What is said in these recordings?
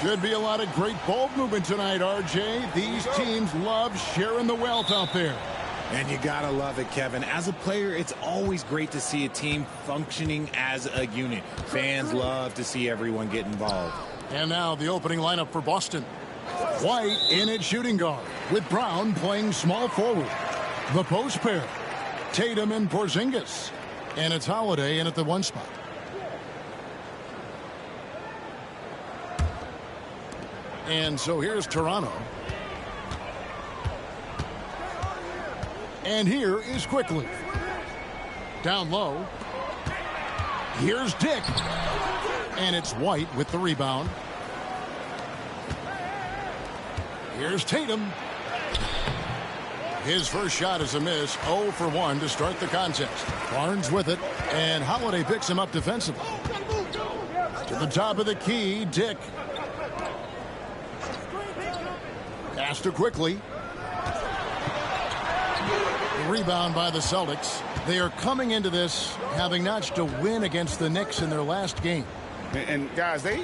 Should be a lot of great ball movement tonight, RJ. These teams love sharing the wealth out there. And you gotta love it, Kevin. As a player, it's always great to see a team functioning as a unit. Fans love to see everyone get involved. And now the opening lineup for Boston. White in at shooting guard, with Brown playing small forward. The post pair, Tatum and Porzingis. And it's Holiday in at the 1 spot. And so here's Toronto. And here is Quickly. Down low. Here's Dick. And it's White with the rebound. Here's Tatum. His first shot is a miss. 0 for 1 to start the contest. Barnes with it. And Holiday picks him up defensively. To the top of the key, Dick. Pass to Quickly. Rebound by the Celtics. They are coming into this having notched a win against the Knicks in their last game. And guys, they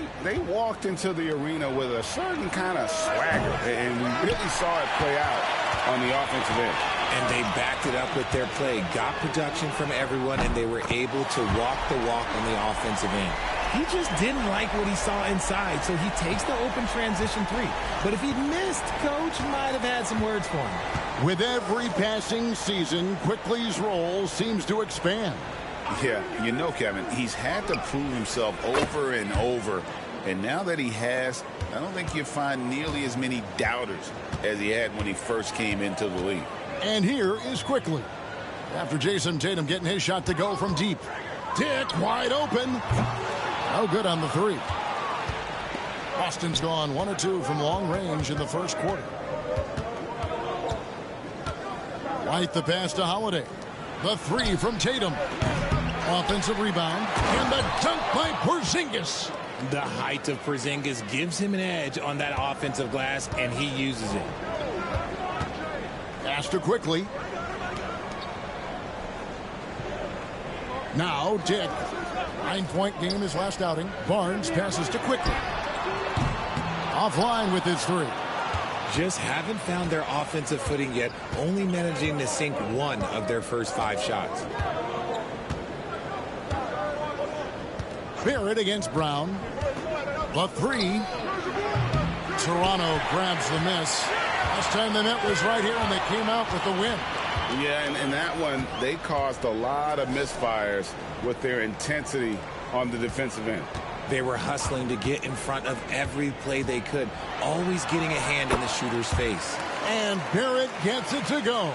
walked into the arena with a certain kind of swagger, and we really saw it play out on the offensive end. And they backed it up with their play, got production from everyone, and they were able to walk the walk on the offensive end. He just didn't like what he saw inside, so he takes the open transition 3. But if he'd missed, Coach might have had some words for him. With every passing season, Quickly's role seems to expand. Yeah, you know, Kevin, he's had to prove himself over and over. And now that he has, I don't think you'll find nearly as many doubters as he had when he first came into the league. And here is Quickly. After Jason Tatum getting his shot to go from deep. Dick wide open. No good on the 3. Boston's gone 1 or 2 from long range in the first quarter. White the pass to Holiday. The 3 from Tatum. Offensive rebound. And the dunk by Porzingis. The height of Porzingis gives him an edge on that offensive glass, and he uses it. Pass to Quickly. Now Dick. 9-point game his last outing. Barnes passes to Quickly. Offline with his 3. Just haven't found their offensive footing yet, only managing to sink 1 of their first 5 shots. Barrett against Brown. The 3. Toronto grabs the miss. Last time they met was right here, and they came out with the win. Yeah, and in that one, they caused a lot of misfires with their intensity on the defensive end. They were hustling to get in front of every play they could, always getting a hand in the shooter's face. And Barrett gets it to go.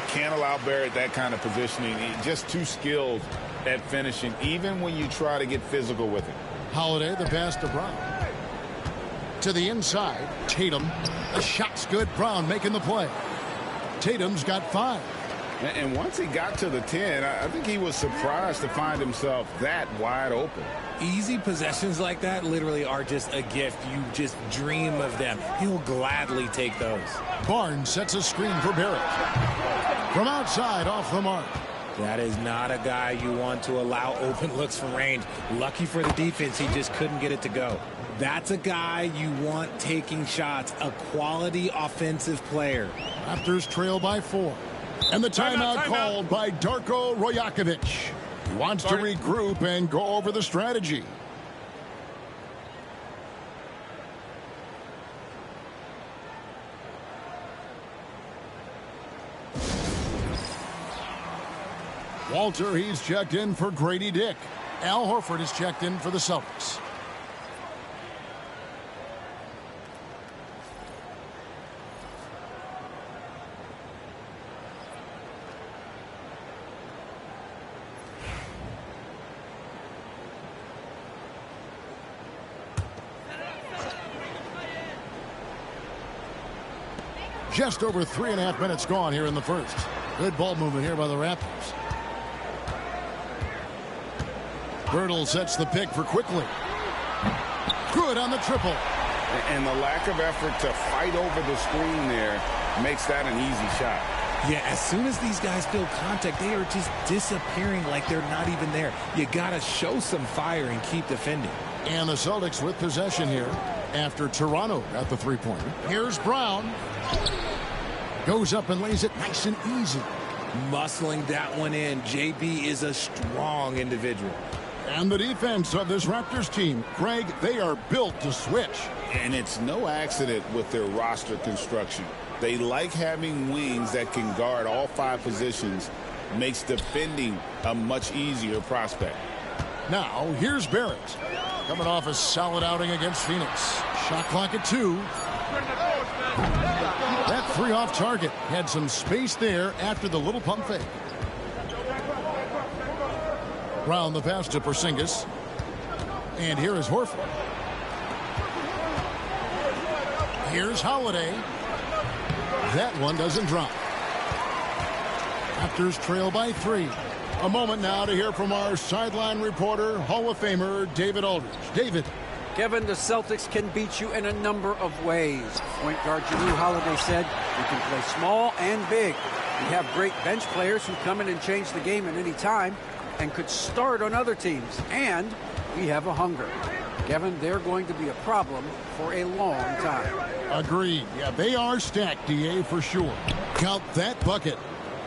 Can't allow Barrett that kind of positioning. He's just too skilled at finishing, even when you try to get physical with him. Holiday, the pass to Brown. To the inside, Tatum. The shot's good. Brown making the play. Tatum's got 5. And once he got to the 10, I think he was surprised to find himself that wide open. Easy possessions like that literally are just a gift. You just dream of them. He'll gladly take those. Barnes sets a screen for Barrett. From outside, off the mark. That is not a guy you want to allow open looks from range. Lucky for the defense, he just couldn't get it to go. That's a guy you want taking shots, a quality offensive player. Raptors trail by 4. And the timeout called by Darko Rajakovic. He wants to regroup and go over the strategy. Walter, he's checked in for Grady Dick. Al Horford is checked in for the Celtics. Just over 3.5 minutes gone here in the first. Good ball movement here by the Raptors. Birtle sets the pick for Quickly. Good on the triple. And the lack of effort to fight over the screen there makes that an easy shot. Yeah, as soon as these guys feel contact, they are just disappearing like they're not even there. You got to show some fire and keep defending. And the Celtics with possession here after Toronto got the three-pointer. Here's Brown. Goes up and lays it nice and easy. Muscling that one in. JB is a strong individual. And the defense of this Raptors team, Greg, they are built to switch. And it's no accident with their roster construction. They like having wings that can guard all 5 positions. Makes defending a much easier prospect. Now, here's Barrett. Coming off a solid outing against Phoenix. Shot clock at 2. That 3 off target. Had some space there after the little pump fake. Brown the pass to Porzingis. And here is Horford. Here's Holiday. That one doesn't drop. Raptors trail by 3. A moment now to hear from our sideline reporter, Hall of Famer David Aldridge. David. Kevin, the Celtics can beat you in a number of ways. Point guard Jrue Holiday said, "We can play small and big. We have great bench players who come in and change the game at any time and could start on other teams. And we have a hunger." Kevin, they're going to be a problem for a long time. Agreed. Yeah, they are stacked, DA, for sure. Count that bucket.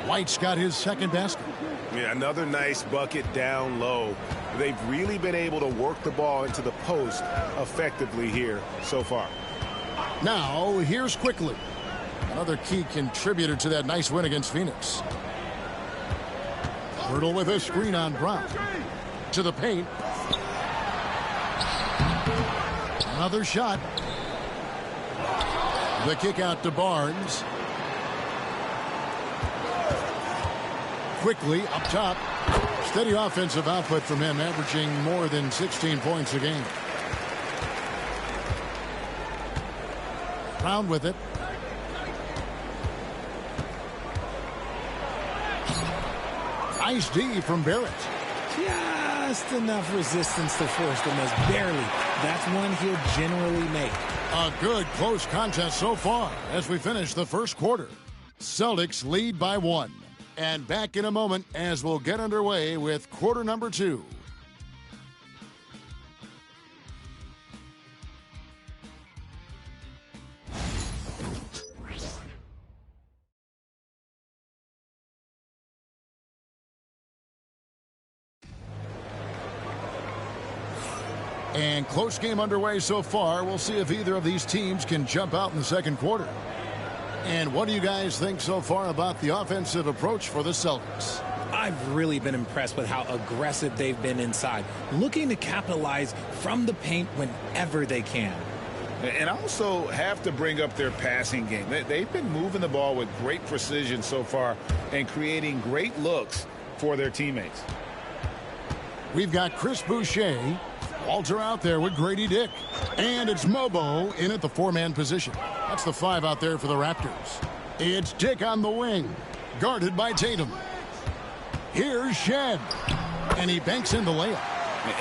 White's got his second basket. Yeah, another nice bucket down low. They've really been able to work the ball into the post effectively here so far. Now, here's Quickly. Another key contributor to that nice win against Phoenix. Hurdle with a screen on Brown. To the paint. Another shot. The kick out to Barnes. Quickly up top. Steady offensive output from him, averaging more than 16 points a game. Brown with it. Nice D from Barrett. Just enough resistance to force the miss. Barely. That's one he'll generally make. A good close contest so far as we finish the first quarter. Celtics lead by 1. And back in a moment as we'll get underway with quarter number 2. And close game underway so far. We'll see if either of these teams can jump out in the second quarter. And what do you guys think so far about the offensive approach for the Celtics? I've really been impressed with how aggressive they've been inside, looking to capitalize from the paint whenever they can. And also have to bring up their passing game. They've been moving the ball with great precision so far and creating great looks for their teammates. We've got Chris Boucher, Walter out there with Grady Dick. And it's Mobo in at the 4-man position. That's the 5 out there for the Raptors. It's Dick on the wing, guarded by Tatum. Here's Shed, and he banks in the layup.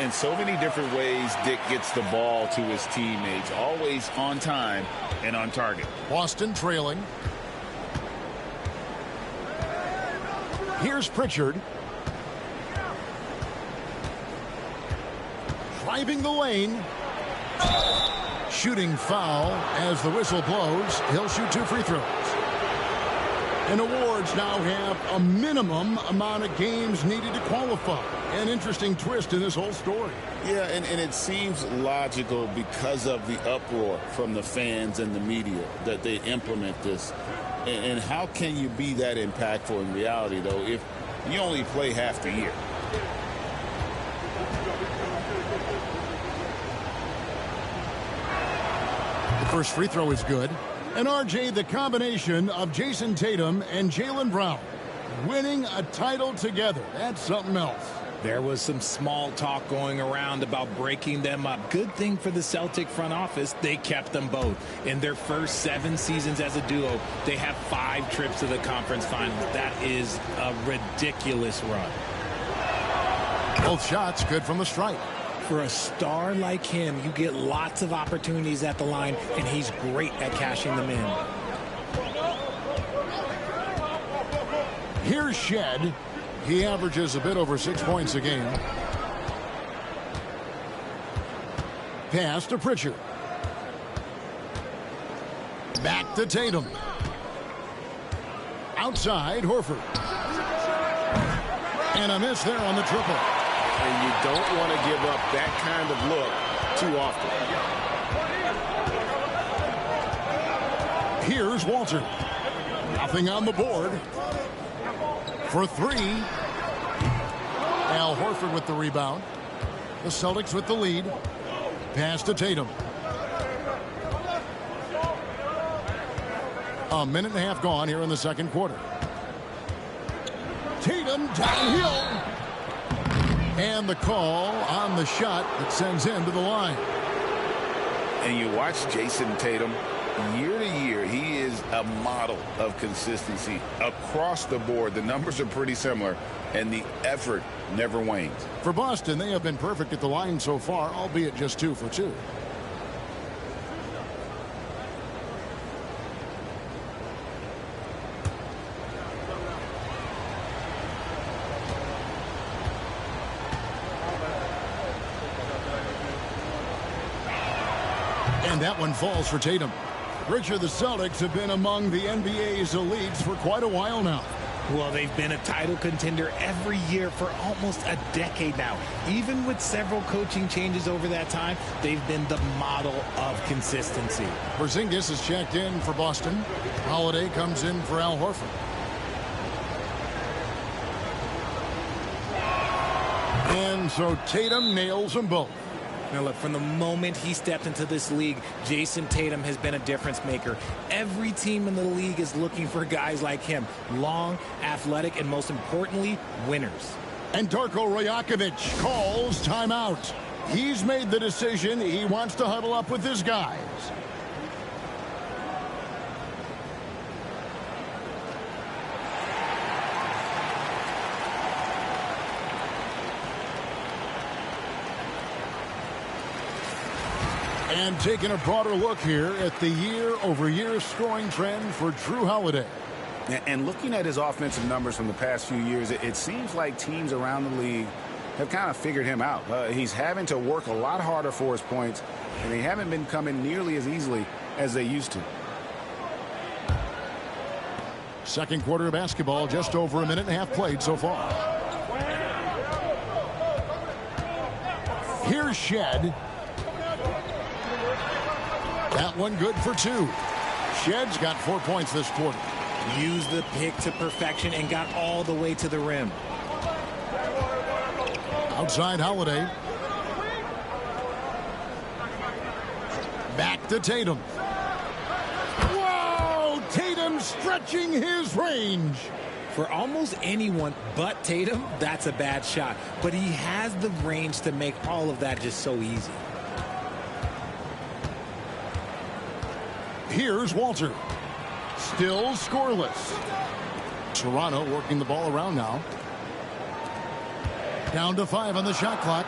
In so many different ways, Dick gets the ball to his teammates, always on time and on target. Boston trailing. Here's Pritchard. Driving the lane. Shooting foul as the whistle blows. He'll shoot 2 free throws. And awards now have a minimum amount of games needed to qualify. An interesting twist in this whole story. Yeah, and it seems logical because of the uproar from the fans and the media that they implement this. And how can you be that impactful in reality, though, if you only play half the year? The first free throw is good. And RJ, the combination of Jason Tatum and Jaylen Brown winning a title together. That's something else. There was some small talk going around about breaking them up. Good thing for the Celtic front office, they kept them both. In their first 7 seasons as a duo, they have 5 trips to the conference finals. That is a ridiculous run. Both shots good from the stripe. For a star like him, you get lots of opportunities at the line, and he's great at cashing them in. Here's Shed. He averages a bit over 6 points a game. Pass to Pritchard. Back to Tatum. Outside, Horford. And a miss there on the triple. And you don't want to give up that kind of look too often. Here's Walter. Nothing on the board. For three. Al Horford with the rebound. The Celtics with the lead. Pass to Tatum. A minute and a half gone here in the second quarter. Tatum downhill. And the call on the shot that sends him to the line. And you watch Jason Tatum, year to year, he is a model of consistency across the board. The numbers are pretty similar, and the effort never wanes. For Boston, they have been perfect at the line so far, albeit just 2 for 2. And that one falls for Tatum. Richard, the Celtics have been among the NBA's elites for quite a while now. Well, they've been a title contender every year for almost a decade now. Even with several coaching changes over that time, they've been the model of consistency. Porzingis is checked in for Boston. Holiday comes in for Al Horford. And so Tatum nails them both. Now look, from the moment he stepped into this league, Jason Tatum has been a difference maker. Every team in the league is looking for guys like him. Long, athletic, and most importantly, winners. And Darko Rajakovic calls timeout. He's made the decision. He wants to huddle up with his guys. And taking a broader look here at the year-over-year scoring trend for Drew Holiday. And looking at his offensive numbers from the past few years, it seems like teams around the league have kind of figured him out. He's having to work a lot harder for his points, and they haven't been coming nearly as easily as they used to. Second quarter of basketball, just over a minute and a half played so far. Here's Shed. That one good for 2. Shed's got 4 points this quarter. Used the pick to perfection and got all the way to the rim. Outside Holiday. Back to Tatum. Whoa! Tatum stretching his range. For almost anyone but Tatum, that's a bad shot. But he has the range to make all of that just so easy. Here's Walter. Still scoreless. Toronto working the ball around now. Down to 5 on the shot clock.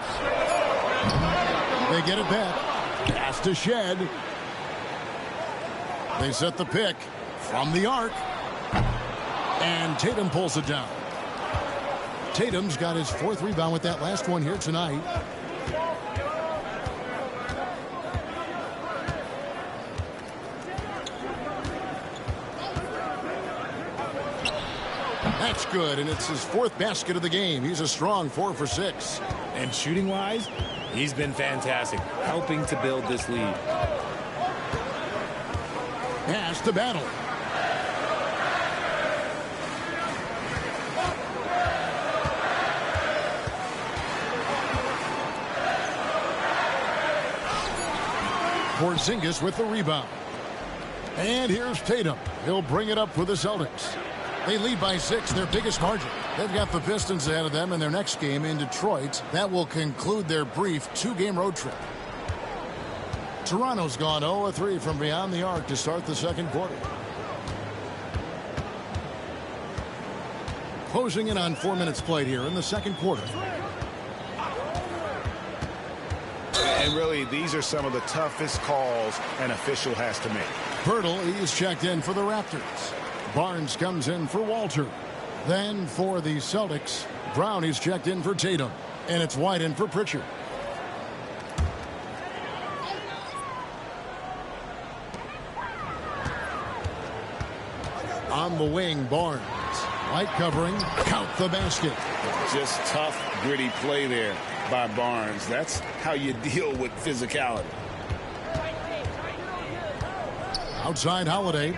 They get it back. Pass to Shed. They set the pick from the arc. And Tatum pulls it down. Tatum's got his 4th rebound with that last one here tonight. That's good, and it's his 4th basket of the game. He's a strong 4 for 6. And shooting-wise, he's been fantastic, helping to build this lead. Pass to Battle. Porzingis with the rebound. And here's Tatum. He'll bring it up for the Celtics. They lead by 6, their biggest margin. They've got the Pistons ahead of them in their next game in Detroit. That will conclude their brief 2-game road trip. Toronto's gone 0-3 from beyond the arc to start the second quarter. Closing in on 4 minutes played here in the second quarter. And really, these are some of the toughest calls an official has to make. Pirtle, he's checked in for the Raptors. Barnes comes in for Walter. Then for the Celtics, Brown is checked in for Tatum. And it's White in for Pritchard. on the wing, Barnes. White covering, count the basket. Just tough, gritty play there by Barnes. That's how you deal with physicality. Outside Holiday.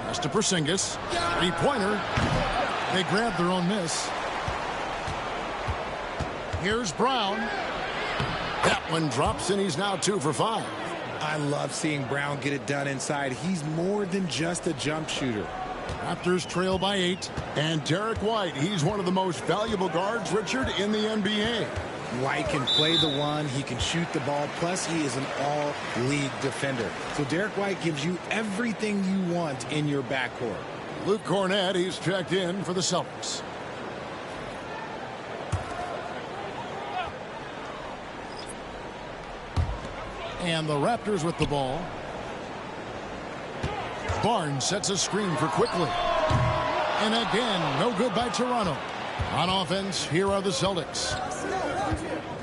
Pass to Porzingis. Three-pointer. They grab their own miss. Here's Brown. That one drops, and he's now 2 for 5. I love seeing Brown get it done inside. He's more than just a jump shooter. Raptors trail by 8. And Derek White, he's one of the most valuable guards, Richard, in the NBA. White can play the one, he can shoot the ball, plus he is an all-league defender. So Derek White gives you everything you want in your backcourt. Luke Cornett, he's checked in for the Celtics. And the Raptors with the ball. Barnes sets a screen for Quickly. And again, no good by Toronto. On offense, here are the Celtics.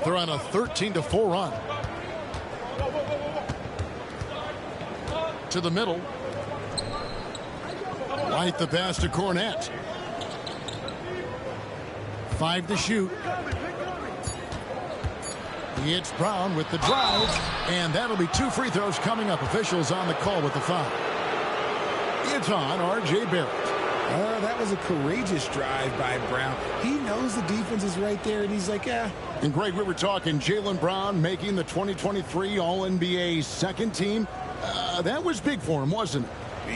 They're on a 13-4 run. To the middle. White the pass to Cornett. 5 to shoot. It's Brown with the drive, and that'll be 2 free throws coming up. Officials on the call with the foul. It's on R.J. Barrett. That was a courageous drive by Brown. He knows the defense is right there, and he's like, yeah. And Greg, we were talking Jaylen Brown making the 2023 All-NBA second team. That was big for him, wasn't it?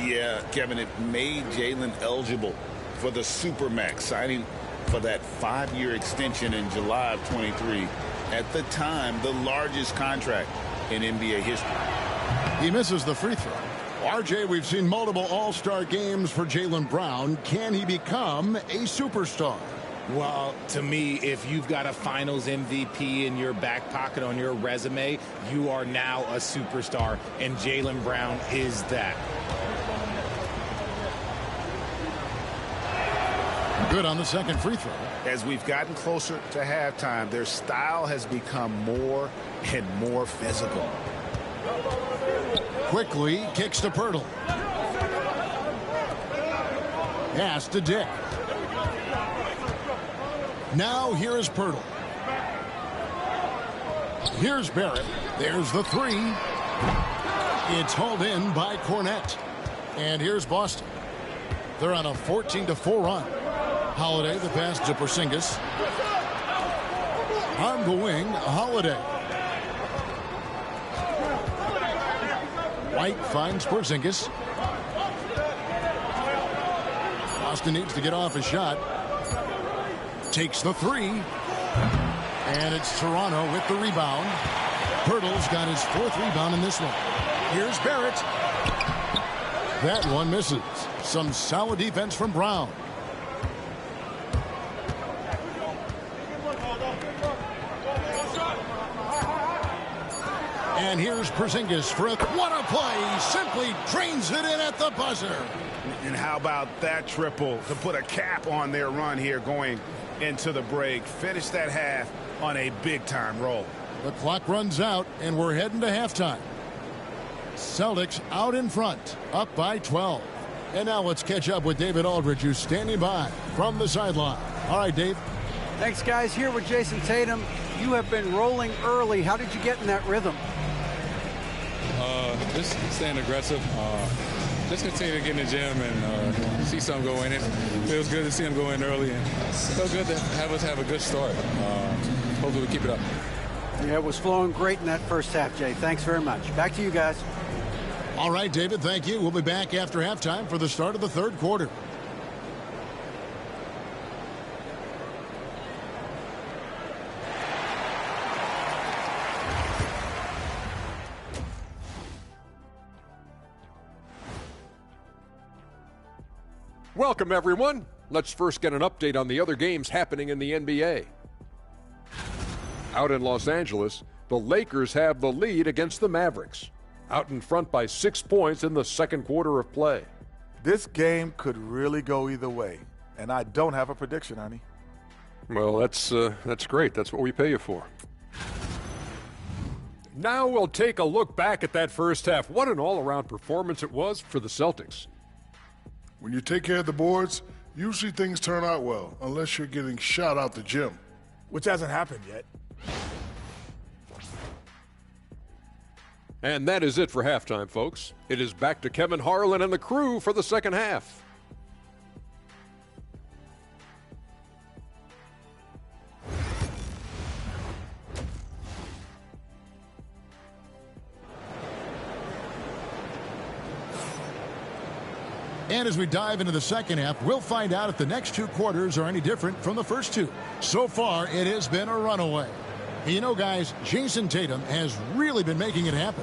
Yeah, Kevin, it made Jaylen eligible for the Supermax, signing for that 5-year extension in July of 23. At the time, the largest contract in NBA history. He misses the free throw. RJ, we've seen multiple all-star games for Jaylen Brown. Can he become a superstar? Well, to me, if you've got a finals MVP in your back pocket on your resume, you are now a superstar, and Jaylen Brown is that. Good on the second free throw. As we've gotten closer to halftime, their style has become more and more physical. Quickly kicks to Pirtle. Pass to Dick. Now here is Pirtle. Here's Barrett. There's the 3. It's hauled in by Cornett. And here's Boston. They're on a 14-4 run. Holiday, the pass to Porzingis. On the wing, Holiday. White finds Porzingis. Boston needs to get off a shot. Takes the 3. And it's Toronto with the rebound. Pirtle's got his 4th rebound in this one. Here's Barrett. That one misses. Some solid defense from Brown. And here's Porzingis for a... What a play! Simply drains it in at the buzzer. And how about that triple to put a cap on their run here going into the break. Finish that half on a big-time roll. The clock runs out, and we're heading to halftime. Celtics out in front, up by 12. And now let's catch up with David Aldridge, who's standing by from the sideline. All right, Dave. Thanks, guys. Here with Jason Tatum. You have been rolling early. How did you get in that rhythm? Just staying aggressive. Just continue to get in the gym and see some go in. It feels good to see him go in early, and it feels good to have us have a good start. Hopefully we keep it up. Yeah, it was flowing great in that first half, Jay. Thanks very much. Back to you guys. All right, David, thank you. We'll be back after halftime for the start of the third quarter. Welcome, everyone. Let's first get an update on the other games happening in the NBA. Out in Los Angeles, the Lakers have the lead against the Mavericks, out in front by 6 points in the second quarter of play. This game could really go either way, and I don't have a prediction, Ernie. Well, that's great. That's what we pay you for. Now we'll take a look back at that first half. What an all-around performance it was for the Celtics. When you take care of the boards, usually things turn out well, unless you're getting shot out the gym. Which hasn't happened yet. And that is it for halftime, folks. It is back to Kevin Harlan and the crew for the second half. And as we dive into the second half, we'll find out if the next two quarters are any different from the first two. So far, it has been a runaway. You know, guys, Jason Tatum has really been making it happen.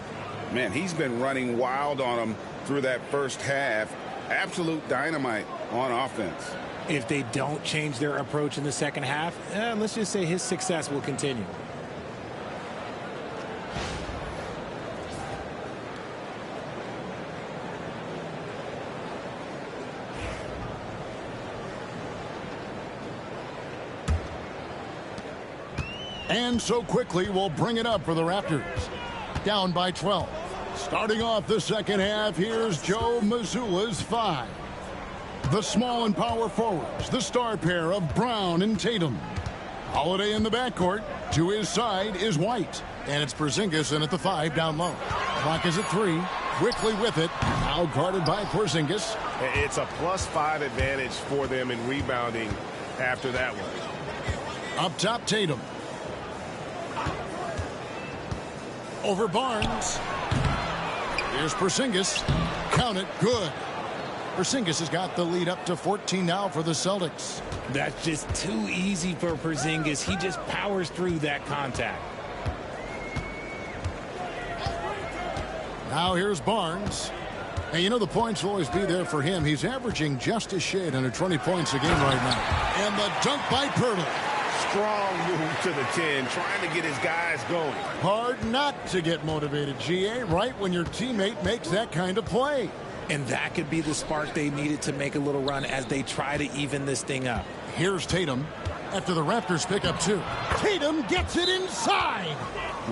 Man, he's been running wild on them through that first half. Absolute dynamite on offense. If they don't change their approach in the second half, let's just say his success will continue. And so quickly, we'll bring it up for the Raptors. Down by 12. Starting off the second half, here's Joe Mazzulla's 5. The small and power forwards, the star pair of Brown and Tatum. Holiday in the backcourt. To his side is White. And it's Porzingis in at the 5 down low. Clock is at 3. Quickly with it. Now guarded by Porzingis. It's a +5 advantage for them in rebounding after that one. Up top, Tatum. Over Barnes. Here's Porzingis. Count it. Good. Porzingis has got the lead up to 14 now for the Celtics. That's just too easy for Porzingis. He just powers through that contact. Now here's Barnes. And you know the points will always be there for him. He's averaging just a shade under 20 points a game right now. And the dunk by Pirtle. Strong move to the 10, trying to get his guys going. Hard not to get motivated, GA, right when your teammate makes that kind of play. And that could be the spark they needed to make a little run as they try to even this thing up. Here's Tatum after the Raptors pick up 2. Tatum gets it inside.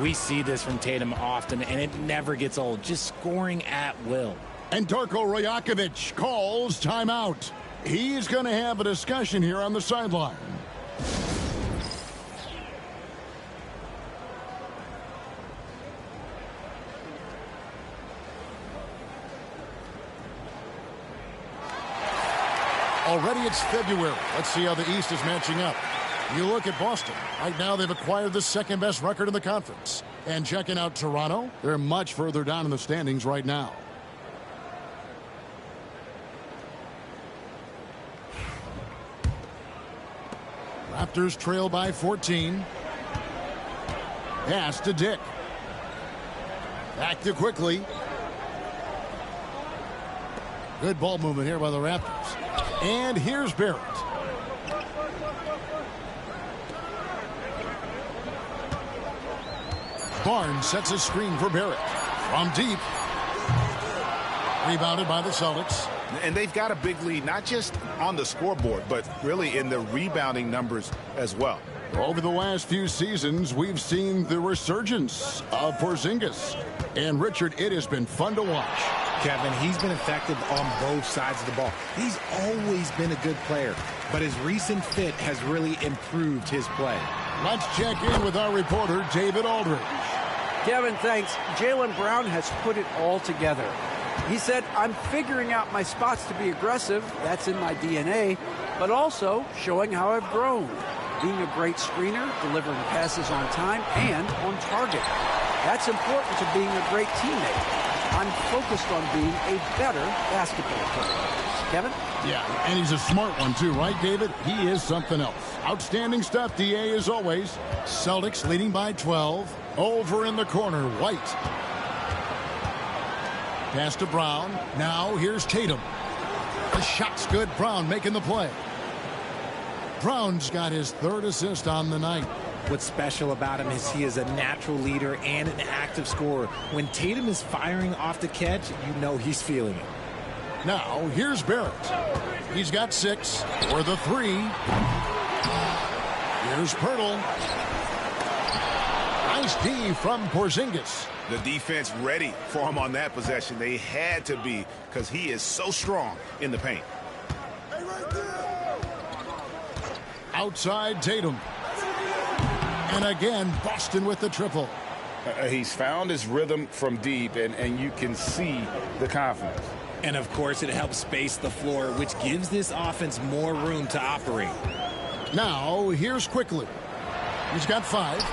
We see this from Tatum often, and it never gets old. Just scoring at will. And Darko Rajakovic calls timeout. He's going to have a discussion here on the sideline. Already it's February. Let's see how the East is matching up. You look at Boston. Right now they've acquired the second best record in the conference. And checking out Toronto, they're much further down in the standings right now. Raptors trail by 14. Pass to Dick. Back to Quickly. Good ball movement here by the Raptors. And here's Barrett. Barnes sets a screen for Barrett. From deep. Rebounded by the Celtics. And they've got a big lead, not just on the scoreboard, but really in the rebounding numbers as well. Over the last few seasons, we've seen the resurgence of Porzingis. And, Richard, it has been fun to watch. Kevin, he's been effective on both sides of the ball. He's always been a good player, but his recent fit has really improved his play. Let's check in with our reporter, David Aldridge. Kevin, thanks. Jaylen Brown has put it all together. He said, I'm figuring out my spots to be aggressive. That's in my DNA. But also showing how I've grown. Being a great screener, delivering passes on time, and on target. That's important to being a great teammate. I'm focused on being a better basketball player. Kevin? Yeah, and he's a smart one too, right, David? He is something else. Outstanding stuff, DA, as always. Celtics leading by 12. Over in the corner, White. Pass to Brown. Now here's Tatum. The shot's good. Brown making the play. Brown's got his 3rd assist on the night. What's special about him is he is a natural leader and an active scorer. When Tatum is firing off the catch, you know he's feeling it. Now, here's Barrett. He's got 6 for the 3. Here's Pirtle. Nice D from Porzingis. The defense ready for him on that possession. They had to be because he is so strong in the paint. Outside Tatum. And again, Boston with the triple. He's found his rhythm from deep, and you can see the confidence. And, of course, it helps space the floor, which gives this offense more room to operate. Now, here's Quickly. He's got 5.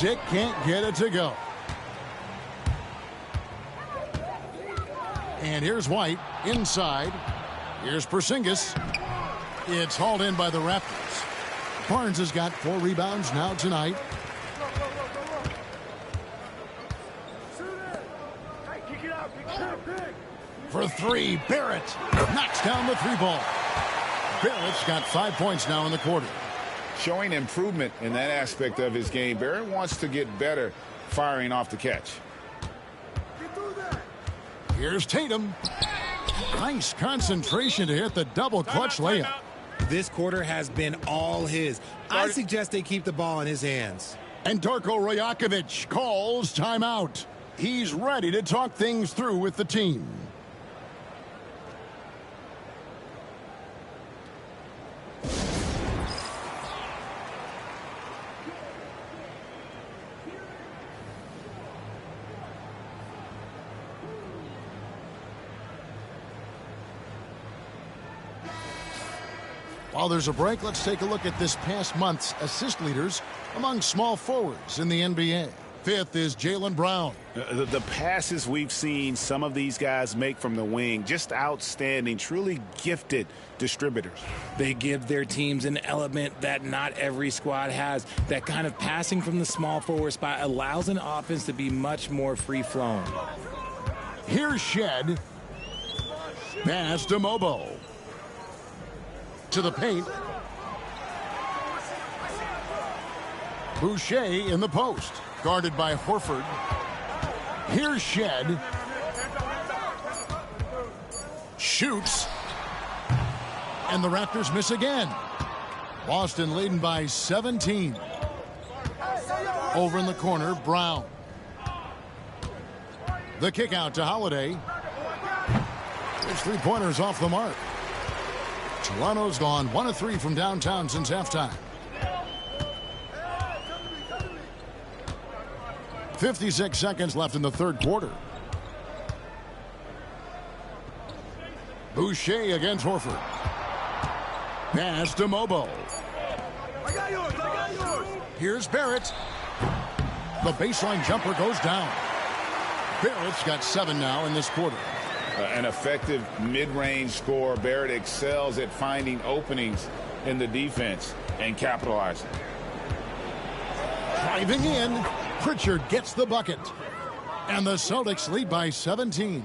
Dick can't get it to go. And here's White inside. Here's Porzingis. It's hauled in by the Raptors. Barnes has got 4 rebounds now tonight. For 3, Barrett knocks down the 3 ball. Barrett's got 5 points now in the quarter. Showing improvement in that aspect of his game. Barrett wants to get better firing off the catch. Here's Tatum. Nice concentration to hit the double clutch layup. This quarter has been all his. I suggest they keep the ball in his hands. And Darko Rajakovic calls timeout. He's ready to talk things through with the team. While there's a break, let's take a look at this past month's assist leaders among small forwards in the NBA. 5th is Jaylen Brown. The passes we've seen some of these guys make from the wing, just outstanding, truly gifted distributors. They give their teams an element that not every squad has. That kind of passing from the small forward spot allows an offense to be much more free-flowing. Here's Shed. Pass to Mobo. To the paint. Boucher in the post. Guarded by Horford. Here's Shed. Shoots. And the Raptors miss again. Boston leading by 17. Over in the corner, Brown. The kick out to Holiday. His 3-pointers off the mark. Toronto's gone 1 of 3 from downtown since halftime. 56 seconds left in the third quarter. Boucher against Horford. Pass to Mobo. Here's Barrett. The baseline jumper goes down. Barrett's got 7 now in this quarter. An effective mid-range scorer. Barrett excels at finding openings in the defense and capitalizing. Driving in, Pritchard gets the bucket. And the Celtics lead by 17.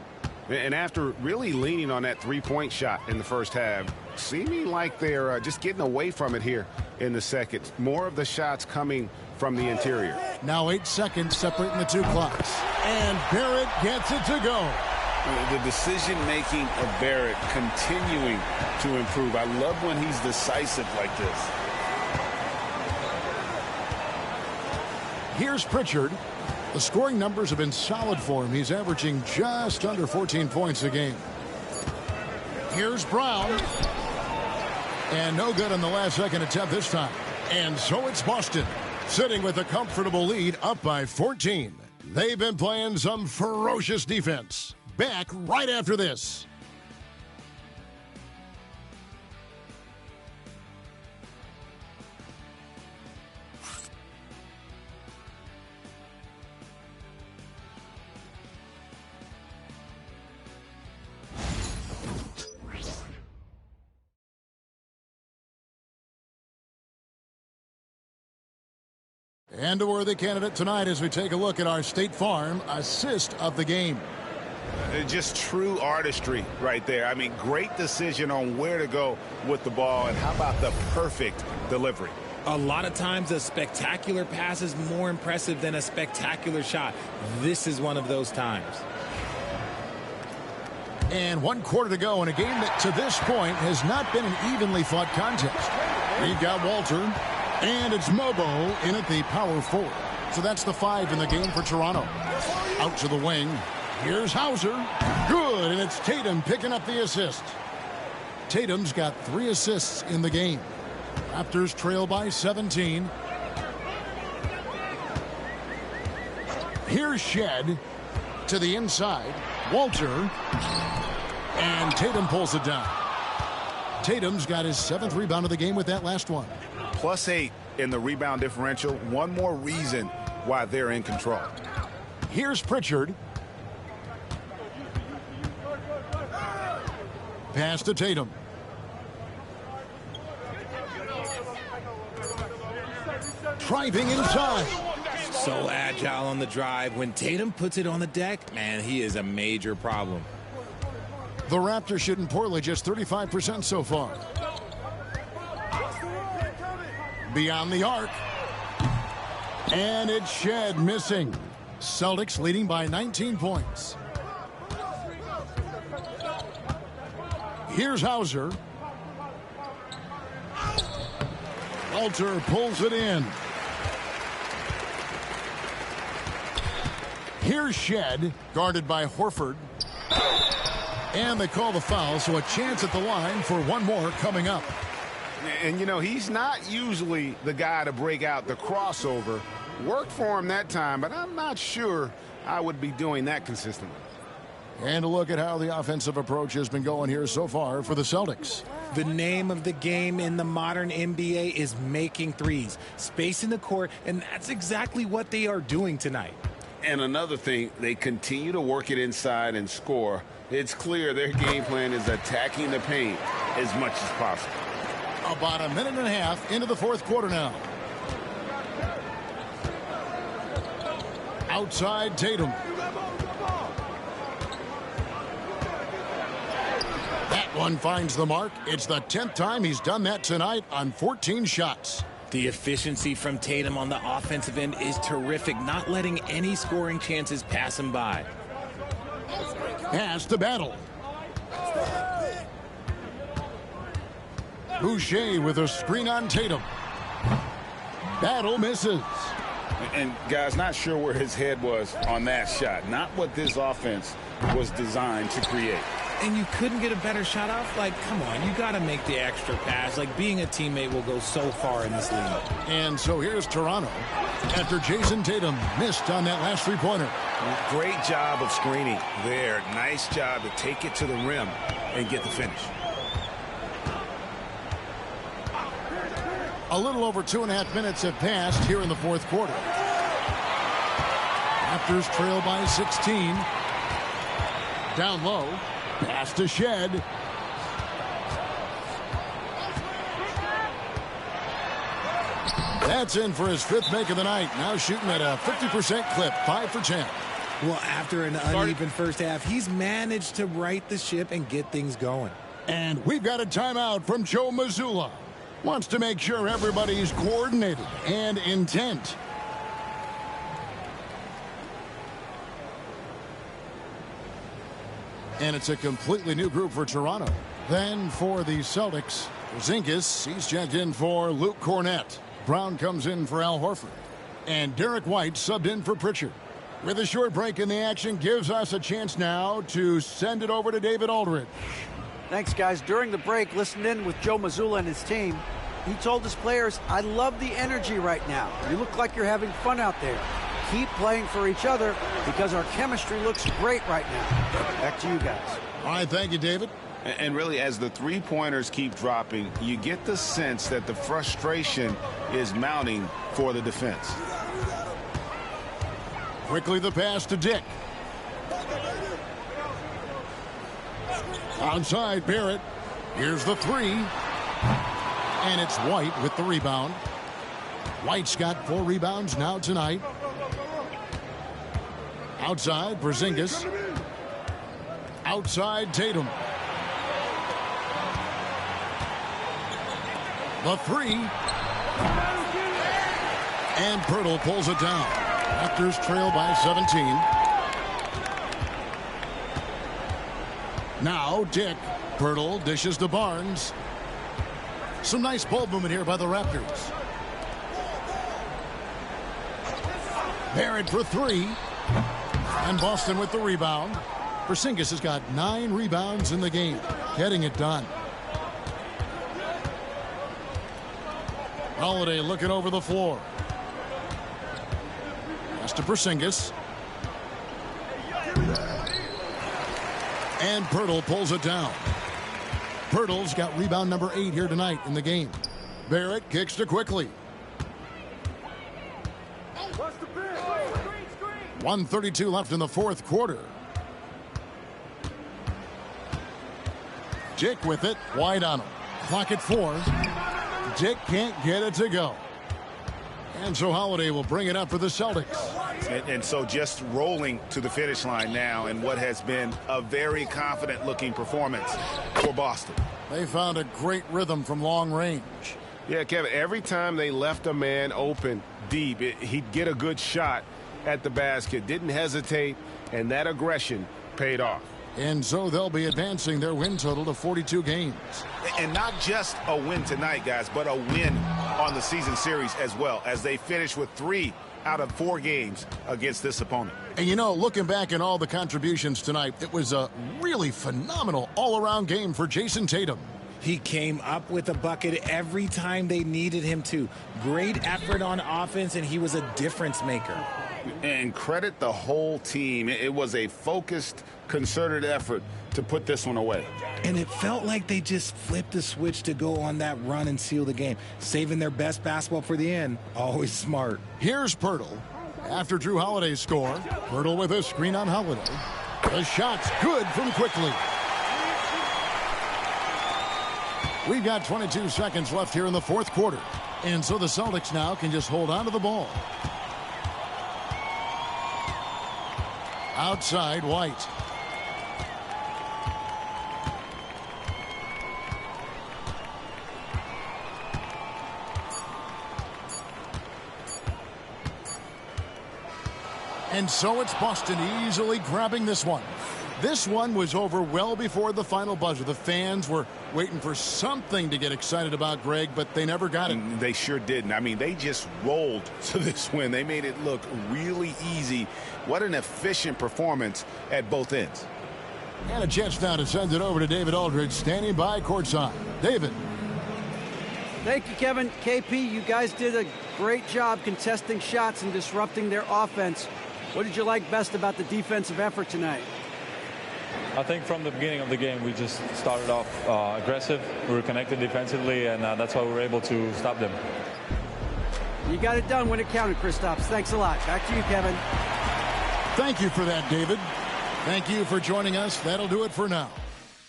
And after really leaning on that 3-point shot in the first half, seeming like they're just getting away from it here in the second. More of the shots coming from the interior. Now 8 seconds separating the 2 clocks. And Barrett gets it to go. The decision-making of Barrett continuing to improve. I love when he's decisive like this. Here's Pritchard. The scoring numbers have been solid for him. He's averaging just under 14 points a game. Here's Brown. And no good on the last second attempt this time. And so it's Boston, sitting with a comfortable lead up by 14. They've been playing some ferocious defense. Back right after this. And a worthy candidate tonight as we take a look at our State Farm assist of the game. Just true artistry right there. I mean, great decision on where to go with the ball, and how about the perfect delivery? A lot of times a spectacular pass is more impressive than a spectacular shot. This is one of those times. And 1 quarter to go in a game that to this point has not been an evenly fought contest. We've got Walter, and it's Mobo in at the power forward. So that's the 5 in the game for Toronto. Out to the wing. Here's Hauser. Good, and it's Tatum picking up the assist. Tatum's got 3 assists in the game. Raptors trail by 17. Here's Shed to the inside. Walter. And Tatum pulls it down. Tatum's got his 7th rebound of the game with that last one. +8 in the rebound differential. One more reason why they're in control. Here's Pritchard. Pass to Tatum. Driving inside. So agile on the drive. When Tatum puts it on the deck, man, he is a major problem. The Raptors shooting poorly, just 35% so far. Beyond the arc. And it's Shed missing. Celtics leading by 19 points. Here's Hauser. Walter pulls it in. Here's Shed, guarded by Horford. And they call the foul, so a chance at the line for one more coming up. And, you know, he's not usually the guy to break out the crossover. Worked for him that time, but I'm not sure I would be doing that consistently. And a look at how the offensive approach has been going here so far for the Celtics. The name of the game in the modern NBA is making threes. Space in the court, and that's exactly what they are doing tonight. And another thing, they continue to work it inside and score. It's clear their game plan is attacking the paint as much as possible. About a minute and a half into the fourth quarter now. Outside Tatum. That one finds the mark. It's the 10th time he's done that tonight on 14 shots. The efficiency from Tatum on the offensive end is terrific, not letting any scoring chances pass him by. Pass to Battle. Boucher with a screen on Tatum. Battle misses. And, guys, not sure where his head was on that shot. Not what this offense was designed to create. And you couldn't get a better shot off? Like, come on, you got to make the extra pass. Like, being a teammate will go so far in this league. And so here's Toronto after Jason Tatum missed on that last three-pointer. Great job of screening there. Nice job to take it to the rim and get the finish. A little over 2.5 minutes have passed here in the fourth quarter. Raptors trail by 16. Down low. Pass to Shed. That's in for his 5th make of the night. Now shooting at a 50% clip, 5 for 10. Well, after an uneven first half, he's managed to right the ship and get things going. And we've got a timeout from Joe Mazzulla. Wants to make sure everybody's coordinated and intent. And it's a completely new group for Toronto. Then for the Celtics, Porzingis, he's checked in for Luke Cornett. Brown comes in for Al Horford. And Derek White subbed in for Pritchard. With a short break in the action, gives us a chance now to send it over to David Aldridge. Thanks, guys. During the break, listened in with Joe Mazzulla and his team. He told his players, I love the energy right now. You look like you're having fun out there. Keep playing for each other because our chemistry looks great right now. Back to you guys. All right, thank you, David. And really, as the three-pointers keep dropping, you get the sense that the frustration is mounting for the defense. Quickly the pass to Dick. Outside Barrett. Here's the 3. And it's White with the rebound. White's got 4 rebounds now tonight. Outside Porzingis. Outside Tatum. The 3. And Pirtle pulls it down. Raptors trail by 17. Now Dick. Pirtle dishes to Barnes. Some nice ball movement here by the Raptors. Barrett for three. And Boston with the rebound. Porzingis has got 9 rebounds in the game, getting it done. Holiday looking over the floor. Pass to Porzingis. And Pirtle pulls it down. Pirtle's got rebound number 8 here tonight in the game. Barrett kicks to Quickly. 1:32 left in the fourth quarter. Dick with it, wide on him. Clock at 4. Dick can't get it to go. And so Holiday will bring it up for the Celtics. And so just rolling to the finish line now in what has been a very confident-looking performance for Boston. They found a great rhythm from long range. Yeah, Kevin, every time they left a man open deep, he'd get a good shot at the basket. Didn't hesitate, and that aggression paid off. And so they'll be advancing their win total to 42 games. And not just a win tonight, guys, but a win on the season series as well, as they finish with 3 out of 4 games against this opponent. And you know, looking back at all the contributions tonight, it was a really phenomenal all-around game for Jason Tatum. He came up with a bucket every time they needed him to. Great effort on offense, and he was a difference maker. And credit the whole team. It was a focused, concerted effort to put this one away. And it felt like they just flipped the switch to go on that run and seal the game. Saving their best basketball for the end. Always smart. Here's Pirtle. After Drew Holiday's score, Pirtle with a screen on Holiday. The shot's good from Quickly. We've got 22 seconds left here in the fourth quarter. And so the Celtics now can just hold on to the ball. Outside, White. And so it's Boston easily grabbing this one. This one was over well before the final buzzer. The fans were waiting for something to get excited about, Greg, but they never got it. And they sure didn't. I mean, they just rolled to this win. They made it look really easy. What an efficient performance at both ends. And a chance now to send it over to David Aldridge, standing by courtside. David. Thank you, Kevin. KP, you guys did a great job contesting shots and disrupting their offense. What did you like best about the defensive effort tonight? I think from the beginning of the game, we just started off aggressive. We were connected defensively, and that's why we were able to stop them. You got it done when it counted, Kristaps. Thanks a lot. Back to you, Kevin. Thank you for that, David. Thank you for joining us. That'll do it for now.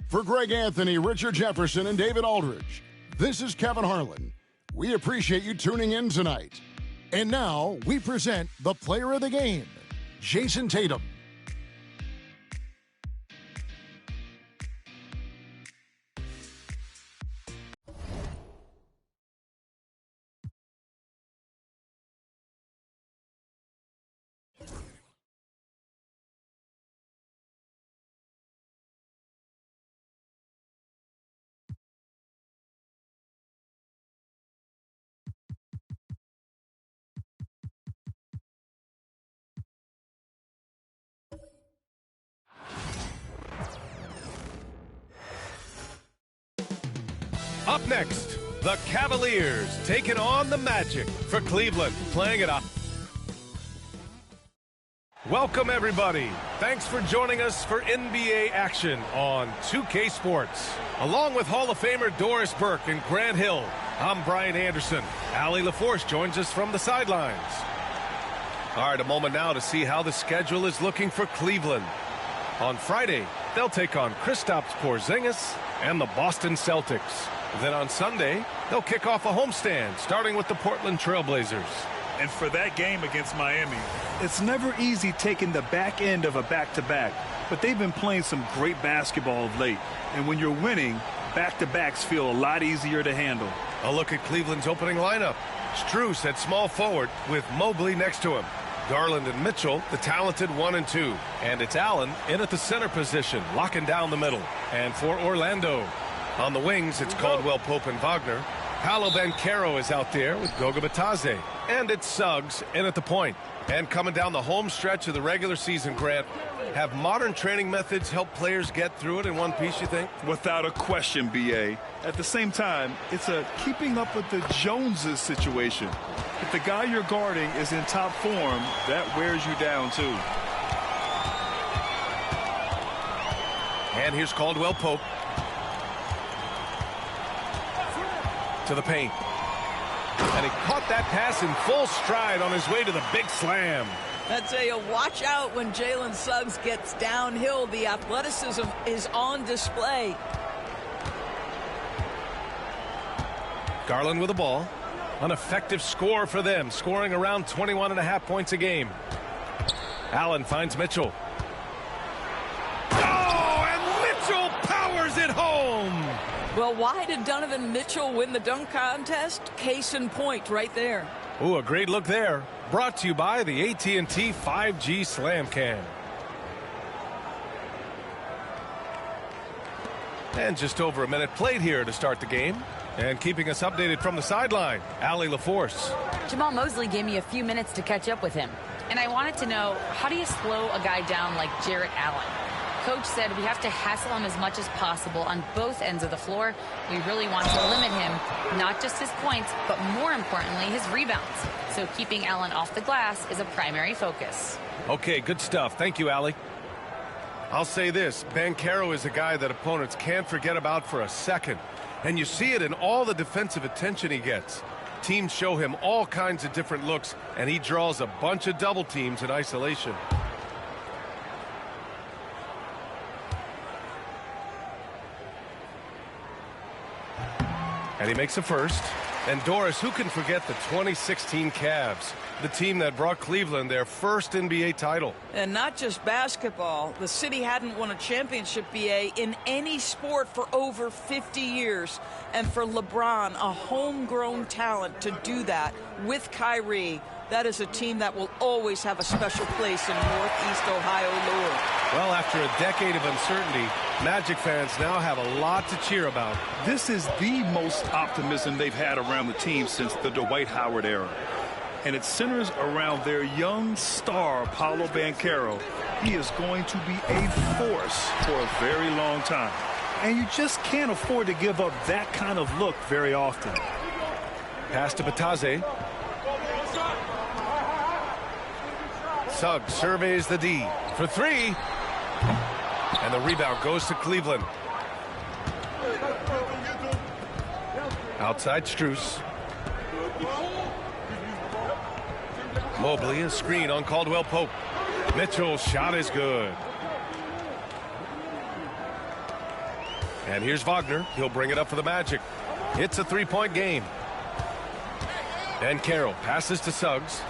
For Greg Anthony, Richard Jefferson, and David Aldridge, this is Kevin Harlan. We appreciate you tuning in tonight. And now we present the player of the game, Jason Tatum. Up next, the Cavaliers taking on the Magic for Cleveland, playing it up. Welcome, everybody. Thanks for joining us for NBA action on 2K Sports. Along with Hall of Famer Doris Burke and Grant Hill, I'm Brian Anderson. Allie LaForce joins us from the sidelines. All right, a moment now to see how the schedule is looking for Cleveland. On Friday, they'll take on Kristaps Porzingis and the Boston Celtics. Then on Sunday, they'll kick off a homestand, starting with the Portland Trailblazers. And for that game against Miami, it's never easy taking the back end of a back-to-back, but they've been playing some great basketball of late. And when you're winning, back-to-backs feel a lot easier to handle. A look at Cleveland's opening lineup. Strus at small forward with Mobley next to him. Garland and Mitchell, the talented 1 and 2. And it's Allen in at the center position, locking down the middle. And for Orlando, on the wings, it's Caldwell, Pope, and Wagner. Paolo Banchero is out there with Goga Batadze. And it's Suggs in at the point. And coming down the home stretch of the regular season, Grant, have modern training methods help players get through it in one piece, you think? Without a question, B.A. At the same time, it's a keeping up with the Joneses situation. If the guy you're guarding is in top form, that wears you down, too. And here's Caldwell Pope. To the paint. And he caught that pass in full stride on his way to the big slam. I'd say watch out when Jalen Suggs gets downhill. The athleticism is on display. Garland with the ball. An effective score for them, scoring around 21.5 points a game. Allen finds Mitchell. Oh, and Mitchell powers it home. Well, why did Donovan Mitchell win the dunk contest? Case in point right there. Ooh, a great look there. Brought to you by the AT&T 5G Slam Cam. And just over a minute played here to start the game. And keeping us updated from the sideline, Allie LaForce. Jamal Mosley gave me a few minutes to catch up with him. And I wanted to know, how do you slow a guy down like Jarrett Allen? Coach said we have to hassle him as much as possible on both ends of the floor. We really want to limit him, not just his points, but more importantly, his rebounds. So keeping Allen off the glass is a primary focus. Okay, good stuff. Thank you, Allie. I'll say this, Banchero is a guy that opponents can't forget about for a second. And you see it in all the defensive attention he gets. Teams show him all kinds of different looks, and he draws a bunch of double teams in isolation. And he makes a first. And Doris, who can forget the 2016 Cavs, the team that brought Cleveland their first NBA title? And not just basketball. The city hadn't won a championship, BA, in any sport for over 50 years. And for LeBron, a homegrown talent, to do that with Kyrie, that is a team that will always have a special place in Northeast Ohio lore. Well, after a decade of uncertainty, Magic fans now have a lot to cheer about. This is the most optimism they've had around the team since the Dwight Howard era. And it centers around their young star, Paolo Banchero. He is going to be a force for a very long time. And you just can't afford to give up that kind of look very often. Pass to Batadze. Suggs surveys the D for three. And the rebound goes to Cleveland. Outside Strus. Mobley, a screen on Caldwell Pope. Mitchell's shot is good. And here's Wagner. He'll bring it up for the Magic. It's a three-point game. And Carroll passes to Suggs.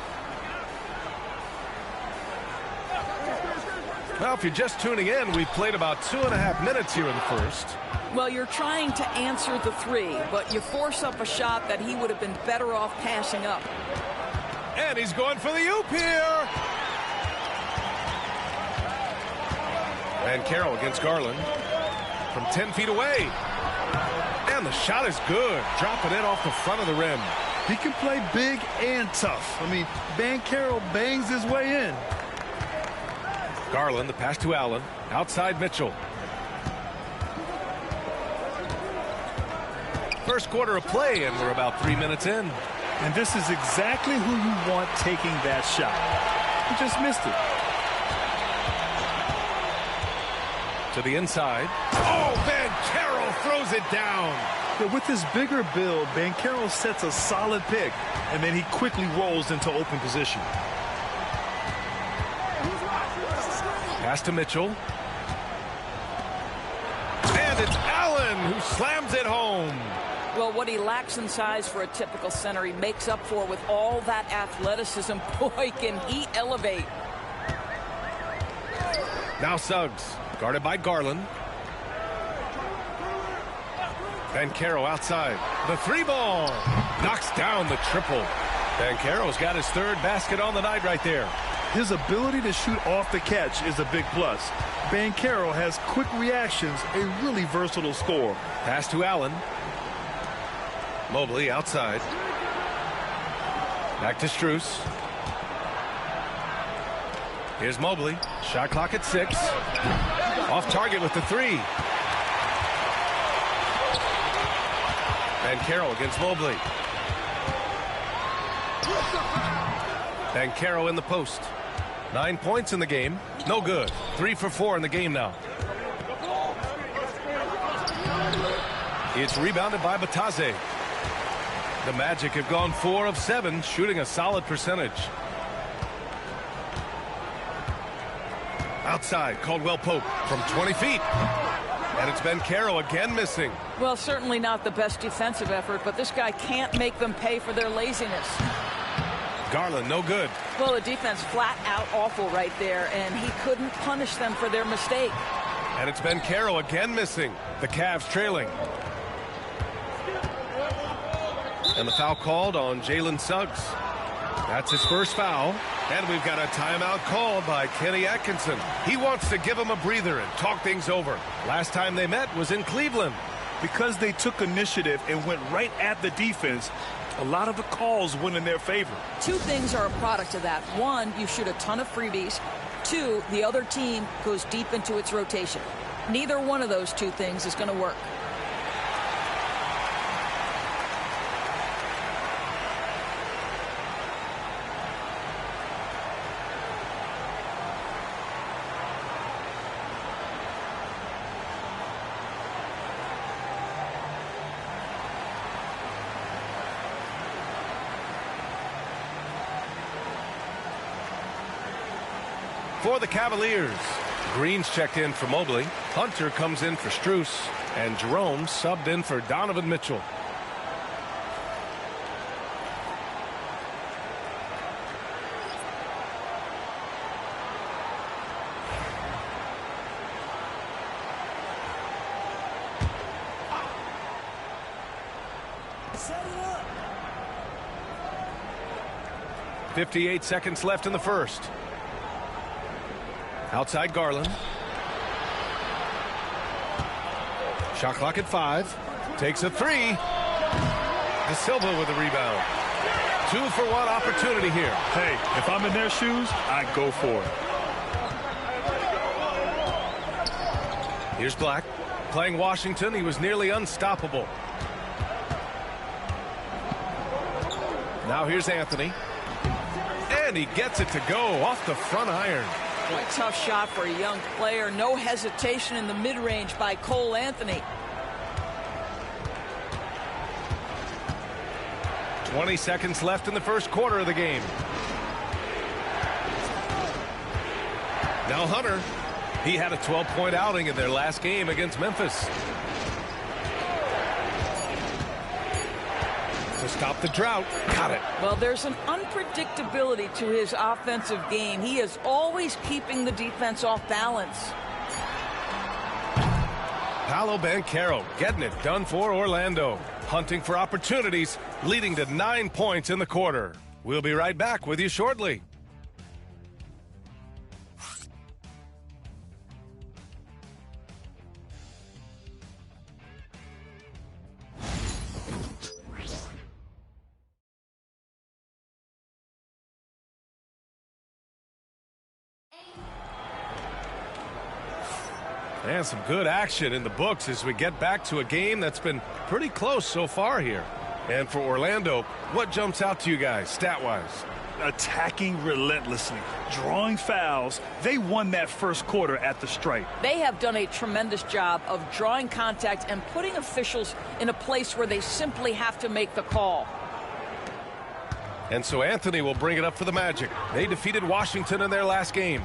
Well, if you're just tuning in, we've played about 2.5 minutes here in the first. Well, you're trying to answer the three, but you force up a shot that he would have been better off passing up. And he's going for the oop here. And Carroll against Garland from 10 feet away. And the shot is good, dropping it off the front of the rim. He can play big and tough. I mean, Banchero bangs his way in. Garland, the pass to Allen. Outside Mitchell. First quarter of play, and we're about 3 minutes in. And this is exactly who you want taking that shot. He just missed it. To the inside. Oh, Banchero throws it down. But with his bigger build, Banchero sets a solid pick, and then he quickly rolls into open position. Pass to Mitchell. And it's Allen who slams it home. Well, what he lacks in size for a typical center, he makes up for with all that athleticism. Boy, can he elevate. Now Suggs, guarded by Garland. Banchero outside. The three ball. Knocks down the triple. Banchero's got his third basket on the night right there. His ability to shoot off the catch is a big plus. Banchero has quick reactions, a really versatile scorer. Pass to Allen. Mobley outside. Back to Strus. Here's Mobley. Shot clock at 6. Off target with the 3. Banchero against Mobley. Banchero in the post. 9 points in the game. No good. 3 for 4 in the game now. It's rebounded by Batase. The Magic have gone 4 of 7, shooting a solid percentage. Outside, Caldwell Pope from 20 feet. And it's Banchero again missing. Well, certainly not the best defensive effort, but this guy can't make them pay for their laziness. Garland, no good. Well, the defense flat out awful right there, and he couldn't punish them for their mistake. And it's Banchero again missing. The Cavs trailing. And the foul called on Jalen Suggs. That's his first foul. And we've got a timeout called by Kenny Atkinson. He wants to give him a breather and talk things over. Last time they met was in Cleveland. Because they took initiative and went right at the defense, a lot of the calls went in their favor. 2 things are a product of that. 1, you shoot a ton of freebies. 2, the other team goes deep into its rotation. Neither one of those 2 things is going to work. For the Cavaliers, Green's checked in for Mobley. Hunter comes in for Strus. And Jerome subbed in for Donovan Mitchell. Set it up. 58 seconds left in the first. Outside Garland. Shot clock at 5. Takes a 3. De Silva with the rebound. 2-for-1 opportunity here. Hey, if I'm in their shoes, I go for it. Here's Black. Playing Washington, he was nearly unstoppable. Now here's Anthony. And he gets it to go off the front iron. Boy, tough shot for a young player. No hesitation in the mid-range by Cole Anthony. 20 seconds left in the first quarter of the game. Now Hunter. He had a 12-point outing in their last game against Memphis. To stop the drought. Got it. Well, there's an unpredictability to his offensive game. He is always keeping the defense off balance. Paolo Banchero getting it done for Orlando. Hunting for opportunities, leading to 9 points in the quarter. We'll be right back with you shortly. And some good action in the books as we get back to a game that's been pretty close so far here. And for Orlando, what jumps out to you guys stat-wise? Attacking relentlessly, drawing fouls. They won that first quarter at the stripe. They have done a tremendous job of drawing contact and putting officials in a place where they simply have to make the call. And so Anthony will bring it up for the Magic. They defeated Washington in their last game.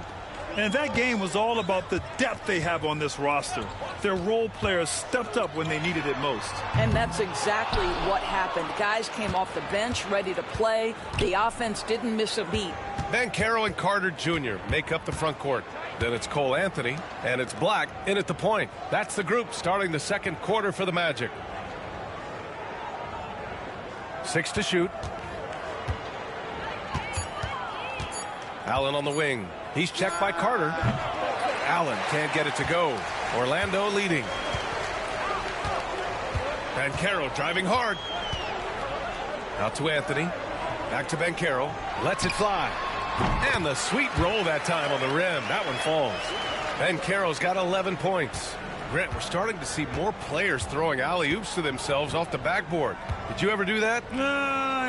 And that game was all about the depth they have on this roster. Their role players stepped up when they needed it most. And that's exactly what happened. Guys came off the bench ready to play. The offense didn't miss a beat. Banchero and Carter Jr. make up the front court. Then it's Cole Anthony, and it's Black in at the point. That's the group starting the second quarter for the Magic. 6 to shoot. Allen on the wing. He's checked by Carter. Allen can't get it to go. Orlando leading. Banchero driving hard. Out to Anthony. Back to Banchero. Lets it fly. And the sweet roll that time on the rim. That one falls. Banchero's got 11 points. Grant, we're starting to see more players throwing alley-oops to themselves off the backboard. Did you ever do that?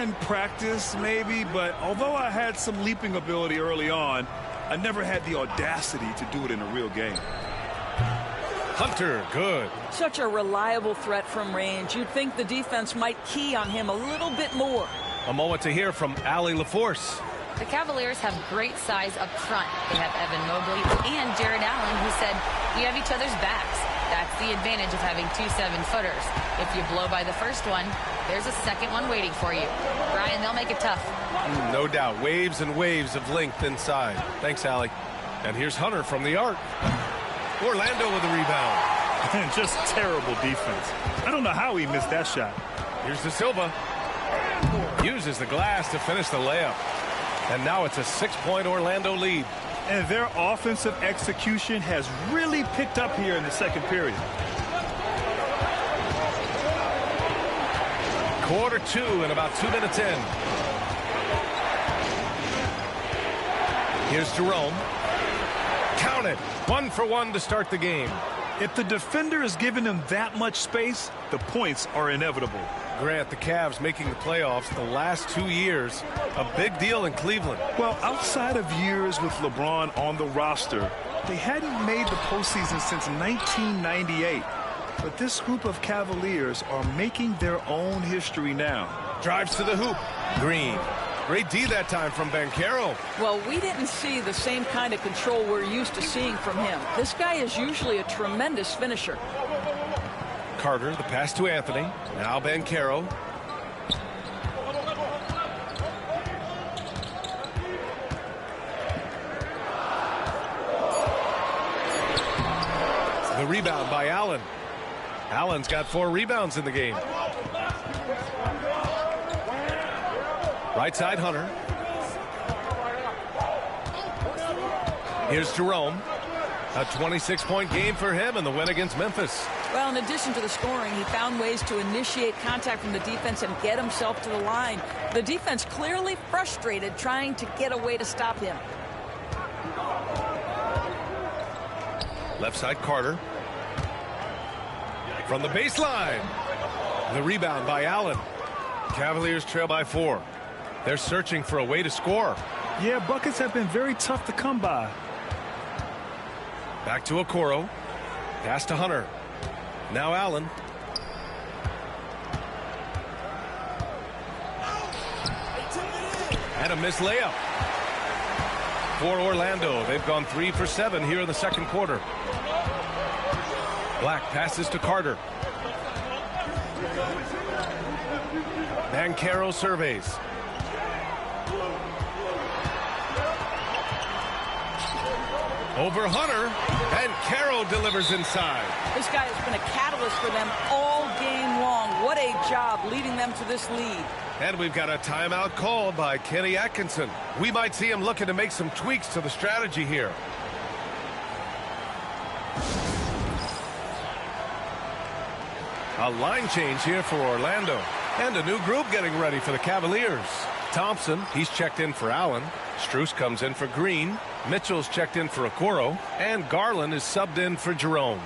In practice, maybe. But although I had some leaping ability early on, I never had the audacity to do it in a real game. Hunter, good. Such a reliable threat from range. You'd think the defense might key on him a little bit more. A moment to hear from Allie LaForce. The Cavaliers have great size up front. They have Evan Mobley and Jared Allen, who said, we have each other's backs. That's the advantage of having 2 7-footers. If you blow by the first one, there's a second one waiting for you. Brian, they'll make it tough. No doubt. Waves and waves of length inside. Thanks, Allie. And here's Hunter from the arc. Orlando with the rebound. And just terrible defense. I don't know how he missed that shot. Here's De Silva. Uses the glass to finish the layup. And now it's a 6-point Orlando lead. And their offensive execution has really picked up here in the second period. Quarter 2 and about 2 minutes in. Here's Jerome. Count it. 1 for 1 to start the game. If the defender is giving him that much space, the points are inevitable. Grant, the Cavs making the playoffs the last 2 years. A big deal in Cleveland. Well, outside of years with LeBron on the roster, they hadn't made the postseason since 1998. But this group of Cavaliers are making their own history now. Drives to the hoop. Green. Great D that time from Banchero. Well, we didn't see the same kind of control we're used to seeing from him. This guy is usually a tremendous finisher. Carter, the pass to Anthony. Now Banchero. The rebound by Allen. Allen's got 4 rebounds in the game. Right side, Hunter. Here's Jerome. A 26-point game for him in the win against Memphis. Well, in addition to the scoring, he found ways to initiate contact from the defense and get himself to the line. The defense clearly frustrated trying to get a way to stop him. Left side, Carter. From the baseline. The rebound by Allen. Cavaliers trail by 4. They're searching for a way to score. Yeah, buckets have been very tough to come by. Back to Okoro. Pass to Hunter. Now Allen. And a missed layup. For Orlando, they've gone 3 for 7 here in the second quarter. Black passes to Carter. Banchero surveys. Over Hunter, and Banchero delivers inside. This guy has been a catalyst for them all game long. What a job leading them to this lead. And we've got a timeout called by Kenny Atkinson. We might see him looking to make some tweaks to the strategy here. A line change here for Orlando. And a new group getting ready for the Cavaliers. Thompson, he's checked in for Allen. Strus comes in for Green. Mitchell's checked in for Okoro. And Garland is subbed in for Jerome.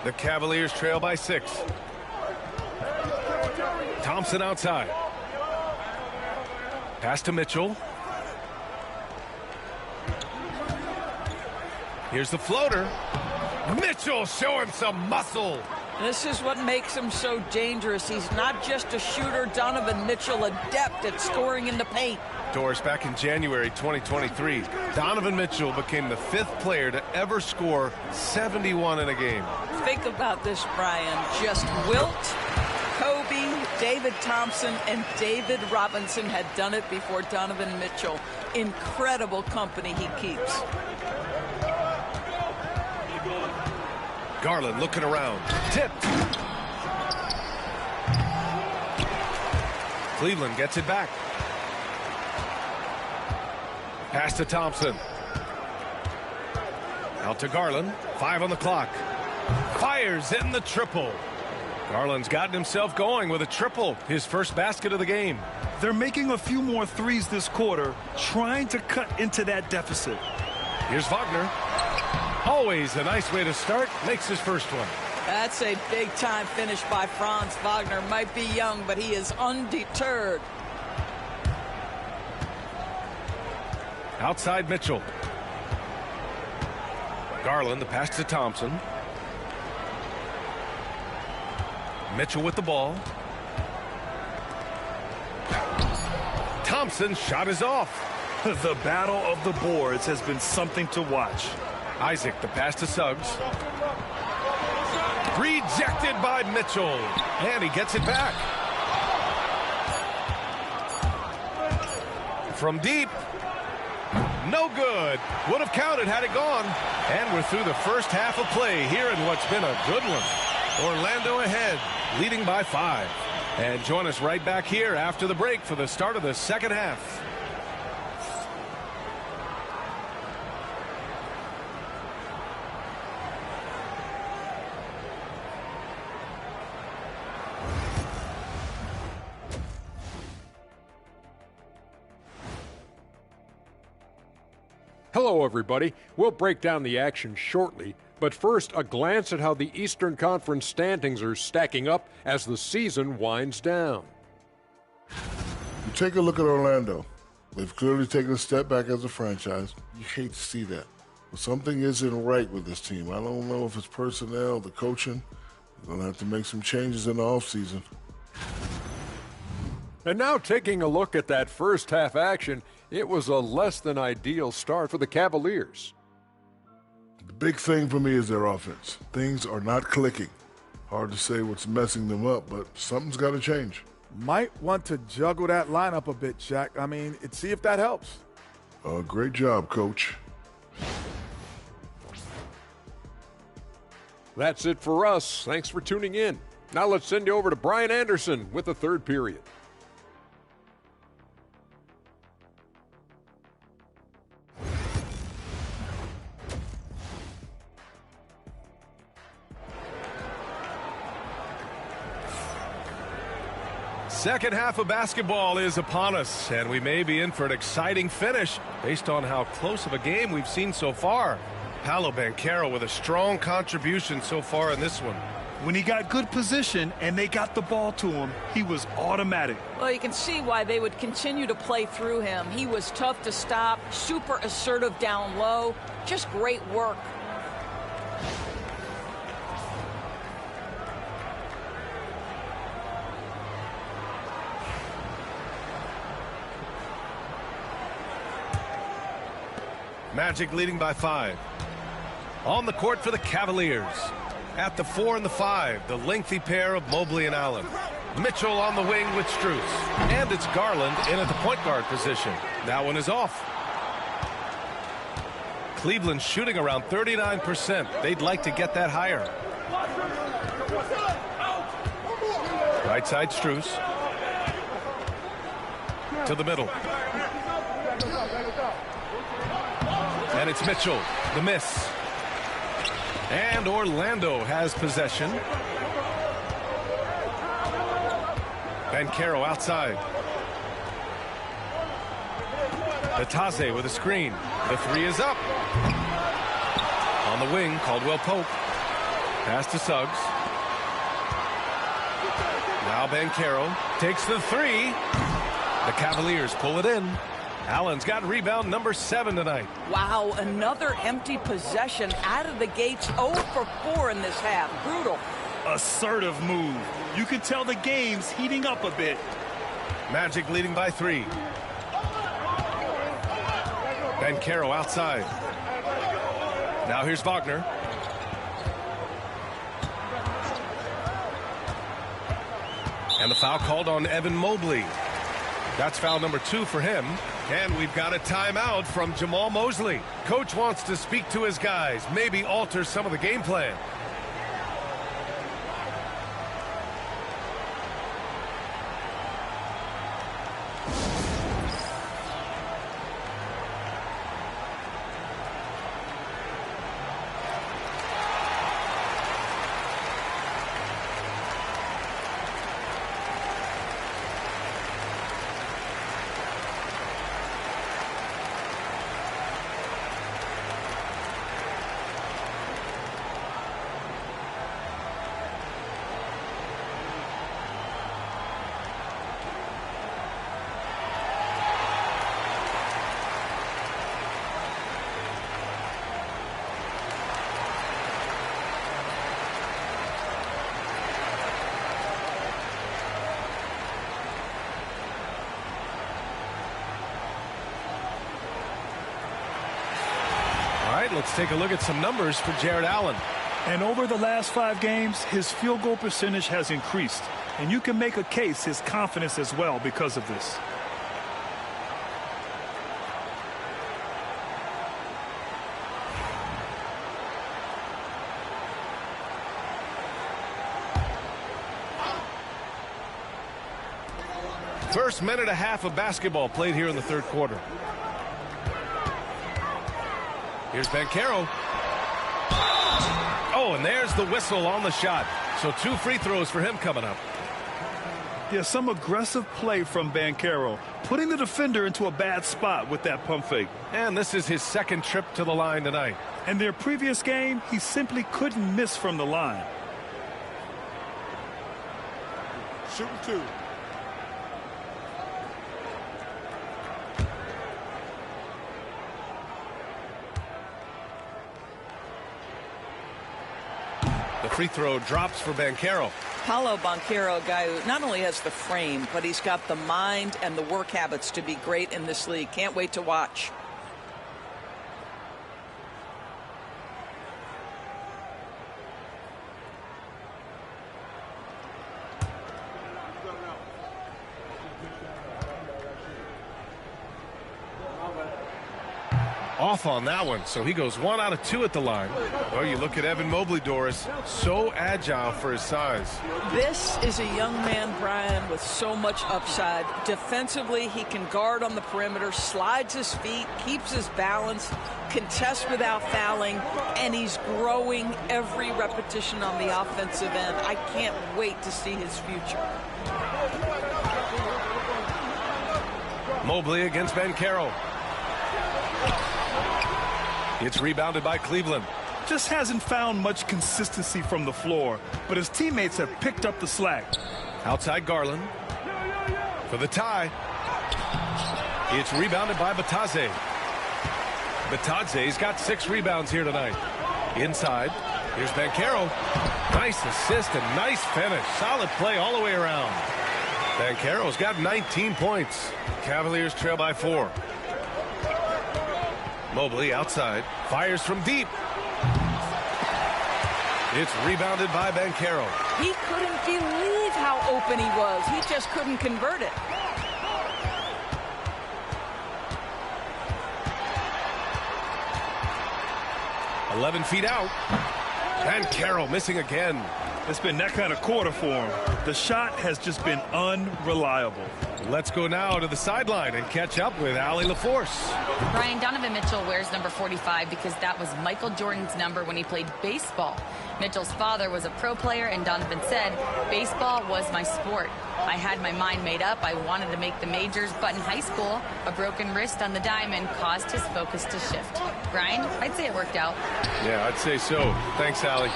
The Cavaliers trail by 6. Thompson outside. Pass to Mitchell. Here's the floater. Mitchell showing some muscle. This is what makes him so dangerous. He's not just a shooter. Donovan Mitchell, adept at scoring in the paint. Doris, back in January 2023, Donovan Mitchell became the 5th player to ever score 71 in a game. Think about this, Brian. Just Wilt, Kobe, David Thompson, and David Robinson had done it before Donovan Mitchell. Incredible company he keeps. Garland looking around. Tipped. Cleveland gets it back. Pass to Thompson. Out to Garland. 5 on the clock. Fires in the triple. Garland's gotten himself going with a triple, his first basket of the game. They're making a few more threes this quarter, trying to cut into that deficit. Here's Wagner. Always a nice way to start. Makes his first one. That's a big-time finish by Franz Wagner. Might be young, but he is undeterred. Outside Mitchell. Garland, the pass to Thompson. Mitchell with the ball. Thompson's shot is off. The battle of the boards has been something to watch. Isaac, the pass to Suggs. Rejected by Mitchell. And he gets it back. From deep. No good. Would have counted had it gone. And we're through the first half of play here in what's been a good one. Orlando ahead, leading by 5. And join us right back here after the break for the start of the second half. Hello, everybody. We'll break down the action shortly, but first, a glance at how the Eastern Conference standings are stacking up as the season winds down. You take a look at Orlando. They've clearly taken a step back as a franchise. You hate to see that. But something isn't right with this team. I don't know if it's personnel, the coaching. They're going to have to make some changes in the offseason. And now taking a look at that first half action, it was a less than ideal start for the Cavaliers. The big thing for me is their offense. Things are not clicking. Hard to say what's messing them up, but something's got to change. Might want to juggle that lineup a bit, Shaq. I mean, see if that helps. Great job, Coach. That's it for us. Thanks for tuning in. Now let's send you over to Brian Anderson with the third period. Second half of basketball is upon us, and we may be in for an exciting finish based on how close of a game we've seen so far. Paolo Banchero with a strong contribution so far in this one. When he got good position and they got the ball to him, he was automatic. Well, you can see why they would continue to play through him. He was tough to stop, super assertive down low, just great work. Magic leading by 5. On the court for the Cavaliers. At the 4 and the 5, the lengthy pair of Mobley and Allen. Mitchell on the wing with Strus. And it's Garland in at the point guard position. That one is off. Cleveland shooting around 39%. They'd like to get that higher. Right side Strus. To the middle. And it's Mitchell, the miss. And Orlando has possession. Banchero outside. Natase with a screen. The 3 is up. On the wing, Caldwell Pope. Pass to Suggs. Now Banchero takes the 3. The Cavaliers pull it in. Allen's got rebound number 7 tonight. Wow, another empty possession out of the gates. 0 for 4 in this half. Brutal. Assertive move. You can tell the game's heating up a bit. Magic leading by 3. Banchero outside. Now here's Wagner. And the foul called on Evan Mobley. That's foul number 2 for him. And we've got a timeout from Jamal Mosley. Coach wants to speak to his guys, maybe alter some of the game plan. right, let's take a look at some numbers for Jared Allen. And over the last 5 games, his field goal percentage has increased. And you can make a case his confidence as well because of this. First minute and a half of basketball played here in the third quarter. Here's Banchero. Oh, and there's the whistle on the shot. So 2 free throws for him coming up. Yeah, some aggressive play from Banchero, putting the defender into a bad spot with that pump fake. And this is his second trip to the line tonight. In their previous game, he simply couldn't miss from the line. Shooting 2. The free throw drops for Banchero. Paolo Banchero, a guy who not only has the frame, but he's got the mind and the work habits to be great in this league. Can't wait to watch. Off on that one, so he goes 1 out of 2 at the line. Well, you look at Evan Mobley, Doris, so agile for his size. This is a young man, Brian, with so much upside. Defensively, he can guard on the perimeter, slides his feet, keeps his balance, contests without fouling, and he's growing every repetition on the offensive end. I can't wait to see his future. Mobley against Banchero. It's rebounded by Cleveland. Just hasn't found much consistency from the floor, but his teammates have picked up the slack. Outside Garland for the tie. It's rebounded by Batadze. Batadze's got 6 rebounds here tonight. Inside, here's Banchero. Nice assist and nice finish. Solid play all the way around. Banchero's got 19 points. Cavaliers trail by 4. Mobley outside, fires from deep. It's rebounded by Banchero. He couldn't believe how open he was. He just couldn't convert it. "11 feet out. Banchero missing again. It's been that kind of quarter for him. The shot has just been unreliable. Let's go now to the sideline and catch up with Allie LaForce. Brian, Donovan Mitchell wears number 45 because that was Michael Jordan's number when he played baseball. Mitchell's father was a pro player, and Donovan said, "Baseball was my sport. I had my mind made up. I wanted to make the majors, but in high school, a broken wrist on the diamond caused his focus to shift." Brian, I'd say it worked out. Yeah, I'd say so. Thanks, Allie.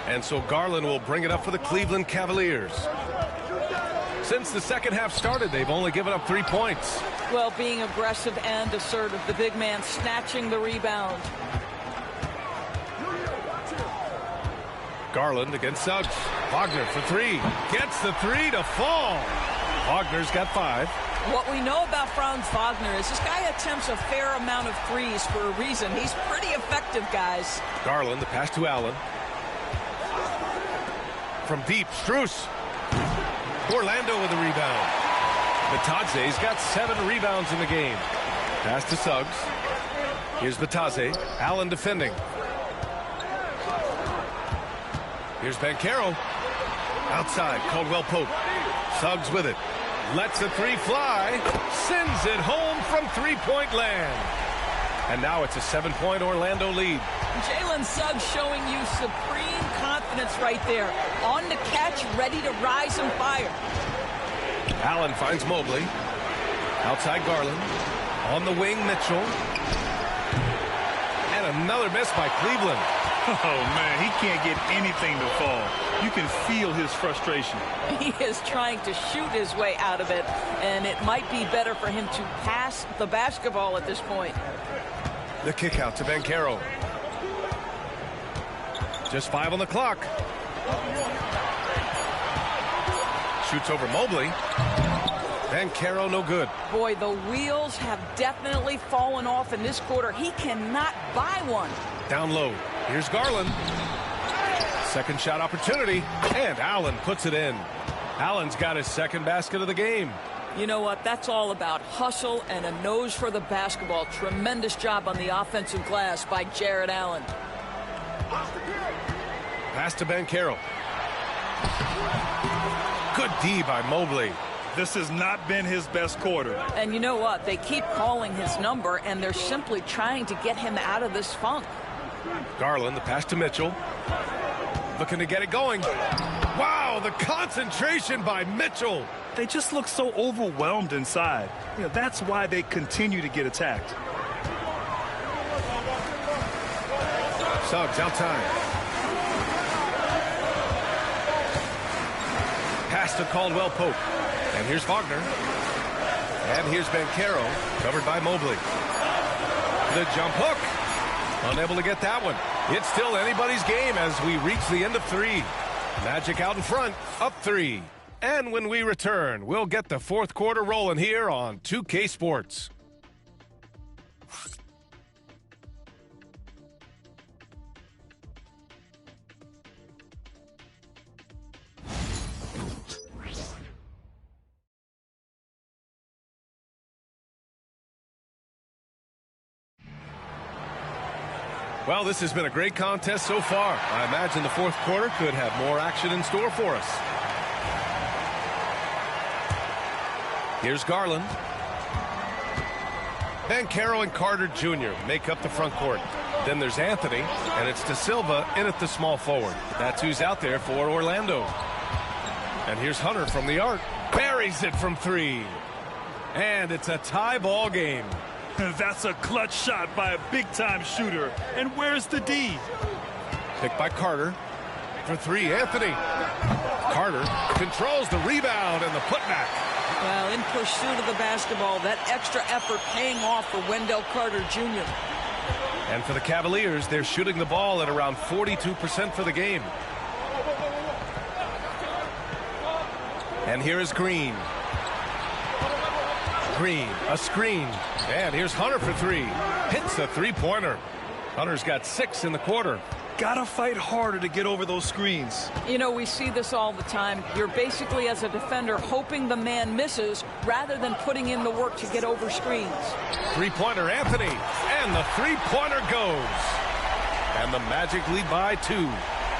And so Garland will bring it up for the Cleveland Cavaliers. Since the second half started, they've only given up 3 points. Well, being aggressive and assertive, the big man snatching the rebound. Garland against Suggs. Wagner for 3. Gets the 3 to fall. Wagner's got 5. What we know about Franz Wagner is this guy attempts a fair amount of threes for a reason. He's pretty effective, guys. Garland, the pass to Allen. From deep, Strus. Orlando with the rebound. Batadze's got 7 rebounds in the game. Pass to Suggs. Here's Batadze. Allen defending. Here's Banchero. Outside, Caldwell Pope. Suggs with it. Lets a 3 fly. Sends it home from 3-point land. And now it's a 7-point Orlando lead. Jalen Suggs showing you supreme confidence right there. On the catch, ready to rise and fire. Allen finds Mobley. Outside Garland. On the wing, Mitchell. And another miss by Cleveland. Oh, man, he can't get anything to fall. You can feel his frustration. He is trying to shoot his way out of it, and it might be better for him to pass the basketball at this point. The kick out to Banchero. Just 5 on the clock. Shoots over Mobley. Banchero, no good. Boy, the wheels have definitely fallen off in this quarter. He cannot buy one. Down low. Here's Garland. Second shot opportunity, and Allen puts it in. Allen's got his second basket of the game. You know what? That's all about hustle and a nose for the basketball. Tremendous job on the offensive glass by Jared Allen. Pass to Banchero. Good D by Mobley. This has not been his best quarter. And you know what? They keep calling his number, and they're simply trying to get him out of this funk. Garland, the pass to Mitchell. Looking to get it going. Wow, the concentration by Mitchell. They just look so overwhelmed inside. You know, that's why they continue to get attacked. Suggs outside. Pass to Caldwell Pope. And here's Wagner. And here's Banchero, covered by Mobley. The jump hook. Unable to get that one. It's still anybody's game as we reach the end of 3. Magic out in front, up 3. And when we return, we'll get the fourth quarter rolling here on 2K Sports. Well, this has been a great contest so far. I imagine the fourth quarter could have more action in store for us. Here's Garland. Banchero and Carter Jr. make up the front court. Then there's Anthony, and it's De Silva in at the small forward. That's who's out there for Orlando. And here's Hunter from the arc. Buries it from 3. And it's a tie ball game. That's a clutch shot by a big-time shooter. And where's the D? Picked by Carter. For 3, Anthony. Carter controls the rebound and the putback. Well, in pursuit of the basketball, that extra effort paying off for Wendell Carter Jr. And for the Cavaliers, they're shooting the ball at around 42% for the game. And here is Green. Green, a screen. And here's Hunter for 3. Hits a three-pointer. Hunter's got 6 in the quarter. Gotta fight harder to get over those screens. You know, we see this all the time. You're basically, as a defender, hoping the man misses rather than putting in the work to get over screens. Three-pointer, Anthony. And the three-pointer goes. And the Magic lead by 2.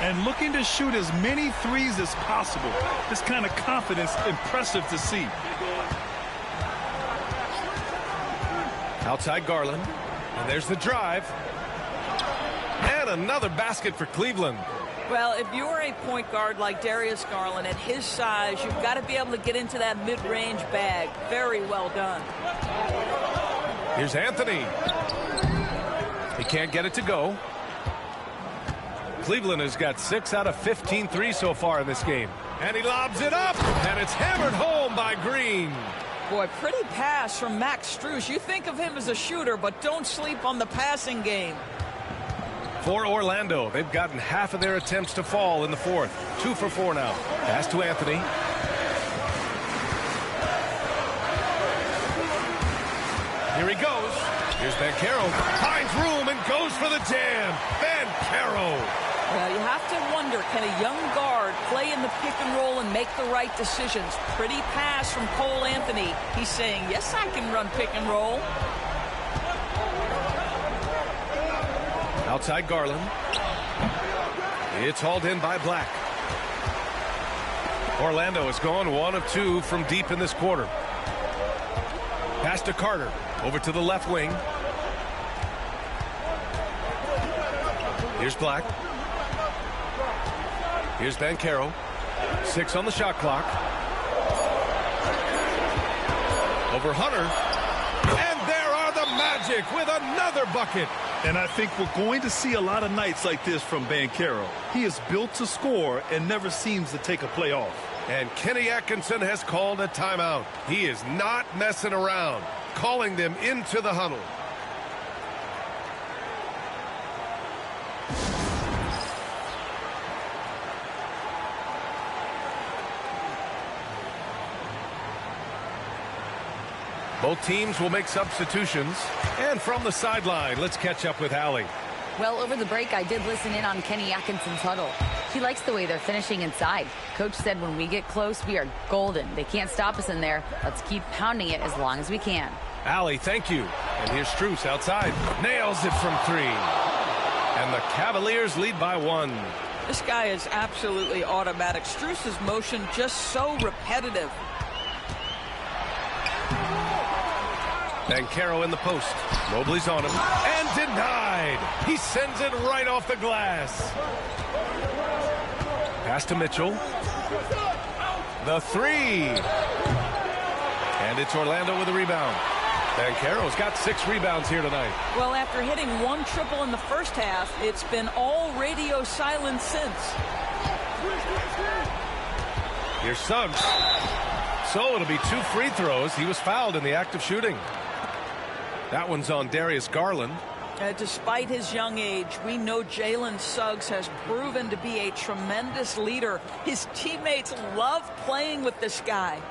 And looking to shoot as many threes as possible. This kind of confidence, impressive to see. Outside Garland. And there's the drive. And another basket for Cleveland. Well, if you're a point guard like Darius Garland, at his size, you've got to be able to get into that mid-range bag. Very well done. Here's Anthony. He can't get it to go. Cleveland has got 6 out of 15 threes so far in this game. And he lobs it up, and it's hammered home by Green. Boy, pretty pass from Max Strus. You think of him as a shooter, but don't sleep on the passing game. For Orlando, they've gotten half of their attempts to fall in the fourth. 2 for 4 now. Pass to Anthony. Here he goes. Here's Banchero. Finds room and goes for the jam. Banchero. Well, you have to wonder, can a young guard play in the pick and roll and make the right decisions? Pretty pass from Cole Anthony. He's saying, yes, I can run pick and roll. Outside Garland. It's hauled in by Black. Orlando has gone 1 of 2 from deep in this quarter. Pass to Carter. Over to the left wing. Here's Black. Here's Banchero. 6 on the shot clock. Over Hunter. And there are the Magic with another bucket. And I think we're going to see a lot of nights like this from Banchero. He is built to score and never seems to take a play off. And Kenny Atkinson has called a timeout. He is not messing around, calling them into the huddle. Both teams will make substitutions. And from the sideline, let's catch up with Allie. Well, over the break, I did listen in on Kenny Atkinson's huddle. He likes the way they're finishing inside. Coach said when we get close, we are golden. They can't stop us in there. Let's keep pounding it as long as we can. Allie, thank you. And here's Strus outside. Nails it from 3. And the Cavaliers lead by 1. This guy is absolutely automatic. Strus's motion just so repetitive. Banchero in the post. Mobley's on him. And denied. He sends it right off the glass. Pass to Mitchell. The 3. And it's Orlando with a rebound. Banchero's got 6 rebounds here tonight. Well, after hitting 1 triple in the first half, it's been all radio silence since. Here's Suggs. So it'll be 2 free throws. He was fouled in the act of shooting. That one's on Darius Garland. Despite his young age, we know Jalen Suggs has proven to be a tremendous leader. His teammates love playing with this guy.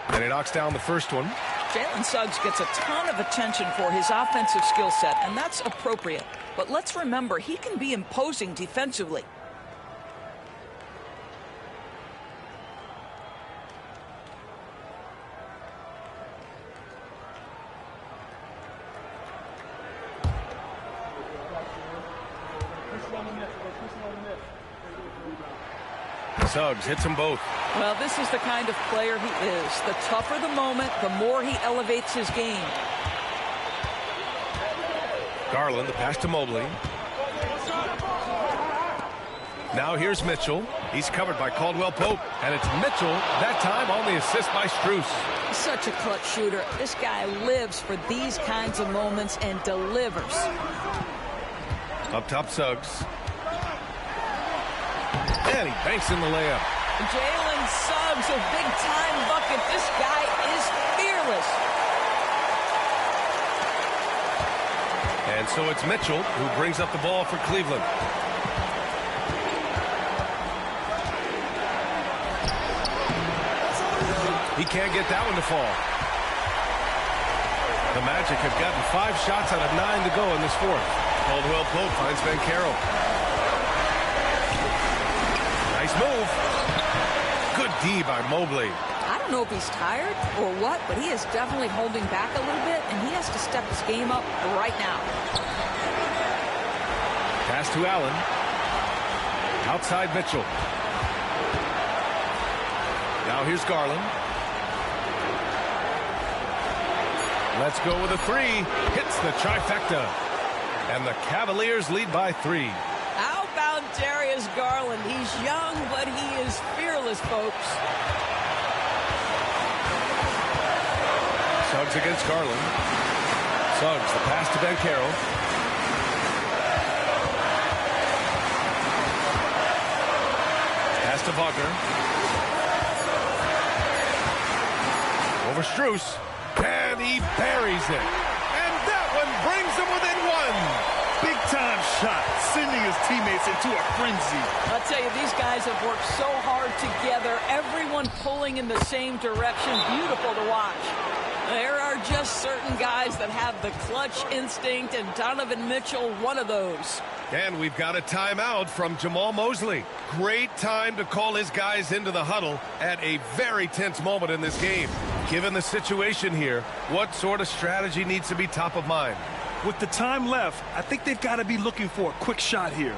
And he knocks down the first one. Jalen Suggs gets a ton of attention for his offensive skill set, and that's appropriate. But let's remember, he can be imposing defensively. Suggs hits them both. Well, this is the kind of player he is. The tougher the moment, the more he elevates his game. Garland, the pass to Mobley. Now here's Mitchell. He's covered by Caldwell Pope. And it's Mitchell, that time on the assist by Strus. Such a clutch shooter. This guy lives for these kinds of moments and delivers. Up top, Suggs. And he banks in the layup. Jalen Suggs, a big-time bucket. This guy is fearless. And so it's Mitchell who brings up the ball for Cleveland. He can't get that one to fall. The Magic have gotten 5 shots out of 9 to go in this fourth. Caldwell Pope finds Banchero. Nice move. Good D by Mobley. I don't know if he's tired or what, but he is definitely holding back a little bit, and he has to step his game up right now. Pass to Allen. Outside Mitchell. Now here's Garland. Let's go with a 3. Hits the trifecta. And the Cavaliers lead by 3. How about Darius Garland? He's young, but he is fearless, folks. Suggs against Garland. Suggs, the pass to Banchero. Pass to Wagner. Over Strus. And he buries it. And that one brings him within 1. Big-time shot, sending his teammates into a frenzy. I'll tell you, these guys have worked so hard together. Everyone pulling in the same direction. Beautiful to watch. There are just certain guys that have the clutch instinct, and Donovan Mitchell, one of those. And we've got a timeout from Jamal Mosley. Great time to call his guys into the huddle at a very tense moment in this game. Given the situation here, what sort of strategy needs to be top of mind? With the time left, I think they've got to be looking for a quick shot here.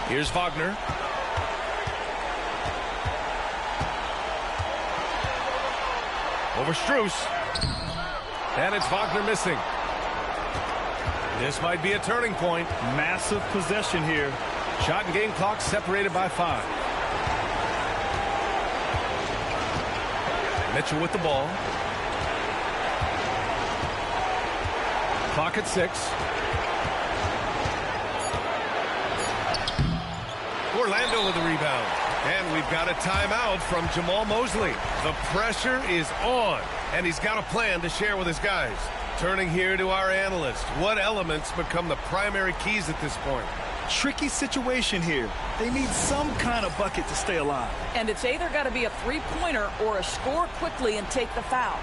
Here's Wagner. Over Strus. And it's Wagner missing. This might be a turning point. Massive possession here. Shot and game clock separated by 5. Mitchell with the ball. Clock at 6. Orlando with the rebound. And we've got a timeout from Jamal Mosley. The pressure is on, and he's got a plan to share with his guys. Turning here to our analyst. What elements become the primary keys at this point? Tricky situation here. They need some kind of bucket to stay alive. And it's either got to be a three-pointer or a score quickly and take the foul.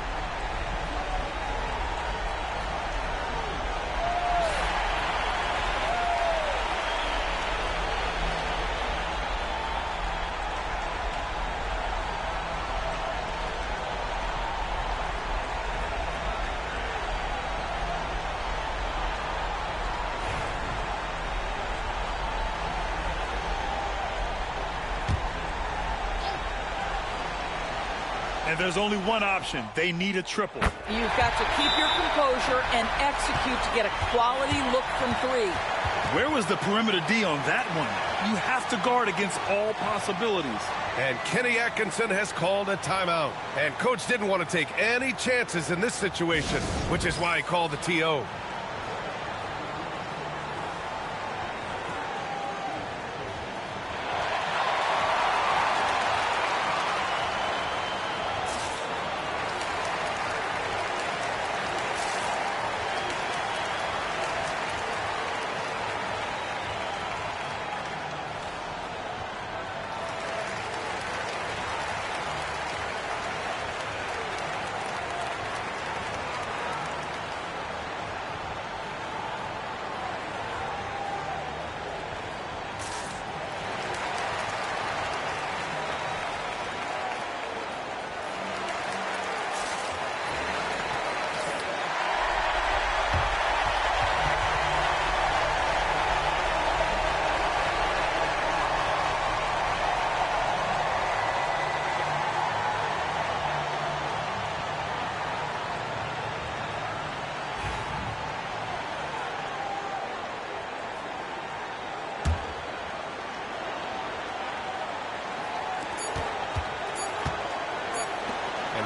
And there's only one option. They need a triple. You've got to keep your composure and execute to get a quality look from 3. Where was the perimeter D on that one? You have to guard against all possibilities. And Kenny Atkinson has called a timeout. And coach didn't want to take any chances in this situation, which is why he called the TO.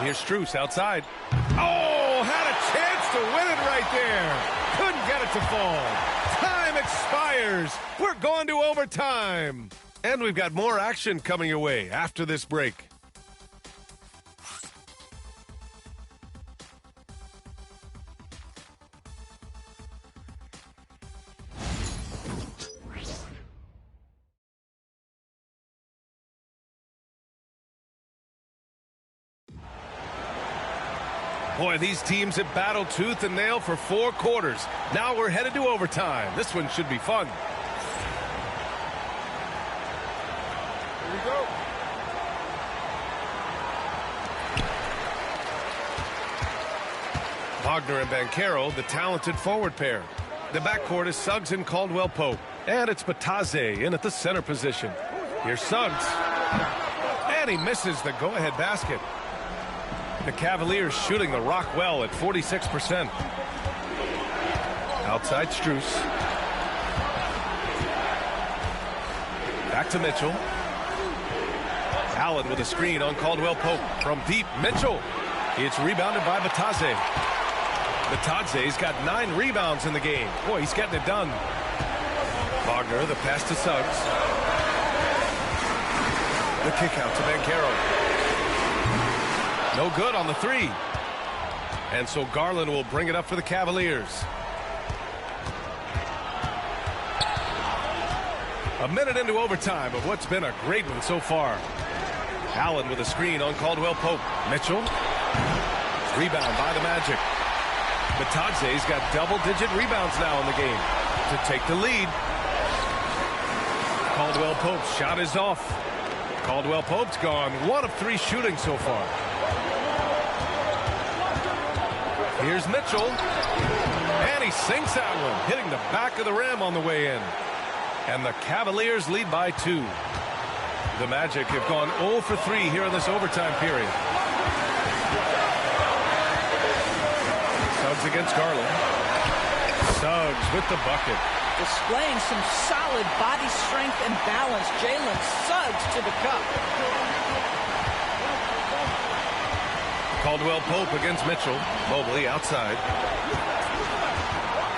Here's Strus outside. Oh, had a chance to win it right there. Couldn't get it to fall. Time expires. We're going to overtime. And we've got more action coming your way after this break. Boy, these teams have battled tooth and nail for 4 quarters. Now we're headed to overtime. This one should be fun. Here we go. Wagner and Banchero, the talented forward pair. The backcourt is Suggs and Caldwell-Pope. And it's Batadze in at the center position. Here's Suggs. And he misses the go-ahead basket. The Cavaliers shooting the rock well at 46%. Outside Strus. Back to Mitchell. Allen with a screen on Caldwell-Pope. From deep, Mitchell. It's rebounded by Batadze. Batadze's got 9 rebounds in the game. Boy, he's getting it done. Wagner, the pass to Suggs. The kick out to Banchero. No good on the 3. And so Garland will bring it up for the Cavaliers. A minute into overtime of what's been a great one so far. Allen with a screen on Caldwell-Pope. Mitchell. Rebound by the Magic. Batadze's got double-digit rebounds now in the game to take the lead. Caldwell-Pope's shot is off. Caldwell-Pope's gone 1 of 3 shooting so far. Here's Mitchell. And he sinks that one, hitting the back of the rim on the way in. And the Cavaliers lead by 2. The Magic have gone 0 for 3 here in this overtime period. it's Garland. Suggs with the bucket. Displaying some solid body strength and balance. Jalen Suggs to the cup. Caldwell Pope against Mitchell. Mobley outside.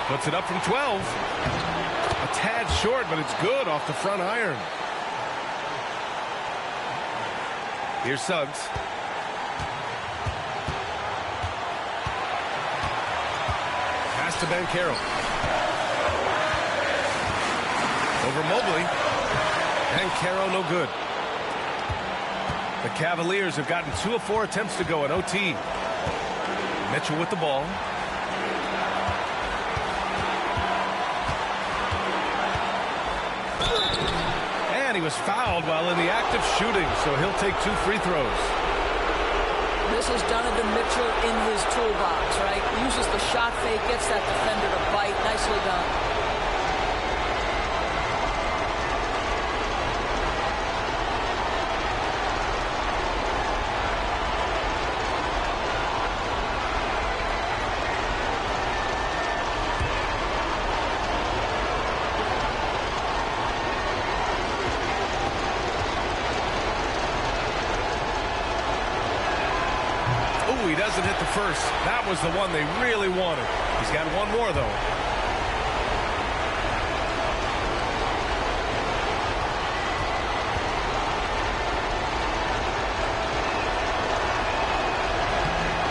Puts it up from 12. A tad short, but it's good off the front iron. Here's Suggs. Pass to Banchero. Over Mobley. Banchero no good. The Cavaliers have gotten 2 of 4 attempts to go in OT. Mitchell with the ball. And he was fouled while in the act of shooting, so he'll take 2 free throws. This is Donovan Mitchell in his toolbox, right? Uses the shot fake, gets that defender to bite. Nicely done. He doesn't hit the first. That was the one they really wanted. He's got one more, though.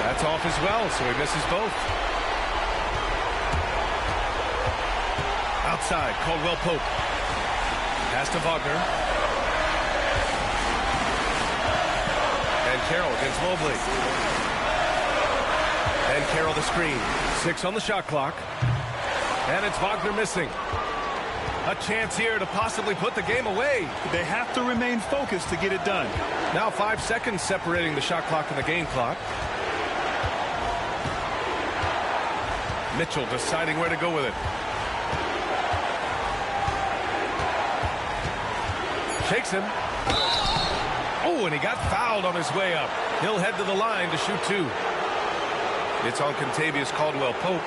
That's off as well, so he misses both. Outside, Caldwell Pope. Pass to Wagner. And Carroll against Mobley. And Carroll the screen. 6 on the shot clock. And it's Wagner missing. A chance here to possibly put the game away. They have to remain focused to get it done. Now 5 seconds separating the shot clock and the game clock. Mitchell deciding where to go with it. Shakes him. Oh, and he got fouled on his way up. He'll head to the line to shoot 2. It's on Contavious Caldwell Pope.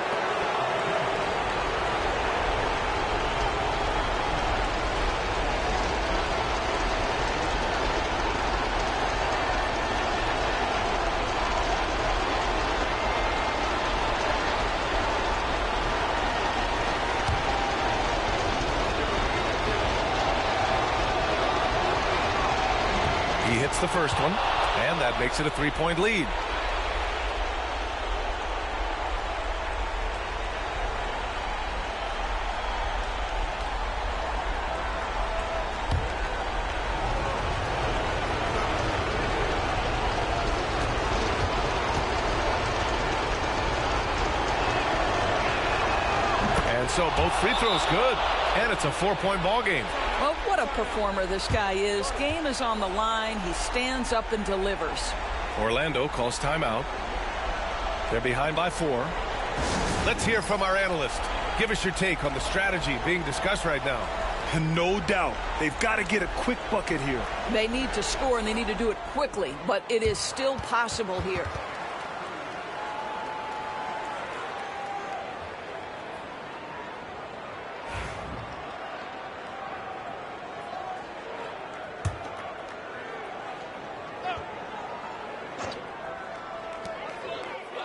He hits the first one, and that makes it a 3-point lead. So both free throws good, and it's a 4-point ball game. Well, what a performer this guy is. Game is on the line. He stands up and delivers. Orlando calls timeout. They're behind by 4. Let's hear from our analyst. Give us your take on the strategy being discussed right now. No doubt. They've got to get a quick bucket here. They need to score, and they need to do it quickly, but it is still possible here.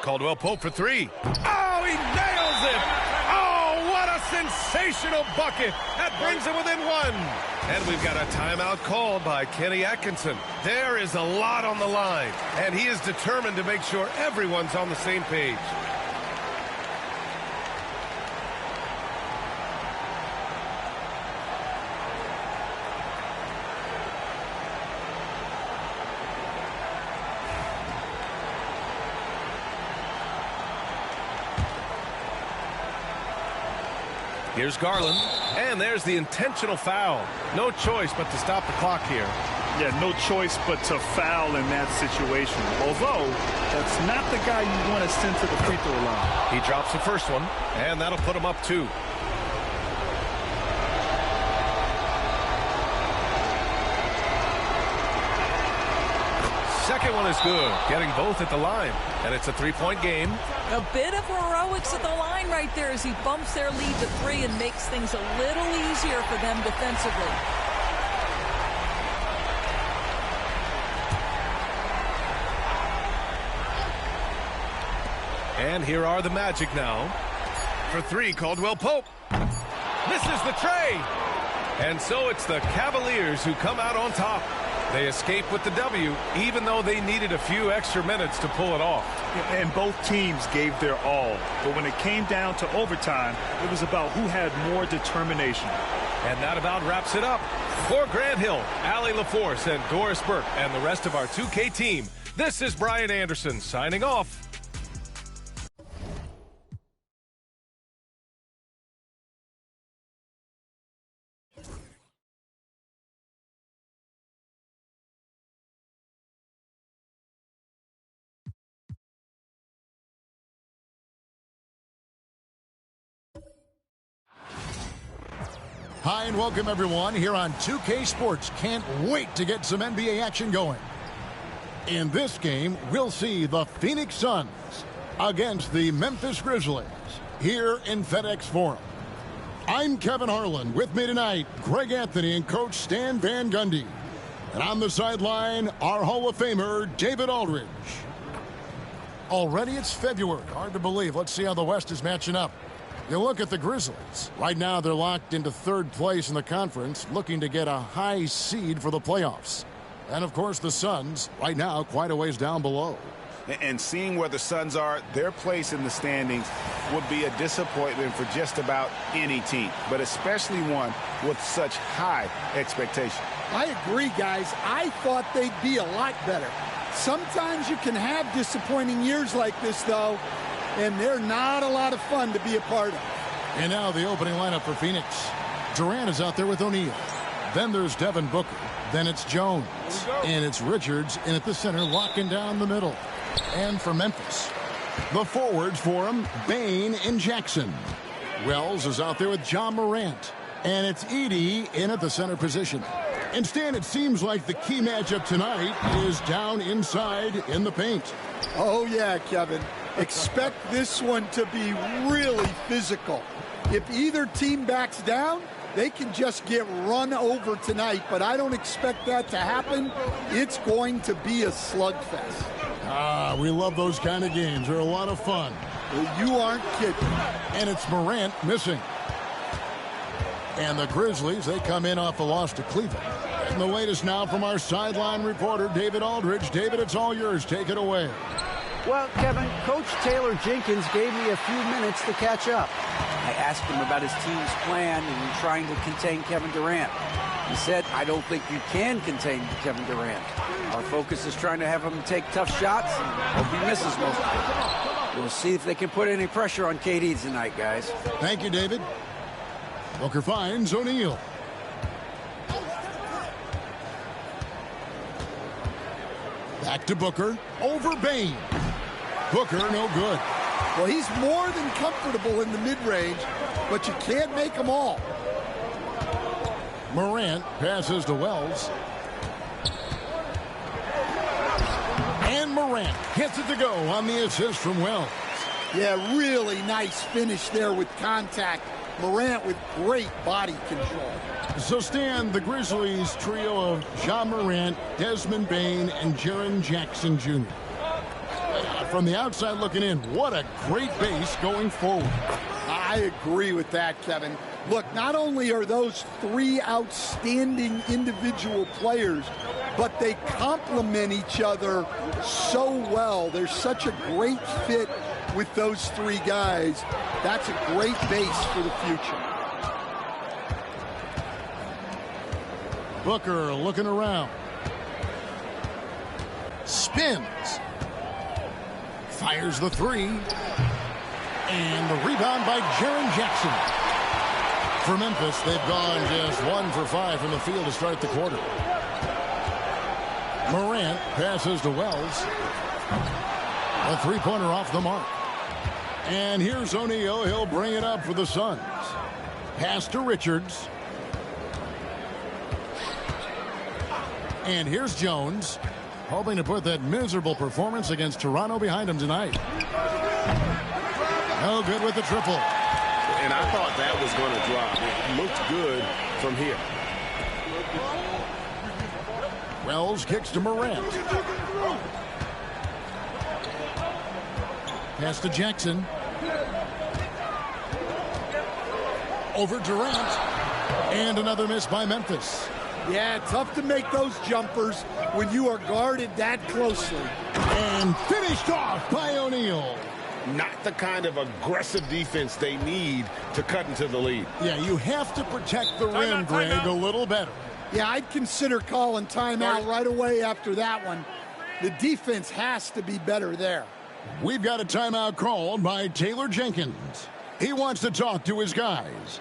Caldwell Pope for 3. Oh, he nails it! Oh, what a sensational bucket! That brings him within 1. And we've got a timeout called by Kenny Atkinson. There is a lot on the line, and he is determined to make sure everyone's on the same page. Here's Garland, and there's the intentional foul. No choice but to stop the clock here. Yeah, no choice but to foul in that situation. Although, that's not the guy you want to send to the free throw line. He drops the first one, and that'll put him up 2. Second one is good, getting both at the line. And it's a three-point game. A bit of heroics at the line right there as he bumps their lead to 3 and makes things a little easier for them defensively. And here are the Magic now. For 3, Caldwell Pope. Misses the tray. And so it's the Cavaliers who come out on top. They escape with the W, even though they needed a few extra minutes to pull it off. And both teams gave their all. But when it came down to overtime, it was about who had more determination. And that about wraps it up. For Grant Hill, Allie LaForce, and Doris Burke, and the rest of our 2K team, this is Brian Anderson signing off. Hi and welcome everyone here on 2K Sports. Can't wait to get some NBA action going. In this game, we'll see the Phoenix Suns against the Memphis Grizzlies here in FedEx Forum. I'm Kevin Harlan. With me tonight, Greg Anthony and Coach Stan Van Gundy. And on the sideline, our Hall of Famer, David Aldridge. Already it's February. Hard to believe. Let's see how the West is matching up. You look at the Grizzlies. Right now, they're locked into 3rd place in the conference, looking to get a high seed for the playoffs. And, of course, the Suns, right now, quite a ways down below. And seeing where the Suns are, their place in the standings would be a disappointment for just about any team, but especially one with such high expectation. I agree, guys. I thought they'd be a lot better. Sometimes you can have disappointing years like this, though, and they're not a lot of fun to be a part of. And now the opening lineup for Phoenix. Durant is out there with O'Neal. Then there's Devin Booker. Then it's Jones. And it's Richards in at the center, locking down the middle. And for Memphis, the forwards for him, Bain and Jackson. Wells is out there with John Morant. And it's Edey in at the center position. And Stan, it seems like the key matchup tonight is down inside in the paint. Oh, yeah, Kevin. Expect this one to be really physical. If either team backs down, they can just get run over tonight, but I don't expect that to happen. It's going to be a slugfest. Ah, we love those kind of games. They're a lot of fun. Well, you aren't kidding. And it's Morant missing. And the Grizzlies, they come in off a loss to Cleveland. And the latest now from our sideline reporter, David Aldridge. David, it's all yours. Take it away. Well, Kevin, Coach Taylor Jenkins gave me a few minutes to catch up. I asked him about his team's plan in trying to contain Kevin Durant. He said, I don't think you can contain Kevin Durant. Our focus is trying to have him take tough shots and hope he misses most of them. We'll see if they can put any pressure on KD tonight, guys. Thank you, David. Booker finds O'Neal. Back to Booker. Over Bain. Booker, no good. Well, he's more than comfortable in the mid-range, but you can't make them all. Morant passes to Wells. And Morant gets it to go on the assist from Wells. Yeah, really nice finish there with contact. Morant with great body control. So, Stan, the Grizzlies trio of John Morant, Desmond Bain, and Jaren Jackson Jr. From the outside looking in, what a great base going forward. I agree with that, Kevin. Look, not only are those 3 outstanding individual players, but they complement each other so well. There's such a great fit with those 3 guys. That's a great base for the future. Booker looking around. Spins. Fires the 3. And the rebound by Jaren Jackson. For Memphis, they've gone just 1 for 5 from the field to start the quarter. Morant passes to Wells. A 3-pointer off the mark. And here's O'Neal. He'll bring it up for the Suns. Pass to Richards. And here's Jones. hoping to put that miserable performance against Toronto behind him tonight. No good with the triple. And I thought that was going to drop. It looked good from here. Wells kicks to Morant. Pass to Jackson. Over Durant. And another miss by Memphis. Yeah, tough to make those jumpers when you are guarded that closely. And finished off by O'Neal. Not the kind of aggressive defense they need to cut into the lead. Yeah, you have to protect the rim, Greg, a little better. Yeah, I'd consider calling timeout right away after that one. The defense has to be better there. We've got a timeout called by Taylor Jenkins. He wants to talk to his guys.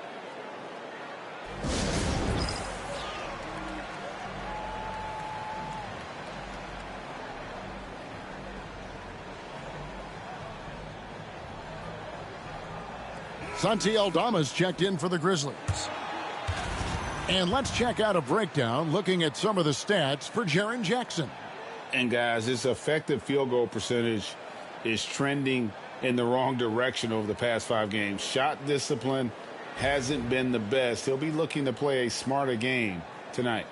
Santi Aldama's checked in for the Grizzlies. And let's check out a breakdown looking at some of the stats for Jaren Jackson. And guys, his effective field goal percentage is trending in the wrong direction over the past 5 games. Shot discipline hasn't been the best. He'll be looking to play a smarter game tonight.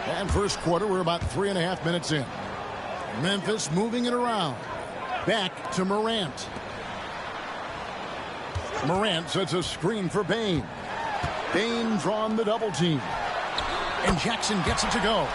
And first quarter, we're about 3.5 minutes in. Memphis moving it around. Back to Morant. Morant sets a screen for Bane. Bane drawn the double team. And Jackson gets it to go.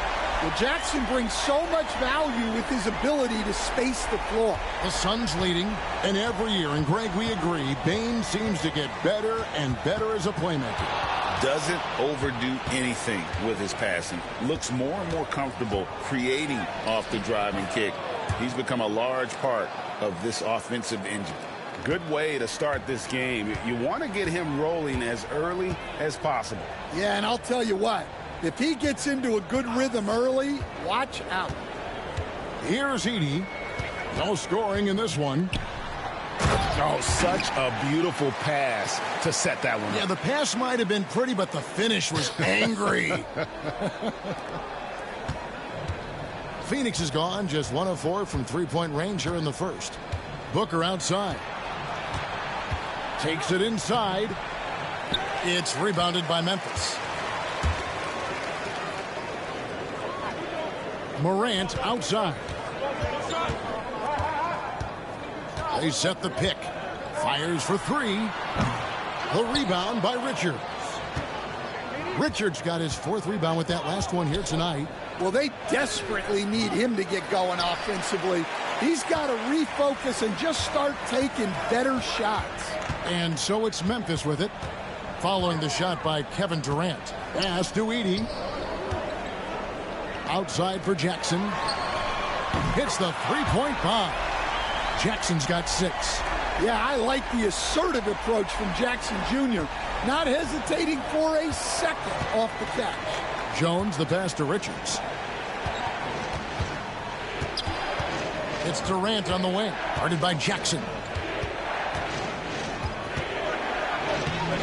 Well, Jackson brings so much value with his ability to space the floor. The Suns leading, and every year, and Greg, we agree, Bane seems to get better and better as a playmaker. Doesn't overdo anything with his passing. Looks more and more comfortable creating off the drive and kick. He's become a large part of this offensive engine. Good way to start this game. You want to get him rolling as early as possible. Yeah, and I'll tell you what. If he gets into a good rhythm early, watch out. Here's Edey. No scoring in this one. Oh, such a beautiful pass to set that one up. Yeah, the pass might have been pretty, but the finish was angry. Phoenix is gone, just 1 of 4 from three-point range here in the first. Booker outside. Takes it inside. It's rebounded by Memphis. Morant outside. They set the pick. Fires for 3. The rebound by Richards. Richards got his 4th rebound with that last one here tonight. Well, they desperately need him to get going offensively. He's got to refocus and just start taking better shots. And so it's Memphis with it. Following the shot by Kevin Durant. Pass to Edey. Outside for Jackson. Hits the three-point bomb. Jackson's got 6. Yeah, I like the assertive approach from Jackson Jr. Not hesitating for a second off the catch. Jones, the pass to Richards. It's Durant on the wing. Guarded by Jackson.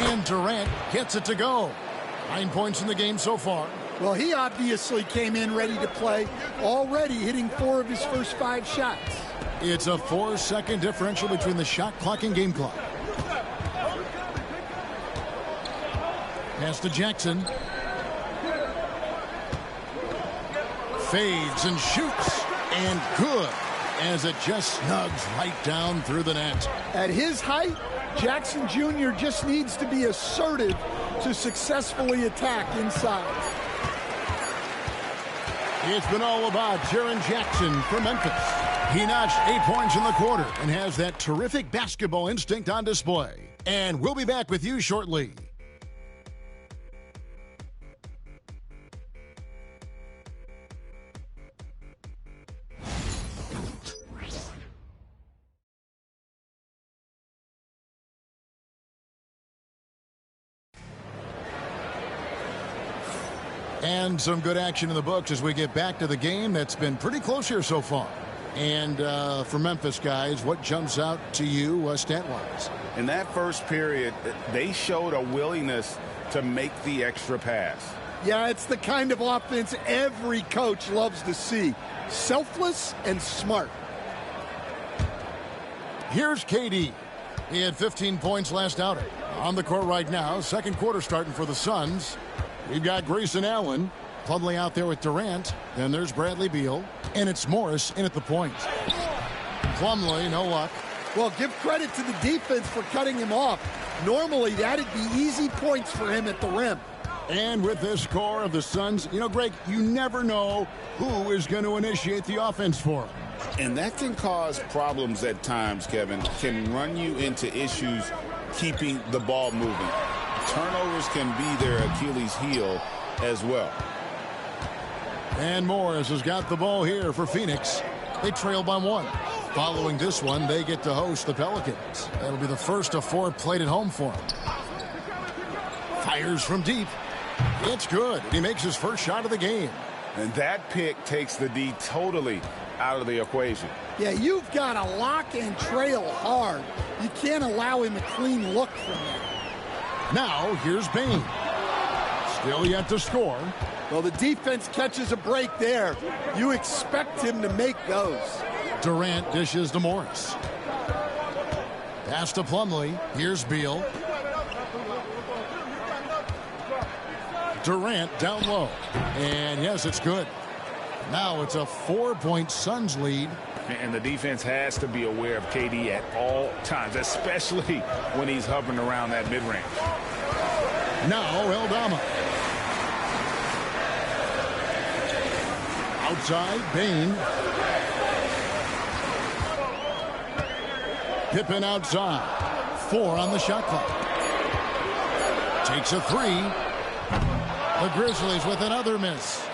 And Durant gets it to go. 9 points in the game so far. Well, he obviously came in ready to play, already hitting 4 of his first 5 shots. It's a 4-second differential between the shot clock and game clock. Pass to Jackson. Fades and shoots. And good, as it just snugs right down through the net. At his height, Jackson Jr. just needs to be assertive to successfully attack inside. It's been all about Jaren Jackson for Memphis. He notched 8 points in the quarter and has that terrific basketball instinct on display. And we'll be back with you shortly. And some good action in the books as we get back to the game that's been pretty close here so far. And for Memphis, guys, what jumps out to you stat-wise? In that first period, they showed a willingness to make the extra pass. Yeah, it's the kind of offense every coach loves to see. Selfless and smart. Here's KD. He had 15 points last outing. On the court right now, second quarter starting for the Suns. We've got Grayson Allen. Plumlee out there with Durant. Then there's Bradley Beal. And it's Morris in at the point. Plumlee, no luck. Well, give credit to the defense for cutting him off. Normally, that'd be easy points for him at the rim. And with this score of the Suns, you know, Greg, you never know who is going to initiate the offense for them. And that can cause problems at times, Kevin. Can run you into issues keeping the ball moving. Turnovers can be their Achilles heel as well. And Morris has got the ball here for Phoenix. They trail by 1. Following this one, they get to host the Pelicans. That'll be the first of 4 played at home for him. Fires from deep. It's good. He makes his first shot of the game. And that pick takes the D totally out of the equation. Yeah, you've got to lock and trail hard. You can't allow him a clean look from there. Now, here's Bain. Still yet to score. Well, the defense catches a break there. You expect him to make those. Durant dishes to Morris. Pass to Plumlee. Here's Beal. Durant down low. And yes, it's good. Now it's a 4-point Suns lead. And the defense has to be aware of KD at all times, especially when he's hovering around that mid-range. Now Aldama. Outside, Bain. Pippen outside. 4 on the shot clock. Takes a 3. The Grizzlies with another miss.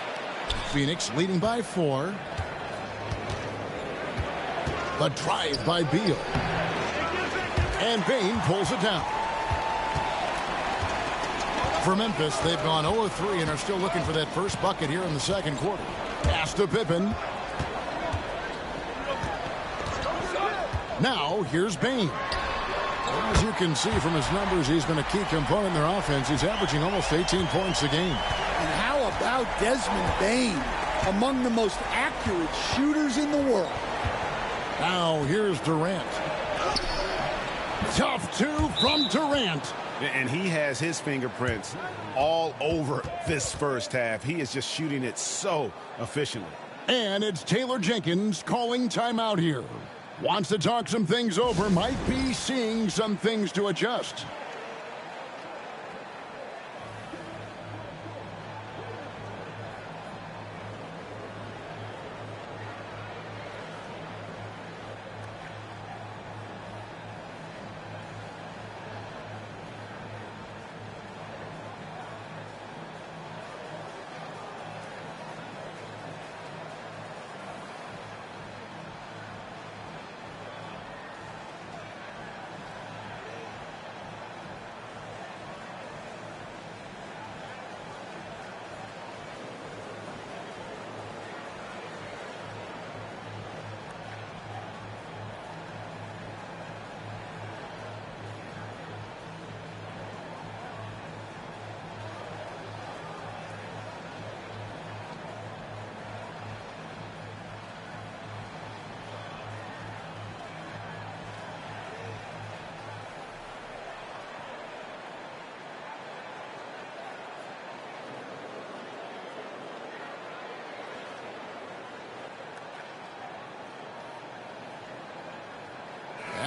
Phoenix leading by 4. The drive by Beal. And Bain pulls it down. For Memphis, they've gone 0-3 and are still looking for that first bucket here in the second quarter. Pass to Pippen. Now, here's Bain. As you can see from his numbers, he's been a key component in their offense. He's averaging almost 18 points a game. And how about Desmond Bain, among the most accurate shooters in the world? Now, here's Durant. Tough 2 from Durant. And he has his fingerprints all over this first half. He is just shooting it so efficiently. And it's Taylor Jenkins calling timeout here. Wants to talk some things over, might be seeing some things to adjust.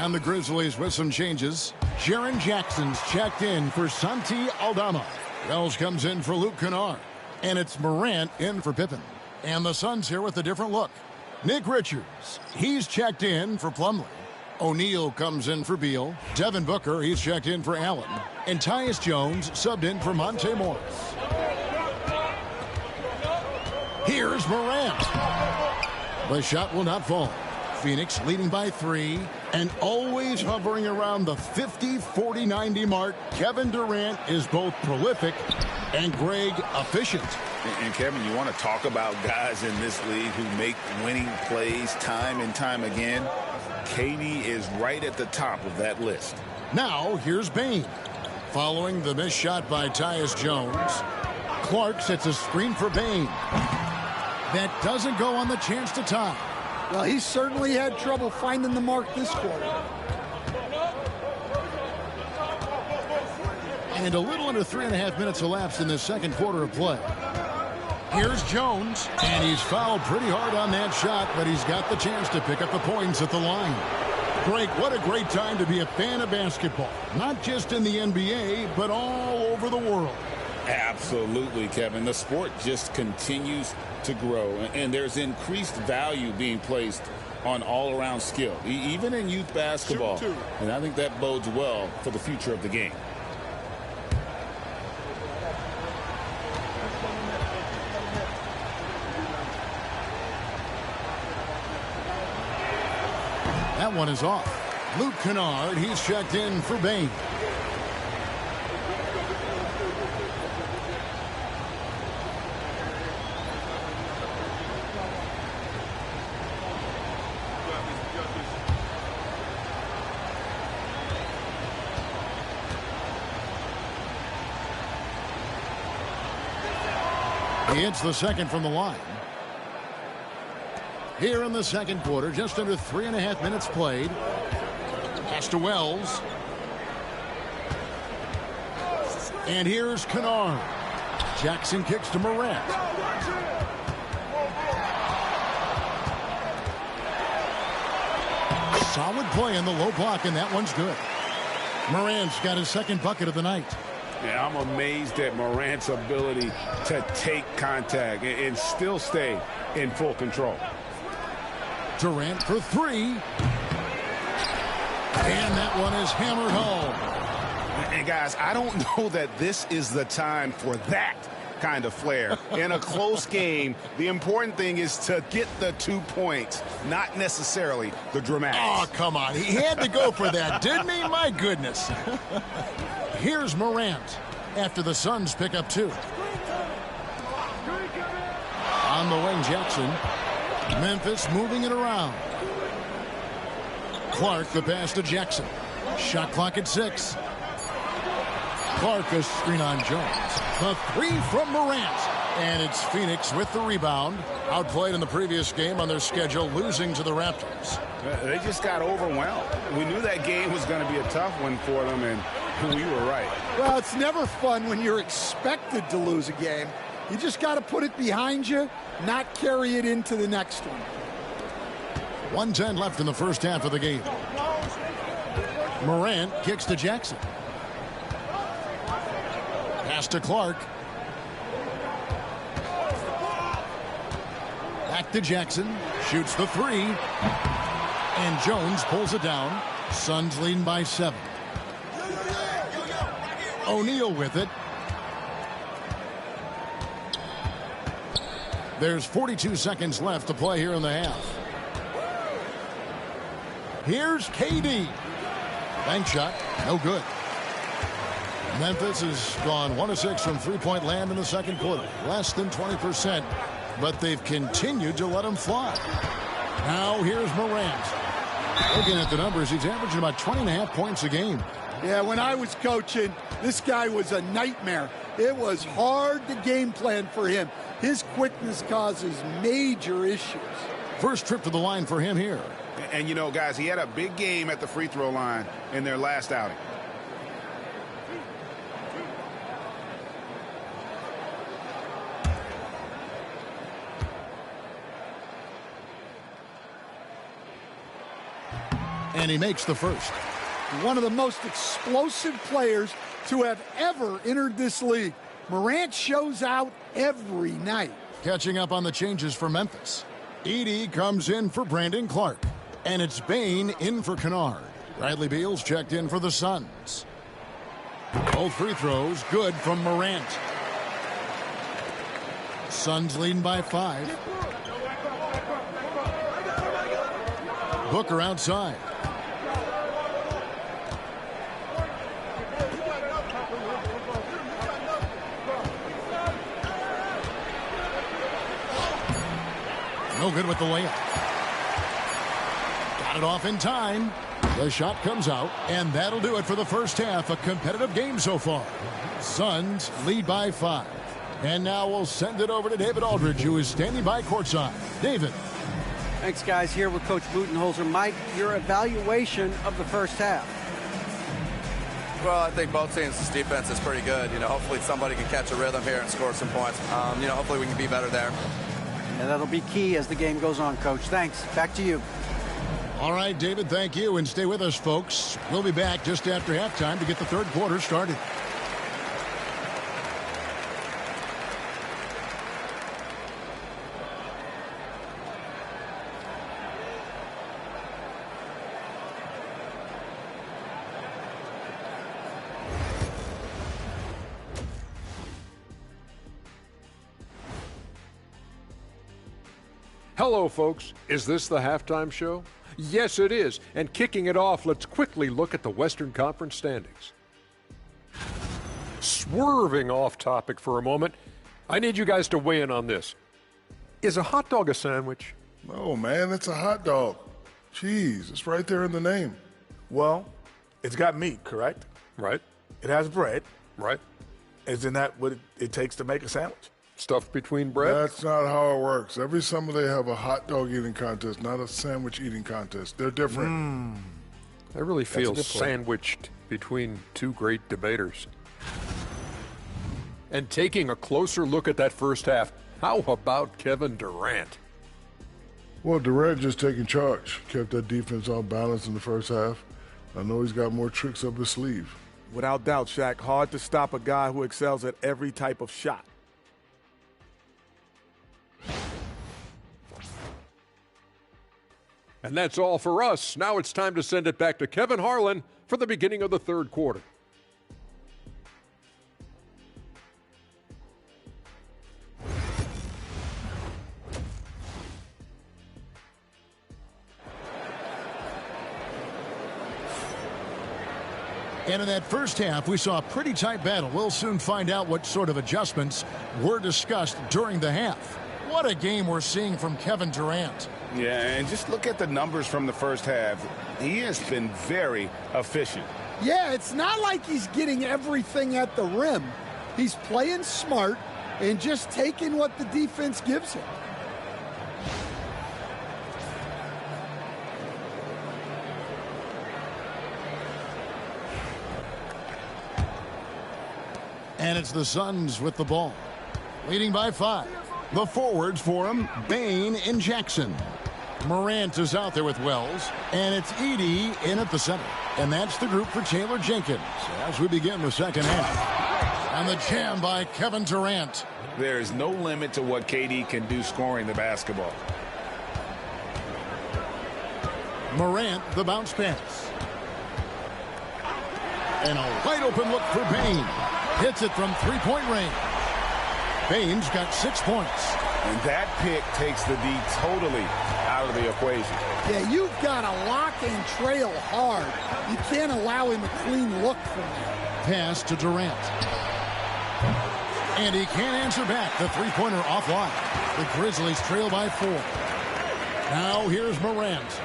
And the Grizzlies with some changes. Jaren Jackson's checked in for Santi Aldama. Wells comes in for Luke Kennard. And it's Morant in for Pippen. And the Suns here with a different look. Nick Richards, he's checked in for Plumlee. O'Neal comes in for Beal. Devin Booker, he's checked in for Allen. And Tyus Jones subbed in for Monte Morris. Here's Morant. The shot will not fall. Phoenix leading by 3 and always hovering around the 50, 40, 90 mark. Kevin Durant is both prolific and Greg efficient. And Kevin, you want to talk about guys in this league who make winning plays time and time again? KD is right at the top of that list. Now here's Bain. Following the missed shot by Tyus Jones, Clark sets a screen for Bain. That doesn't go on the chance to tie. Well, he certainly had trouble finding the mark this quarter. And a little under 3.5 minutes elapsed in the second quarter of play. Here's Jones, and he's fouled pretty hard on that shot, but he's got the chance to pick up the points at the line. Greg, what a great time to be a fan of basketball. Not just in the NBA, but all over the world. Absolutely, Kevin. The sport just continues to grow, and there's increased value being placed on all-around skill, even in youth basketball. And I think that bodes well for the future of the game. That one is off. Luke Kennard, he's checked in for Bain. He hits the second from the line. Here in the second quarter, just under 3.5 minutes played. Pass to Wells. And here's Kennard. Jackson kicks to Morant. Solid play in the low block, and that one's good. Morant's got his second bucket of the night. Yeah, I'm amazed at Morant's ability to take contact and still stay in full control. Durant for three. And that one is hammered home. And guys, I don't know that this is the time for that kind of flair. In a close game, the important thing is to get the 2 points, not necessarily the dramatics. Oh, come on. He had to go for that, didn't he? My goodness. Here's Morant after the Suns pick up 2. On the wing, Jackson. Memphis moving it around. Clark the pass to Jackson. Shot clock at 6. Clark a screen on Jones. The 3 from Morant. And it's Phoenix with the rebound. Outplayed in the previous game on their schedule, losing to the Raptors. They just got overwhelmed. We knew that game was going to be a tough one for them, and we were right. Well, it's never fun when you're expected to lose a game. You just got to put it behind you, not carry it into the next one. 1:10 left in the first half of the game. Morant kicks to Jackson. Pass to Clark. Back to Jackson. Shoots the 3. And Jones pulls it down. Suns leading by 7. O'Neal with it. There's 42 seconds left to play here in the half. Here's KD. Bank shot, no good. Memphis has gone 1 of 6 from three-point land in the second quarter. Less than 20%, but they've continued to let him fly. Now here's Morant. Looking at the numbers, he's averaging about 20.5 points a game. Yeah, when I was coaching, this guy was a nightmare. It was hard to game plan for him. His quickness causes major issues. First trip to the line for him here. And, you know, guys, he had a big game at the free throw line in their last outing. And he makes the first. One of the most explosive players to have ever entered this league. Morant shows out every night. Catching up on the changes for Memphis. Edey comes in for Brandon Clark. And it's Bain in for Kennard. Bradley Beal's checked in for the Suns. Both free throws good from Morant. Suns leading by 5. Booker outside. No good with the layup. Got it off in time. The shot comes out, and that'll do it for the first half. A competitive game so far. Suns lead by 5. And now we'll send it over to David Aldridge, who is standing by courtside. David. Thanks, guys. Here with Coach Budenholzer. Mike, your evaluation of the first half. Well, I think both teams' defense is pretty good. Hopefully somebody can catch a rhythm here and score some points. Hopefully we can be better there. And that'll be key as the game goes on, Coach. Thanks. Back to you. All right, David, thank you. And stay with us, folks. We'll be back just after halftime to get the third quarter started. Hello, folks. Is this the halftime show? Yes, it is. And kicking it off, let's quickly look at the Western Conference standings. Swerving off topic for a moment, I need you guys to weigh in on this. Is a hot dog a sandwich? No, man, it's a hot dog. Jeez, it's right there in the name. Well, it's got meat, correct? Right. It has bread. Right. Isn't that what it takes to make a sandwich? Stuff between bread? That's not how it works. Every summer they have a hot dog eating contest, not a sandwich eating contest. They're different. I really feel sandwiched between two great debaters. And taking a closer look at that first half, how about Kevin Durant? Well, Durant just taking charge. Kept that defense off balance in the first half. I know he's got more tricks up his sleeve. Without doubt, Shaq. Hard to stop a guy who excels at every type of shot. And that's all for us. Now it's time to send it back to Kevin Harlan for the beginning of the third quarter. And in that first half, we saw a pretty tight battle. We'll soon find out what sort of adjustments were discussed during the half. What a game we're seeing from Kevin Durant. Yeah, and just look at the numbers from the first half. He has been very efficient. Yeah, it's not like he's getting everything at the rim. He's playing smart and just taking what the defense gives him. And it's the Suns with the ball, leading by 5. The forwards for him, Bain and Jackson. Morant is out there with Wells, and it's Edey in at the center. And that's the group for Taylor Jenkins as we begin the second half. And the jam by Kevin Durant. There is no limit to what KD can do scoring the basketball. Morant, the bounce pass. And a wide open look for Bain. Hits it from three-point range. Bain's got 6 points. And that pick takes the D totally out of the equation. Yeah, you've got to lock and trail hard. You can't allow him a clean look from that. Pass to Durant. And he can't answer back. The three-pointer offline. The Grizzlies trail by 4. Now here's Morant.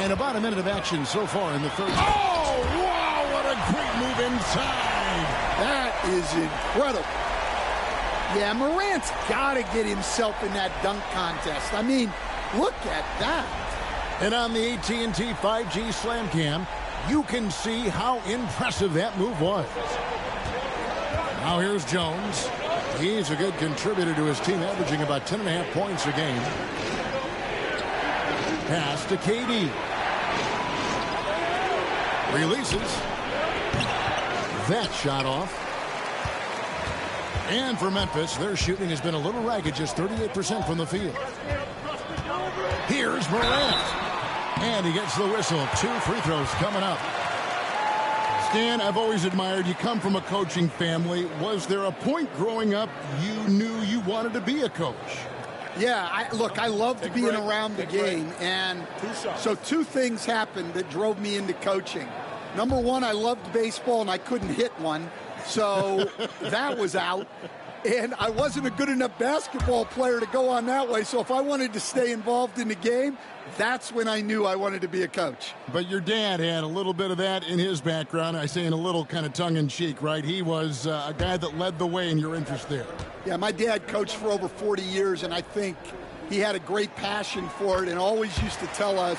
And about a minute of action so far in the third. Oh, wow, what a great move inside. That is incredible. Yeah, Morant's got to get himself in that dunk contest. I mean, look at that. And on the AT&T 5G Slam Cam, you can see how impressive that move was. Now here's Jones. He's a good contributor to his team, averaging about 10.5 points a game. Pass to KD. Releases. That shot off. And for Memphis, their shooting has been a little ragged, just 38% from the field. Here's Morant. And he gets the whistle. 2 free throws coming up. Stan, I've always admired you. Come from a coaching family. Was there a point growing up you knew you wanted to be a coach? Yeah, I loved being around the game. And so 2 things happened that drove me into coaching. Number one, I loved baseball and I couldn't hit one. So that was out. And I wasn't a good enough basketball player to go on that way. So if I wanted to stay involved in the game, that's when I knew I wanted to be a coach. But your dad had a little bit of that in his background. I say in a little kind of tongue-in-cheek, right? He was a guy that led the way in your interest there. Yeah, my dad coached for over 40 years, and I think he had a great passion for it and always used to tell us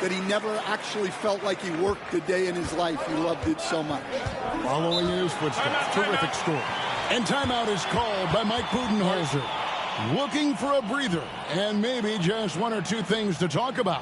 that he never actually felt like he worked a day in his life. He loved it so much. Following in his footsteps. Terrific score. And timeout is called by Mike Budenholzer. Looking for a breather and maybe just one or two things to talk about.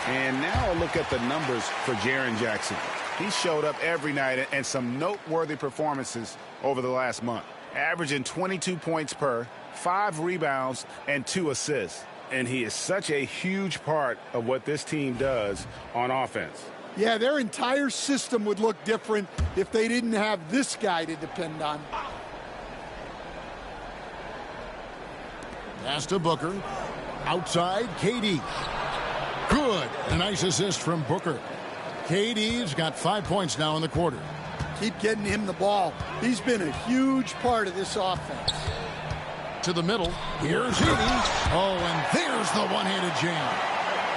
And now a look at the numbers for Jaren Jackson. He showed up every night and some noteworthy performances over the last month. Averaging 22 points per, 5 rebounds, and 2 assists. And he is such a huge part of what this team does on offense. Yeah, their entire system would look different if they didn't have this guy to depend on. Pass to Booker. Outside, KD. Good. A nice assist from Booker. KD's got 5 points now in the quarter. Keep getting him the ball. He's been a huge part of this offense. To the middle. Here's Edey. Oh, and there's the one-handed jam.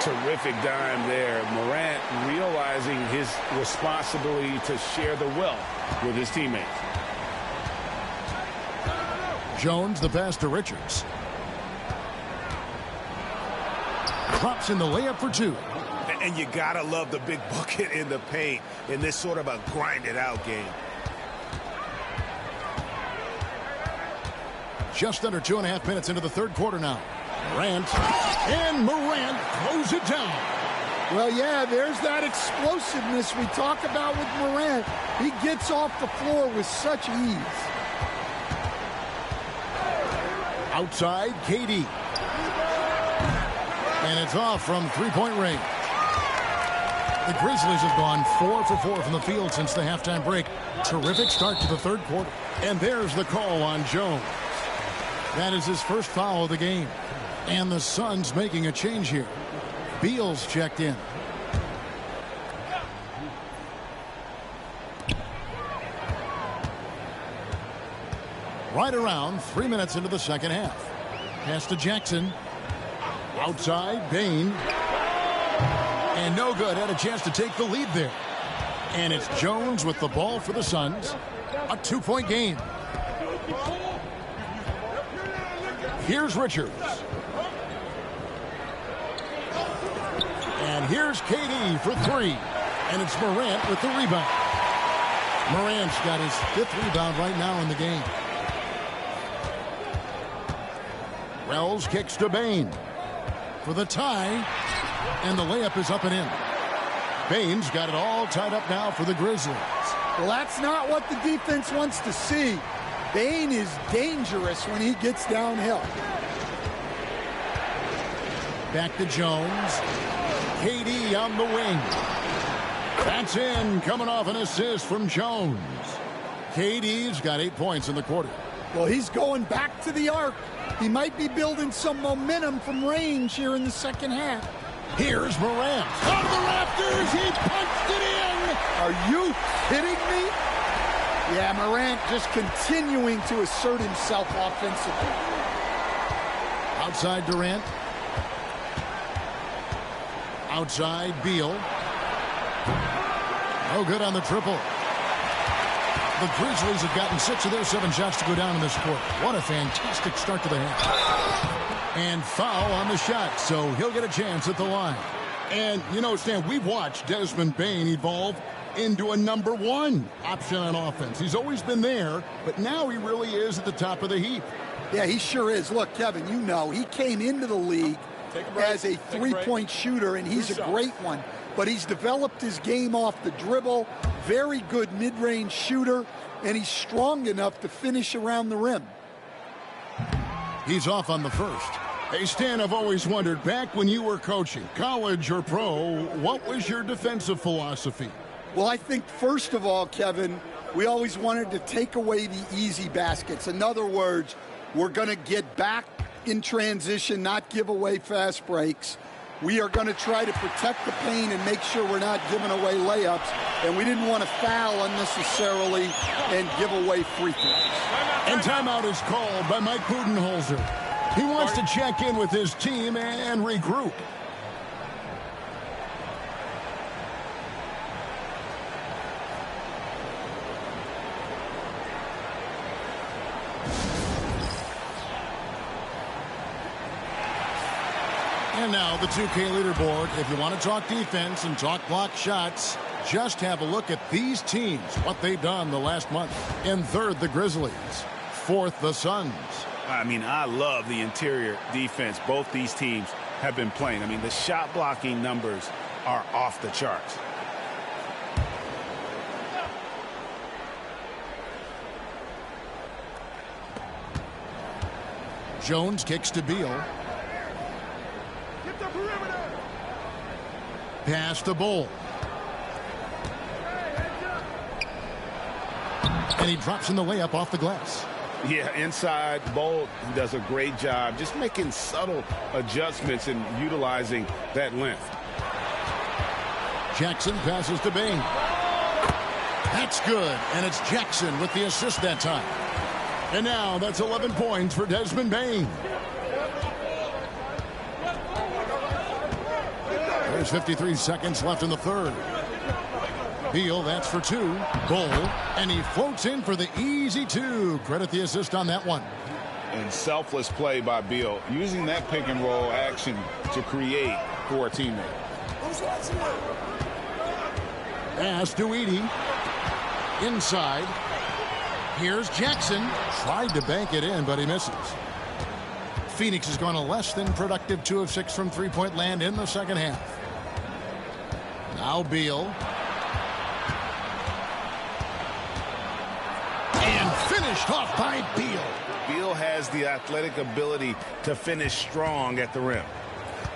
Terrific dime there. Morant realizing his responsibility to share the wealth with his teammates. Jones, the pass to Richards. Drops in the layup for 2. And you gotta love the big bucket in the paint in this sort of a grind-it-out game. Just under 2.5 minutes into the third quarter now. Morant throws it down. Well, yeah, there's that explosiveness we talk about with Morant. He gets off the floor with such ease. Outside, KD. And it's off from three-point range. The Grizzlies have gone 4 for 4 from the field since the halftime break. Terrific start to the third quarter. And there's the call on Jones. That is his first foul of the game. And the Suns making a change here. Beal's checked in. Right around 3 minutes into the second half. Pass to Jackson. Outside, Bane. And no good. Had a chance to take the lead there. And it's Jones with the ball for the Suns. A 2-point game. Here's Richards. And here's KD for 3. And it's Morant with the rebound. Morant's got his 5th rebound right now in the game. Wells kicks to Bane for the tie. And the layup is up and in. Bane's got it all tied up now for the Grizzlies. Well, that's not what the defense wants to see. Bane is dangerous when he gets downhill. Back to Jones. KD on the wing. That's in, coming off an assist from Jones. KD's got 8 points in the quarter. Well, he's going back to the arc. He might be building some momentum from range here in the second half. Here's Morant. Out of the rafters, he punched it in. Are you kidding me? Yeah, Morant just continuing to assert himself offensively. Outside Durant. Outside Beal. Oh, good on the triple. The Grizzlies have gotten 6 of their 7 shots to go down in this quarter. What a fantastic start to the half. And foul on the shot, so he'll get a chance at the line. And, you know, Stan, we've watched Desmond Bane evolve into a number 1 option on offense. He's always been there, but now he really is at the top of the heap. Yeah, he sure is. Look, Kevin, you know, he came into the league as a three-point shooter, and he's a great one. But he's developed his game off the dribble, very good mid-range shooter, and he's strong enough to finish around the rim. He's off on the first. Hey, Stan, I've always wondered, back when you were coaching, college or pro, what was your defensive philosophy? Well, I think, first of all, Kevin, we always wanted to take away the easy baskets. In other words, we're going to get back in transition, not give away fast breaks. We are going to try to protect the paint and make sure we're not giving away layups. And we didn't want to foul unnecessarily and give away free throws. And timeout is called by Mike Budenholzer. He wants to check in with his team and regroup. And now the 2K leaderboard. If you want to talk defense and talk block shots, just have a look at these teams, what they've done the last month. In third, the Grizzlies. Fourth, the Suns. I mean, I love the interior defense both these teams have been playing. I mean, the shot blocking numbers are off the charts. Jones kicks to Beal. Pass to Bull. And he drops in the layup off the glass. Yeah, inside, Bull does a great job just making subtle adjustments and utilizing that length. Jackson passes to Bain. That's good, and it's Jackson with the assist that time. And now that's 11 points for Desmond Bain. There's 53 seconds left in the third. Beal, that's for two. Bull, and he floats in for the easy two. Credit the assist on that one. And selfless play by Beal, using that pick and roll action to create for a teammate. Pass to Edey. Inside. Here's Jackson. Tried to bank it in, but he misses. Phoenix has gone a less than productive 2 of 6 from three-point land in the second half. Now Beal. And finished off by Beal. Beal has the athletic ability to finish strong at the rim.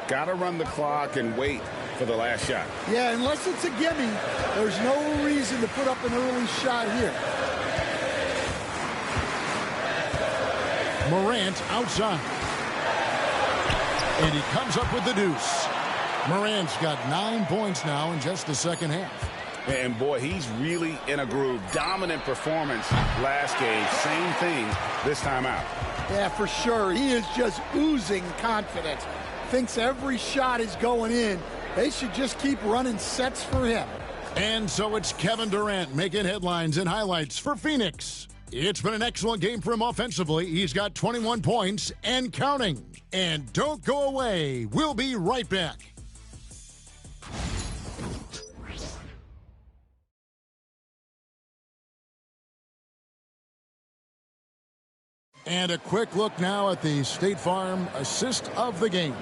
Got to run the clock and wait for the last shot. Yeah, unless it's a gimme, there's no reason to put up an early shot here. Morant outside. And he comes up with the deuce. Morant's got 9 points now in just the second half. And boy, he's really in a groove. Dominant performance last game. Same thing this time out. Yeah, for sure. He is just oozing confidence. Thinks every shot is going in. They should just keep running sets for him. And so it's Kevin Durant making headlines and highlights for Phoenix. It's been an excellent game for him offensively. He's got 21 points and counting. And don't go away. We'll be right back. And a quick look now at the State Farm assist of the game.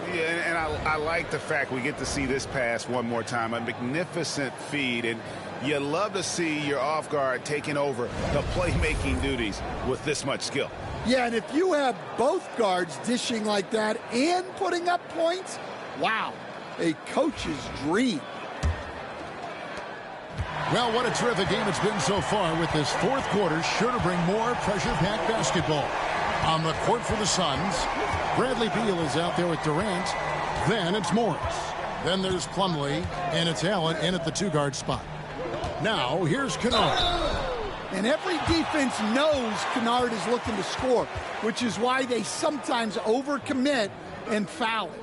Yeah, and I like the fact we get to see this pass one more time. A magnificent feed, and you love to see your off guard taking over the playmaking duties with this much skill. Yeah, and if you have both guards dishing like that and putting up points, wow, a coach's dream. Well, what a terrific game it's been so far, with this fourth quarter sure to bring more pressure-packed basketball. On the court for the Suns, Bradley Beal is out there with Durant. Then it's Morris. Then there's Plumlee, and it's Allen in at the two-guard spot. Now, here's Kennard. And every defense knows Kennard is looking to score, which is why they sometimes overcommit and foul him.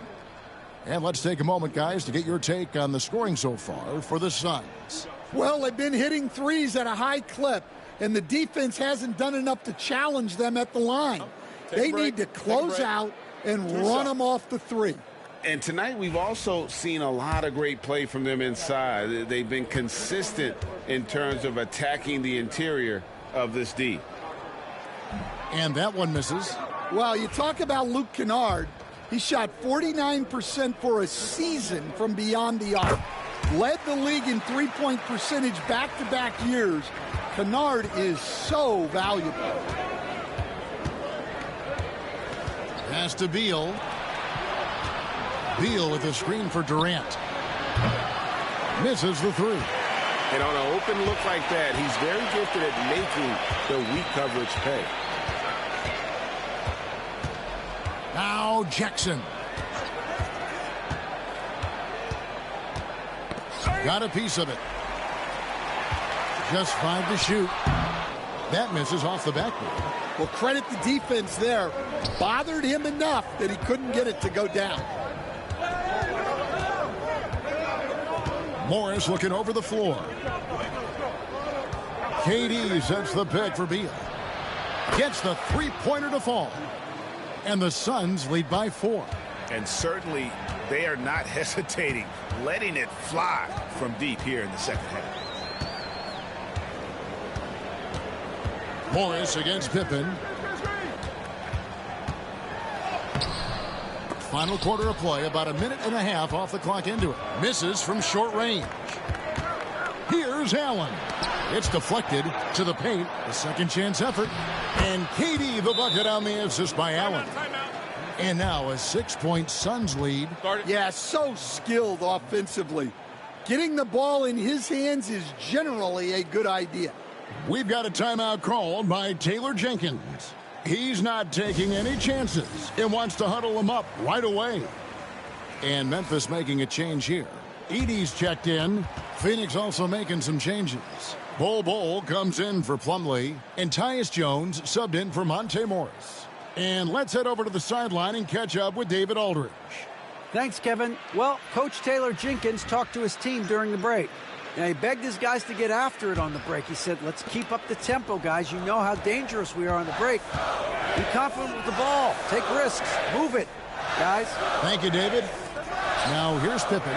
And let's take a moment, guys, to get your take on the scoring so far for the Suns. Well, they've been hitting threes at a high clip, and the defense hasn't done enough to challenge them at the line. They need to close out and run them off the three. And tonight we've also seen a lot of great play from them inside. They've been consistent in terms of attacking the interior of this D. And that one misses. Well, you talk about Luke Kennard. He shot 49% for a season from beyond the arc. Led the league in three-point percentage back-to-back years. Kennard is so valuable. Pass to Beal. Beal with a screen for Durant. Misses the three. And on an open look like that, he's very gifted at making the weak coverage pay. Now Jackson. Got a piece of it. Just 5 to shoot. That misses off the backboard. Well, credit the defense there. Bothered him enough that he couldn't get it to go down. Morris looking over the floor. KD sets the pick for Beal. Gets the three-pointer to fall. And the Suns lead by 4. And certainly they are not hesitating, letting it fly from deep here in the second half. Morris against Pippen. Final quarter of play, about a minute and a half off the clock into it. Misses from short range. Here's Allen. It's deflected to the paint. A second chance effort. And KD the bucket on the assist by Allen. And now a 6-point Suns lead. Yeah, so skilled offensively. Getting the ball in his hands is generally a good idea. We've got a timeout called by Taylor Jenkins. He's not taking any chances and wants to huddle them up right away. And Memphis making a change here. Edey's checked in. Phoenix also making some changes. Bol comes in for Plumlee. And Tyus Jones subbed in for Monte Morris. And let's head over to the sideline and catch up with David Aldridge. Thanks, Kevin. Well, Coach Taylor Jenkins talked to his team during the break. And he begged his guys to get after it on the break. He said, let's keep up the tempo, guys. You know how dangerous we are on the break. Be confident with the ball. Take risks. Move it, guys. Thank you, David. Now here's Pippen.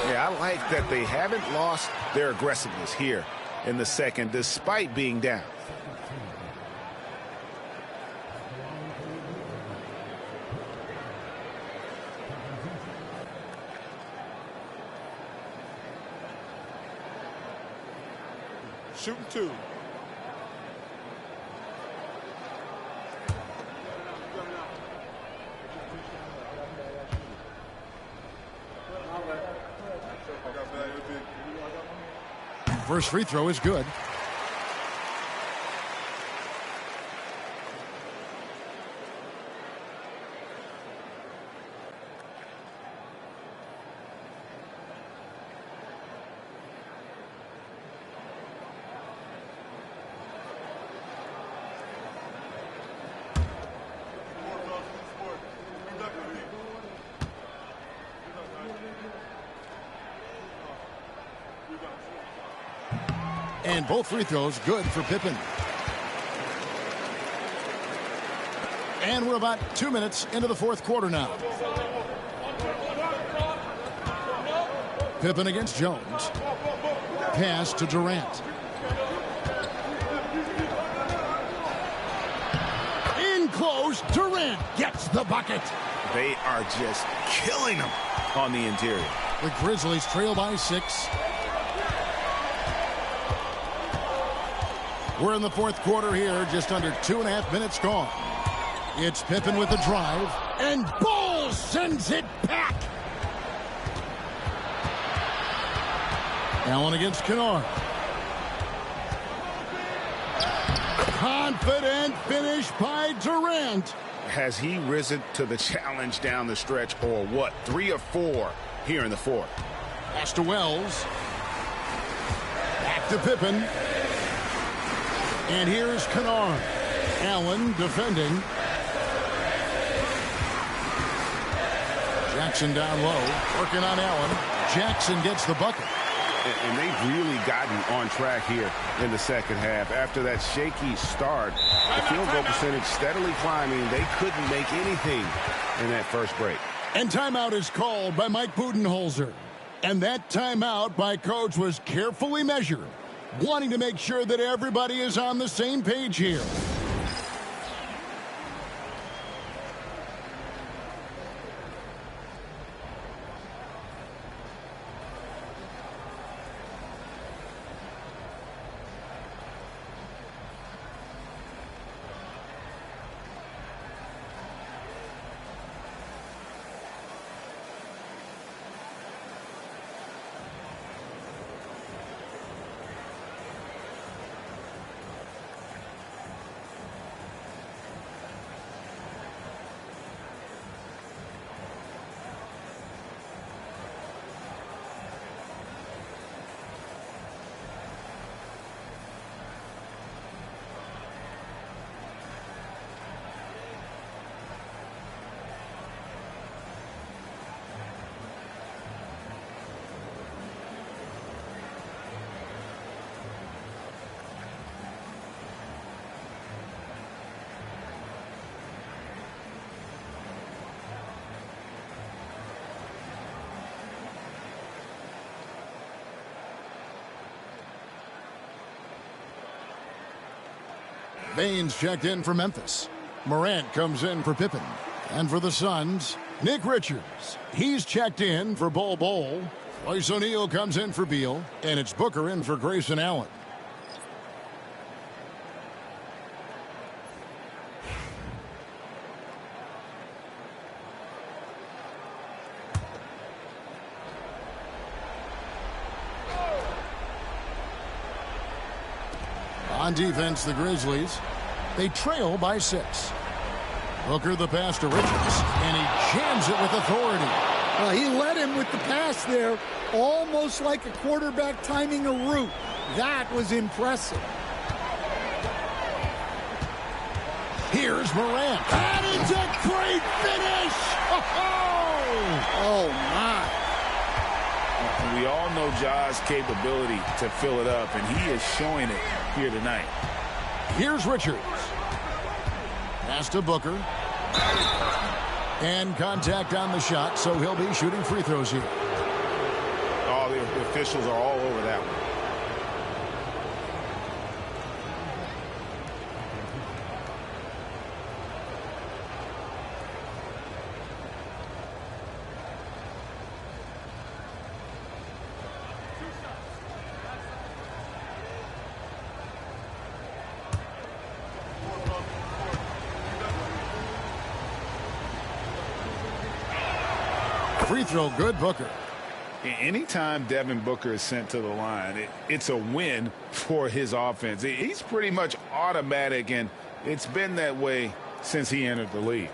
Yeah, I like that they haven't lost their aggressiveness here in the second, despite being down. Shooting 2. First free throw is good. And both free throws good for Pippen. And we're about 2 minutes into the fourth quarter now. Pippen against Jones. Pass to Durant. In close, Durant gets the bucket. They are just killing them on the interior. The Grizzlies trail by 6. We're in the fourth quarter here, just under 2.5 minutes gone. It's Pippen with the drive, and Ball sends it back. Allen against Kennard. Confident finish by Durant. Has he risen to the challenge down the stretch, or what? 3 or 4 here in the fourth. Pass to Wells. Back to Pippen. And here's Kennard. Allen defending. Jackson down low. Working on Allen. Jackson gets the bucket. And they've really gotten on track here in the second half. After that shaky start, the field goal percentage steadily climbing. They couldn't make anything in that first break. And timeout is called by Mike Budenholzer. And that timeout by Coach was carefully measured, wanting to make sure that everybody is on the same page here. Baines checked in for Memphis. Morant comes in for Pippen. And for the Suns, Nick Richards. He's checked in for Bol Bol. Royce O'Neal comes in for Beal. And it's Booker in for Grayson Allen. On defense, the Grizzlies. They trail by 6. Booker the pass to Richards, and he jams it with authority. Well, he led him with the pass there, almost like a quarterback timing a route. That was impressive. Here's Morant. And it's a great finish! Oh, my. We all know Ja's capability to fill it up, and he is showing it here tonight. Here's Richards. Pass to Booker. And contact on the shot, so he'll be shooting free throws here. Oh, the officials are all over that one. Free throw good, Booker. Anytime Devin Booker is sent to the line, it's a win for his offense. He's pretty much automatic, and it's been that way since he entered the league.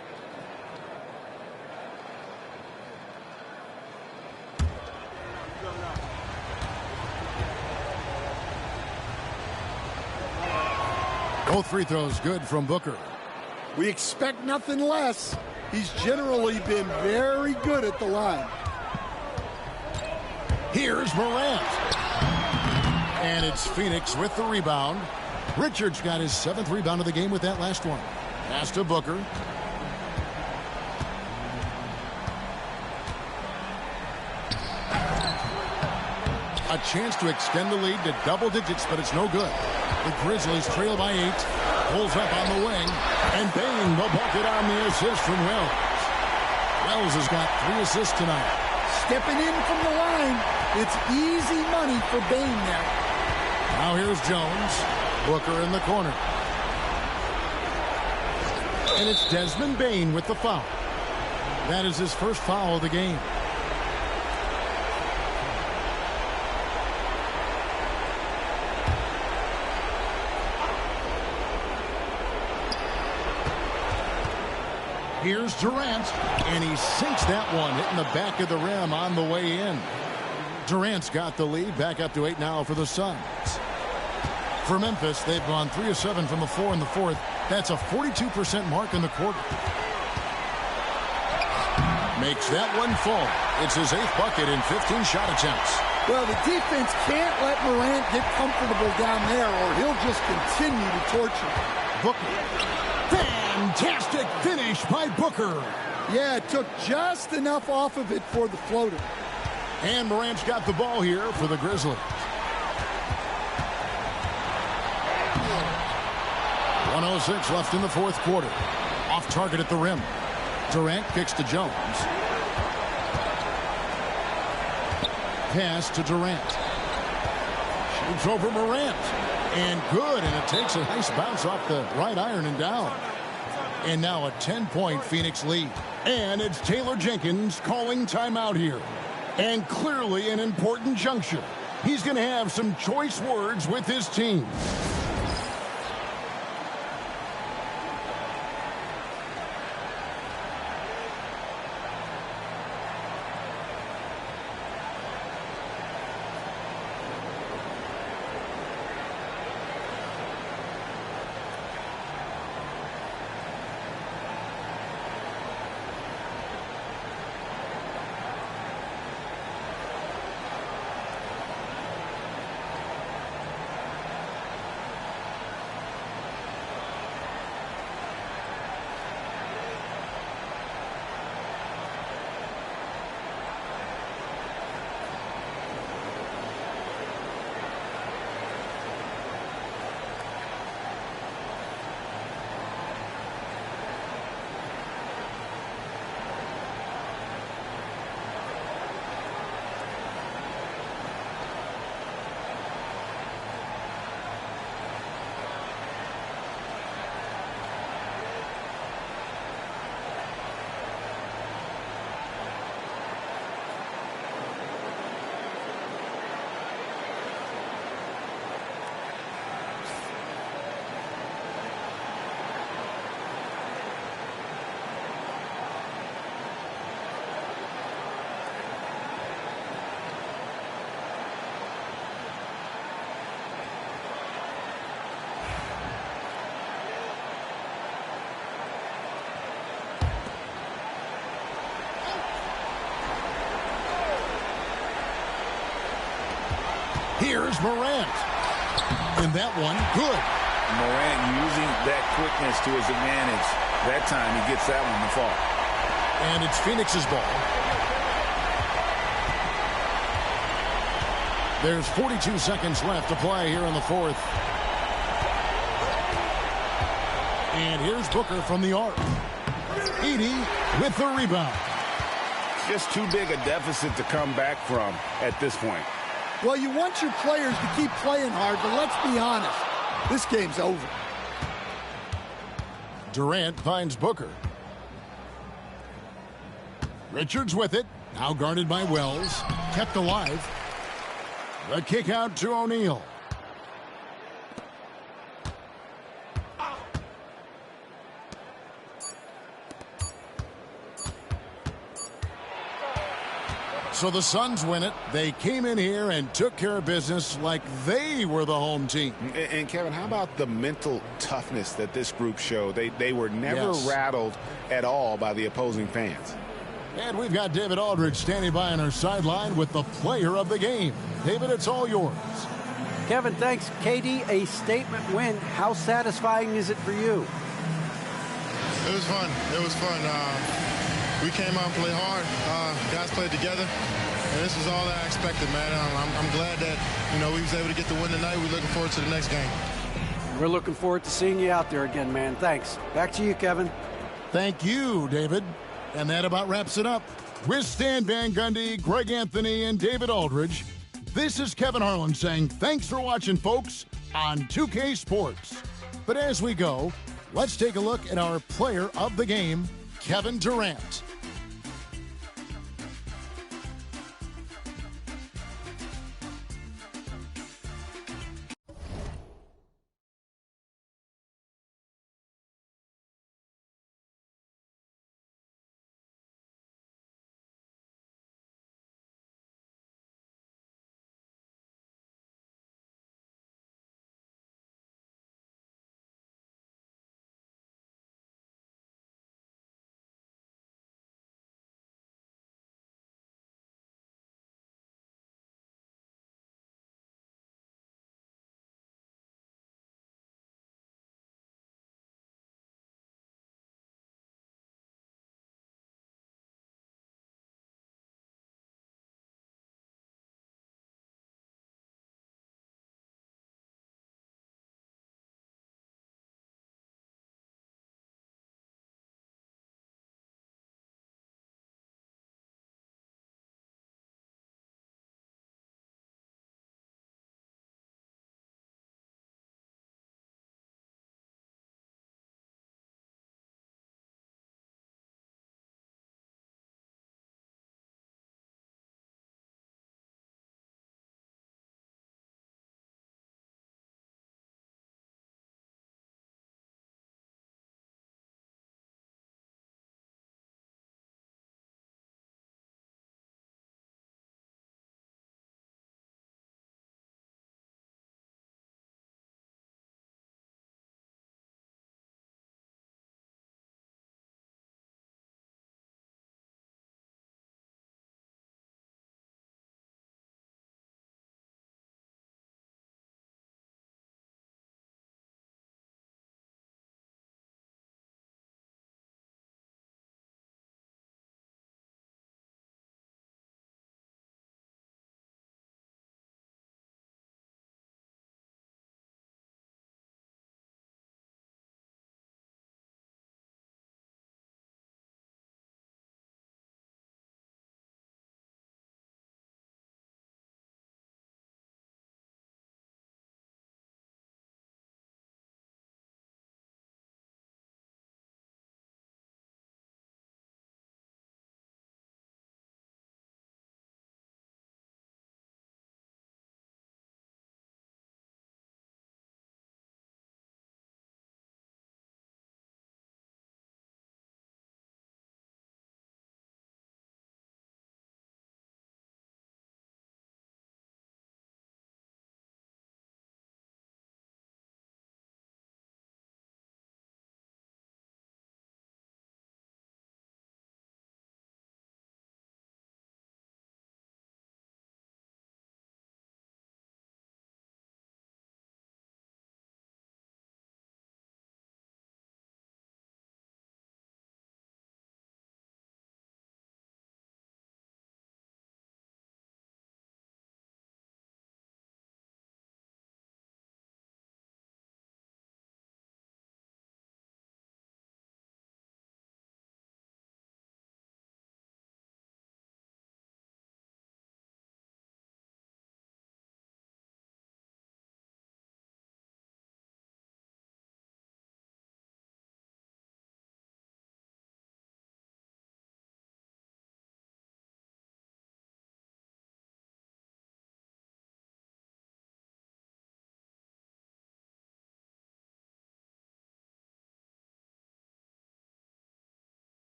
Both free throws good from Booker. We expect nothing less. He's generally been very good at the line. Here's Morant. And it's Phoenix with the rebound. Richards got his 7th rebound of the game with that last one. Pass to Booker. A chance to extend the lead to double digits, but it's no good. The Grizzlies trail by 8. Pulls up on the wing. And bang, the bucket on the assist from Wells. Wells has got 3 assists tonight. Stepping in from the line. It's easy money for Bane now. Now here's Jones. Booker in the corner. And it's Desmond Bane with the foul. That is his first foul of the game. Here's Durant, and he sinks that one, hitting the back of the rim on the way in. Durant's got the lead, back up to 8 now for the Suns. For Memphis, they've gone 3 of 7 from the floor in the 4th. That's a 42% mark in the quarter. Makes that one fall. It's his 8th bucket in 15 shot attempts. Well, the defense can't let Morant get comfortable down there, or he'll just continue to torture. Booker. Fantastic finish by Booker. Yeah, it took just enough off of it for the floater. And Morant's got the ball here for the Grizzlies. 1:06 left in the 4th quarter. Off target at the rim. Durant kicks to Jones. Pass to Durant. Shoots over Morant. And good, and it takes a nice bounce off the right iron and down. And now a 10-point Phoenix lead. And it's Taylor Jenkins calling timeout here. And clearly an important juncture. He's going to have some choice words with his team. Here's Morant. And that one, good. Morant using that quickness to his advantage. That time he gets that one to fall. And it's Phoenix's ball. There's 42 seconds left to play here in the fourth. And here's Booker from the arc. 80 with the rebound. Just too big a deficit to come back from at this point. Well, you want your players to keep playing hard, but let's be honest. This game's over. Durant finds Booker. Richards with it. Now guarded by Wells. Kept alive. The kick out to O'Neal. So the Suns win it. They came in here and took care of business like they were the home team. And Kevin, how about the mental toughness that this group showed? They were never rattled at all by the opposing fans. And we've got David Aldridge standing by on our sideline with the player of the game. David, it's all yours. Kevin, thanks. KD, a statement win. How satisfying is it for you? It was fun. It was fun. We came out and played hard. Guys played together. And this was all I expected, man. I'm glad that, we was able to get the win tonight. We're looking forward to the next game. We're looking forward to seeing you out there again, man. Thanks. Back to you, Kevin. Thank you, David. And that about wraps it up. With Stan Van Gundy, Greg Anthony, and David Aldridge, this is Kevin Harlan saying thanks for watching, folks, on 2K Sports. But as we go, let's take a look at our player of the game, Kevin Durant.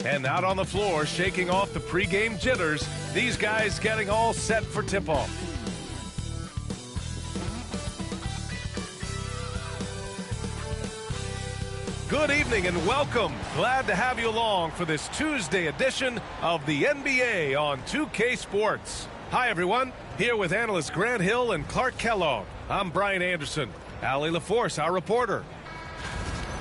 And out on the floor, shaking off the pregame jitters, these guys getting all set for tip-off. Good evening and welcome. Glad to have you along for this Tuesday edition of the NBA on 2K Sports. Hi, everyone. Here with analysts Grant Hill and Clark Kellogg. I'm Brian Anderson. Allie LaForce, our reporter.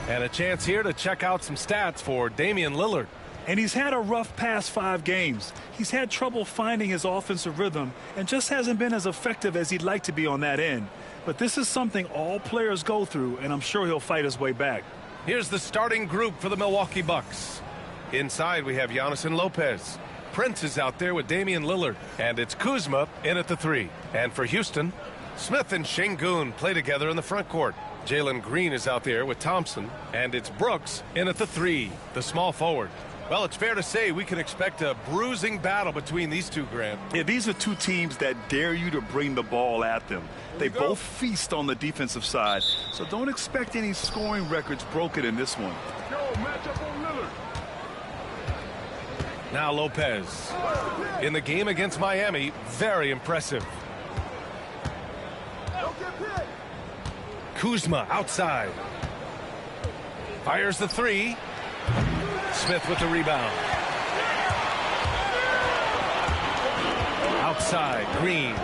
And a chance here to check out some stats for Damian Lillard. And he's had a rough past 5 games. He's had trouble finding his offensive rhythm and just hasn't been as effective as he'd like to be on that end. But this is something all players go through, and I'm sure he'll fight his way back. Here's the starting group for the Milwaukee Bucks. Inside, we have Giannis and Lopez. Prince is out there with Damian Lillard, and it's Kuzma in at the 3. And for Houston, Smith and Şengün play together in the front court. Jalen Green is out there with Thompson, and it's Brooks in at the 3, the small forward. Well, it's fair to say we can expect a bruising battle between these two, Grant. Yeah, these are two teams that dare you to bring the ball at them. They both feast on the defensive side, so don't expect any scoring records broken in this one. Now Lopez. In the game against Miami, very impressive. Kuzma outside. Fires the 3. Smith with the rebound. Outside, Green.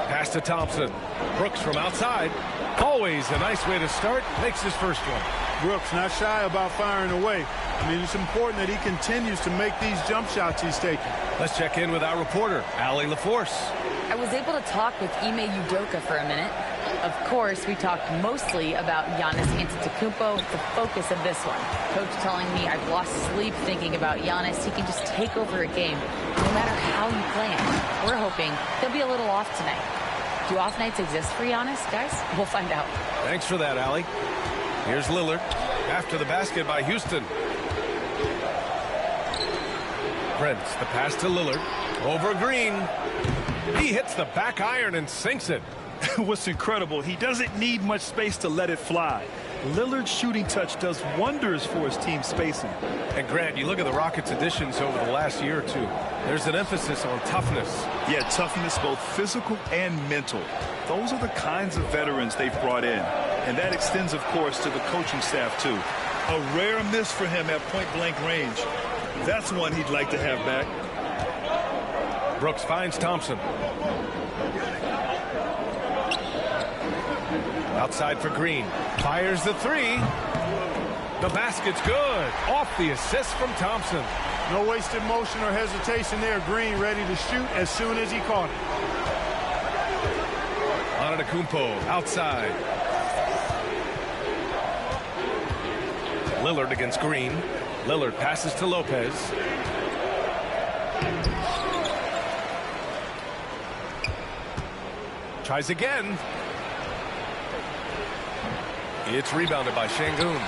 Pass to Thompson. Brooks from outside. Always a nice way to start. Makes his first one. Brooks not shy about firing away. I mean, it's important that he continues to make these jump shots he's taking. Let's check in with our reporter, Allie LaForce. I was able to talk with Ime Udoka for a minute. Of course, we talked mostly about Giannis Antetokounmpo, the focus of this one. Coach telling me I've lost sleep thinking about Giannis. He can just take over a game, no matter how you play him. We're hoping he'll be a little off tonight. Do off nights exist for Giannis, guys? We'll find out. Thanks for that, Allie. Here's Lillard after the basket by Houston. Prince, the pass to Lillard. Over Green. He hits the back iron and sinks it. What's incredible, he doesn't need much space to let it fly. Lillard's shooting touch does wonders for his team spacing. And Grant, you look at the Rockets' additions over the last year or two. There's an emphasis on toughness. Yeah, toughness, both physical and mental. Those are the kinds of veterans they've brought in. And that extends, of course, to the coaching staff, too. A rare miss for him at point-blank range. That's one he'd like to have back. Brooks finds Thompson. Outside for Green. Fires the 3. The basket's good. Off the assist from Thompson. No wasted motion or hesitation there. Green ready to shoot as soon as he caught it. Antetokounmpo outside. Lillard against Green. Lillard passes to Lopez. Tries again. It's rebounded by Şengün.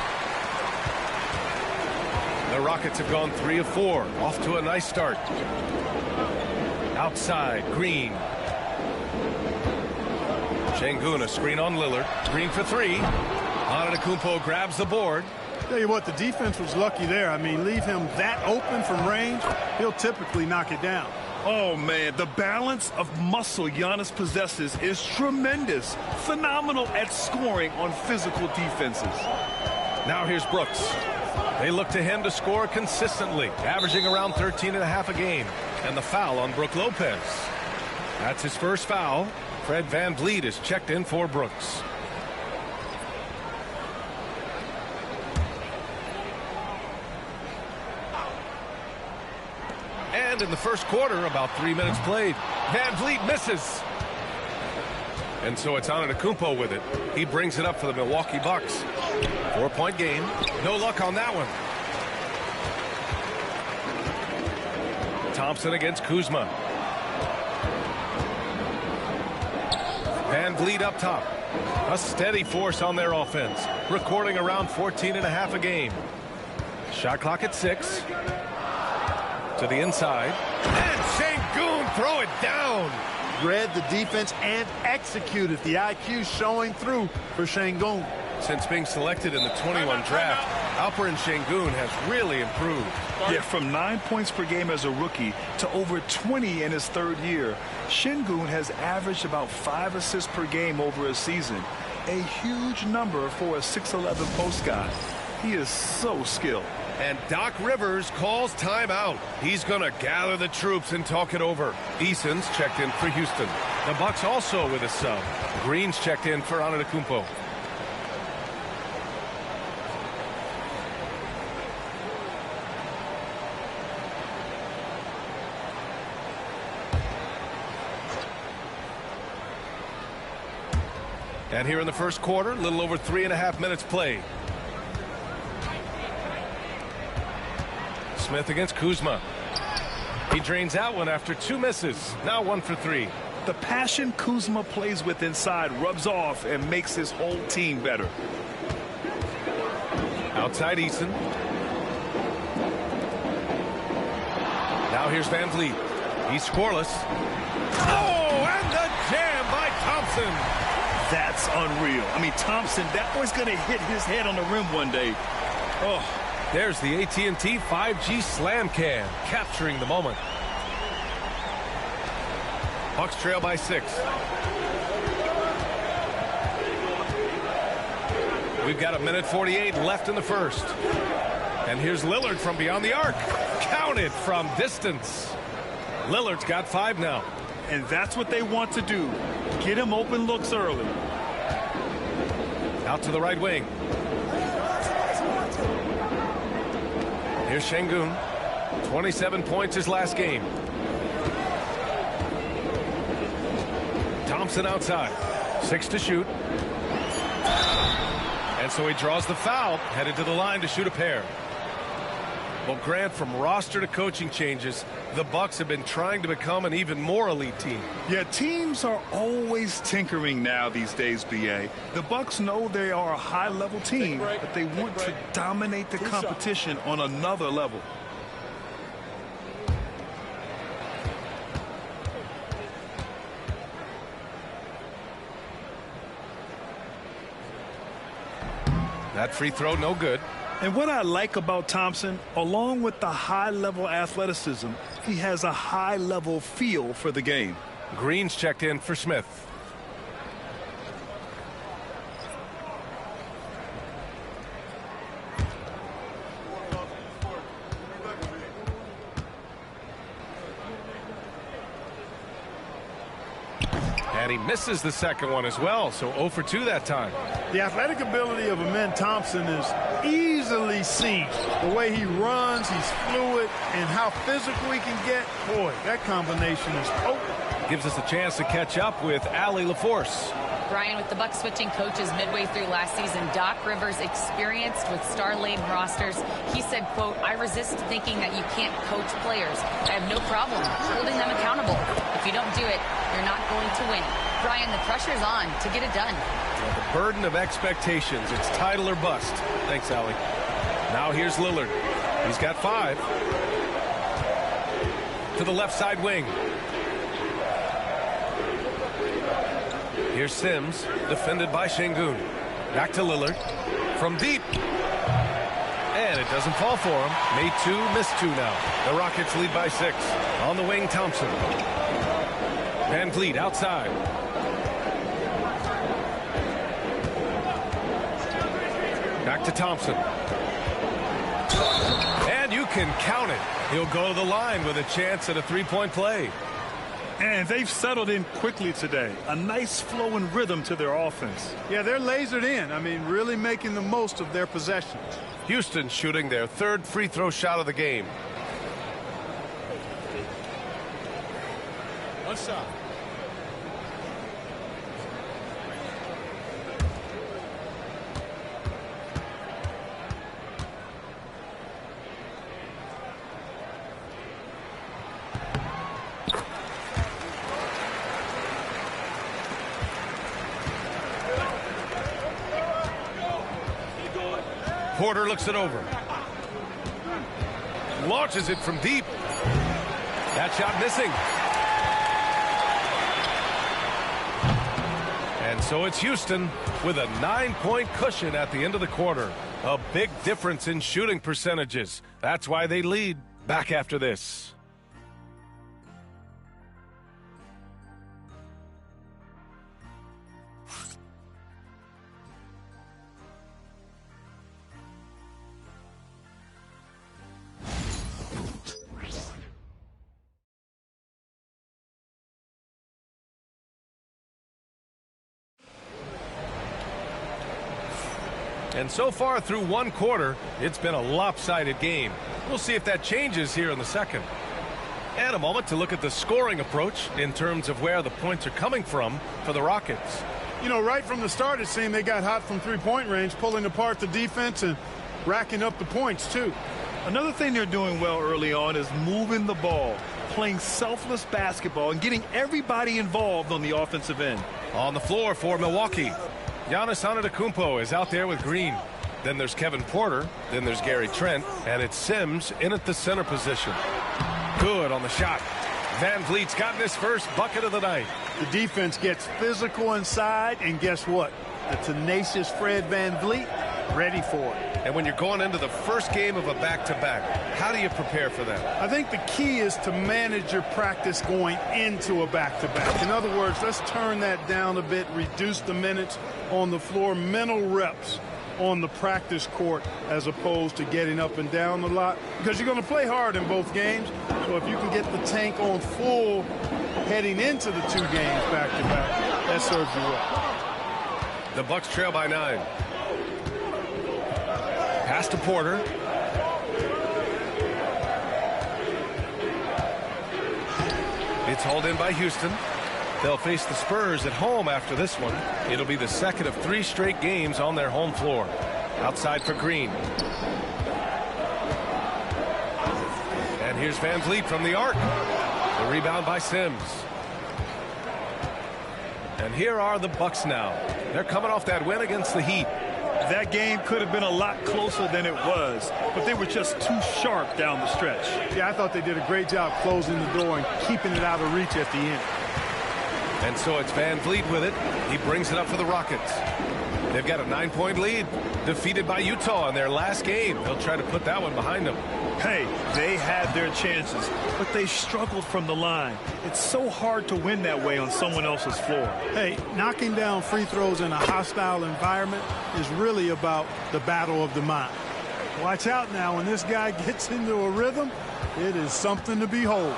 The Rockets have gone 3 of 4. Off to a nice start. Outside, Green. Şengün, a screen on Lillard. Green for 3. Antetokounmpo grabs the board. Tell you what, the defense was lucky there. I mean, leave him that open from range, he'll typically knock it down. Oh, man, the balance of muscle Giannis possesses is tremendous. Phenomenal at scoring on physical defenses. Now here's Brooks. They look to him to score consistently, averaging around 13.5 a game. And the foul on Brook Lopez. That's his first foul. Fred VanVleet is checked in for Brooks. And in the first quarter, about 3 minutes played, VanVleet misses. And so it's Antetokounmpo with it. He brings it up for the Milwaukee Bucks. 4-point game. No luck on that one. Thompson against Kuzma. VanVleet up top. A steady force on their offense. Recording around 14.5 a game. Shot clock at 6. To the inside. And Şengün throw it down. Read the defense and executed. The IQ showing through for Şengün. Since being selected in the 21 draft, Alperen Şengün has really improved. Yeah, from 9 points per game as a rookie to over 20 in his third year, Şengün has averaged about 5 assists per game over a season. A huge number for a 6'11 post guy. He is so skilled. And Doc Rivers calls timeout. He's going to gather the troops and talk it over. Eason's checked in for Houston. The Bucks also with a sub. Green's checked in for Antetokounmpo. And here in the first quarter, a little over 3.5 minutes played. Smith against Kuzma. He drains out one after 2 misses. Now 1 for 3. The passion Kuzma plays with inside rubs off and makes his whole team better. Outside Eason. Now here's Van Vliet. He's scoreless. Oh, and the jam by Thompson. That's unreal. I mean, Thompson, that boy's going to hit his head on the rim one day. Oh. There's the AT&T 5G Slam Cam, capturing the moment. Bucks trail by 6. We've got 1:48 left in the first. And here's Lillard from beyond the arc. Counted from distance. Lillard's got 5 now. And that's what they want to do. Get him open looks early. Out to the right wing. Here's Şengün. 27 points his last game. Thompson outside. 6 to shoot. And so he draws the foul, headed to the line to shoot a pair. Well, Grant, from roster to coaching changes, the Bucks have been trying to become an even more elite team. Yeah, teams are always tinkering now these days, B.A. The Bucks know they are a high-level team, but they want to dominate the competition on another level. That free throw, no good. And what I like about Thompson, along with the high-level athleticism, he has a high-level feel for the game. Green's checked in for Smith. And he misses the second one as well, so 0 for 2 that time. The athletic ability of Amen Thompson is easily seen. The way he runs, he's fluid, and how physical he can get. Boy, that combination is potent. Gives us a chance to catch up with Allie LaForce. Brian, with the Bucks switching coaches midway through last season, Doc Rivers, experienced with star-laden rosters, he said, quote, "I resist thinking that you can't coach players. I have no problem holding them accountable. If you don't do it, you're not going to win." Brian, the pressure's on to get it done. Well, the burden of expectations. It's title or bust. Thanks, Allie. Now here's Lillard. He's got 5. To the left side wing. Here's Sims, defended by Şengün. Back to Lillard. From deep. And it doesn't fall for him. Made 2, missed 2 now. The Rockets lead by 6. On the wing, Thompson. Van Vliet outside. Back to Thompson. And you can count it. He'll go to the line with a chance at a 3-point play. And they've settled in quickly today. A nice flow and rhythm to their offense. Yeah, they're lasered in. I mean, really making the most of their possessions. Houston shooting their 3rd free throw shot of the game. One shot. Porter looks it over. Launches it from deep. That shot missing. And And so it's Houston with a 9-point cushion at the end of the quarter. A big difference in shooting percentages. That's why they lead. Back after this. And so far through one quarter, it's been a lopsided game. We'll see if that changes here in the second. And a moment to look at the scoring approach in terms of where the points are coming from for the Rockets. You know, right from the start, it seemed they got hot from three-point range, pulling apart the defense and racking up the points, too. Another thing they're doing well early on is moving the ball, playing selfless basketball, and getting everybody involved on the offensive end. On the floor for Milwaukee, Giannis Antetokounmpo is out there with Green. Then there's Kevin Porter. Then there's Gary Trent. And it's Sims in at the center position. Good on the shot. Van Vliet's gotten his first bucket of the night. The defense gets physical inside, and guess what? The tenacious Fred Van Vliet ready for it. And when you're going into the first game of a back-to-back, how do you prepare for that? I think the key is to manage your practice going into a back-to-back. In other words, let's turn that down a bit, reduce the minutes on the floor, mental reps on the practice court as opposed to getting up and down a lot, because you're going to play hard in both games. So if you can get the tank on full heading into the two games back-to-back, that serves you well. The Bucks trail by 9. Pass to Porter. It's hauled in by Houston. They'll face the Spurs at home after this one. It'll be the second of 3 straight games on their home floor. Outside for Green. And here's Van Vliet from the arc. The rebound by Sims. And here are the Bucks now. They're coming off that win against the Heat. That game could have been a lot closer than it was, but they were just too sharp down the stretch. Yeah, I thought they did a great job closing the door and keeping it out of reach at the end. And so it's Van Vliet with it. He brings it up for the Rockets. They've got a 9-point lead, defeated by Utah in their last game. They'll try to put that one behind them. Hey, they had their chances, but they struggled from the line. It's so hard to win that way on someone else's floor. Hey, knocking down free throws in a hostile environment is really about the battle of the mind. Watch out now, when this guy gets into a rhythm, it is something to behold.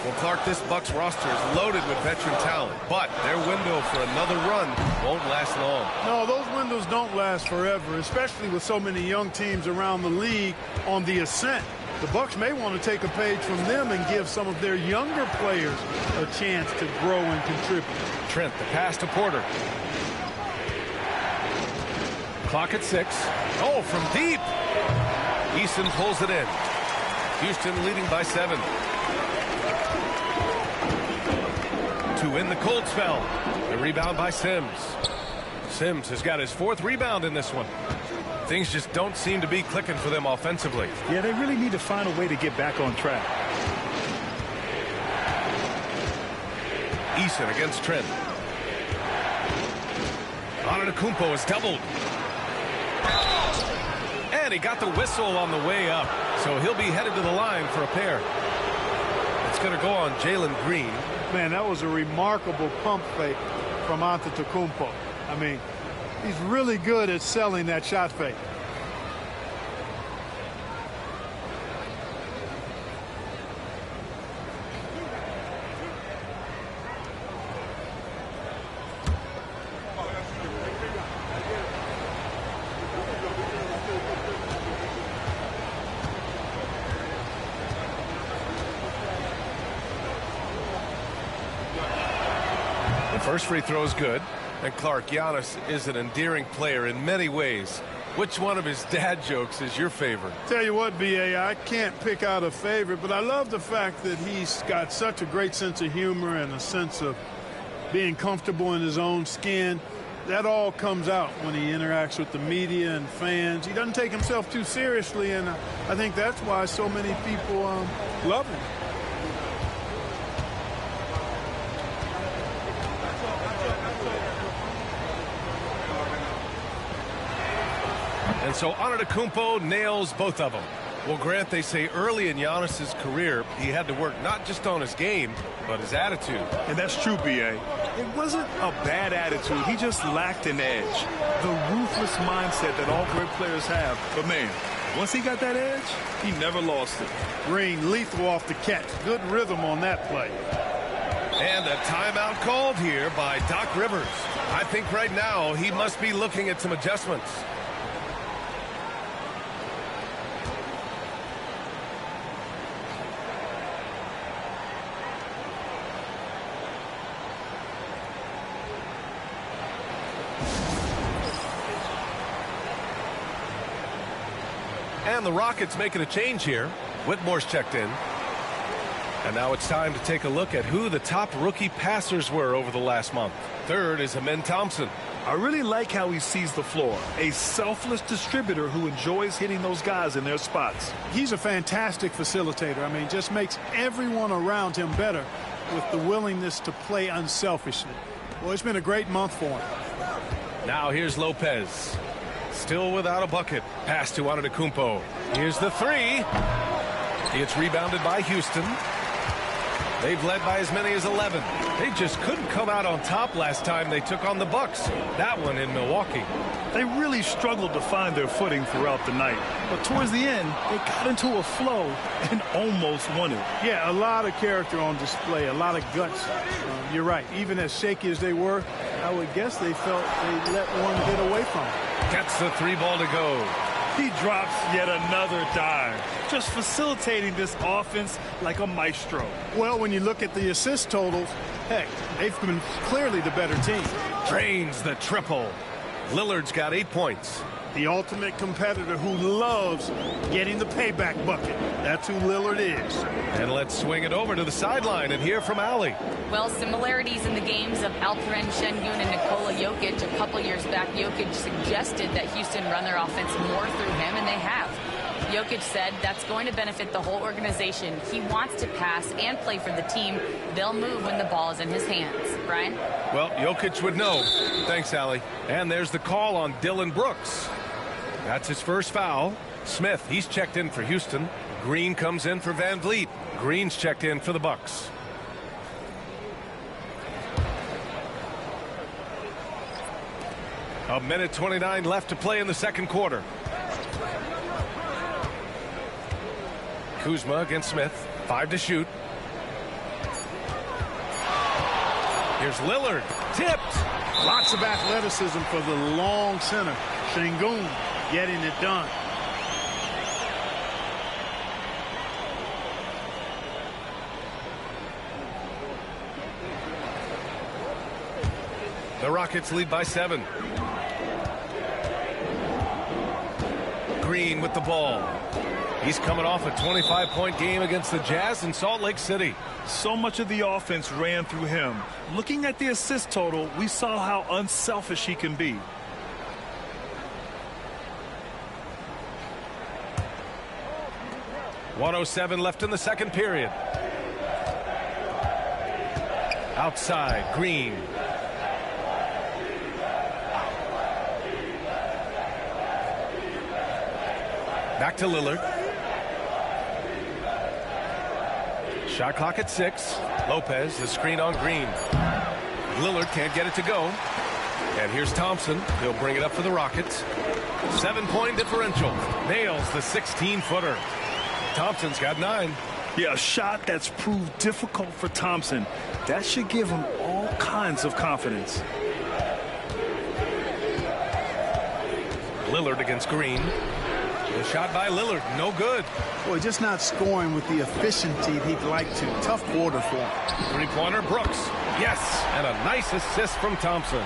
Well, Clark, this Bucks roster is loaded with veteran talent, but their window for another run won't last long. No, those windows don't last forever, especially with so many young teams around the league on the ascent. The Bucks may want to take a page from them and give some of their younger players a chance to grow and contribute. Trent, the pass to Porter. Clock at 6. Oh, from deep. Easton pulls it in. Houston leading by 7. To win the cold spell. The rebound by Sims. Sims has got his 4th rebound in this one. Things just don't seem to be clicking for them offensively. Yeah, they really need to find a way to get back on track. Eason against Trent. Antetokounmpo is doubled. And he got the whistle on the way up. So he'll be headed to the line for a pair. It's going to go on Jalen Green. Man, that was a remarkable pump fake from Antetokounmpo. I mean, he's really good at selling that shot fake. First free throw is good. And Clark, Giannis is an endearing player in many ways. Which one of his dad jokes is your favorite? Tell you what, B.A., I can't pick out a favorite, but I love the fact that he's got such a great sense of humor and a sense of being comfortable in his own skin. That all comes out when he interacts with the media and fans. He doesn't take himself too seriously, and I think that's why so many people love him. And so Antetokounmpo nails both of them. Well, Grant, they say early in Giannis's career, he had to work not just on his game, but his attitude. And that's true, B.A. It wasn't a bad attitude. He just lacked an edge. The ruthless mindset that all great players have. But, man, once he got that edge, he never lost it. Green lethal off the catch. Good rhythm on that play. And a timeout called here by Doc Rivers. I think right now he must be looking at some adjustments. And the Rockets making a change here. Whitmore's checked in. And now it's time to take a look at who the top rookie passers were over the last month. Third is Amen Thompson. I really like how he sees the floor. A selfless distributor who enjoys hitting those guys in their spots. He's a fantastic facilitator. I mean, just makes everyone around him better with the willingness to play unselfishly. Well, it's been a great month for him. Now here's Lopez. Still without a bucket. Pass to Antetokounmpo. Here's the three. It's rebounded by Houston. They've led by as many as 11. They just couldn't come out on top last time they took on the Bucks. That one in Milwaukee. They really struggled to find their footing throughout the night. But towards the end, they got into a flow and almost won it. Yeah, a lot of character on display, a lot of guts. You're right. Even as shaky as they were, I would guess they felt they let one get away from them. Gets the three ball to go. He drops yet another dime, just facilitating this offense like a maestro. Well, when you look at the assist totals, heck, they've been clearly the better team. Drains the triple. Lillard's got 8 points. The ultimate competitor who loves getting the payback bucket. That's who Lillard is. And let's swing it over to the sideline and hear from Allie. Well, similarities in the games of Alperen Şengün and Nikola Jokic. A couple years back, Jokic suggested that Houston run their offense more through him, and they have. Jokic said that's going to benefit the whole organization. He wants to pass and play for the team. They'll move when the ball is in his hands. Brian? Well, Jokic would know. Thanks, Allie. And there's the call on Dylan Brooks. That's his first foul. Smith, he's checked in for Houston. Green comes in for Van Vliet. Green's checked in for the Bucks. A minute 29 left to play in the second quarter. Kuzma against Smith. 5 to shoot. Here's Lillard. Tipped. Lots of athleticism for the long center. Şengün getting it done. The Rockets lead by 7. Green with the ball. He's coming off a 25-point game against the Jazz in Salt Lake City. So much of the offense ran through him. Looking at the assist total, we saw how unselfish he can be. .107 left in the second period. Outside, Green. Back to Lillard. Shot clock at 6. Lopez, the screen on Green. Lillard can't get it to go. And here's Thompson. He'll bring it up for the Rockets. 7-point differential. Nails the 16-footer. Thompson's got 9. Yeah, a shot that's proved difficult for Thompson. That should give him all kinds of confidence. Lillard against Green. The shot by Lillard, no good. Boy, just not scoring with the efficiency he'd like to. Tough quarter for him. Three-pointer, Brooks. Yes, and a nice assist from Thompson.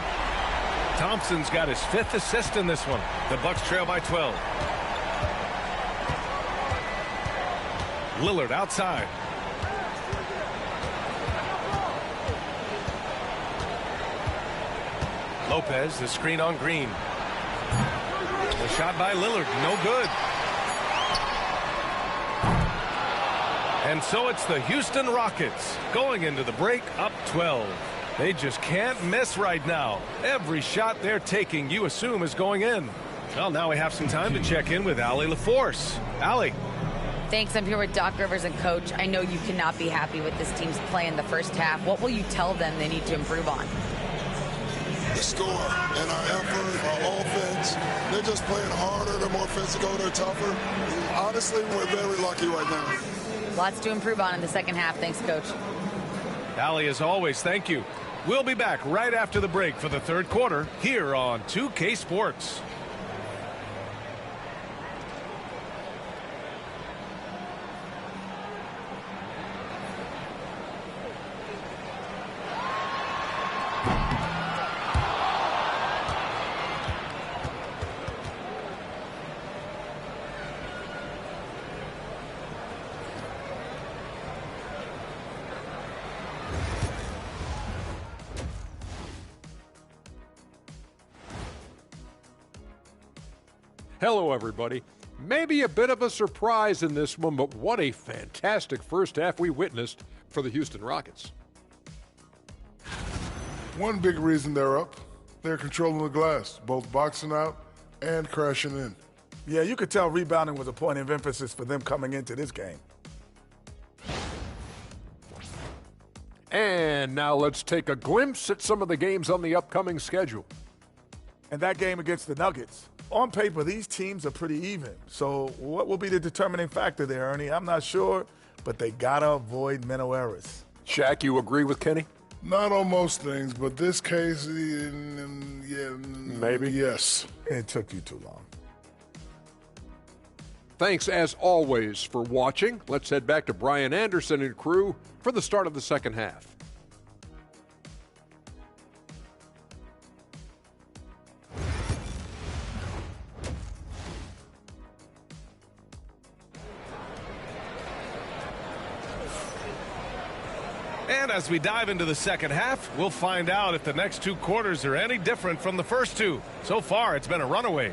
Thompson's got his 5th assist in this one. The Bucks trail by 12. Lillard outside. Lopez, the screen on Green. The shot by Lillard, no good. And so it's the Houston Rockets going into the break up 12. They just can't miss right now. Every shot they're taking, you assume, is going in. Well, now we have some time to check in with Allie LaForce. Allie. Thanks. I'm here with Doc Rivers and Coach. I know you cannot be happy with this team's play in the first half. What will you tell them they need to improve on? The score and our effort, our offense. They're just playing harder. They're more physical. They're tougher. Honestly, we're very lucky right now. Lots to improve on in the second half. Thanks, Coach. Allie, as always, thank you. We'll be back right after the break for the third quarter here on 2K Sports. Hello, everybody. Maybe a bit of a surprise in this one, but what a fantastic first half we witnessed for the Houston Rockets. One big reason they're up, they're controlling the glass, both boxing out and crashing in. Yeah, you could tell rebounding was a point of emphasis for them coming into this game. And now let's take a glimpse at some of the games on the upcoming schedule. And that game against the Nuggets. On paper, these teams are pretty even. So what will be the determining factor there, Ernie? I'm not sure, but they got to avoid mental errors. Shaq, you agree with Kenny? Not on most things, but this case, yeah, maybe. Yes. It took you too long. Thanks, as always, for watching. Let's head back to Brian Anderson and crew for the start of the second half. And as we dive into the second half, we'll find out if the next two quarters are any different from the first two. So far, it's been a runaway.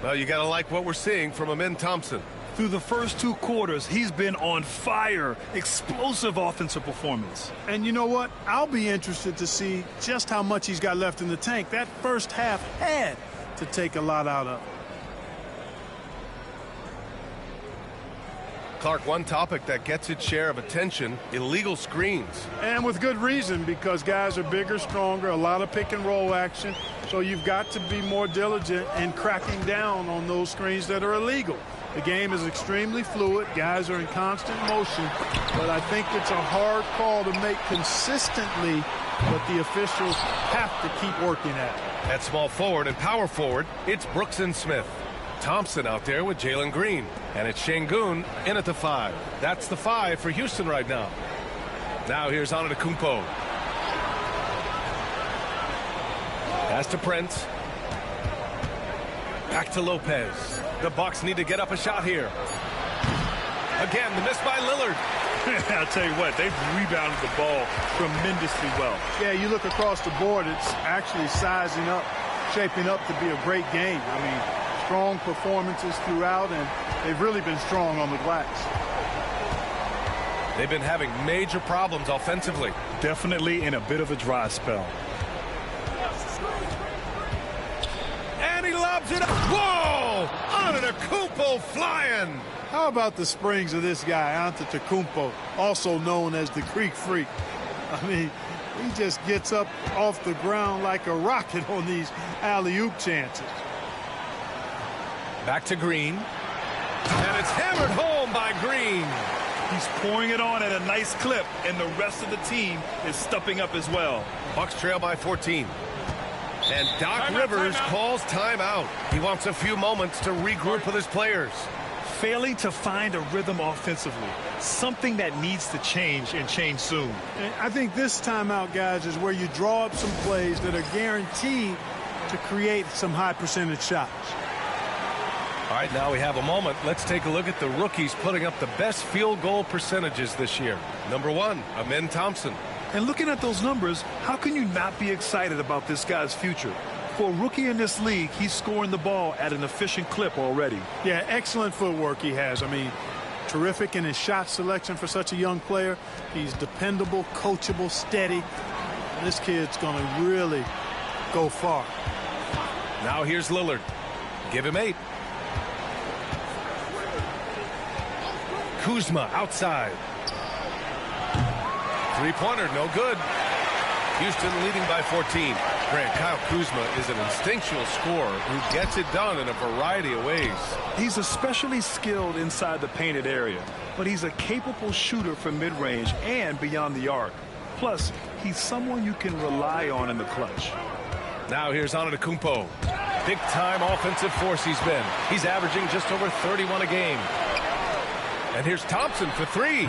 Well, you got to like what we're seeing from Amin Thompson. Through the first two quarters, he's been on fire. Explosive offensive performance. And you know what? I'll be interested to see just how much he's got left in the tank. That first half had to take a lot out of. Clark, one topic that gets its share of attention, illegal screens. And with good reason, because guys are bigger, stronger, a lot of pick and roll action. So you've got to be more diligent in cracking down on those screens that are illegal. The game is extremely fluid. Guys are in constant motion. But I think it's a hard call to make consistently, but the officials have to keep working at it. At small forward and power forward, it's Brooks and Smith. Thompson out there with Jalen Green. And it's Şengün in at the 5. That's the 5 for Houston right now. Now here's Antetokounmpo. Pass to Prince. Back to Lopez. The Bucks need to get up a shot here. Again, the miss by Lillard. I'll tell you what, they've rebounded the ball tremendously well. Yeah, you look across the board, it's actually sizing up, shaping up to be a great game. I mean, strong performances throughout, and they've really been strong on the glass. They've been having major problems offensively. Definitely in a bit of a dry spell. And he lobs it up. Whoa! Antetokounmpo flying. How about the springs of this guy, Antetokounmpo, also known as the Greek Freak? I mean, he just gets up off the ground like a rocket on these alley-oop chances. Back to Green. And it's hammered home by Green. He's pouring it on at a nice clip, and the rest of the team is stepping up as well. Bucks trail by 14. And Doc Rivers calls timeout. He wants a few moments to regroup with his players. Failing to find a rhythm offensively. Something that needs to change, and change soon. And I think this timeout, guys, is where you draw up some plays that are guaranteed to create some high percentage shots. All right, now we have a moment. Let's take a look at the rookies putting up the best field goal percentages this year. Number 1, Amin Thompson. And looking at those numbers, how can you not be excited about this guy's future? For a rookie in this league, he's scoring the ball at an efficient clip already. Yeah, excellent footwork he has. I mean, terrific in his shot selection for such a young player. He's dependable, coachable, steady. This kid's going to really go far. Now here's Lillard. Give him 8. Kuzma outside. Three-pointer, no good. Houston leading by 14. Grant, Kyle Kuzma is an instinctual scorer who gets it done in a variety of ways. He's especially skilled inside the painted area, but he's a capable shooter from mid-range and beyond the arc. Plus, he's someone you can rely on in the clutch. Now here's Antetokounmpo. Big-time offensive force he's been. He's averaging just over 31 a game. And here's Thompson for 3.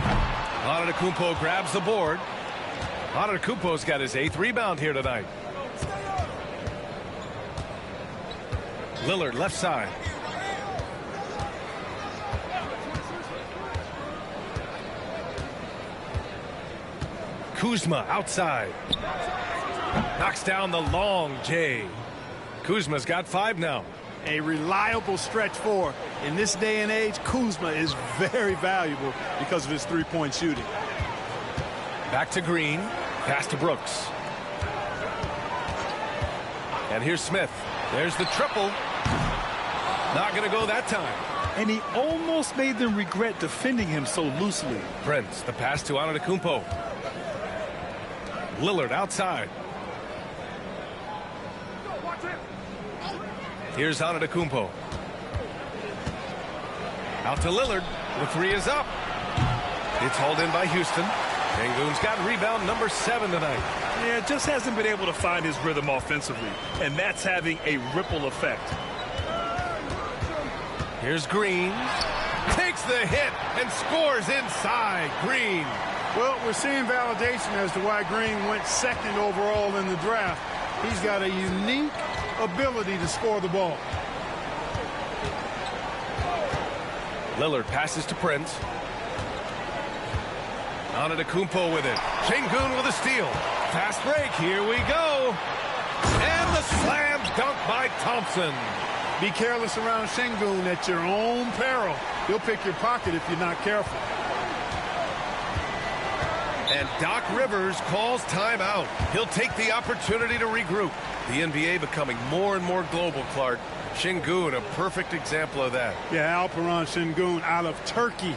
Antetokounmpo grabs the board. Antetokounmpo's got his 8th rebound here tonight. Lillard left side. Kuzma outside. Knocks down the long J. Kuzma's got 5 now. A reliable stretch 4. In this day and age, Kuzma is very valuable because of his three-point shooting. Back to Green. Pass to Brooks. And here's Smith. There's the triple. Not going to go that time. And he almost made them regret defending him so loosely. Prince, the pass to Antetokounmpo. Lillard outside. Here's Antetokounmpo. Out to Lillard. The 3 is up. It's hauled in by Houston. Sengun's got rebound number 7 tonight. Yeah, just hasn't been able to find his rhythm offensively, and that's having a ripple effect. Here's Green. Takes the hit and scores inside. Green. Well, we're seeing validation as to why Green went 2nd overall in the draft. He's got a unique ability to score the ball. Lillard passes to Prince. Antetokounmpo with it. Sengun with a steal. Fast break. Here we go. And the slam dunk by Thompson. Be careless around Sengun at your own peril. He'll pick your pocket if you're not careful. And Doc Rivers calls timeout. He'll take the opportunity to regroup. The NBA becoming more and more global, Clark. Sengun, a perfect example of that. Yeah, Alperen Sengun out of Turkey.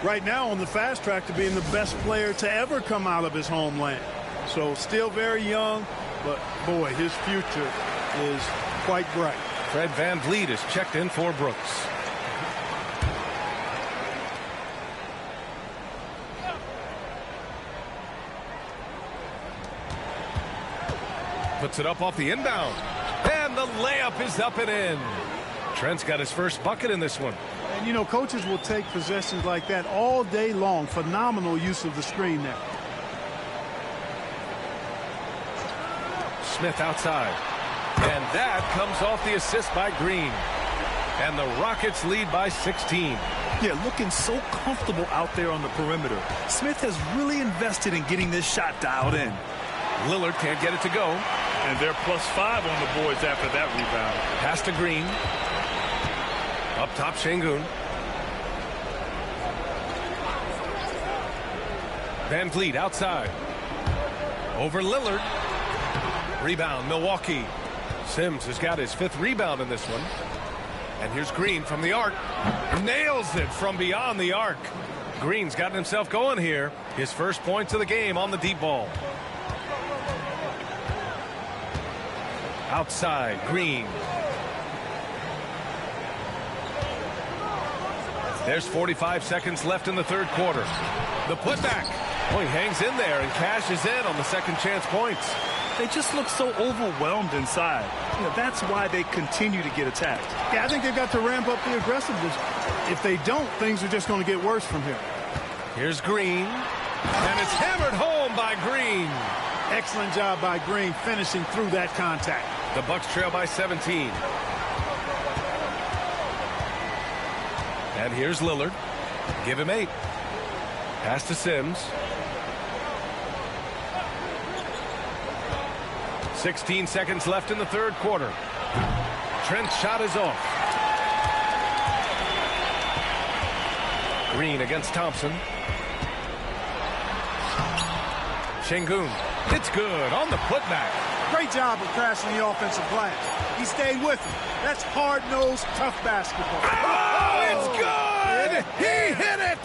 Right now on the fast track to being the best player to ever come out of his homeland. So still very young, but boy, his future is quite bright. Fred VanVleet is checked in for Brooks. Puts it up off the inbound. And the layup is up and in. Trent's got his first bucket in this one. And, you know, coaches will take possessions like that all day long. Phenomenal use of the screen there. Smith outside. And that comes off the assist by Green. And the Rockets lead by 16. Yeah, looking so comfortable out there on the perimeter. Smith has really invested in getting this shot dialed in. Lillard can't get it to go. And they're +5 on the boards after that rebound. Pass to Green. Up top, Sengun. VanVleet outside. Over Lillard. Rebound, Milwaukee. Sims has got his 5th rebound in this one. And here's Green from the arc. Nails it from beyond the arc. Green's gotten himself going here. His first points of the game on the deep ball. Outside, Green. There's 45 seconds left in the 3rd quarter. The putback. Oh, he hangs in there and cashes in on the second chance points. They just look so overwhelmed inside. You know, that's why they continue to get attacked. Yeah, I think they've got to ramp up the aggressiveness. If they don't, things are just going to get worse from here. Here's Green. And it's hammered home by Green. Excellent job by Green finishing through that contact. The Bucks trail by 17. And here's Lillard. Give him 8. Pass to Sims. 16 seconds left in the 3rd quarter. Trent's shot is off. Green against Thompson. Sengun. It's good on the putback. Great job of crashing the offensive glass. He stayed with him. That's hard-nosed, tough basketball. Oh, it's good! He hit it!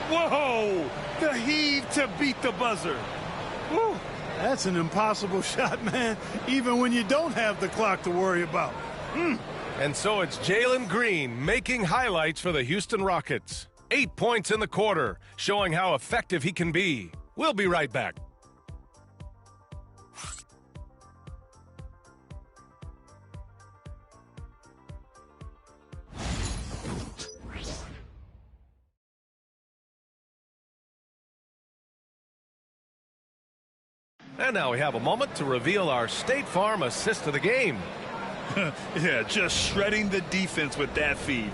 Whoa! The heave to beat the buzzer. Whew. That's an impossible shot, man, even when you don't have the clock to worry about. And so it's Jalen Green making highlights for the Houston Rockets. 8 points in the quarter, showing how effective he can be. We'll be right back. And now we have a moment to reveal our State Farm assist of the game. Yeah, just shredding the defense with that feed.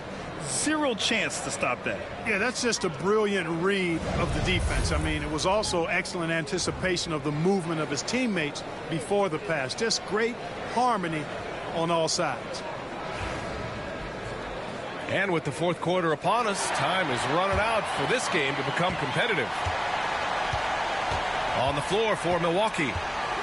Zero chance to stop that. Yeah, that's just a brilliant read of the defense. I mean, it was also excellent anticipation of the movement of his teammates before the pass. Just great harmony on all sides. And with the fourth quarter upon us, time is running out for this game to become competitive. On the floor for Milwaukee,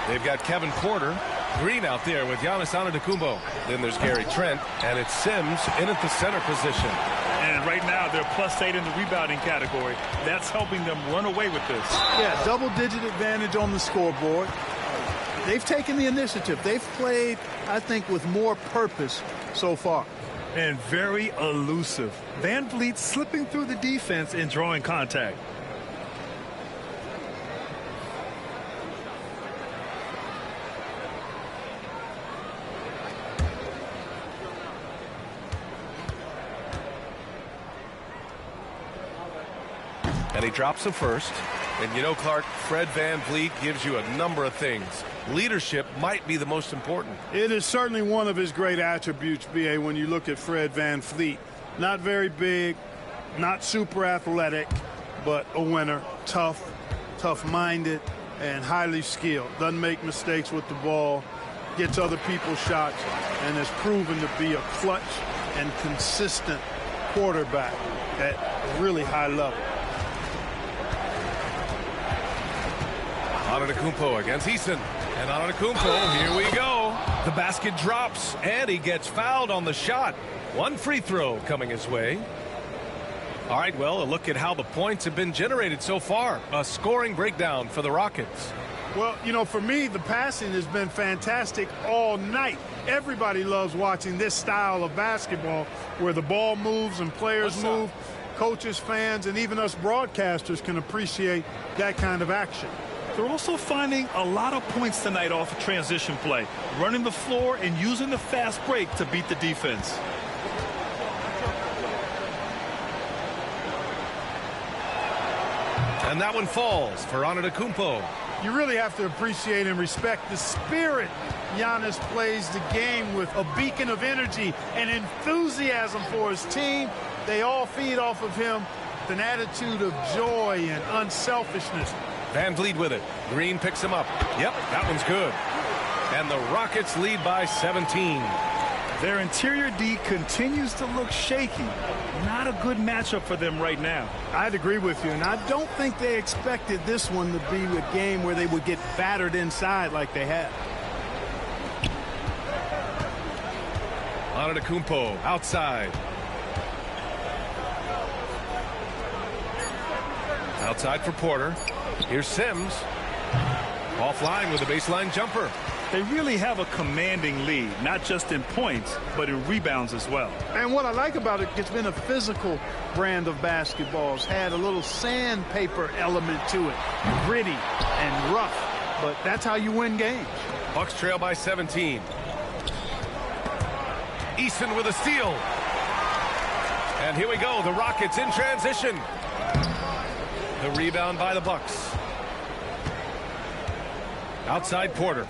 they've got Kevin Porter Green out there with Giannis Antetokounmpo. Then there's Gary Trent, and it's Sims in at the center position. And right now they're +8 in the rebounding category. That's helping them run away with this. Yeah, double-digit advantage on the scoreboard. They've taken the initiative. They've played, I think, with more purpose so far. And very elusive. Van Vliet slipping through the defense and drawing contact. And he drops the first. And you know, Clark, Fred Van Vliet gives you a number of things. Leadership might be the most important. It is certainly one of his great attributes, B.A., when you look at Fred Van Vliet. Not very big, not super athletic, but a winner. Tough, tough-minded, and highly skilled. Doesn't make mistakes with the ball, gets other people's shots, and has proven to be a clutch and consistent quarterback at a really high level. Antetokounmpo against Eason. And Antetokounmpo, here we go. The basket drops, and he gets fouled on the shot. One free throw coming his way. All right, well, a look at how the points have been generated so far. A scoring breakdown for the Rockets. Well, you know, for me, the passing has been fantastic all night. Everybody loves watching this style of basketball where the ball moves and players move. Coaches, fans, and even us broadcasters can appreciate that kind of action. They're also finding a lot of points tonight off of transition play, running the floor and using the fast break to beat the defense. And that one falls for Antetokounmpo. You really have to appreciate and respect the spirit Giannis plays the game with, a beacon of energy and enthusiasm for his team. They all feed off of him with an attitude of joy and unselfishness. Van Vliet with it. Green picks him up. Yep, that one's good. And the Rockets lead by 17. Their interior D continues to look shaky. Not a good matchup for them right now. I'd agree with you, and I don't think they expected this one to be a game where they would get battered inside like they have. Antetokounmpo outside. Outside for Porter. Here's Sims. Offline with a baseline jumper. They really have a commanding lead, not just in points, but in rebounds as well. And what I like about it, it's been a physical brand of basketball. It's had a little sandpaper element to it. Gritty and rough, but that's how you win games. Bucks trail by 17. Eason with a steal. And here we go, the Rockets in transition. The rebound by the Bucks. Outside Porter.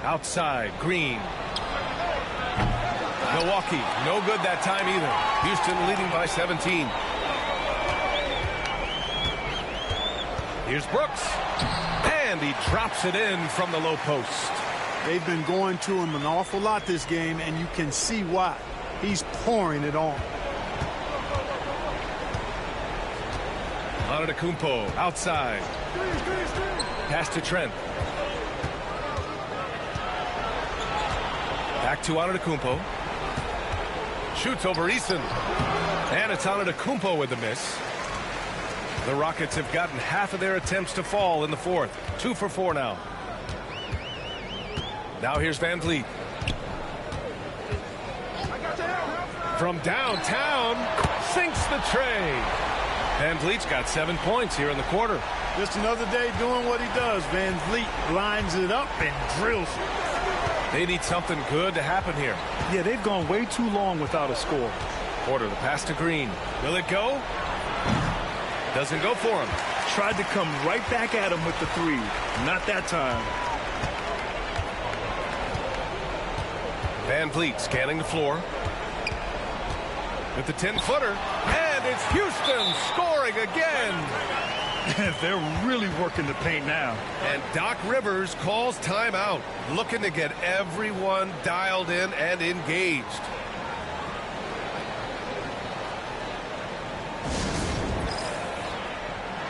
Outside Green. Milwaukee, no good that time either. Houston leading by 17. Here's Brooks. And he drops it in from the low post. They've been going to him an awful lot this game, and you can see why. He's pouring it on. Antetokounmpo outside. Pass to Trent. Back to Antetokounmpo. Shoots over Eason. And it's Antetokounmpo with the miss. The Rockets have gotten half of their attempts to fall in the fourth. 2 for 4 now. Now here's Van Vliet. From downtown, sinks the tray. Van Vliet's got 7 points here in the quarter. Just another day doing what he does. Van Vliet lines it up and drills it. They need something good to happen here. Yeah, they've gone way too long without a score. Porter, the pass to Green. Will it go? Doesn't go for him. Tried to come right back at him with the three. Not that time. Van Vliet scanning the floor. With the 10-footer. And it's Houston scoring again. They're really working the paint now. And Doc Rivers calls timeout. Looking to get everyone dialed in and engaged.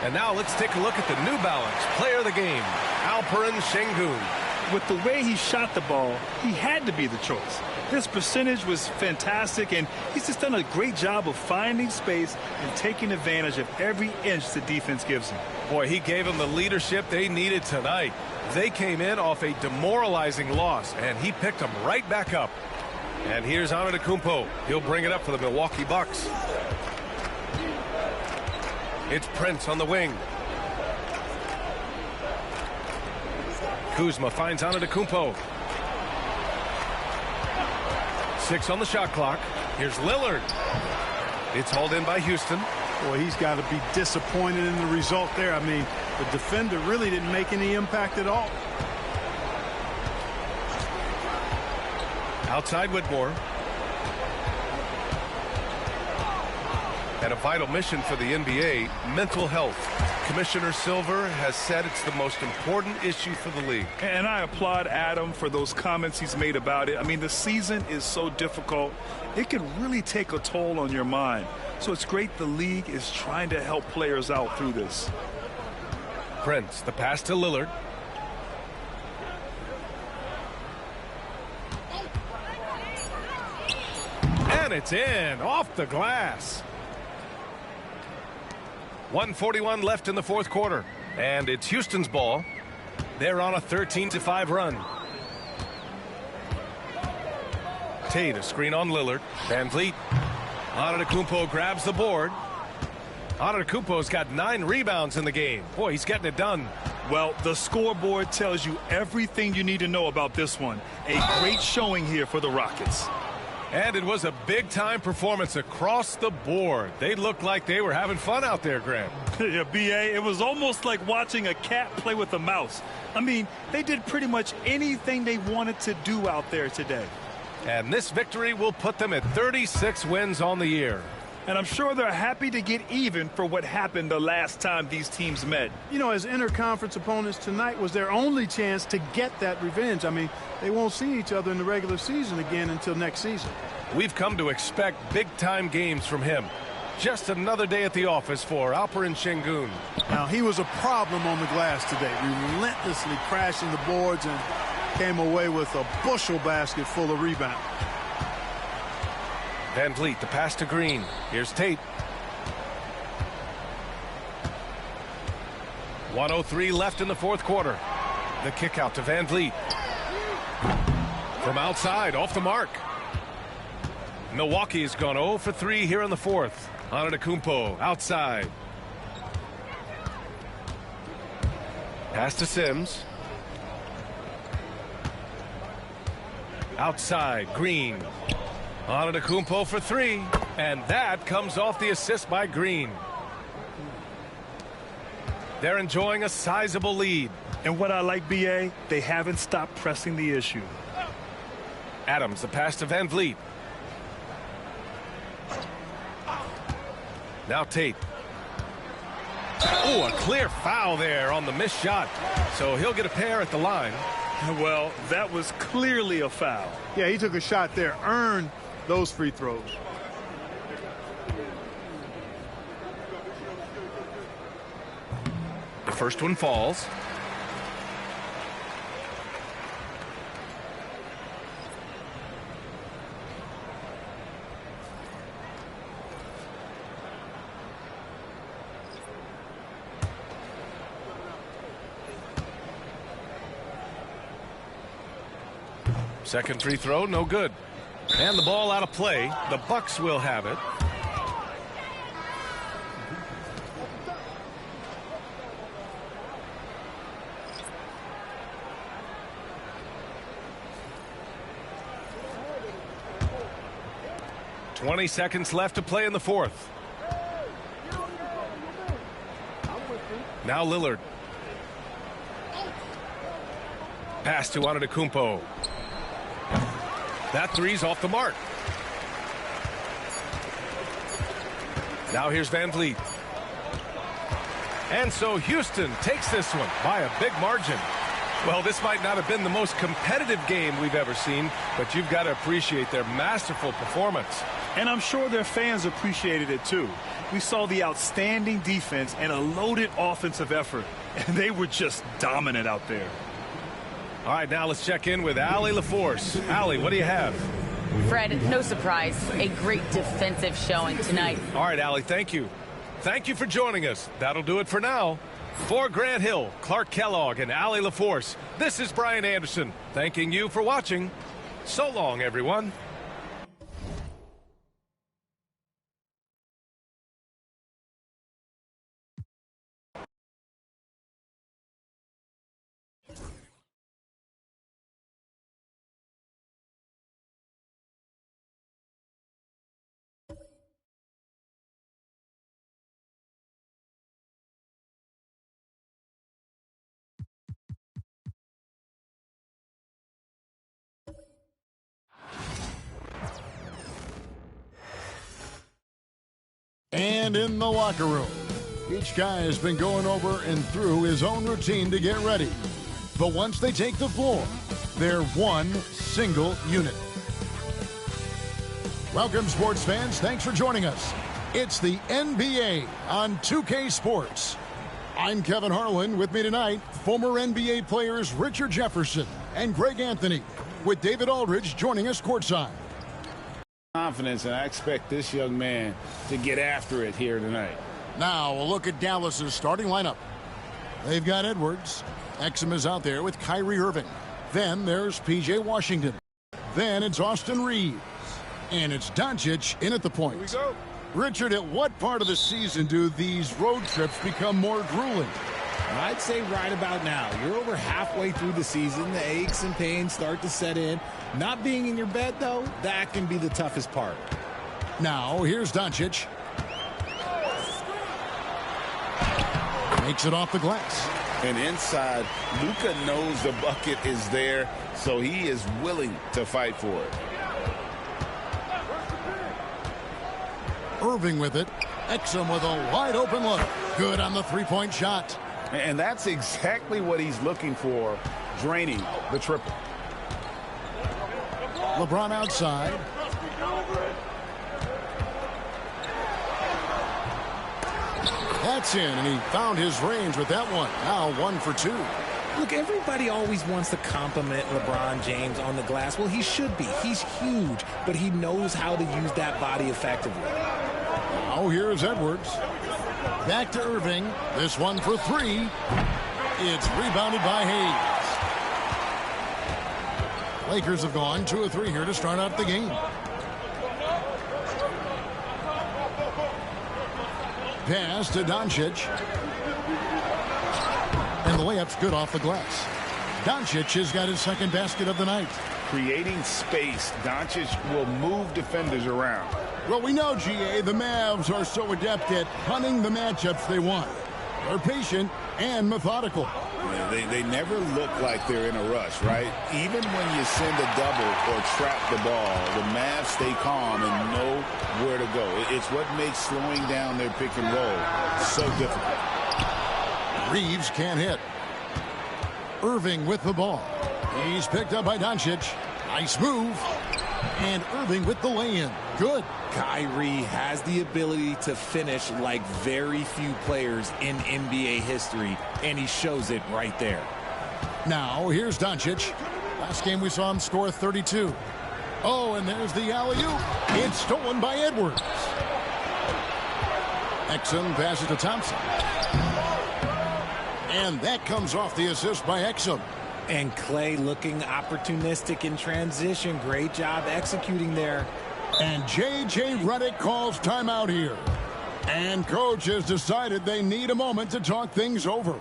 And now let's take a look at the New Balance player of the game, Alperen Şengün. With the way he shot the ball, he had to be the choice. His percentage was fantastic, and he's just done a great job of finding space and taking advantage of every inch the defense gives him. Boy, he gave them the leadership they needed tonight. They came in off a demoralizing loss, and he picked them right back up. And here's Antetokounmpo. He'll bring it up for the Milwaukee Bucks. It's Prince on the wing. Kuzma finds Antetokounmpo. 6 on the shot clock. Here's Lillard. It's hauled in by Houston. Boy, he's got to be disappointed in the result there. I mean, the defender really didn't make any impact at all. Outside Whitmore. And a vital mission for the NBA, mental health. Commissioner Silver has said it's the most important issue for the league. And I applaud Adam for those comments he's made about it. I mean, the season is so difficult. It can really take a toll on your mind. So it's great the league is trying to help players out through this. Prince, the pass to Lillard. And it's in, off the glass. 1:41 left in the fourth quarter. And it's Houston's ball. They're on a 13-5 run. Tate, a screen on Lillard. Van Vliet. Antetokounmpo grabs the board. Antetokounmpo's got 9 rebounds in the game. Boy, he's getting it done. Well, the scoreboard tells you everything you need to know about this one. A great showing here for the Rockets. And it was a big-time performance across the board. They looked like they were having fun out there, Grant. Yeah, B.A., it was almost like watching a cat play with a mouse. I mean, they did pretty much anything they wanted to do out there today. And this victory will put them at 36 wins on the year. And I'm sure they're happy to get even for what happened the last time these teams met. You know, as interconference opponents, tonight was their only chance to get that revenge. I mean, they won't see each other in the regular season again until next season. We've come to expect big-time games from him. Just another day at the office for Alperen Şengün. Now, he was a problem on the glass today, relentlessly crashing the boards and came away with a bushel basket full of rebounds. Van Vliet, the pass to Green. Here's Tate. 1:03 left in the fourth quarter. The kick out to Van Vliet. From outside, off the mark. Milwaukee's gone 0 for 3 here in the fourth. Antetokounmpo outside. Pass to Sims. Outside, Green. Antetokounmpo for 3, and that comes off the assist by Green. They're enjoying a sizable lead. And what I like, B.A., they haven't stopped pressing the issue. Adams, the pass to Van Vliet. Now Tate. Oh, a clear foul there on the missed shot. So he'll get a pair at the line. Well, that was clearly a foul. Yeah, he took a shot there, earned those free throws. The first one falls. Second free throw, no good. And the ball out of play. The Bucks will have it. "20 seconds left to play in the fourth. Now Lillard. Pass to Antetokounmpo. That three's off the mark. Now here's Van Vliet. And so Houston takes this one by a big margin. Well, this might not have been the most competitive game we've ever seen, but you've got to appreciate their masterful performance. And I'm sure their fans appreciated it too. We saw the outstanding defense and a loaded offensive effort, and they were just dominant out there. All right, now let's check in with Allie LaForce. Allie, what do you have? Fred, no surprise, a great defensive showing tonight. All right, Allie, thank you. Thank you for joining us. That'll do it for now. For Grant Hill, Clark Kellogg, and Allie LaForce, this is Brian Anderson, thanking you for watching. So long, everyone. And in the locker room, each guy has been going over and through his own routine to get ready. But once they take the floor, they're one single unit. Welcome, sports fans. Thanks for joining us. It's the NBA on 2K Sports. I'm Kevin Harlan. With me tonight, former NBA players Richard Jefferson and Greg Anthony, with David Aldridge joining us courtside. Confidence, and I expect this young man to get after it here tonight. Now a look at Dallas's starting lineup. They've got Edwards. Exum is out there with Kyrie Irving. Then there's P.J. Washington. Then it's Austin Reeves. And it's Doncic in at the point. Here we go. Richard, at what part of the season do these road trips become more grueling? I'd say right about now. You're over halfway through the season. The aches and pains start to set in. Not being in your bed, though, that can be the toughest part. Now, here's Doncic. Makes it off the glass. And inside, Luka knows the bucket is there, so he is willing to fight for it. Irving with it. Exum with a wide open look. Good on the three-point shot. And that's exactly what he's looking for, draining the triple. LeBron outside. That's in, and he found his range with that one. Now 1 for 2. Look, everybody always wants to compliment LeBron James on the glass. Well, he should be. He's huge, but he knows how to use that body effectively. Now here's Edwards. Back to Irving. This one for 3. It's rebounded by Hayes. Lakers have gone 2 of 3 here to start out the game. Pass to Doncic. And the layup's good off the glass. Doncic has got his second basket of the night. Creating space, Doncic will move defenders around. Well, we know, GA, the Mavs are so adept at hunting the matchups they want. They're patient and methodical. Yeah, they never look like they're in a rush, right? Even when you send a double or trap the ball, the Mavs stay calm and know where to go. It's what makes slowing down their pick and roll so difficult. Reeves can't hit. Irving with the ball. He's picked up by Doncic. Nice move. And Irving with the lay-in. Good. Kyrie has the ability to finish like very few players in NBA history, and he shows it right there. Now, here's Doncic. Last game we saw him score 32. Oh, and there's the alley-oop. It's stolen by Edwards. Exum passes to Thompson. And that comes off the assist by Exum. And Clay looking opportunistic in transition. Great job executing there. And J.J. Redick calls timeout here. And coach has decided they need a moment to talk things over.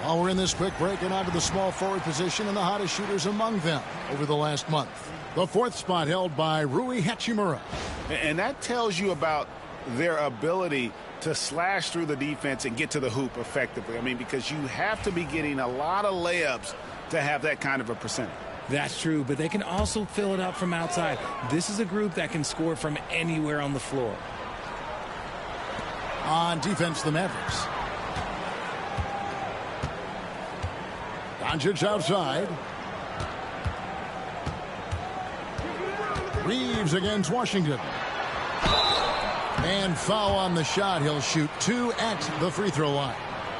While we're in this quick break, and onto the small forward position and the hottest shooters among them over the last month. The fourth spot held by Rui Hachimura. And that tells you about their ability to slash through the defense and get to the hoop effectively. I mean, because you have to be getting a lot of layups to have that kind of a percentage. That's true, but they can also fill it up from outside. This is a group that can score from anywhere on the floor. On defense, the Mavericks. Doncic outside. Reeves against Washington. And foul on the shot. He'll shoot 2 at the free throw line.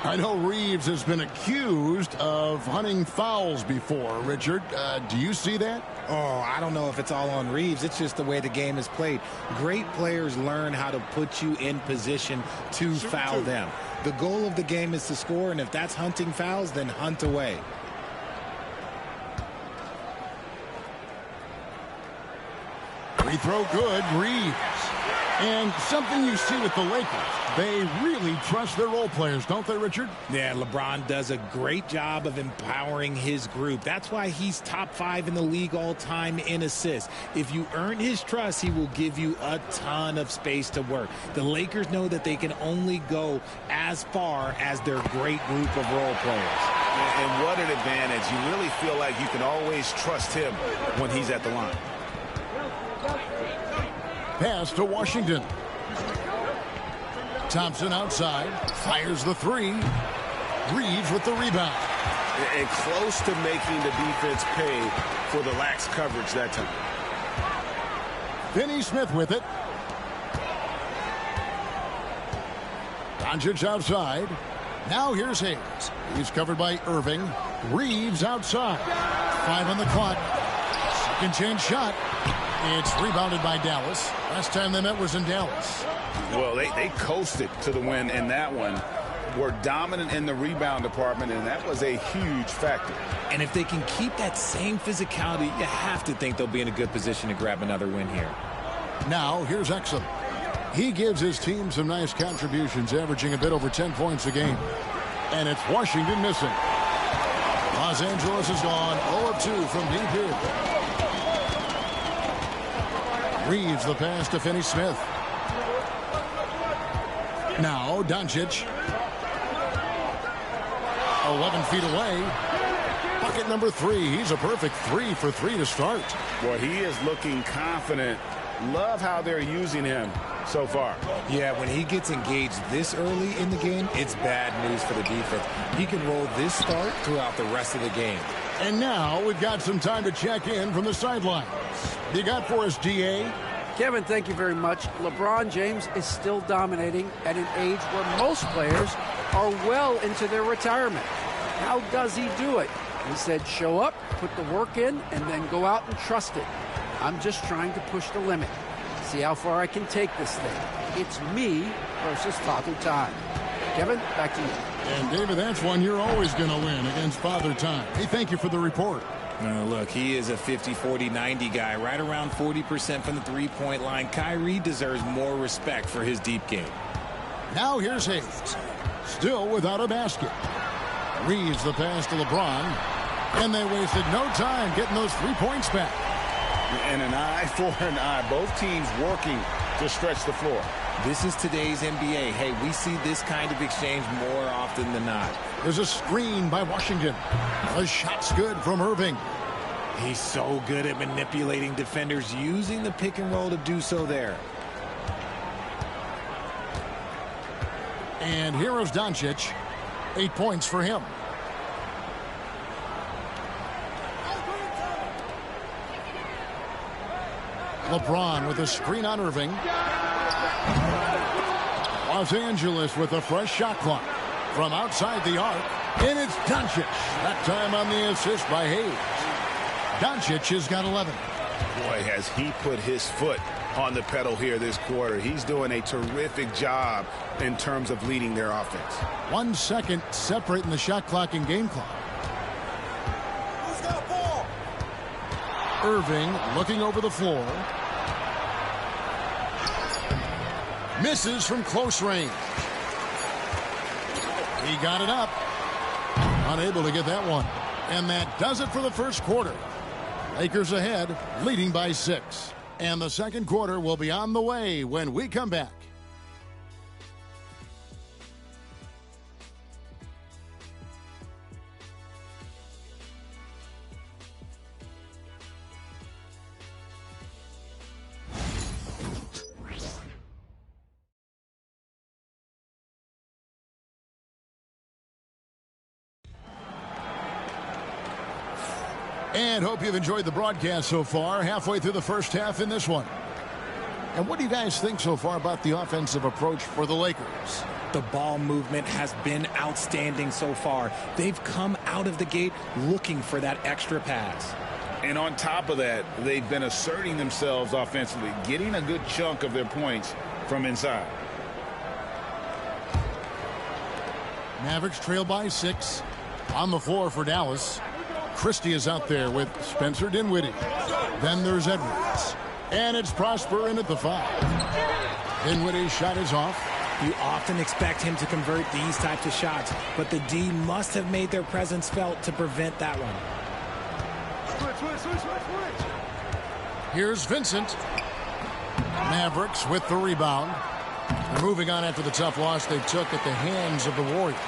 I know Reeves has been accused of hunting fouls before. Richard, do you see that? Oh, I don't know if it's all on Reeves. It's just the way the game is played. Great players learn how to put you in position to foul them. The goal of the game is to score, and if that's hunting fouls, then hunt away. Free throw good, Reeves. And something you see with the Lakers, they really trust their role players, don't they, Richard? Yeah, LeBron does a great job of empowering his group. That's why he's top 5 in the league all time in assists. If you earn his trust, he will give you a ton of space to work. The Lakers know that they can only go as far as their great group of role players. And what an advantage. You really feel like you can always trust him when he's at the line. Pass to Washington. Thompson outside. Fires the 3. Reeves with the rebound. And close to making the defense pay for the lax coverage that time. Finney Smith with it. Doncic outside. Now here's Hayes. He's covered by Irving. Reeves outside. 5 on the clock. Second chance shot. It's rebounded by Dallas. Last time they met was in Dallas. Well, they coasted to the win in that one. Were dominant in the rebound department, and that was a huge factor. And if they can keep that same physicality, you have to think they'll be in a good position to grab another win here. Now, here's Exum. He gives his team some nice contributions, averaging a bit over 10 points a game. And it's Washington missing. Los Angeles has gone 0 of 2 from deep here. Reeves the pass to Finney Smith. Now Doncic. 11 feet away. Bucket number 3. He's a perfect 3 for 3 to start. Well, he is looking confident. Love how they're using him so far. Yeah, when he gets engaged this early in the game, it's bad news for the defense. He can roll this start throughout the rest of the game. And now we've got some time to check in from the sidelines. You got for us, DA? Kevin, thank you very much. LeBron James is still dominating at an age where most players are well into their retirement. How does he do it? He said, show up, put the work in, and then go out and trust it. I'm just trying to push the limit. See how far I can take this thing. It's me versus Father Time. Kevin, back to you. And David, that's one you're always going to win against Father Time. Hey, thank you for the report. Look, he is a 50, 40, 90 guy, right around 40% from the three-point line. Kyrie deserves more respect for his deep game. Now here's Hayes, still without a basket. Reeves the pass to LeBron, and they wasted no time getting those 3 points back. And an eye for an eye. Both teams working to stretch the floor. This is today's NBA. Hey, we see this kind of exchange more often than not. There's a screen by Washington. A shot's good from Irving. He's so good at manipulating defenders, using the pick and roll to do so there. And here is Doncic. 8 points for him. LeBron with a screen on Irving. Los Angeles with a fresh shot clock from outside the arc. And it's Doncic. That time on the assist by Hayes. Doncic has got 11. Boy, has he put his foot on the pedal here this quarter. He's doing a terrific job in terms of leading their offense. 1 second separating the shot clock and game clock. Who's got the ball? Irving looking over the floor. Misses from close range. He got it up. Unable to get that one. And that does it for the first quarter. Lakers ahead, leading by 6. And the second quarter will be on the way when we come back. And hope you've enjoyed the broadcast so far. Halfway through the first half in this one. And what do you guys think so far about the offensive approach for the Lakers? The ball movement has been outstanding so far. They've come out of the gate looking for that extra pass. And on top of that, they've been asserting themselves offensively, getting a good chunk of their points from inside. Mavericks trail by 6. On the floor for Dallas. Christie is out there with Spencer Dinwiddie. Then there's Edwards. And it's Prosper in at the 5. Dinwiddie's shot is off. You often expect him to convert these types of shots, but the D must have made their presence felt to prevent that one. Here's Vincent. Mavericks with the rebound. They're moving on after the tough loss they took at the hands of the Warriors.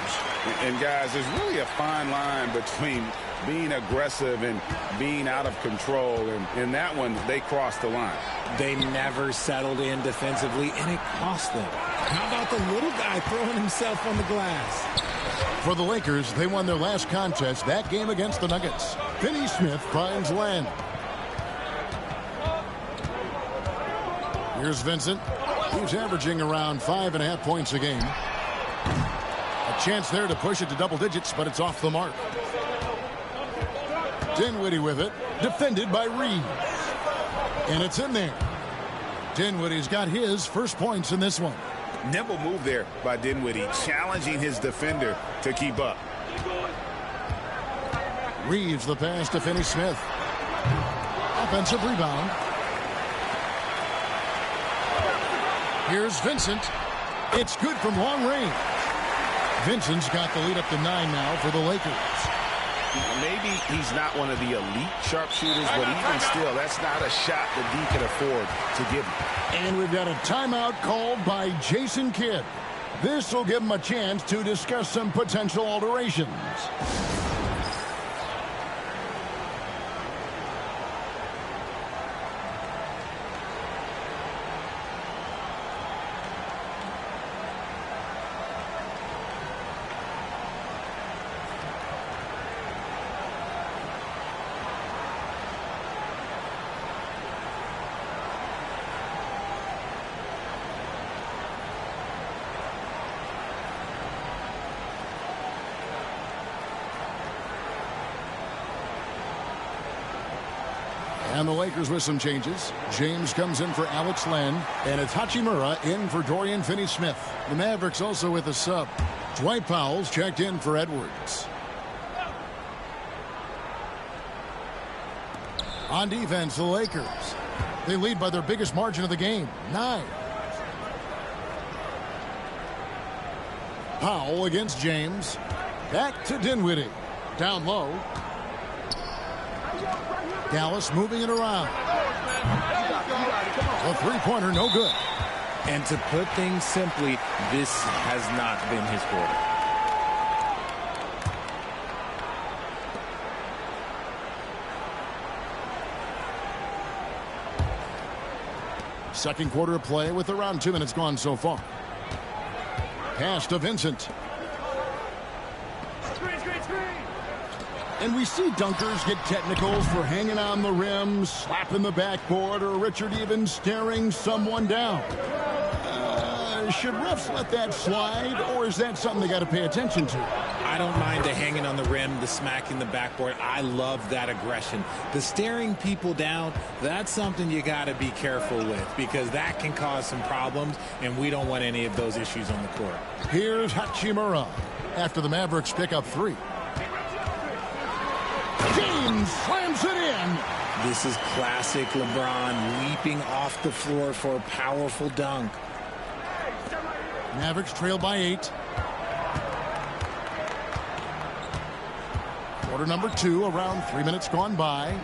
And guys, there's really a fine line between being aggressive and being out of control. And in that one, they crossed the line. They never settled in defensively, and it cost them. How about the little guy throwing himself on the glass? For the Lakers, they won their last contest, that game against the Nuggets. Finney Smith finds Len. Here's Vincent. He's averaging around 5.5 points a game. A chance there to push it to double digits, but it's off the mark. Dinwiddie with it, defended by Reeves. And it's in there. Dinwiddie's got his first points in this one. Nimble move there by Dinwiddie, challenging his defender to keep up. Reeves the pass to Finney Smith. Offensive rebound. Here's Vincent. It's good from long range. Vincent's got the lead up to 9 now for the Lakers. Maybe he's not one of the elite sharpshooters, but even still, that's not a shot that D can afford to give him. And we've got a timeout called by Jason Kidd. This will give him a chance to discuss some potential alterations. And the Lakers with some changes. James comes in for Alex Len, and it's Hachimura in for Dorian Finney-Smith. The Mavericks also with a sub. Dwight Powell's checked in for Edwards. On defense, the Lakers. They lead by their biggest margin of the game, 9. Powell against James. Back to Dinwiddie. Down low. Dallas moving it around. The three-pointer, no good. And to put things simply, this has not been his quarter. Second quarter of play with around 2 minutes gone so far. Pass to Vincent. And we see dunkers get technicals for hanging on the rim, slapping the backboard, or Richard even staring someone down. Should refs let that slide, or is that something they got to pay attention to? I don't mind the hanging on the rim, the smacking the backboard. I love that aggression. The staring people down, that's something you got to be careful with because that can cause some problems, and we don't want any of those issues on the court. Here's Hachimura after the Mavericks pick up 3. James slams it in. This is classic LeBron leaping off the floor for a powerful dunk. Mavericks trail by 8. Quarter number 2, around 3 minutes gone by.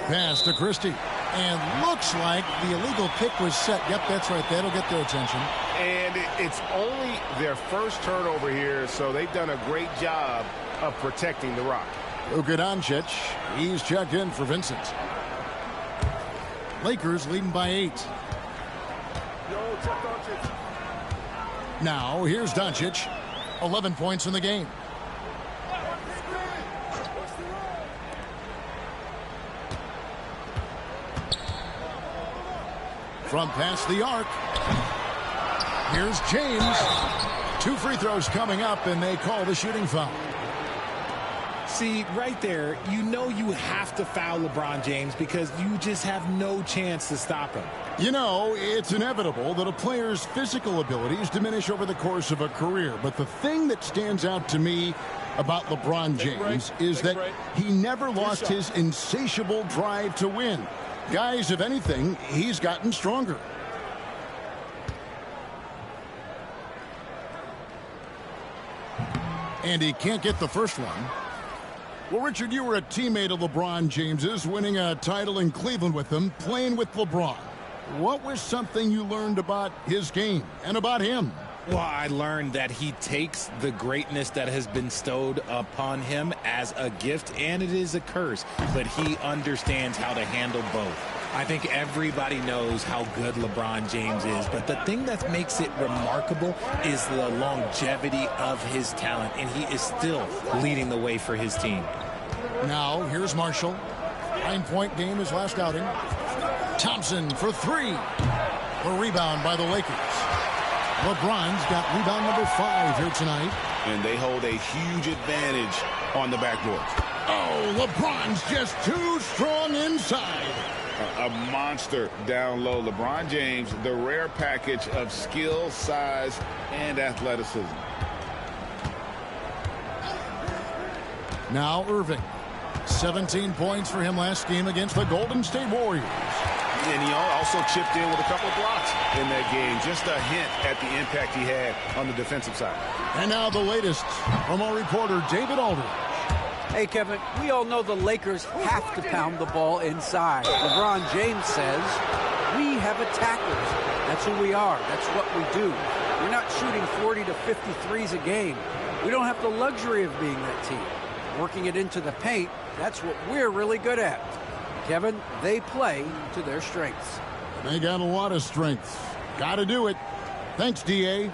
Pass to Christie. And looks like the illegal pick was set. Yep, that's right. That'll get their attention. And it's only their first turnover here, so they've done a great job of protecting the rock. Luka Doncic, he's checked in for Vincent. Lakers leading by 8. Now, here's Doncic. 11 points in the game. From past the arc. Here's James. 2 free throws coming up, and they call the shooting foul. See, right there, you know you have to foul LeBron James because you just have no chance to stop him. You know, it's inevitable that a player's physical abilities diminish over the course of a career. But the thing that stands out to me about LeBron James is that he never lost his insatiable drive to win. Guys, if anything, he's gotten stronger. And he can't get the first one. Well, Richard, you were a teammate of LeBron James's, winning a title in Cleveland with him, playing with LeBron. What was something you learned about his game and about him? Well, I learned that he takes the greatness that has been bestowed upon him as a gift, and it is a curse, but he understands how to handle both. I think everybody knows how good LeBron James is, but the thing that makes it remarkable is the longevity of his talent, and he is still leading the way for his team. Now, here's Marshall. 9-point game his last outing. Thompson for 3. The rebound by the Lakers. LeBron's got rebound number 5 here tonight. And they hold a huge advantage on the backboard. Oh, LeBron's just too strong inside. A monster down low. LeBron James, the rare package of skill, size, and athleticism. Now Irving. 17 points for him last game against the Golden State Warriors. And he also chipped in with a couple of blocks in that game. Just a hint at the impact he had on the defensive side. And now the latest from our reporter, David Aldridge. Hey, Kevin, we all know the Lakers have to pound the ball inside. LeBron James says, we have attackers. That's who we are. That's what we do. We're not shooting 40 to 53s a game. We don't have the luxury of being that team. Working it into the paint, that's what we're really good at. Kevin, they play to their strengths. They got a lot of strengths. Got to do it. Thanks, D.A.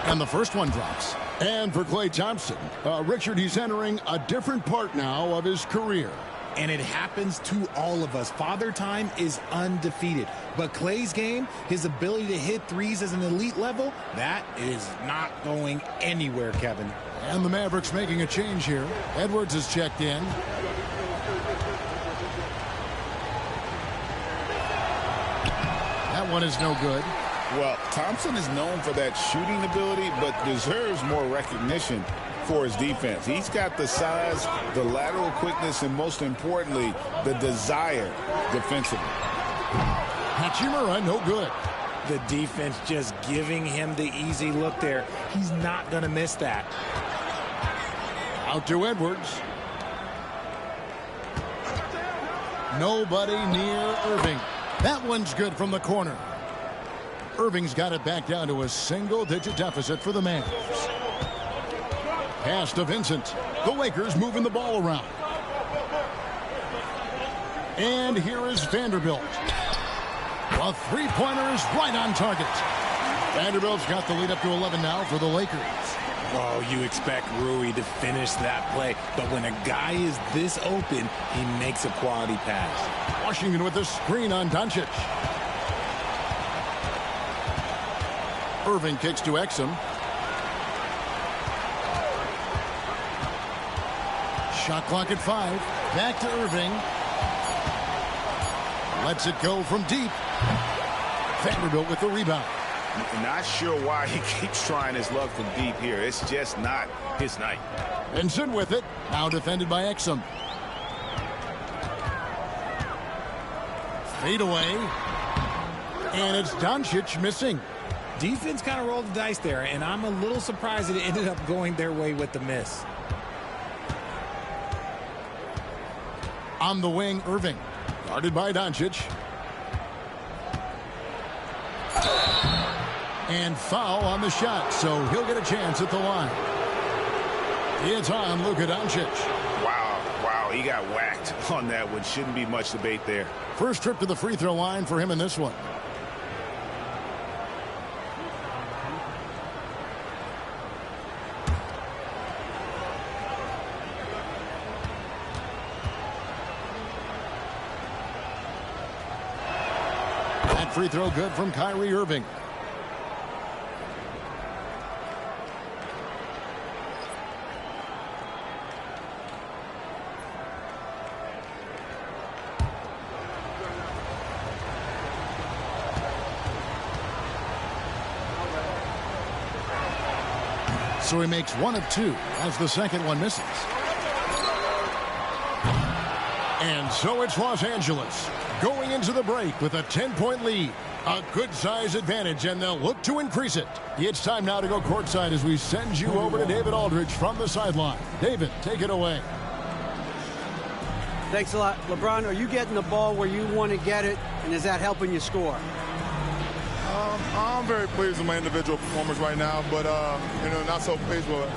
And the first one drops. And for Klay Thompson, Richard, he's entering a different part now of his career. And it happens to all of us. Father Time is undefeated. But Klay's game, his ability to hit threes as an elite level, that is not going anywhere, Kevin. And the Mavericks making a change here. Edwards has checked in. That one is no good. Well, Thompson is known for that shooting ability, but deserves more recognition for his defense. He's got the size, the lateral quickness, and most importantly, the desire defensively. Hachimura, no good. The defense just giving him the easy look there. He's not going to miss that. Out to Edwards. Nobody near Irving. That one's good from the corner. Irving's got it back down to a single-digit deficit for the Mavs. Pass to Vincent. The Lakers moving the ball around. And here is Vanderbilt. A three-pointer is right on target. Vanderbilt's got the lead up to 11 now for the Lakers. Oh, you expect Rui to finish that play, but when a guy is this open, he makes a quality pass. Washington with the screen on Doncic. Irving kicks to Exum. Shot clock at 5. Back to Irving. Lets it go from deep. Vanderbilt with the rebound. Not sure why he keeps trying his luck from deep here. It's just not his night. Vincent with it. Now defended by Exum. Fade away. And it's Doncic missing. Defense kind of rolled the dice there, and I'm a little surprised that it ended up going their way with the miss. On the wing, Irving. Guarded by Doncic. And foul on the shot, so he'll get a chance at the line. It's on Luka Doncic. Wow, he got whacked on that one. Shouldn't be much debate there. First trip to the free throw line for him in this one. That free throw good from Kyrie Irving. So he makes 1 of 2 as the second one misses. And so it's Los Angeles going into the break with a 10-point lead. A good size advantage, and they'll look to increase it. It's time now to go courtside as we send you over to David Aldridge from the sideline. David, take it away. Thanks a lot. LeBron, are you getting the ball where you want to get it, and is that helping you score? I'm very pleased with my individual performance right now, but not so pleased with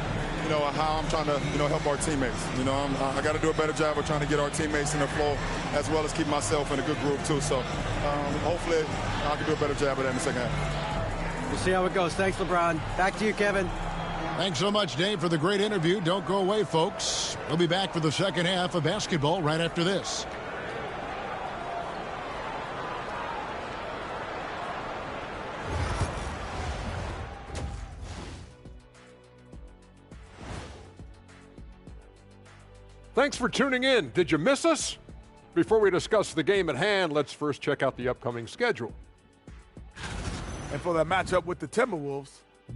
how I'm trying to help our teammates. I got to do a better job of trying to get our teammates in the flow as well as keep myself in a good group too. So hopefully I can do a better job of that in the second half. We'll see how it goes. Thanks, LeBron. Back to you, Kevin. Thanks so much, Dave, for the great interview. Don't go away, folks. We'll be back for the second half of basketball right after this. Thanks for tuning in. Did you miss us? Before we discuss the game at hand, let's first check out the upcoming schedule. And for that matchup with the Timberwolves,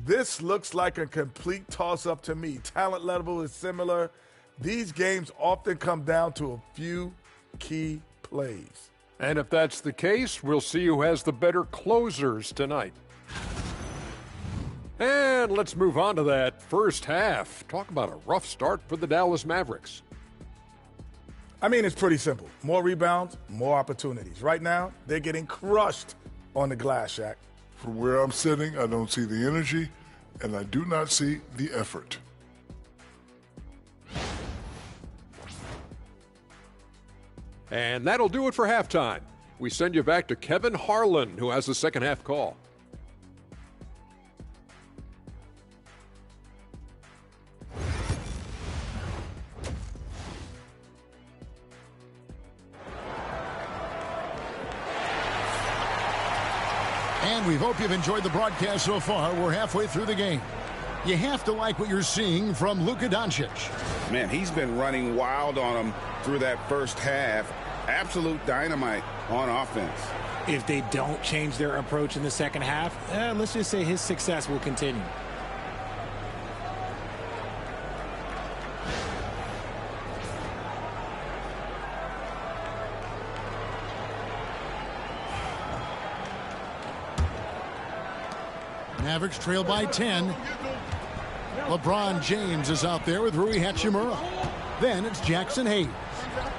this looks like a complete toss-up to me. Talent level is similar. These games often come down to a few key plays. And if that's the case, we'll see who has the better closers tonight. And let's move on to that first half. Talk about a rough start for the Dallas Mavericks. I mean, it's pretty simple. More rebounds, more opportunities. Right now, they're getting crushed on the glass, Shaq. From where I'm sitting, I don't see the energy, and I do not see the effort. And that'll do it for halftime. We send you back to Kevin Harlan, who has the second half call. And we hope you've enjoyed the broadcast so far. We're halfway through the game. You have to like what you're seeing from Luka Doncic. Man, he's been running wild on him through that first half. Absolute dynamite on offense. If they don't change their approach in the second half, let's just say his success will continue. Mavericks trail by 10. LeBron James is out there with Rui Hachimura. Then it's Jackson Hayes.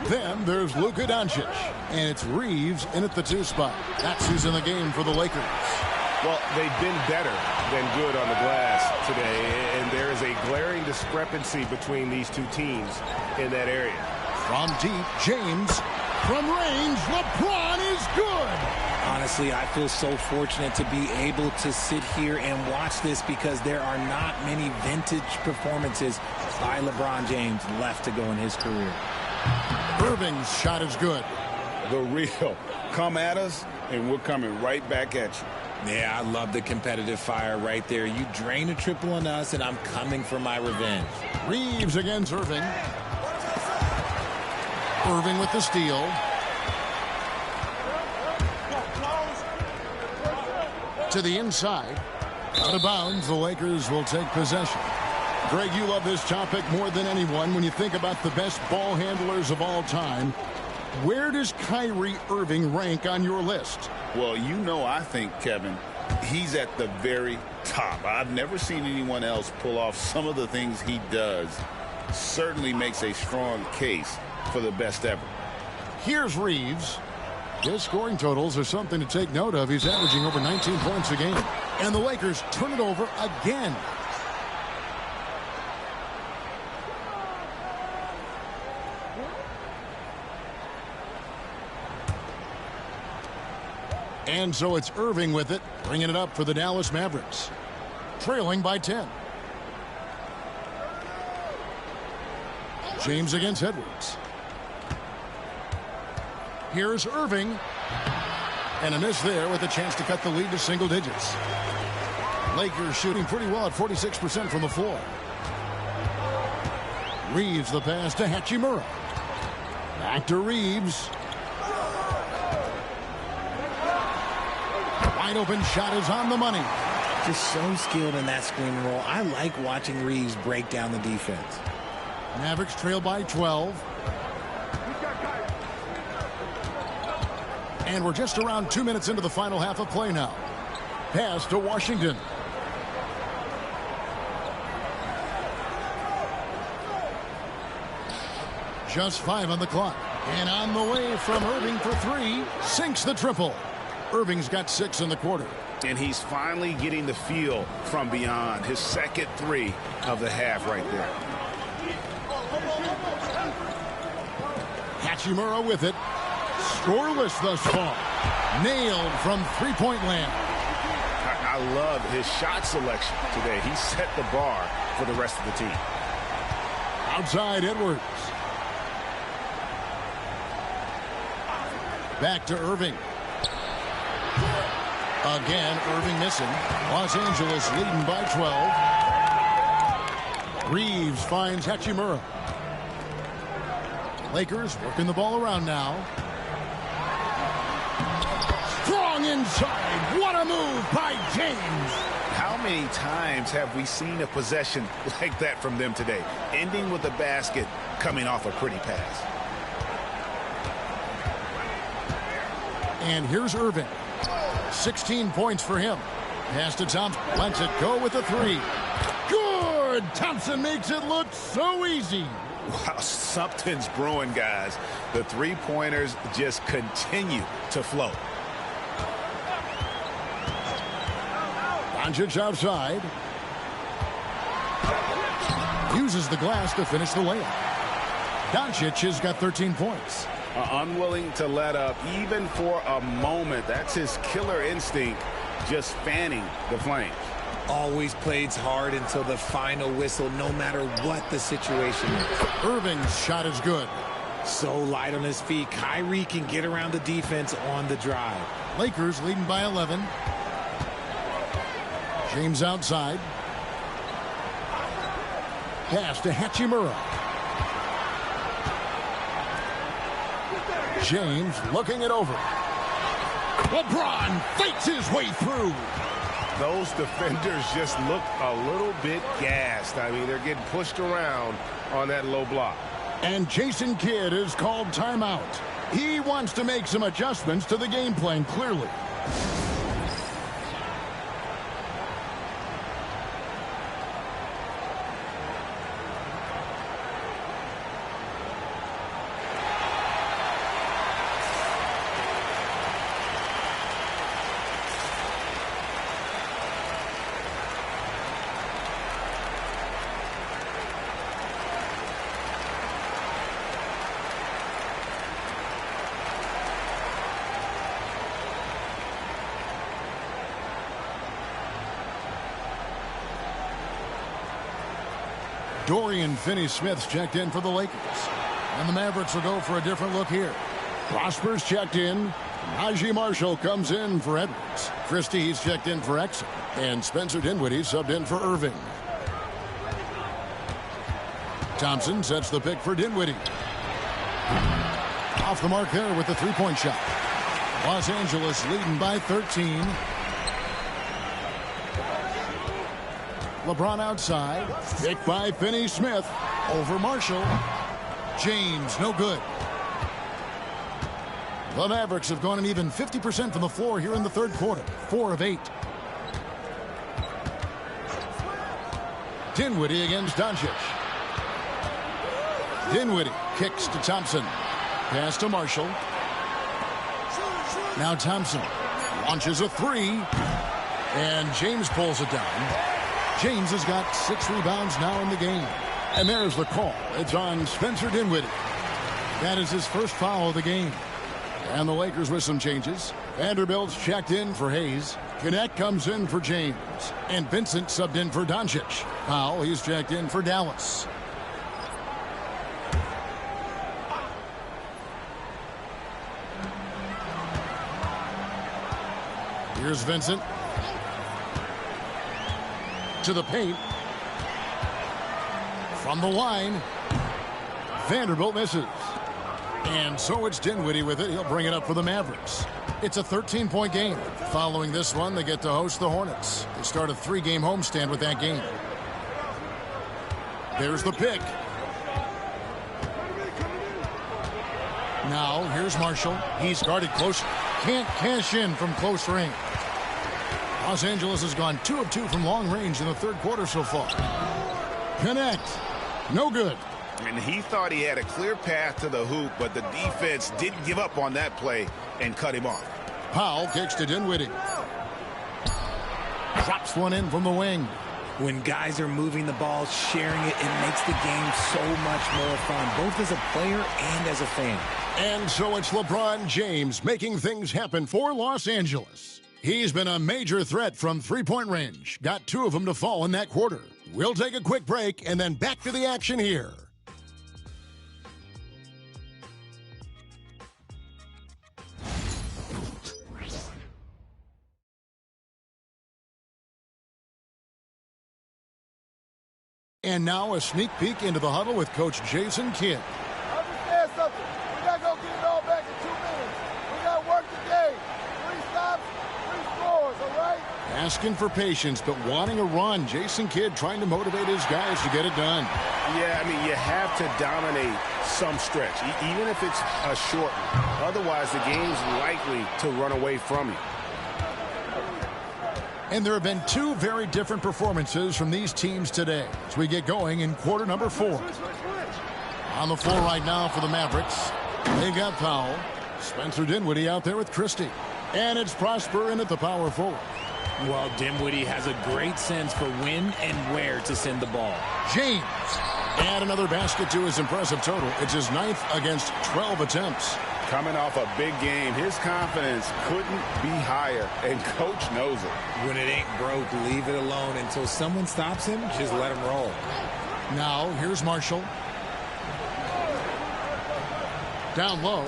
Then there's Luka Doncic. And it's Reeves in at the 2 spot. That's who's in the game for the Lakers. Well, they've been better than good on the glass today, and there is a glaring discrepancy between these two teams in that area. From deep, James. From range, LeBron is good. Honestly, I feel so fortunate to be able to sit here and watch this because there are not many vintage performances by LeBron James left to go in his career. Irving's shot is good. The real. Come at us, and we're coming right back at you. Yeah, I love the competitive fire right there. You drain a triple on us, and I'm coming for my revenge. Reeves against Irving. Irving with the steal. To the inside. Out of bounds, the Lakers will take possession. Greg, you love this topic more than anyone. When you think about the best ball handlers of all time, where does Kyrie Irving rank on your list? Well, you know, I think, Kevin, he's at the very top. I've never seen anyone else pull off some of the things he does. Certainly makes a strong case for the best ever. Here's Reeves. His scoring totals are something to take note of. He's averaging over 19 points a game. And the Lakers turn it over again. And so it's Irving with it, bringing it up for the Dallas Mavericks. Trailing by 10. James against Edwards. Here's Irving. And a miss there with a chance to cut the lead to single digits. Lakers shooting pretty well at 46% from the floor. Reeves the pass to Hachimura. Back to Reeves. Wide open shot is on the money. Just so skilled in that screen and roll. I like watching Reeves break down the defense. Mavericks trail by 12. And we're just around 2 minutes into the final half of play now. Pass to Washington. Just 5 on the clock. And on the way from Irving for 3. Sinks the triple. Irving's got 6 in the quarter. And he's finally getting the feel from beyond. His second 3 of the half right there. Hachimura with it. Scoreless thus far. Nailed from three-point land. I love his shot selection today. He set the bar for the rest of the team. Outside Edwards. Back to Irving. Again, Irving missing. Los Angeles leading by 12. Reeves finds Hachimura. Lakers working the ball around now. Strong inside. What a move by James. How many times have we seen a possession like that from them today? Ending with a basket, coming off a pretty pass. And here's Irving. 16 points for him. Pass to Thompson. Lets it go with a 3. Good! Thompson makes it look so easy. Wow, something's brewing, guys. The three-pointers just continue to flow. Doncic outside. Uses the glass to finish the layup. Doncic has got 13 points. Unwilling to let up even for a moment. That's his killer instinct, just fanning the flames. Always plays hard until the final whistle, no matter what the situation is. Irving's shot is good. So light on his feet. Kyrie can get around the defense on the drive. Lakers leading by 11. James outside. Pass to Hachimura. James looking it over. LeBron fakes his way through. Those defenders just look a little bit gassed. I mean, they're getting pushed around on that low block. And Jason Kidd is called timeout. He wants to make some adjustments to the game plan, clearly. Dorian Finney-Smith's checked in for the Lakers. And the Mavericks will go for a different look here. Prosper's checked in. Najee Marshall comes in for Edwards. Christie's checked in for Exum. And Spencer Dinwiddie subbed in for Irving. Thompson sets the pick for Dinwiddie. Off the mark there with the three-point shot. Los Angeles leading by 13. LeBron outside. Pick by Finney-Smith. Over Marshall. James, no good. The Mavericks have gone an even 50% from the floor here in the third quarter. 4 of 8. Dinwiddie against Doncic. Dinwiddie kicks to Thompson. Pass to Marshall. Now Thompson launches a three. And James pulls it down. James has got 6 rebounds now in the game. And there's the call. It's on Spencer Dinwiddie. That is his first foul of the game. And the Lakers with some changes. Vanderbilt's checked in for Hayes. Connect comes in for James. And Vincent subbed in for Doncic. Powell, he's checked in for Dallas. Here's Vincent. To the paint. From the line. Vanderbilt misses. And so it's Dinwiddie with it. He'll bring it up for the Mavericks. It's a 13-point game. Following this one, they get to host the Hornets. They start a 3-game homestand with that game. There's the pick. Now, here's Marshall. He's guarded close. Can't cash in from close range. Los Angeles has gone 2 of 2 from long range in the third quarter so far. Connect. No good. And he thought he had a clear path to the hoop, but the defense didn't give up on that play and cut him off. Powell kicks to Dinwiddie. Drops one in from the wing. When guys are moving the ball, sharing it, it makes the game so much more fun, both as a player and as a fan. And so it's LeBron James making things happen for Los Angeles. He's been a major threat from three-point range. Got 2 of them to fall in that quarter. We'll take a quick break and then back to the action here. And now a sneak peek into the huddle with Coach Jason Kidd. Understand something. We're not going to get it all back in 2 minutes. We got to work the game. 3 stops, 3 scores, all right? Asking for patience, but wanting a run. Jason Kidd trying to motivate his guys to get it done. Yeah, I mean, you have to dominate some stretch, even if it's a short one. Otherwise, the game's likely to run away from you. And there have been 2 very different performances from these teams today as we get going in quarter number 4. On the floor right now for the Mavericks, they got Powell. Spencer Dinwiddie out there with Christie. And it's Prosper in at the power forward. Well, Dinwiddie has a great sense for when and where to send the ball. James. Add another basket to his impressive total. It's his 9th against 12 attempts. Coming off a big game, his confidence couldn't be higher, and Coach knows it. When it ain't broke, leave it alone until someone stops him. Just let him roll. Now, here's Marshall. Down low.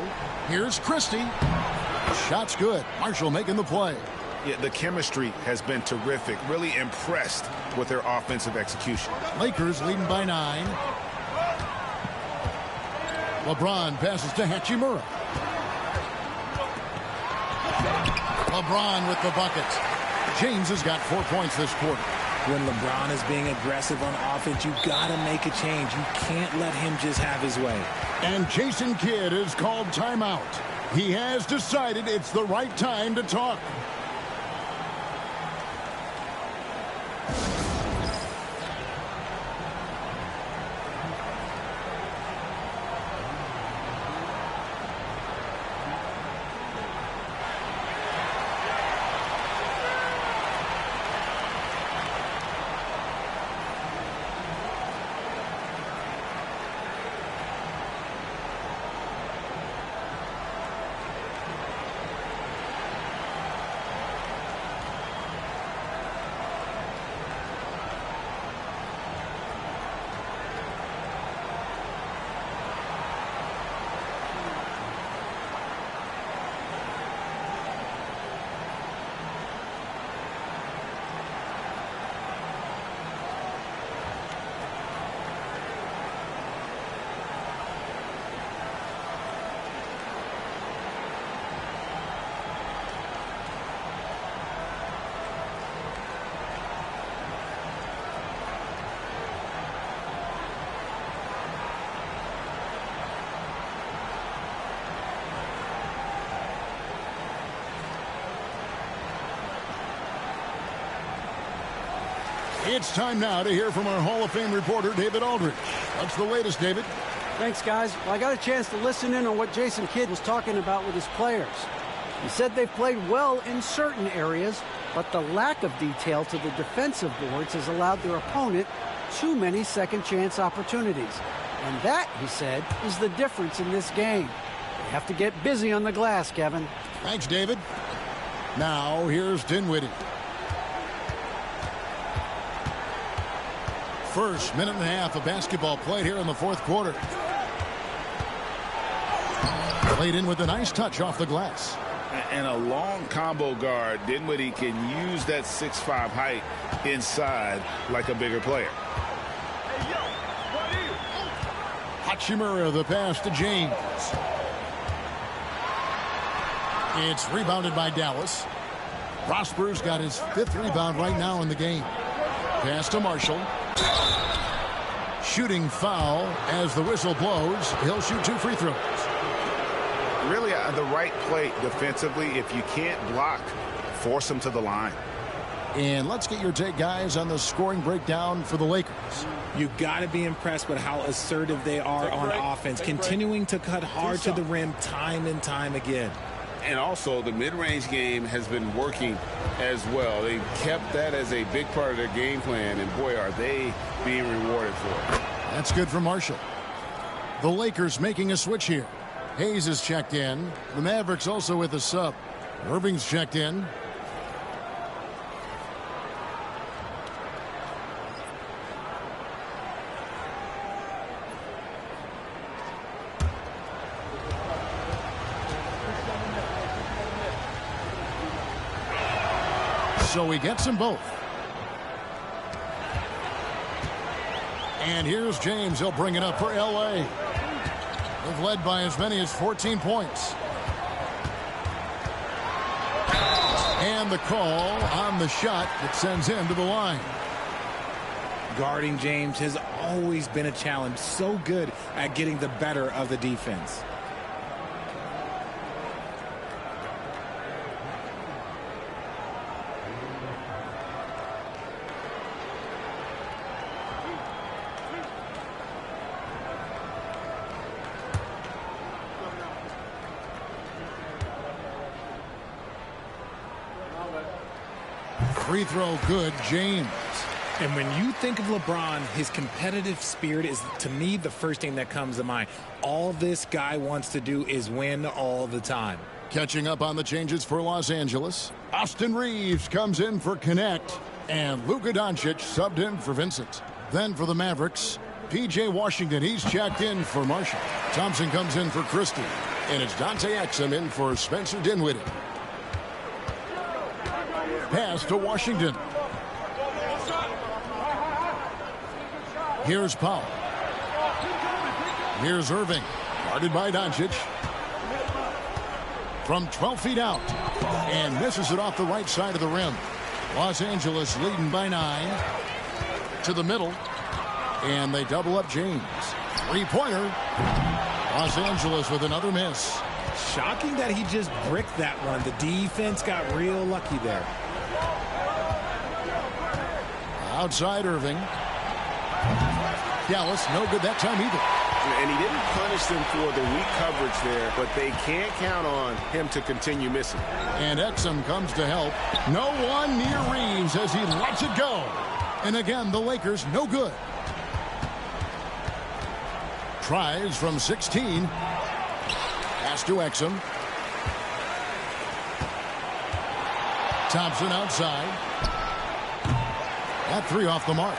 Here's Christie. Shot's good. Marshall making the play. Yeah, the chemistry has been terrific. Really impressed with their offensive execution. Lakers leading by 9. LeBron passes to Hachimura. LeBron with the bucket. James has got 4 points this quarter. When LeBron is being aggressive on offense, you got to make a change. You can't let him just have his way. And Jason Kidd is called timeout. He has decided it's the right time to talk. It's time now to hear from our Hall of Fame reporter, David Aldridge. What's the latest, David? Thanks, guys. Well, I got a chance to listen in on what Jason Kidd was talking about with his players. He said they've played well in certain areas, but the lack of detail to the defensive boards has allowed their opponent too many second-chance opportunities. And that, he said, is the difference in this game. They have to get busy on the glass, Kevin. Thanks, David. Now, here's Dinwiddie. First minute and a half of basketball played here in the fourth quarter. Played in with a nice touch off the glass. And a long combo guard, Dinwiddie can use that 6'5" height inside like a bigger player. Hachimura, the pass to James. It's rebounded by Dallas. Prosper's got his 5th rebound right now in the game. Pass to Marshall. Shooting foul as the whistle blows. He'll shoot 2 free throws. Really the right play defensively. If you can't block, force them to the line. And let's get your take, guys, on the scoring breakdown for the Lakers. You got to be impressed with how assertive they are on offense, continuing to cut hard to the rim time and time again. And also, the mid-range game has been working as well. They kept that as a big part of their game plan, and boy, are they being rewarded for it. That's good for Marshall. The Lakers making a switch here. Hayes is checked in. The Mavericks also with a sub. Irving's checked in. So he gets them both. And here's James. He'll bring it up for L.A. They've led by as many as 14 points. And the call on the shot that sends him to the line. Guarding James has always been a challenge. So good at getting the better of the defense. Free throw good, James. And when you think of LeBron, his competitive spirit is, to me, the first thing that comes to mind. All this guy wants to do is win all the time. Catching up on the changes for Los Angeles. Austin Reeves comes in for Connect. And Luka Doncic subbed in for Vincent. Then for the Mavericks, P.J. Washington, he's checked in for Marshall. Thompson comes in for Christie. And it's Dante Exum in for Spencer Dinwiddie. Pass to Washington. Here's Powell. Here's Irving. Guarded by Doncic. From 12 feet out. And misses it off the right side of the rim. Los Angeles leading by 9. To the middle. And they double up James. Three-pointer. Los Angeles with another miss. Shocking that he just bricked that one. The defense got real lucky there. Outside Irving. Dallas, no good that time either. And he didn't punish them for the weak coverage there, but they can't count on him to continue missing. And Exum comes to help. No one near Reeves as he lets it go. And again, the Lakers no good. Tries from 16. Pass to Exum. Thompson outside. That 3 off the mark.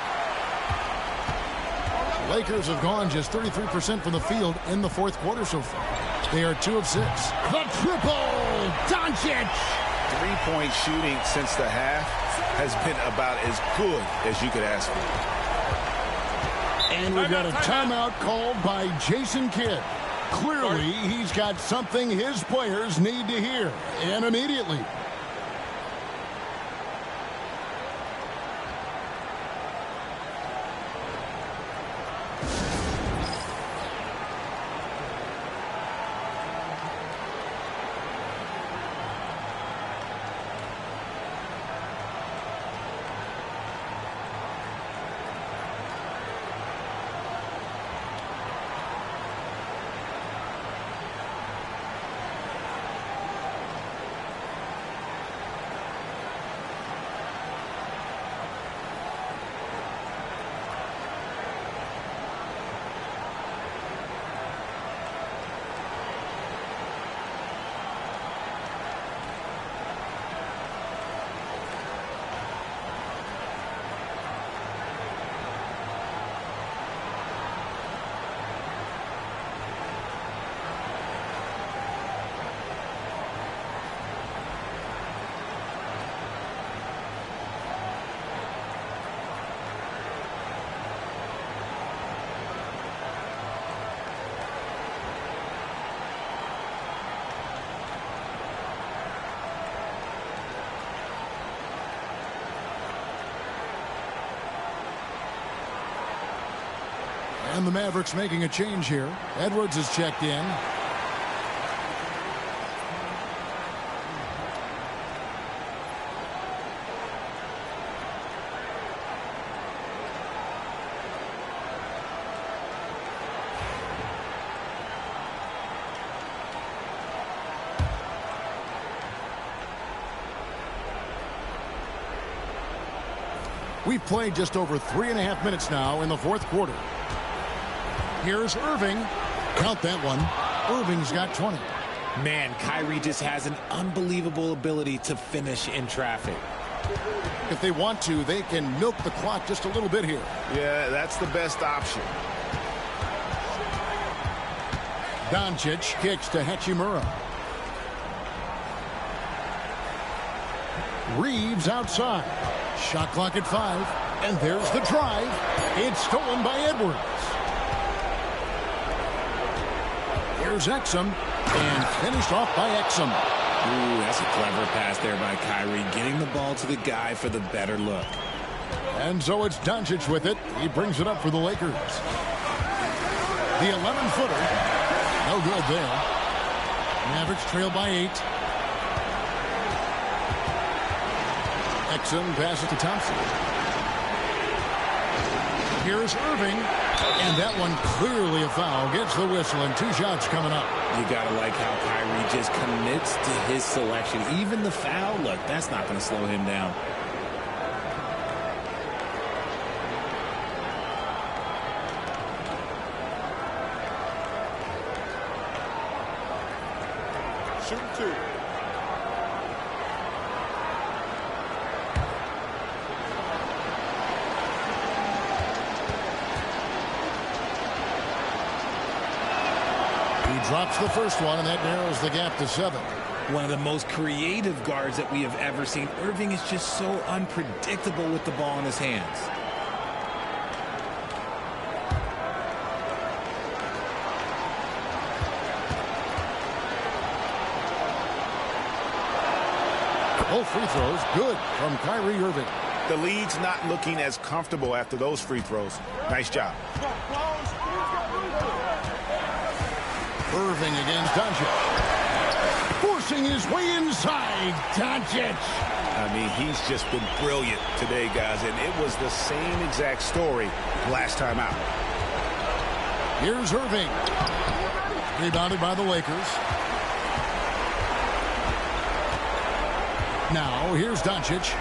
Lakers have gone just 33% from the field in the fourth quarter so far. They are 2 of 6. The triple! Doncic! 3-point shooting since the half has been about as good as you could ask for. And we've got a timeout called by Jason Kidd. Clearly, he's got something his players need to hear, and immediately. the Mavericks making a change here. Edwards is checked in. We've played just over 3.5 minutes now in the fourth quarter. Here's Irving. Count that one. Irving's got 20. Man, Kyrie just has an unbelievable ability to finish in traffic. If they want to, they can milk the clock just a little bit here. Yeah, that's the best option. Doncic kicks to Hachimura. Reeves outside. Shot clock at 5. And there's the drive. It's stolen by Edwards. Here's Exum. And finished off by Exum. Ooh, that's a clever pass there by Kyrie. Getting the ball to the guy for the better look. And so it's Doncic with it. He brings it up for the Lakers. The 11-footer. No good there. Mavericks trail by 8. Exum passes to Thompson. Here's Irving. And that one clearly a foul. Gets the whistle and 2 shots coming up. You got to like how Kyrie just commits to his selection. Even the foul, look, that's not going to slow him down. Shoot 2. Drops the first one, and that narrows the gap to 7. One of the most creative guards that we have ever seen. Irving is just so unpredictable with the ball in his hands. Both free throws good from Kyrie Irving. The lead's not looking as comfortable after those free throws. Nice job. Irving against Doncic. Forcing his way inside. Doncic. I mean, he's just been brilliant today, guys, and it was the same exact story last time out. Here's Irving. Rebounded by the Lakers. Now, here's Doncic.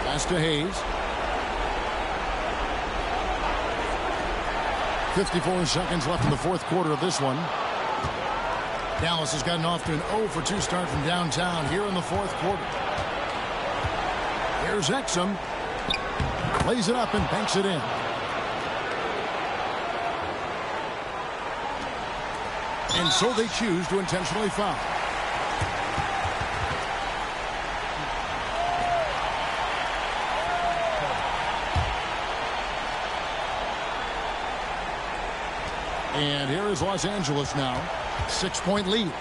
Pass to Hayes. 54 seconds left in the fourth quarter of this one. Dallas has gotten off to an 0-for-2 start from downtown here in the fourth quarter. Here's Exum. Lays it up and banks it in. And so they choose to intentionally foul. And here is Los Angeles now. 6-point lead.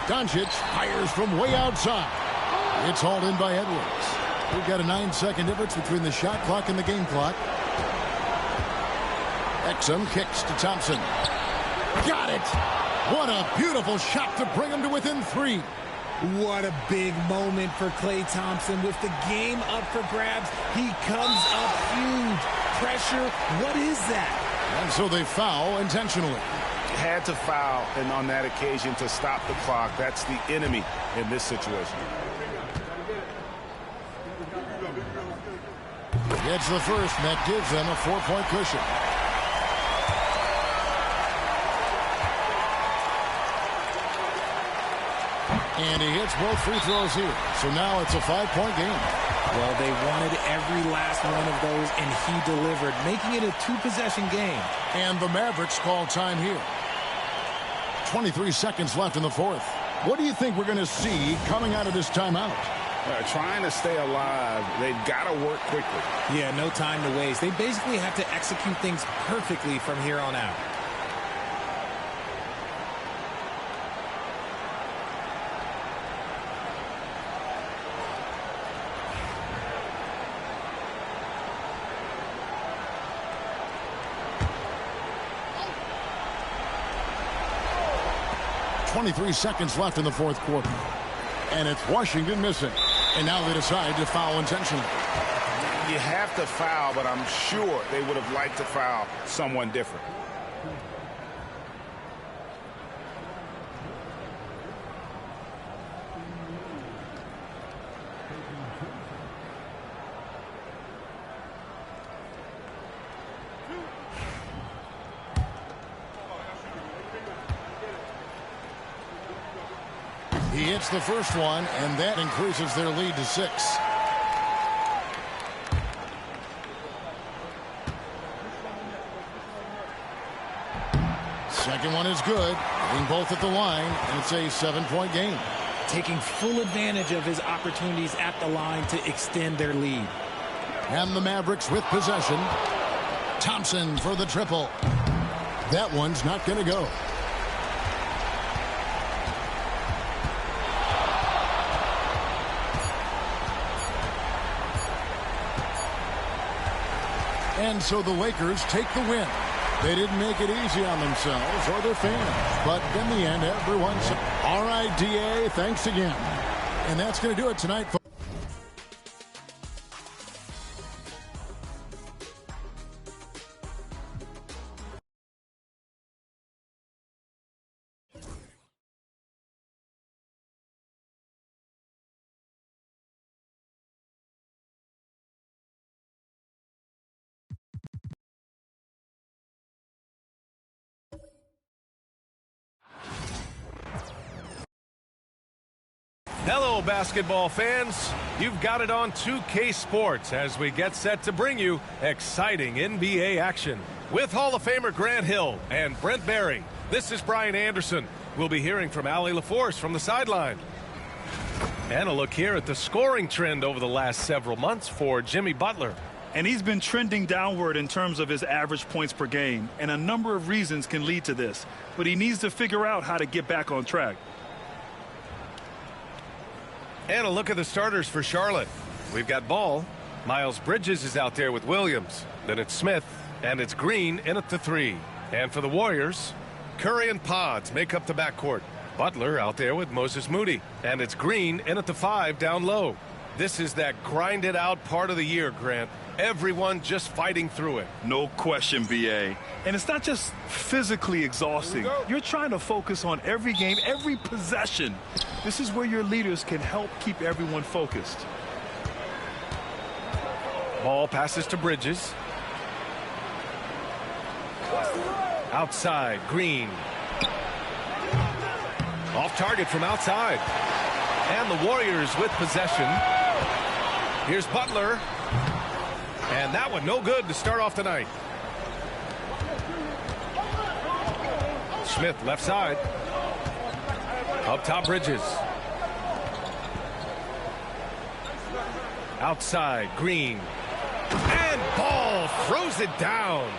Doncic fires from way outside. It's hauled in by Edwards. We've got a 9-second difference between the shot clock and the game clock. Exum kicks to Thompson. Got it! What a beautiful shot to bring him to within 3. What a big moment for Klay Thompson. With the game up for grabs, he comes up huge. Pressure, what is that? And so they foul intentionally. Had to foul, and on that occasion to stop the clock. That's the enemy in this situation. Gets the first, and that gives them a 4-point cushion. And he hits both free throws here. So now it's a 5-point game. Well, they wanted every last one of those, and he delivered, making it a 2-possession game. And the Mavericks call time here. 23 seconds left in the fourth. What do you think we're going to see coming out of this timeout? Trying to stay alive. They've got to work quickly. Yeah, no time to waste. They basically have to execute things perfectly from here on out. 23 seconds left in the fourth quarter. And it's Washington missing. And now they decide to foul intentionally. You have to foul, but I'm sure they would have liked to foul someone different. He hits the first one, and that increases their lead to 6. Second one is good. Hitting both at the line, and it's a 7-point game. Taking full advantage of his opportunities at the line to extend their lead. And the Mavericks with possession. Thompson for the triple. That one's not going to go. And so the Lakers take the win. They didn't make it easy on themselves or their fans. But in the end, everyone said, all right, DA, thanks again. And that's going to do it tonight. Hello, basketball fans. You've got it on 2K Sports as we get set to bring you exciting NBA action. With Hall of Famer Grant Hill and Brent Barry, this is Brian Anderson. We'll be hearing from Allie LaForce from the sideline. And a look here at the scoring trend over the last several months for Jimmy Butler. And he's been trending downward in terms of his average points per game, and a number of reasons can lead to this. But he needs to figure out how to get back on track. And a look at the starters for Charlotte. We've got Ball. Miles Bridges is out there with Williams. Then it's Smith. And it's Green in at the 3. And for the Warriors, Curry and Pods make up the backcourt. Butler out there with Moses Moody. And it's Green in at the 5 down low. This is that grinded out part of the year, Grant. Everyone just fighting through it. No question, BA. And it's not just physically exhausting. You're trying to focus on every game, every possession. This is where your leaders can help keep everyone focused. Ball passes to Bridges. Outside, Green. Off target from outside. And the Warriors with possession. Here's Butler. And that one no good to start off tonight. Smith left side. Up top, Bridges. Outside, Green. And Ball throws it down.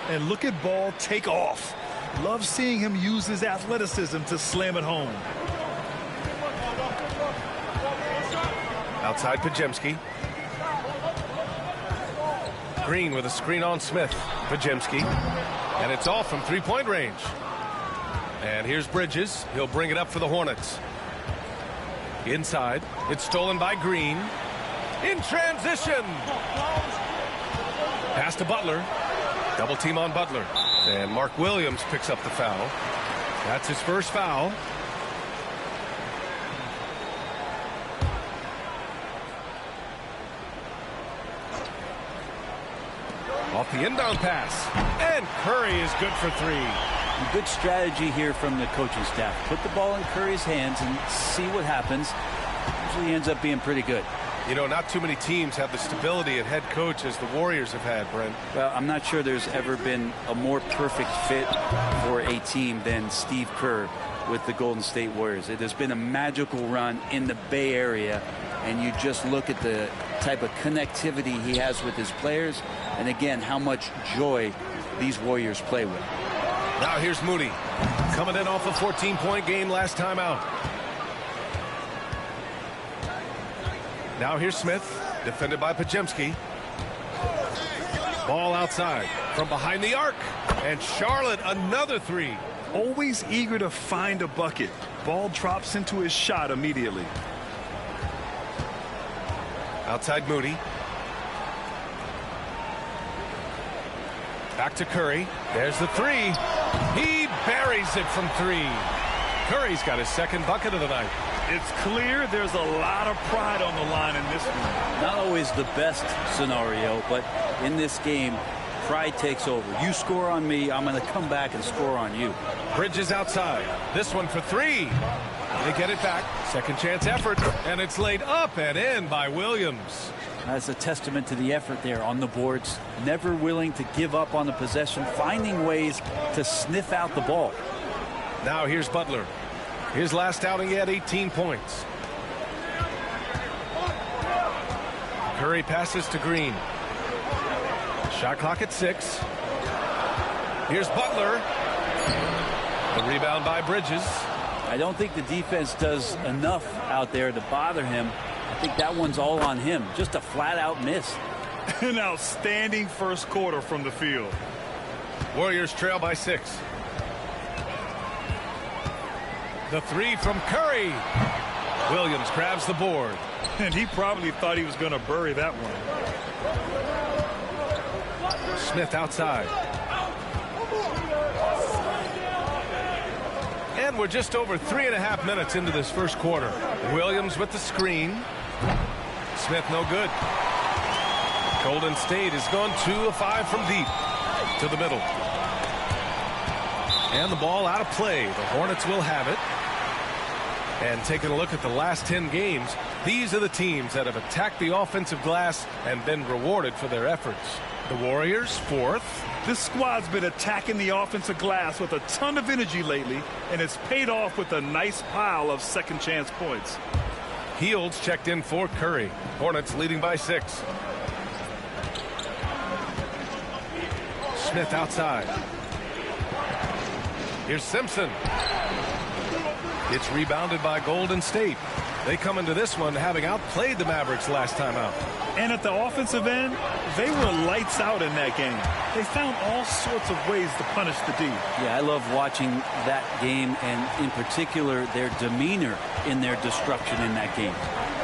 And look at Ball take off. Love seeing him use his athleticism to slam it home. Outside, Pajemski. Green with a screen on Smith. Pajemski. And it's off from three-point range. And here's Bridges. He'll bring it up for the Hornets. Inside. It's stolen by Green. In transition. Pass to Butler. Double team on Butler. And Mark Williams picks up the foul. That's his first foul. Off the inbound pass. And Curry is good for 3. Good strategy here from the coaching staff. Put the ball in Curry's hands and see what happens. Usually ends up being pretty good. You know, not too many teams have the stability at head coach as the Warriors have had, Brent. Well, I'm not sure there's ever been a more perfect fit for a team than Steve Kerr with the Golden State Warriors. It has been a magical run in the Bay Area, and you just look at the type of connectivity he has with his players, and again, how much joy these Warriors play with. Now here's Moody, coming in off a 14-point game last time out. Now here's Smith, defended by Pajemski. Ball outside from behind the arc. And Charlotte, another 3. Always eager to find a bucket. Ball drops into his shot immediately. Outside Moody. Back to Curry. There's the three. He buries it from three. Curry's got his second bucket of the night. It's clear there's a lot of pride on the line in this one. Not always the best scenario, but in this game, pride takes over. You score on me, I'm going to come back and score on you. Bridges outside. This one for three. They get it back. Second chance effort, and it's laid up and in by Williams. That's a testament to the effort there on the boards. Never willing to give up on the possession, finding ways to sniff out the ball. Now here's Butler. His last outing, he had 18 points. Curry passes to Green. Shot clock at 6. Here's Butler. The rebound by Bridges. I don't think the defense does enough out there to bother him. I think that one's all on him. Just a flat-out miss. An outstanding first quarter from the field. Warriors trail by 6. The three from Curry. Williams grabs the board. And he probably thought he was going to bury that one. Smith outside. And we're just over 3.5 minutes into this first quarter. Williams with the screen. Smith no good. Golden State has gone 2 of 5 from deep to the middle. And the ball out of play. The Hornets will have it. And taking a look at the last 10 games, these are the teams that have attacked the offensive glass and been rewarded for their efforts. The Warriors, 4th. This squad's been attacking the offensive glass with a ton of energy lately, and it's paid off with a nice pile of second chance points. Fields checked in for Curry. Hornets leading by 6. Smith outside. Here's Simpson. It's rebounded by Golden State. They come into this one having outplayed the Mavericks last time out. And at the offensive end, they were lights out in that game. They found all sorts of ways to punish the D. Yeah, I love watching that game, and in particular their demeanor in their destruction in that game.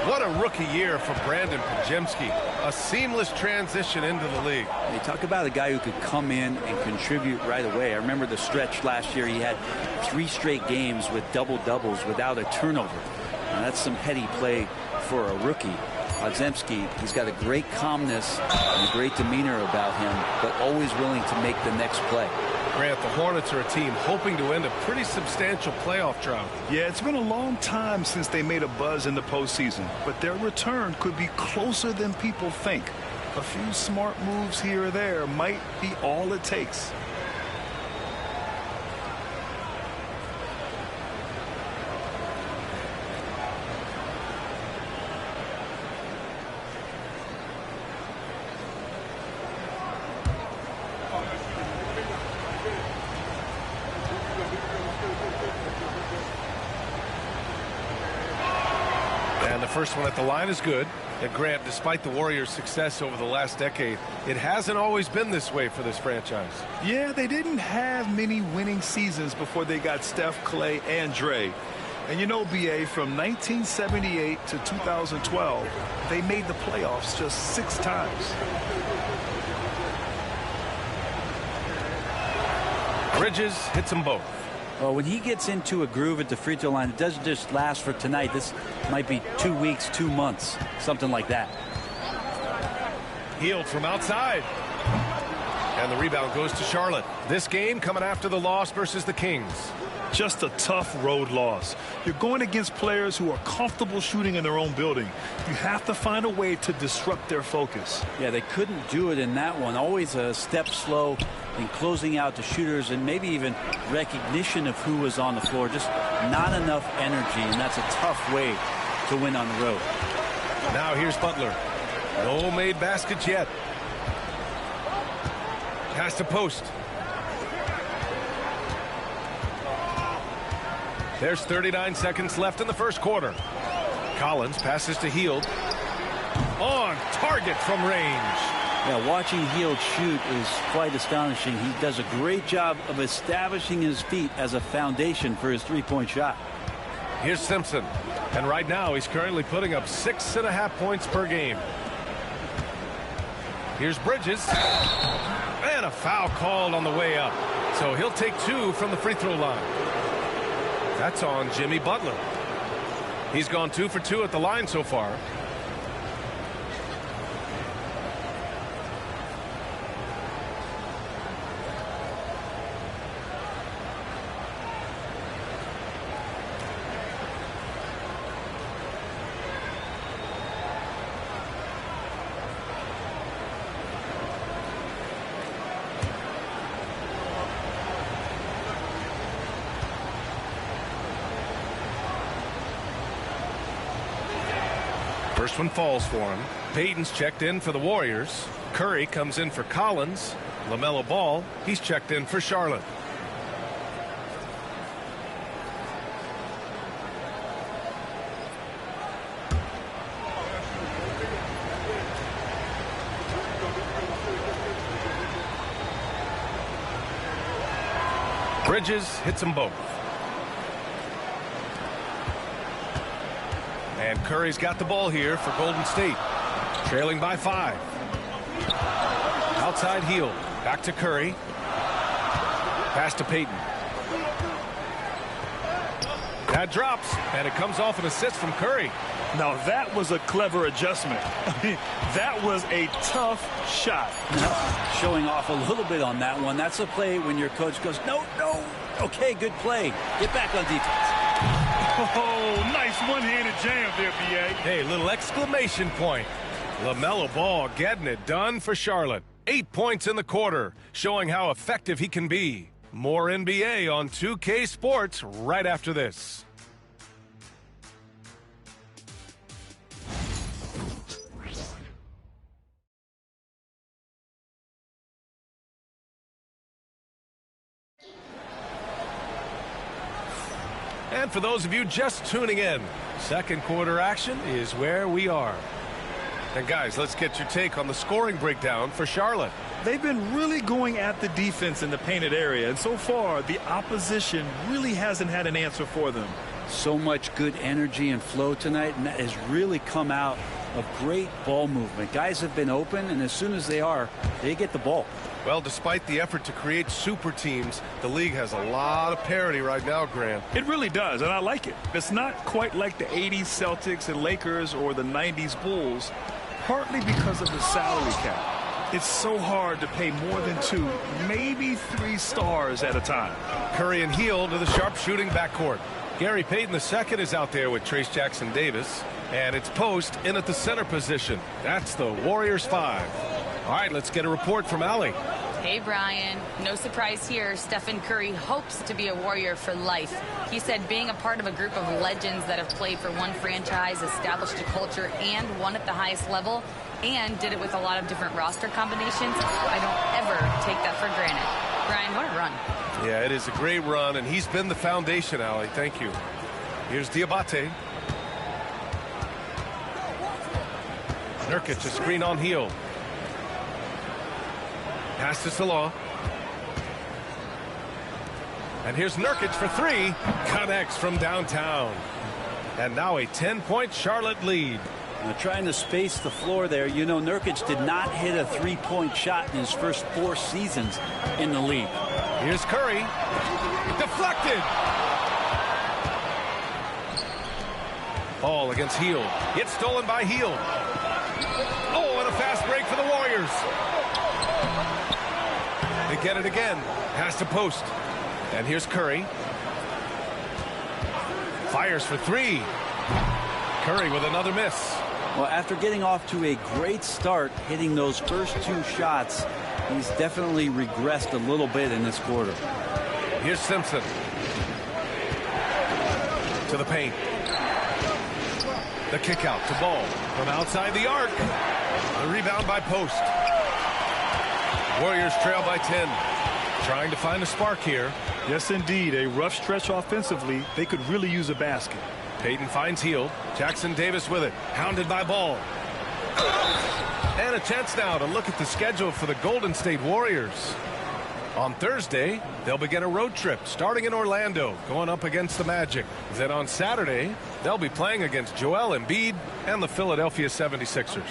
What a rookie year for Brandon Podziemski. A seamless transition into the league. They talk about a guy who could come in and contribute right away. I remember the stretch last year. He had 3 straight games with double-doubles without a turnover. And that's some heady play for a rookie. Podziemski, he's got a great calmness and a great demeanor about him, but always willing to make the next play. Grant, the Hornets are a team hoping to end a pretty substantial playoff drought. Yeah, it's been a long time since they made a buzz in the postseason, but their return could be closer than people think. A few smart moves here or there might be all it takes. First one at the line is good. And Grant, despite the Warriors' success over the last decade, it hasn't always been this way for this franchise. Yeah, they didn't have many winning seasons before they got Steph, Clay, and Dre. And you know, BA, from 1978 to 2012, they made the playoffs just 6 times. Bridges hits them both. Well, when he gets into a groove at the free throw line, it doesn't just last for tonight. This might be 2 weeks, 2 months, something like that. Hield from outside. And the rebound goes to Charlotte. This game coming after the loss versus the Kings. Just a tough road loss. You're going against players who are comfortable shooting in their own building. You have to find a way to disrupt their focus. Yeah, they couldn't do it in that one. Always a step slow in closing out the shooters, and maybe even recognition of who was on the floor. Just not enough energy, and that's a tough way to win on the road. Now here's Butler. No made baskets yet. Pass to post. There's 39 seconds left in the first quarter. Collins passes to Hield. On target from range. Yeah, watching Hield shoot is quite astonishing. He does a great job of establishing his feet as a foundation for his three-point shot. Here's Simpson. And right now, he's currently putting up 6.5 points per game. Here's Bridges. And a foul called on the way up. So he'll take 2 from the free throw line. That's on Jimmy Butler. He's gone 2 for 2 at the line so far. First one falls for him. Payton's checked in for the Warriors. Curry comes in for Collins. LaMelo Ball, he's checked in for Charlotte. Bridges hits them both. And Curry's got the ball here for Golden State. Trailing by 5. Outside heel. Back to Curry. Pass to Payton. That drops, and it comes off an assist from Curry. Now that was a clever adjustment. I mean, that was a tough shot. Showing off a little bit on that one. That's a play when your coach goes, no, no. Okay, good play. Get back on defense. Oh, nice one-handed jam there, B.A. Hey, little exclamation point. LaMelo Ball getting it done for Charlotte. 8 points in the quarter, showing how effective he can be. More NBA on 2K Sports right after this. And for those of you just tuning in, second quarter action is where we are. And guys, let's get your take on the scoring breakdown for Charlotte. They've been really going at the defense in the painted area, and so far the opposition really hasn't had an answer for them. So much good energy and flow tonight, and that has really come out of great ball movement. Guys have been open, and as soon as they are, they get the ball. Well, despite the effort to create super teams, the league has a lot of parity right now, Graham. It really does, and I like it. It's not quite like the 80s Celtics and Lakers or the 90s Bulls, partly because of the salary cap. It's so hard to pay more than 2, maybe 3 stars at a time. Curry and Hield to the sharpshooting backcourt. Gary Payton II is out there with Trace Jackson Davis. And it's Post in at the center position. That's the Warriors 5. All right, let's get a report from Allie. Hey, Brian. No surprise here. Stephen Curry hopes to be a Warrior for life. He said being a part of a group of legends that have played for one franchise, established a culture, and won at the highest level, and did it with a lot of different roster combinations, I don't ever take that for granted. Brian, what a run. Yeah, it is a great run, and he's been the foundation, Allie. Thank you. Here's Diabate. Nurkic, a screen on Hield. Pass to Salah. And here's Nurkic for 3. Connects from downtown. And now a 10-point Charlotte lead. Now trying to space the floor there. You know, Nurkic did not hit a 3-point shot in his first 4 seasons in the league. Here's Curry. Deflected. Ball against Hield. It's stolen by Hield. Oh, and a fast break for the Warriors. They get it again. Pass to Post. And here's Curry. Fires for 3. Curry with another miss. Well, after getting off to a great start, hitting those first 2 shots, he's definitely regressed a little bit in this quarter. Here's Simpson. To the paint. The kick out to Ball from outside the arc. The rebound by Post. Warriors trail by 10. Trying to find a spark here. Yes, indeed. A rough stretch offensively. They could really use a basket. Payton finds Hield. Jackson Davis with it. Hounded by Ball. And a chance now to look at the schedule for the Golden State Warriors. On Thursday, they'll begin a road trip starting in Orlando, going up against the Magic. Then on Saturday, they'll be playing against Joel Embiid and the Philadelphia 76ers.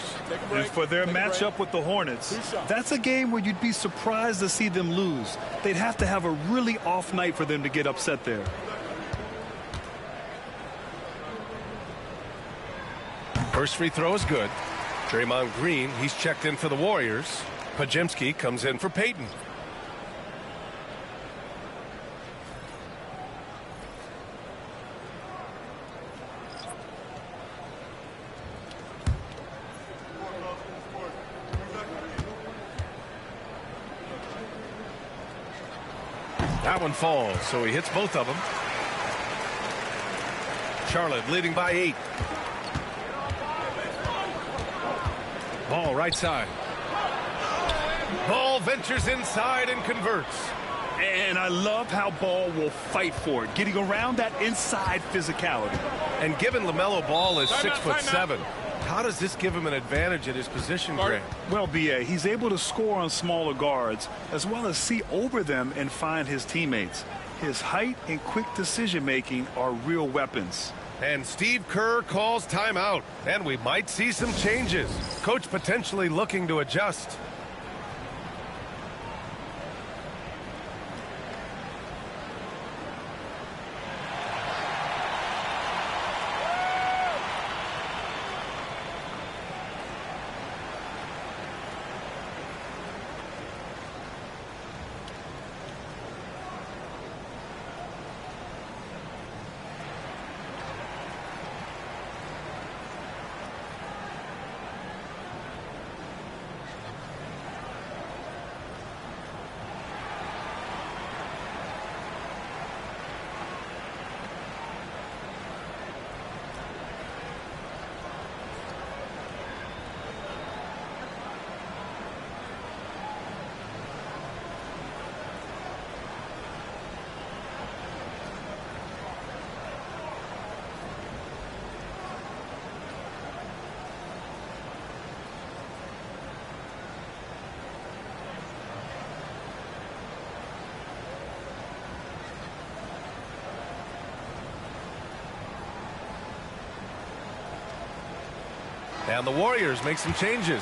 And for their matchup with the Hornets, that's a game where you'd be surprised to see them lose. They'd have to have a really off night for them to get upset there. First free throw is good. Draymond Green, he's checked in for the Warriors. Pajemski comes in for Peyton. That one falls, so he hits both of them. Charlotte leading by 8. Ball right side. Ball ventures inside and converts. And I love how Ball will fight for it, getting around that inside physicality. And given LaMelo Ball is 6'7", how does this give him an advantage at his position, Greg? Well, B.A., he's able to score on smaller guards as well as see over them and find his teammates. His height and quick decision-making are real weapons. And Steve Kerr calls timeout. And we might see some changes. Coach potentially looking to adjust. And the Warriors make some changes.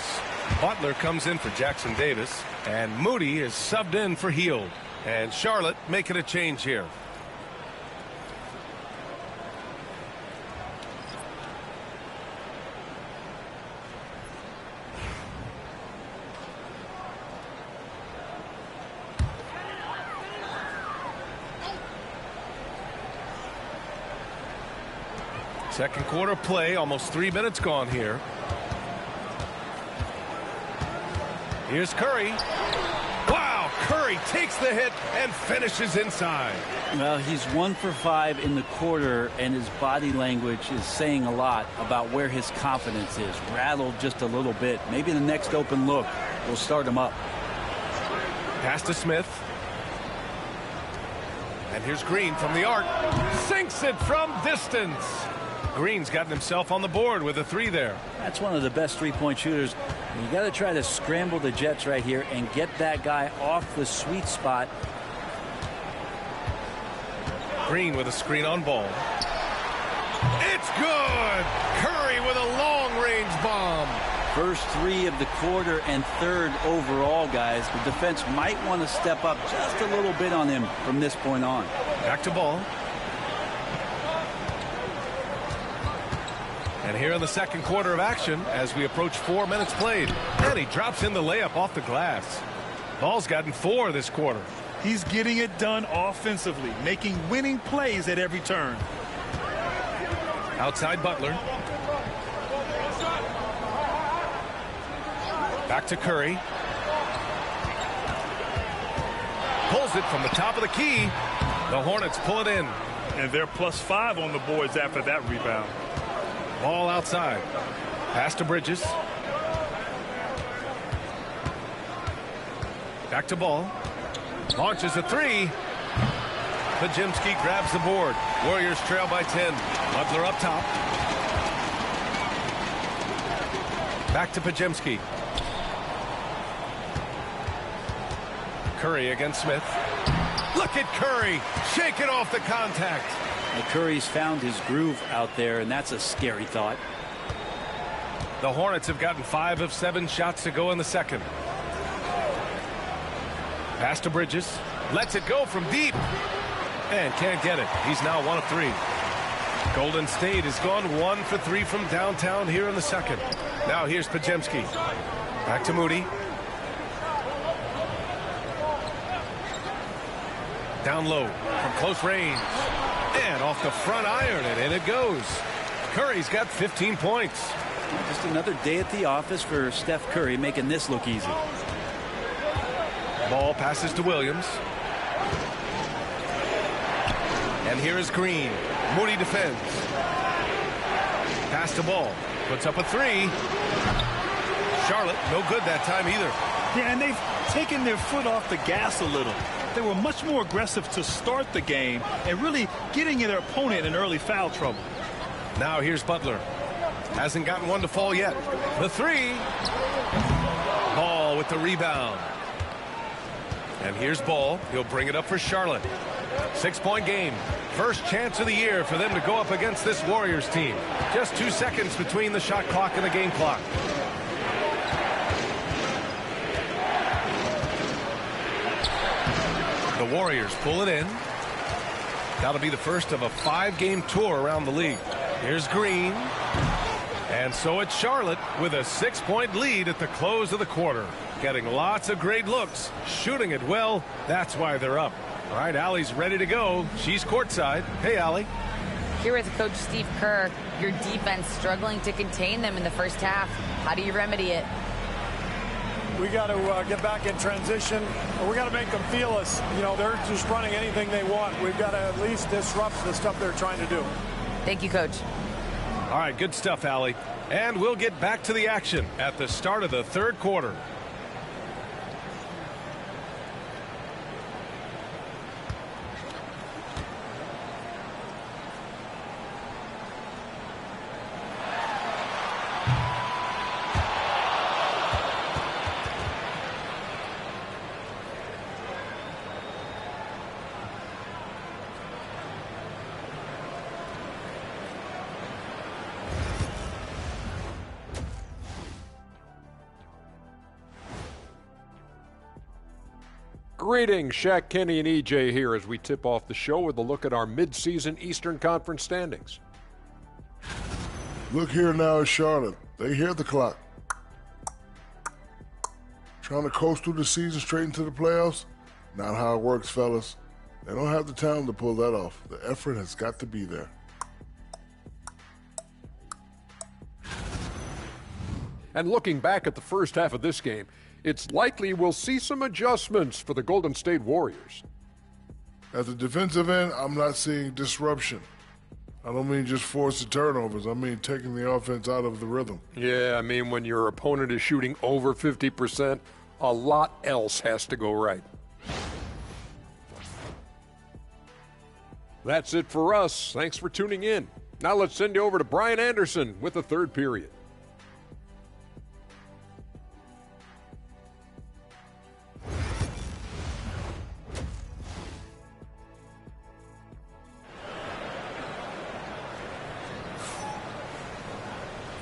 Butler comes in for Jackson Davis, and Moody is subbed in for Hield. And Charlotte making a change here. Second quarter play, almost 3 minutes gone here. Here's Curry. Wow, Curry takes the hit and finishes inside. Well, he's 1 for 5 in the quarter, and his body language is saying a lot about where his confidence is. Rattled just a little bit. Maybe the next open look will start him up. Pass to Smith. And here's Green from the arc. Sinks it from distance. Green's gotten himself on the board with a 3 there. That's one of the best three-point shooters. You got to try to scramble the Jets right here and get that guy off the sweet spot. Green with a screen on Ball. It's good! Curry with a long-range bomb. First 3 of the quarter and 3rd overall, guys. The defense might want to step up just a little bit on him from this point on. Back to Ball. And here in the second quarter of action as we approach 4 minutes played. And he drops in the layup off the glass. Ball's gotten 4 this quarter. He's getting it done offensively, making winning plays at every turn. Outside Butler. Back to Curry. Pulls it from the top of the key. The Hornets pull it in. And they're +5 on the boards after that rebound. Ball outside. Pass to Bridges. Back to Ball. Launches a 3. Pajemski grabs the board. Warriors trail by 10. Butler up top. Back to Pajemski. Curry against Smith. Look at Curry shaking off the contact. And Curry's found his groove out there, and that's a scary thought. The Hornets have gotten 5 of 7 shots to go in the second. Pass to Bridges. Lets it go from deep. And can't get it. He's now 1 of 3. Golden State has gone 1 for 3 from downtown here in the second. Now here's Podziemski. Back to Moody. Down low from close range. And off the front iron, and in it goes. Curry's got 15 points. Just another day at the office for Steph Curry, making this look easy. Ball passes to Williams. And here is Green. Moody defends. Pass to Ball. Puts up a 3. Charlotte, no good that time either. Yeah, and they've taken their foot off the gas a little. They were much more aggressive to start the game and really getting their opponent in early foul trouble. Now here's Butler. Hasn't gotten one to fall yet. The 3. Ball with the rebound. And here's Ball. He'll bring it up for Charlotte. 6-point game. First chance of the year for them to go up against this Warriors team. Just 2 seconds between the shot clock and the game clock. The Warriors pull it in. That'll be the first of a 5-game tour around the league. Here's Green. And so it's Charlotte with a 6-point lead at the close of the quarter. Getting lots of great looks, shooting it well. That's why they're up. All right, Allie's ready to go. She's courtside. Hey, Allie. Here with Coach Steve Kerr, your defense struggling to contain them in the first half. How do you remedy it? We got to get back in transition. We got to make them feel us. You know, they're just running anything they want. We've got to at least disrupt the stuff they're trying to do. Thank you, Coach. All right, good stuff, Allie. And we'll get back to the action at the start of the third quarter. Greetings, Shaq, Kenny, and EJ here as we tip off the show with a look at our midseason Eastern Conference standings. Look here now at Charlotte. They hear the clock. Trying to coast through the season straight into the playoffs? Not how it works, fellas. They don't have the talent to pull that off. The effort has got to be there. And looking back at the first half of this game, it's likely we'll see some adjustments for the Golden State Warriors. At the defensive end, I'm not seeing disruption. I don't mean just forced turnovers. I mean taking the offense out of the rhythm. Yeah, I mean when your opponent is shooting over 50%, a lot else has to go right. That's it for us. Thanks for tuning in. Now let's send you over to Brian Anderson with the third period.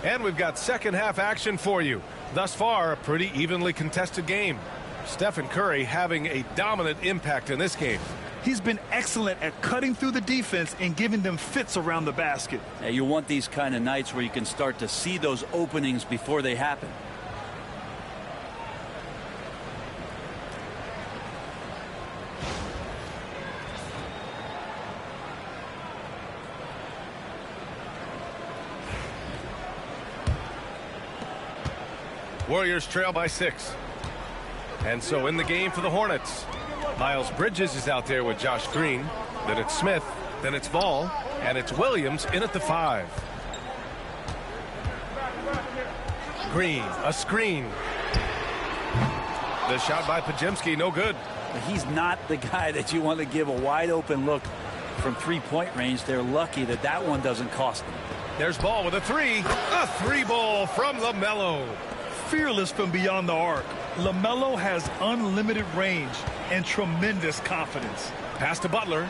And we've got second half action for you. Thus far, a pretty evenly contested game. Stephen Curry having a dominant impact in this game. He's been excellent at cutting through the defense and giving them fits around the basket. Yeah, you want these kind of nights where you can start to see those openings before they happen. Warriors trail by 6. And so in the game for the Hornets, Miles Bridges is out there with Josh Green. Then it's Smith. Then it's Ball. And it's Williams in at the 5. Green, a screen. The shot by Podziemski, no good. He's not the guy that you want to give a wide open look from three-point range. They're lucky that that one doesn't cost them. There's Ball with a 3. A 3 ball from LaMelo. Fearless from beyond the arc. LaMelo has unlimited range and tremendous confidence. Pass to Butler.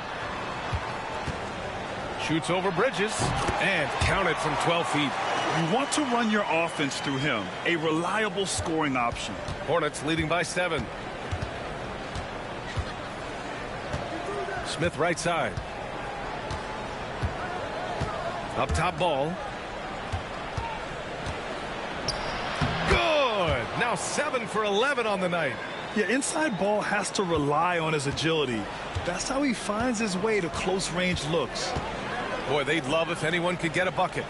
Shoots over Bridges and counted from 12 feet. You want to run your offense through him, a reliable scoring option. Hornets leading by 7. Smith right side. Up top ball. Good. Now 7 for 11 on the night. Yeah, inside ball has to rely on his agility. That's how he finds his way to close range looks. Boy, they'd love if anyone could get a bucket.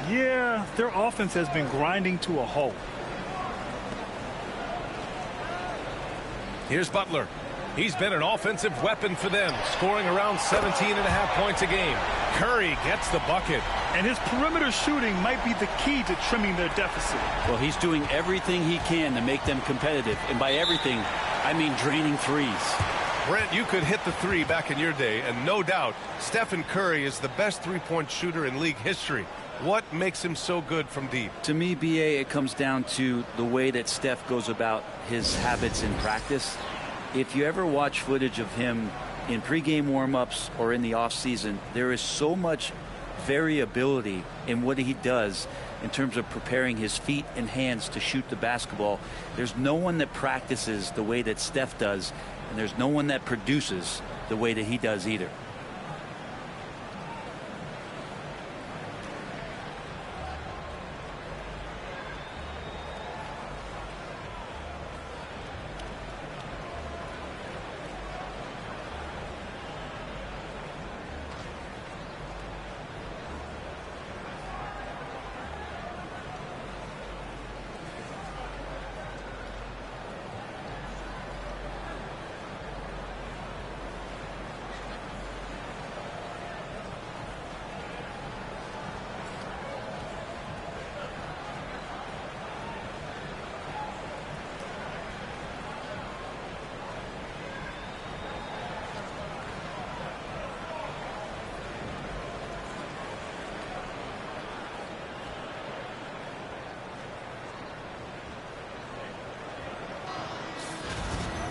Yeah, their offense has been grinding to a halt. Here's Butler. He's been an offensive weapon for them, scoring around 17.5 points a game. Curry gets the bucket. And his perimeter shooting might be the key to trimming their deficit. Well, he's doing everything he can to make them competitive. And by everything, I mean draining threes. Brent, you could hit the three back in your day, and no doubt, Stephen Curry is the best three-point shooter in league history. What makes him so good from deep? To me, BA, it comes down to the way that Steph goes about his habits in practice. If you ever watch footage of him in pregame warm-ups or in the offseason, there is so much variability in what he does in terms of preparing his feet and hands to shoot the basketball. There's no one that practices the way that Steph does, and there's no one that produces the way that he does either.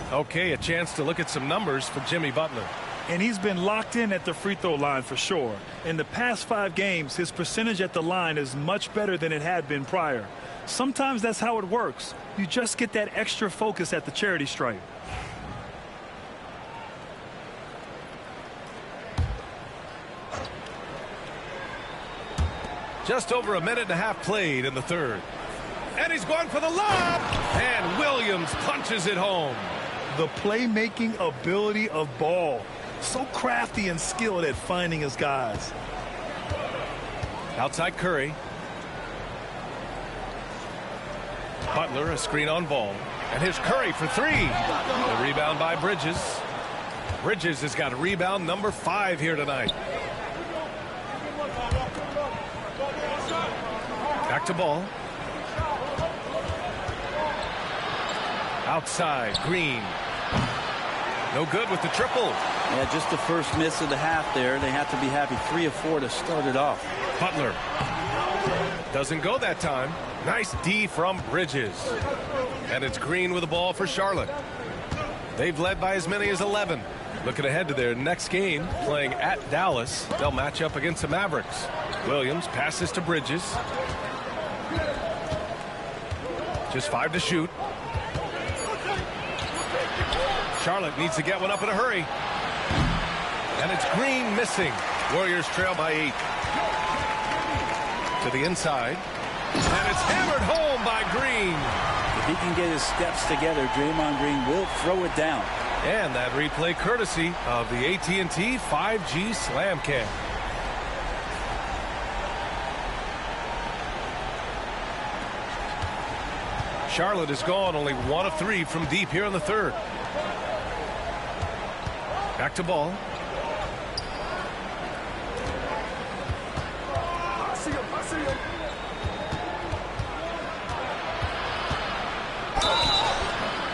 Okay, a chance to look at some numbers for Jimmy Butler. And he's been locked in at the free throw line for sure. In the past 5 games, his percentage at the line is much better than it had been prior. Sometimes that's how it works. You just get that extra focus at the charity stripe. Just over a minute and a half played in the third. And he's going for the lob. And Williams punches it home. The playmaking ability of Ball. So crafty and skilled at finding his guys. Outside Curry. Butler, a screen on Ball. And here's Curry for 3. The rebound by Bridges. Bridges has got a rebound number 5 here tonight. Back to Ball. Outside, Green. No good with the triple. Yeah, just the first miss of the half there. They have to be happy. 3 of 4 to start it off. Butler. Doesn't go that time. Nice D from Bridges. And it's Green with the ball for Charlotte. They've led by as many as 11. Looking ahead to their next game, playing at Dallas. They'll match up against the Mavericks. Williams passes to Bridges. Just 5 to shoot. Charlotte needs to get one up in a hurry. And it's Green missing. Warriors trail by 8. To the inside. And it's hammered home by Green. If he can get his steps together, Draymond Green will throw it down. And that replay courtesy of the AT&T 5G Slam Cam. Charlotte is gone only 1 of 3 from deep here in the third. Back to Ball.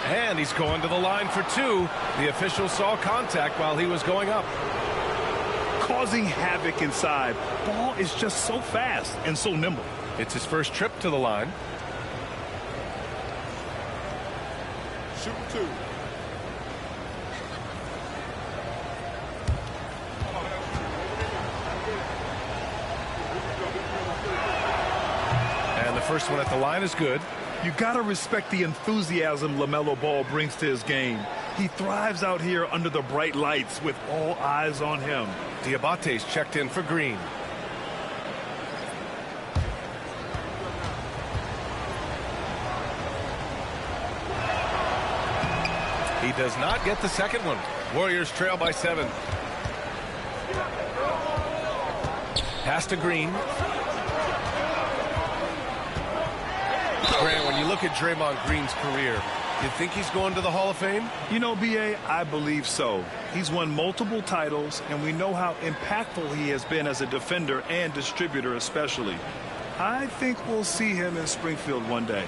And he's going to the line for 2. The official saw contact while he was going up. Causing havoc inside. Ball is just so fast and so nimble. It's his first trip to the line. shooting 2. And the first one at the line is good. You got to respect the enthusiasm LaMelo Ball brings to his game. He thrives out here under the bright lights with all eyes on him. Diabate's checked in for Green. He does not get the second one. Warriors trail by 7. Pass to Green. Grant, when you look at Draymond Green's career, you think he's going to the Hall of Fame? You know, B.A., I believe so. He's won multiple titles, and we know how impactful he has been as a defender and distributor especially. I think we'll see him in Springfield one day.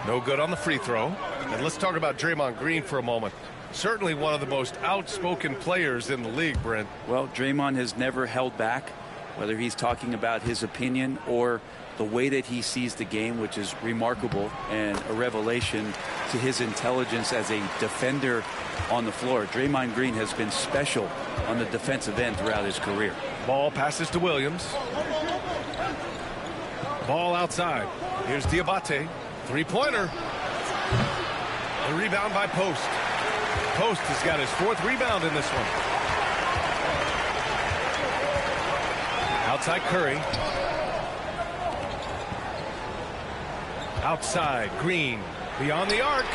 No good on the free throw. And let's talk about Draymond Green for a moment. Certainly one of the most outspoken players in the league, Brent. Well, Draymond has never held back, whether he's talking about his opinion or the way that he sees the game, which is remarkable and a revelation to his intelligence as a defender on the floor. Draymond Green has been special on the defensive end throughout his career. Ball passes to Williams. Ball outside. Here's Diabate. Three-pointer. The rebound by Post. Post has got his 4th rebound in this one. Outside Curry. Outside Green. Beyond the arc.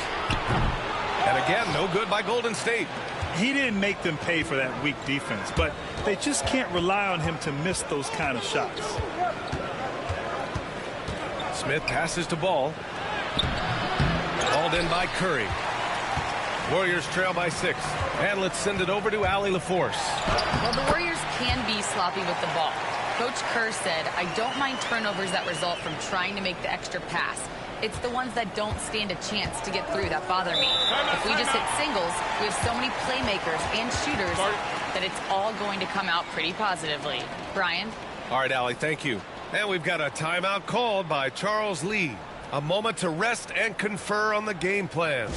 And again, no good by Golden State. He didn't make them pay for that weak defense, but they just can't rely on him to miss those kind of shots. Smith passes to Ball. Called in by Curry. Warriors trail by 6. And let's send it over to Allie LaForce. Well, the Warriors can be sloppy with the ball. Coach Kerr said, I don't mind turnovers that result from trying to make the extra pass. It's the ones that don't stand a chance to get through that bother me. If we just hit singles, we have so many playmakers and shooters that it's all going to come out pretty positively. Brian? All right, Allie, thank you. And we've got a timeout called by Charles Lee. A moment to rest and confer on the game plan.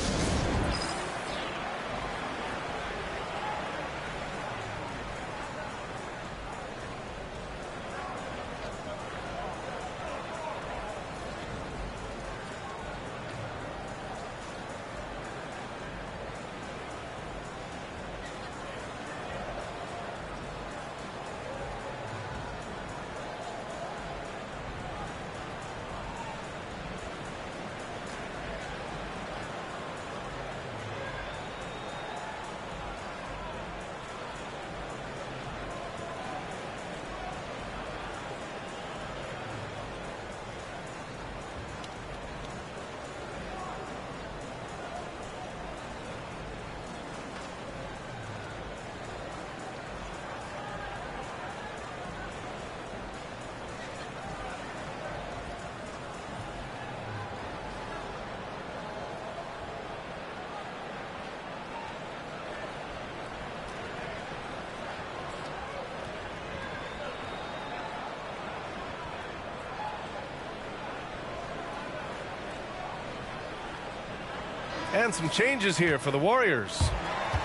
And some changes here for the Warriors.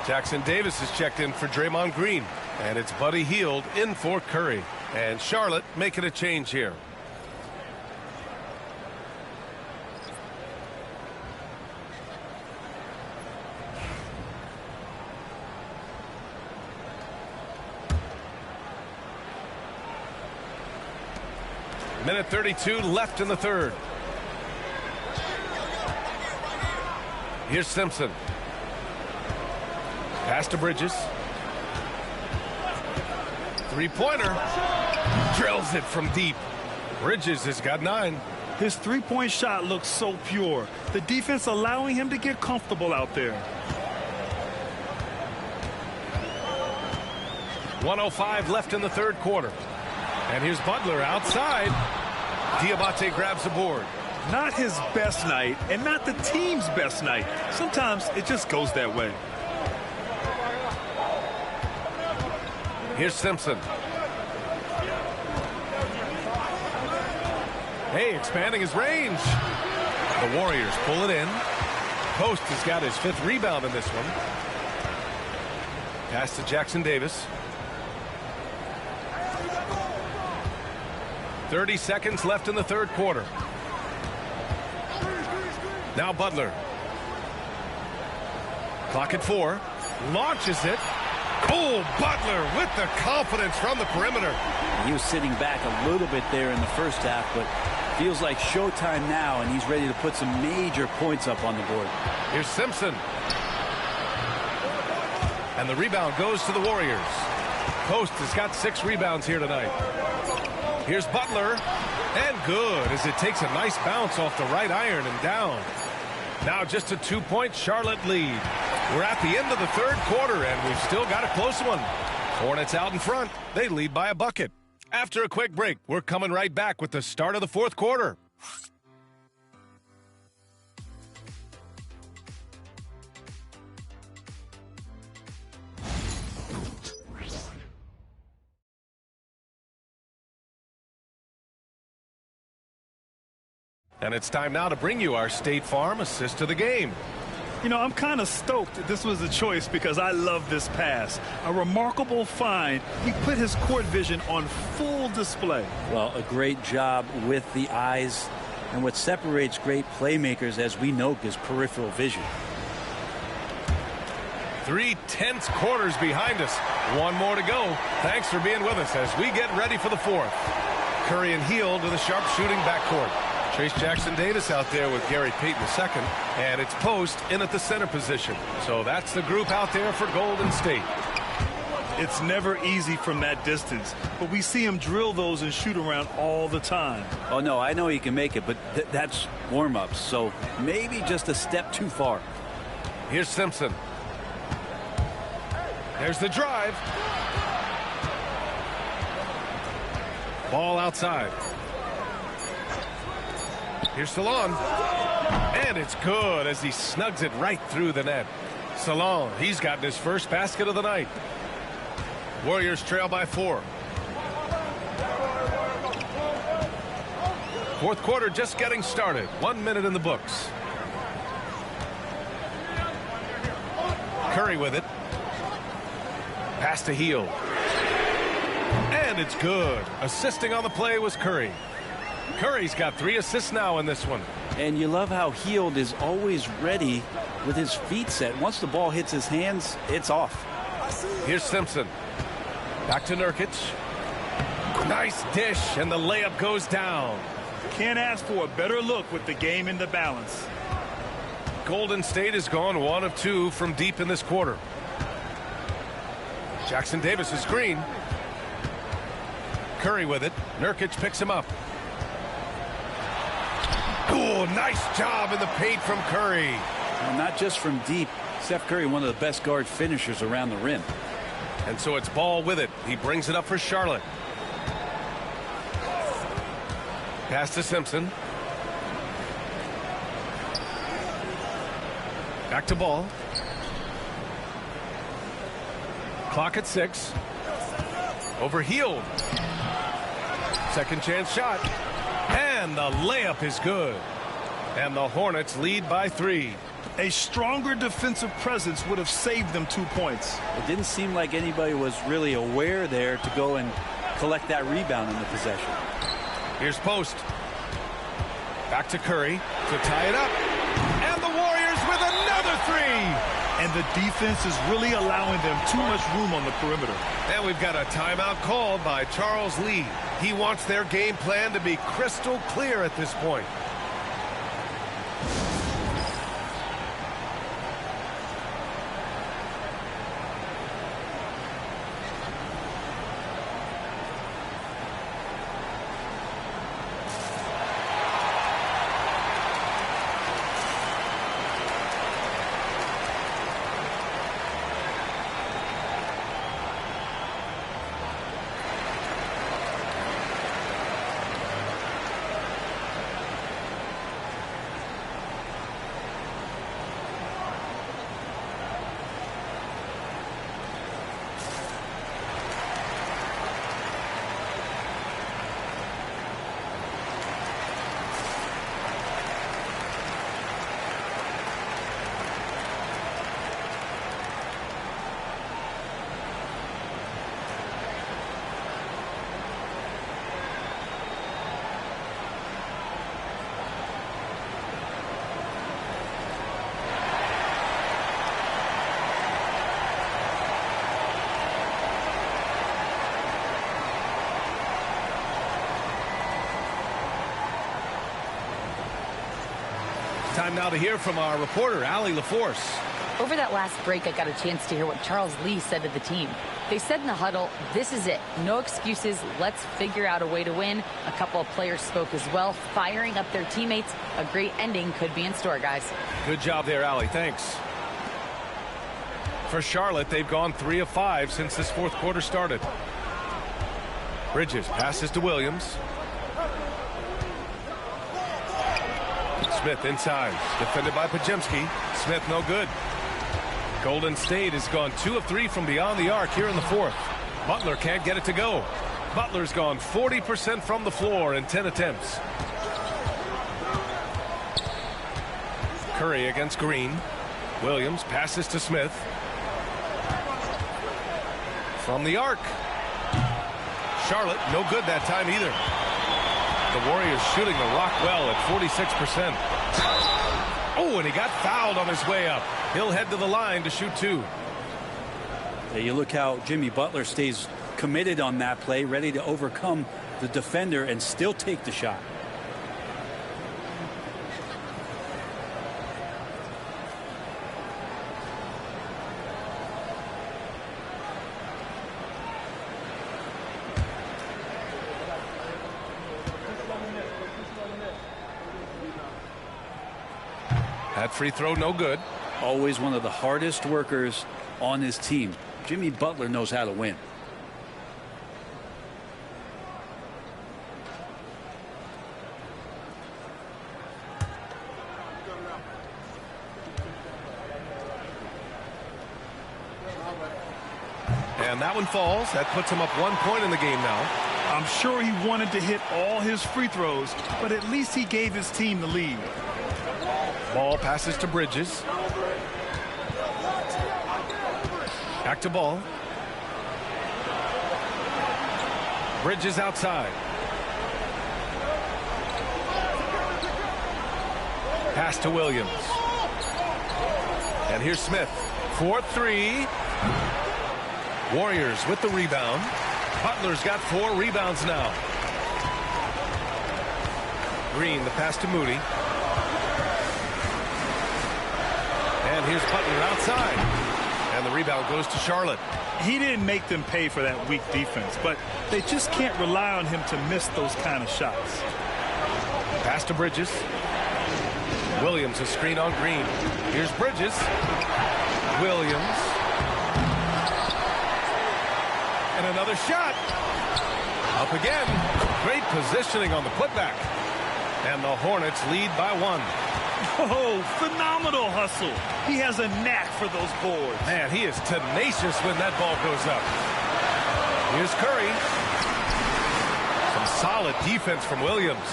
Jackson Davis is checked in for Draymond Green. And it's Buddy Hield in for Curry. And Charlotte making a change here. Minute 32 left in the third. Here's Simpson. Pass to Bridges. Three-pointer. Drills it from deep. Bridges has got 9. His three-point shot looks so pure. The defense allowing him to get comfortable out there. 1:05 left in the third quarter. And here's Butler outside. Diabate grabs the board. Not his best night and not the team's best night. Sometimes it just goes that way. Here's Simpson. Hey, expanding his range. The Warriors pull it in. Post has got his 5th rebound in this one. Pass to Jackson Davis. 30 seconds left in the 3rd quarter. Now Butler. Clock at 4. Launches it. Oh, Butler with the confidence from the perimeter. He was sitting back a little bit there in the first half, but feels like showtime now, and he's ready to put some major points up on the board. Here's Simpson. And the rebound goes to the Warriors. Post has got 6 rebounds here tonight. Here's Butler. And good, as it takes a nice bounce off the right iron and down. Now just a 2-point Charlotte lead. We're at the end of the 3rd quarter, and we've still got a close one. Hornets out in front. They lead by a bucket. After a quick break, we're coming right back with the start of the 4th quarter. And it's time now to bring you our State Farm assist of the game. You know, I'm kind of stoked that this was a choice because I love this pass. A remarkable find. He put his court vision on full display. Well, a great job with the eyes. And what separates great playmakers, as we know, is peripheral vision. 3 tense quarters behind us. 1 more to go. Thanks for being with us as we get ready for the 4th. Curry and Hield to the sharpshooting backcourt. Trace Jackson Davis out there with Gary Payton II, and it's Post in at the center position. So that's the group out there for Golden State. It's never easy from that distance, but we see him drill those and shoot around all the time. Oh, no, I know he can make it, but that's warm-ups, so maybe just a step too far. Here's Simpson. There's the drive. Ball outside. Here's Salon. And it's good as he snugs it right through the net. Salon, he's gotten his first basket of the night. Warriors trail by 4. 4th quarter just getting started. 1 minute in the books. Curry with it. Pass to Hield. And it's good. Assisting on the play was Curry. Curry's got 3 assists now in this one. And you love how Hield is always ready with his feet set. Once the ball hits his hands, it's off. Here's Simpson. Back to Nurkic. Nice dish, and the layup goes down. Can't ask for a better look with the game in the balance. Golden State has gone 1 of 2 from deep in this quarter. Jackson Davis' screen. Curry with it. Nurkic picks him up. Oh, nice job in the paint from Curry. Well, not just from deep. Steph Curry, one of the best guard finishers around the rim. And so it's Ball with it. He brings it up for Charlotte. Pass to Simpson. Back to Ball. Clock at 6. Over Hield. Second chance shot. And the layup is good. And the Hornets lead by 3. A stronger defensive presence would have saved them 2 points. It didn't seem like anybody was really aware there to go and collect that rebound in the possession. Here's Post. Back to Curry to tie it up. And the Warriors with another 3. And the defense is really allowing them too much room on the perimeter. And we've got a timeout called by Charles Lee. He wants their game plan to be crystal clear at this point. Time now to hear from our reporter, Allie LaForce. Over that last break, I got a chance to hear what Charles Lee said to the team. They said in the huddle, this is it. No excuses. Let's figure out a way to win. A couple of players spoke as well, firing up their teammates. A great ending could be in store, guys. Good job there, Allie. Thanks. For Charlotte, they've gone 3 of 5 since this fourth quarter started. Bridges passes to Williams. Smith inside. Defended by Pajemski. Smith no good. Golden State has gone 2 of 3 from beyond the arc here in the fourth. Butler can't get it to go. Butler's gone 40% from the floor in 10 attempts. Curry against Green. Williams passes to Smith. From the arc. Charlotte no good that time either. The Warriors shooting the rock well at 46%. Oh, and he got fouled on his way up. He'll head to the line to shoot 2. Yeah, you look how Jimmy Butler stays committed on that play, ready to overcome the defender and still take the shot. That free throw no good. Always one of the hardest workers on his team. Jimmy Butler knows how to win. And that one falls. That puts him up 1 point in the game now. I'm sure he wanted to hit all his free throws, but at least he gave his team the lead. Ball passes to Bridges. Back to Ball. Bridges outside. Pass to Williams. And here's Smith. 4-3. Warriors with the rebound. Butler's got 4 rebounds now. Green, the pass to Moody. And here's Butler outside. And the rebound goes to Charlotte. He didn't make them pay for that weak defense, but they just can't rely on him to miss those kind of shots. Pass to Bridges. Williams, a screen on Green. Here's Bridges. Williams. And another shot. Up again. Great positioning on the putback. And the Hornets lead by 1. Oh, phenomenal hustle. He has a knack for those boards. Man, he is tenacious when that ball goes up. Here's Curry. Some solid defense from Williams.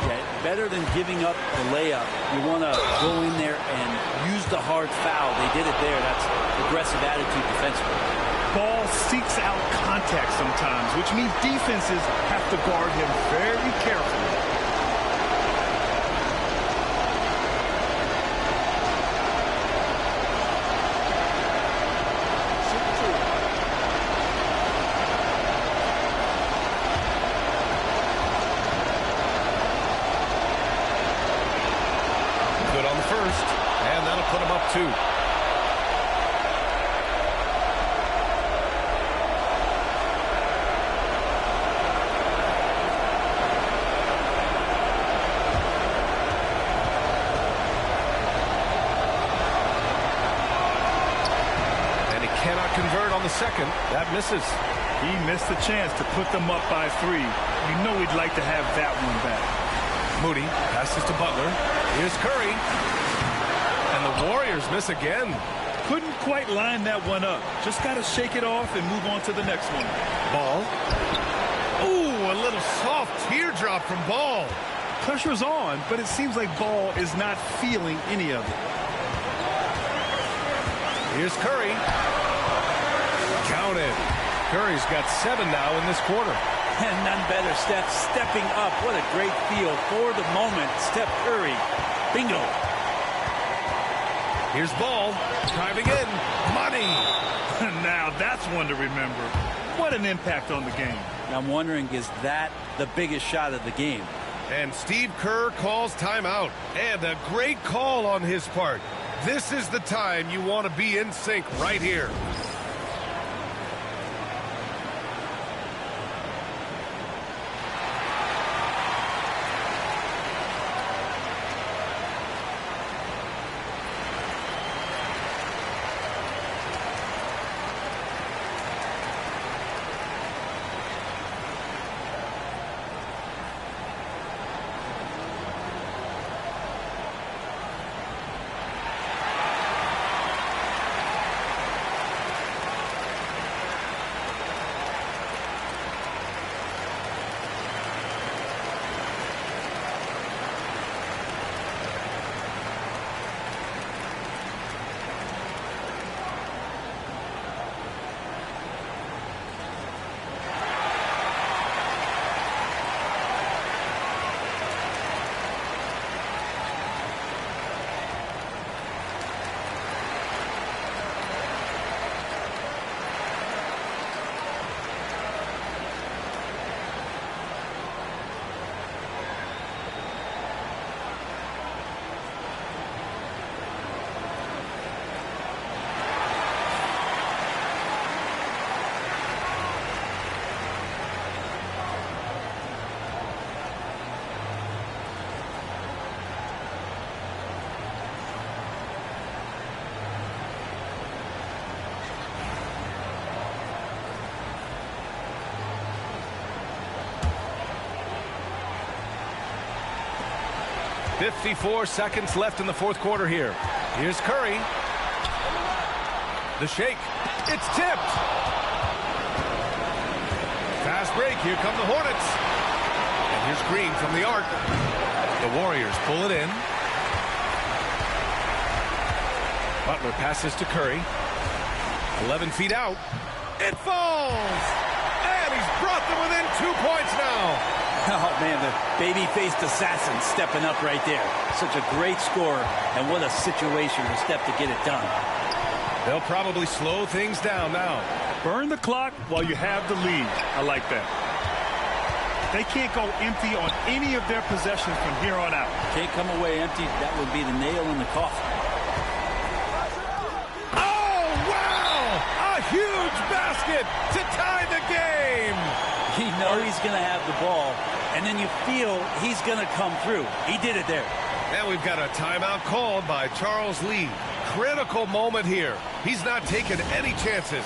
Yeah, better than giving up the layup. You want to go in there and use the hard foul. They did it there. That's aggressive attitude defensively. Ball seeks out contact sometimes, which means defenses have to guard him very carefully. Good on the first, and that'll put him up 2. Convert on the second. That misses. He missed the chance to put them up by 3. You know he'd like to have that one back. Moody passes to Butler. Here's Curry. And the Warriors miss again. Couldn't quite line that one up. Just got to shake it off and move on to the next one. Ball. Ooh, a little soft teardrop from Ball. Pressure's on, but it seems like Ball is not feeling any of it. Here's Curry. Counted. Curry's got 7 now in this quarter. And none better. Steph stepping up. What a great feel for the moment. Steph Curry. Bingo. Here's Ball. Driving in. Money. Now that's one to remember. What an impact on the game. I'm wondering, is that the biggest shot of the game? And Steve Kerr calls timeout. And a great call on his part. This is the time you want to be in sync right here. .54 seconds left in the fourth quarter here. Here's Curry. The shake. It's tipped. Fast break. Here come the Hornets. And here's Green from the arc. The Warriors pull it in. Butler passes to Curry. 11 feet out. It falls! And he's brought them within 2 points now. Oh, man, the baby-faced assassin stepping up right there. Such a great score, and what a situational step to get it done. They'll probably slow things down now. Burn the clock while you have the lead. I like that. They can't go empty on any of their possessions from here on out. Can't come away empty. That would be the nail in the coffin. Oh, wow! A huge basket to tie the game! You know he's going to have the ball, and then you feel he's going to come through. He did it there. And we've got a timeout called by Charles Lee. Critical moment here. He's not taking any chances.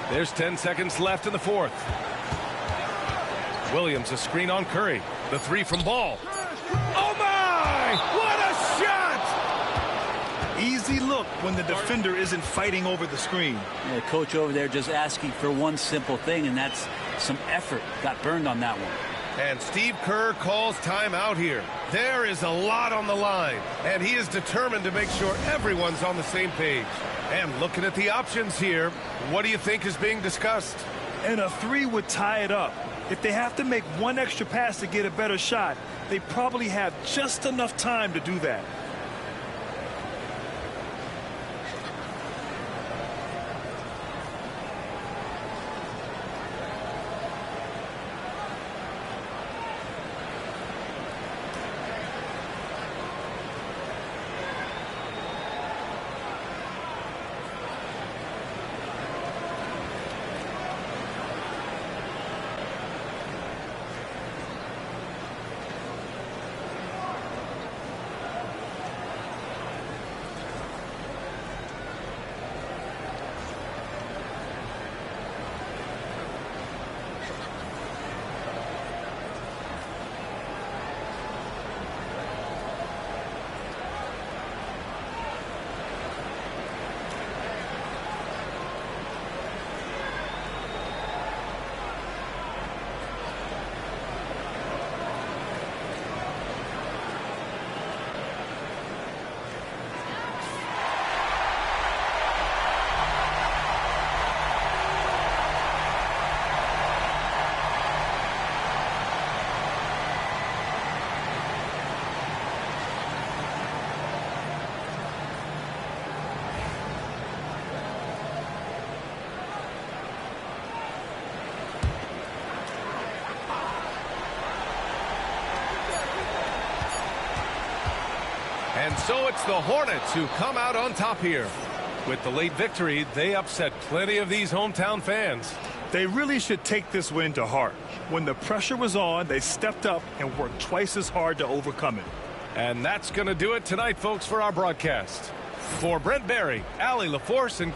There's 10 seconds left in the fourth. Williams, a screen on Curry. The three from Ball. Oh, my! What a shot! Easy look when the defender isn't fighting over the screen. Yeah, coach over there just asking for one simple thing, and that's some effort. Got burned on that one. And Steve Kerr calls timeout here. There is a lot on the line, and he is determined to make sure everyone's on the same page. And looking at the options here, what do you think is being discussed? And a 3 would tie it up. If they have to make one extra pass to get a better shot, they probably have just enough time to do that. And so it's the Hornets who come out on top here. With the late victory, they upset plenty of these hometown fans. They really should take this win to heart. When the pressure was on, they stepped up and worked twice as hard to overcome it. And that's going to do it tonight, folks, for our broadcast. For Brent Barry, Allie LaForce, and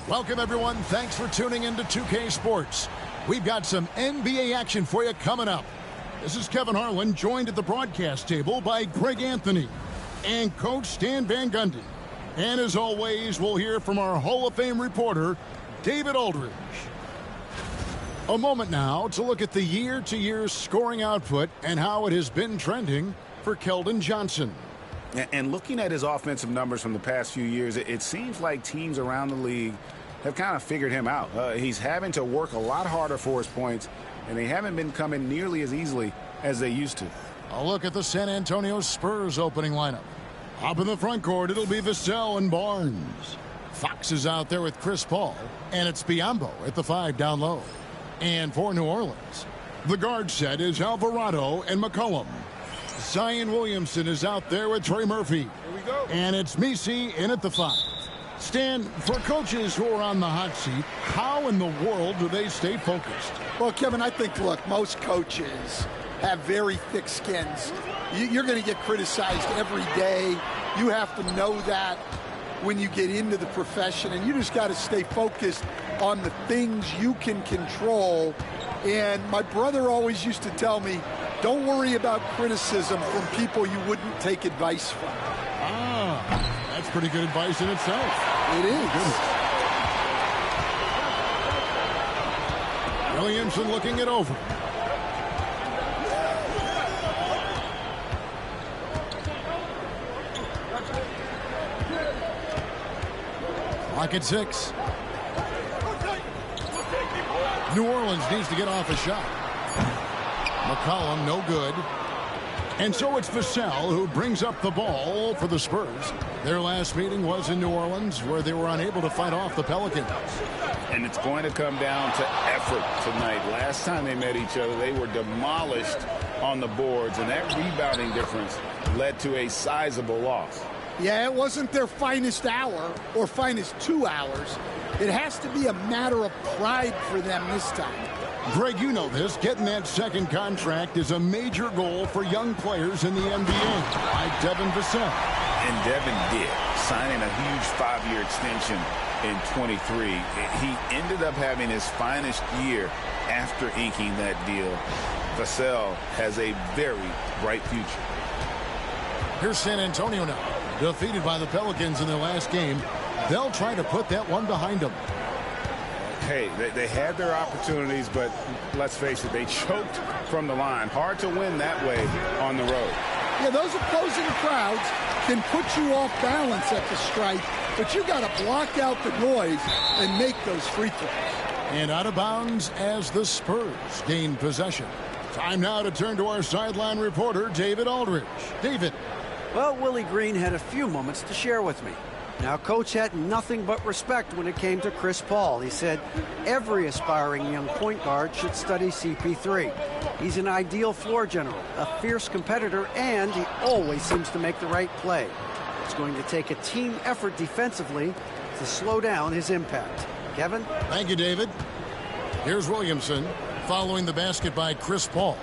Welcome, everyone. Thanks for tuning in to 2K Sports. We've got some NBA action for you coming up. This is Kevin Harlan, joined at the broadcast table by Greg Anthony and Coach Stan Van Gundy. And as always, we'll hear from our Hall of Fame reporter, David Aldridge. A moment now to look at the year-to-year scoring output and how it has been trending for Keldon Johnson. And looking at his offensive numbers from the past few years, it seems like teams around the league have kind of figured him out. He's having to work a lot harder for his points, and they haven't been coming nearly as easily as they used to. A look at the San Antonio Spurs opening lineup. Up in the front court, it'll be Vassell and Barnes. Fox is out there with Chris Paul, and it's Biyombo at the 5 down low. And for New Orleans, the guard set is Alvarado and McCollum. Zion Williamson is out there with Trey Murphy. Here we go. And it's Messi in at the 5. Stan, for coaches who are on the hot seat, how in the world do they stay focused? Well, Kevin, I think, look, most coaches have very thick skins. You're going to get criticized every day. You have to know that when you get into the profession, and you just got to stay focused on the things you can control. And my brother always used to tell me, don't worry about criticism from people you wouldn't take advice from. Ah, that's pretty good advice in itself. It is. Williamson looking it over. Clock at 6. New Orleans needs to get off a shot. McCollum, no good. And so it's Vassell who brings up the ball for the Spurs. Their last meeting was in New Orleans, where they were unable to fight off the Pelicans. And it's going to come down to effort tonight. Last time they met each other, they were demolished on the boards, and that rebounding difference led to a sizable loss. Yeah, it wasn't their finest hour or finest 2 hours. It has to be a matter of pride for them this time. Greg, you know this. Getting that second contract is a major goal for young players in the NBA, like Devin Vassell. And Devin did, signing a huge 5-year extension in 23. He ended up having his finest year after inking that deal. Vassell has a very bright future. Here's San Antonio now, defeated by the Pelicans in their last game. They'll try to put that one behind them. Hey, they had their opportunities, but let's face it, they choked from the line. Hard to win that way on the road. Yeah, those opposing crowds can put you off balance at the stripe, but you got to block out the noise and make those free throws. And out of bounds as the Spurs gain possession. Time now to turn to our sideline reporter, David Aldridge. David. Well, Willie Green had a few moments to share with me. Now, Coach had nothing but respect when it came to Chris Paul. He said every aspiring young point guard should study CP3. He's an ideal floor general, a fierce competitor, and he always seems to make the right play. It's going to take a team effort defensively to slow down his impact. Kevin? Thank you, David. Here's Williamson following the basket by Chris Paul.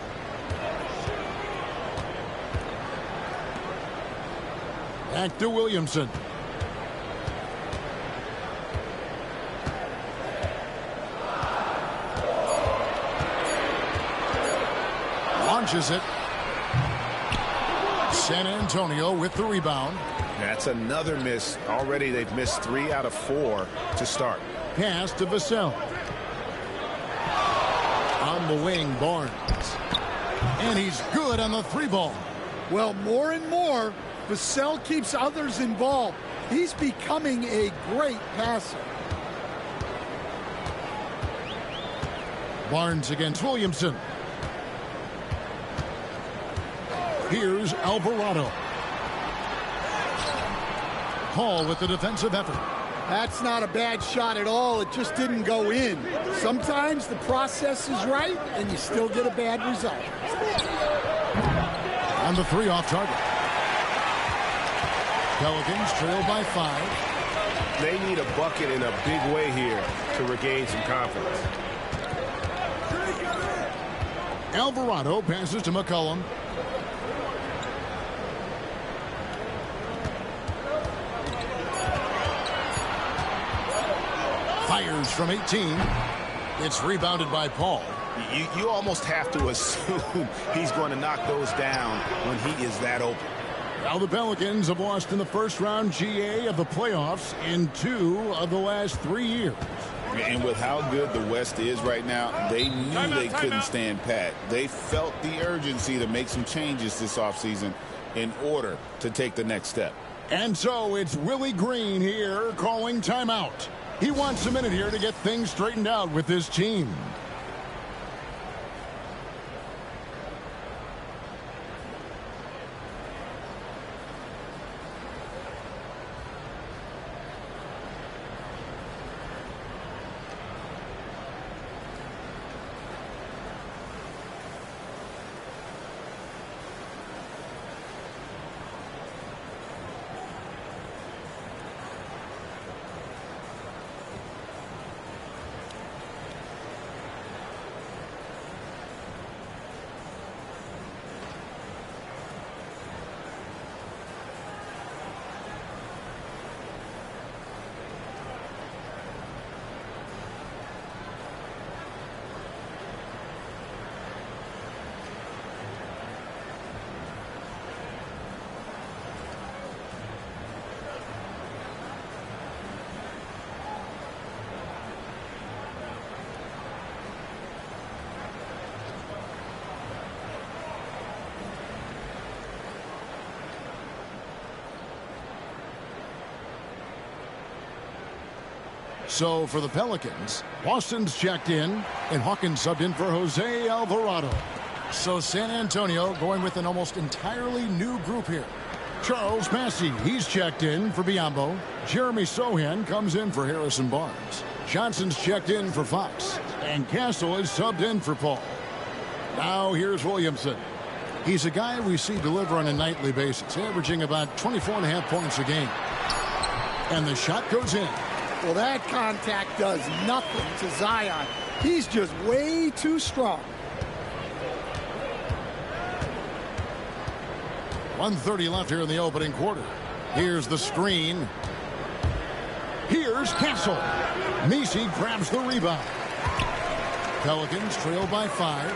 Back to Williamson. Launches it. San Antonio with the rebound. That's another miss. Already they've missed 3 out of 4 to start. Pass to Vassell. On the wing, Barnes. And he's good on the 3-ball. Well, more and more, Vassell keeps others involved. He's becoming a great passer. Barnes against Williamson. Here's Alvarado. Paul with the defensive effort. That's not a bad shot at all. It just didn't go in. Sometimes the process is right, and you still get a bad result. On the 3 off target. Pelicans trail by 5. They need a bucket in a big way here to regain some confidence. Alvarado passes to McCollum. Fires from 18. It's rebounded by Paul. You almost have to assume he's going to knock those down when he is that open. Now the Pelicans have lost in the first round GA of the playoffs in 2 of the last 3 years. And with how good the West is right now, they knew they couldn't stand pat. They felt the urgency to make some changes this offseason in order to take the next step. And so it's Willie Green here calling timeout. He wants a minute here to get things straightened out with his team. So for the Pelicans, Boston's checked in, and Hawkins subbed in for Jose Alvarado. So San Antonio going with an almost entirely new group here. Charles Massey, he's checked in for Biyombo. Jeremy Sohan comes in for Harrison Barnes. Johnson's checked in for Fox. And Castle is subbed in for Paul. Now here's Williamson. He's a guy we see deliver on a nightly basis, averaging about 24.5 points a game. And the shot goes in. Well, that contact does nothing to Zion. He's just way too strong. 1:30 left here in the opening quarter. Here's the screen. Here's Castle. Macy grabs the rebound. Pelicans trail by 5.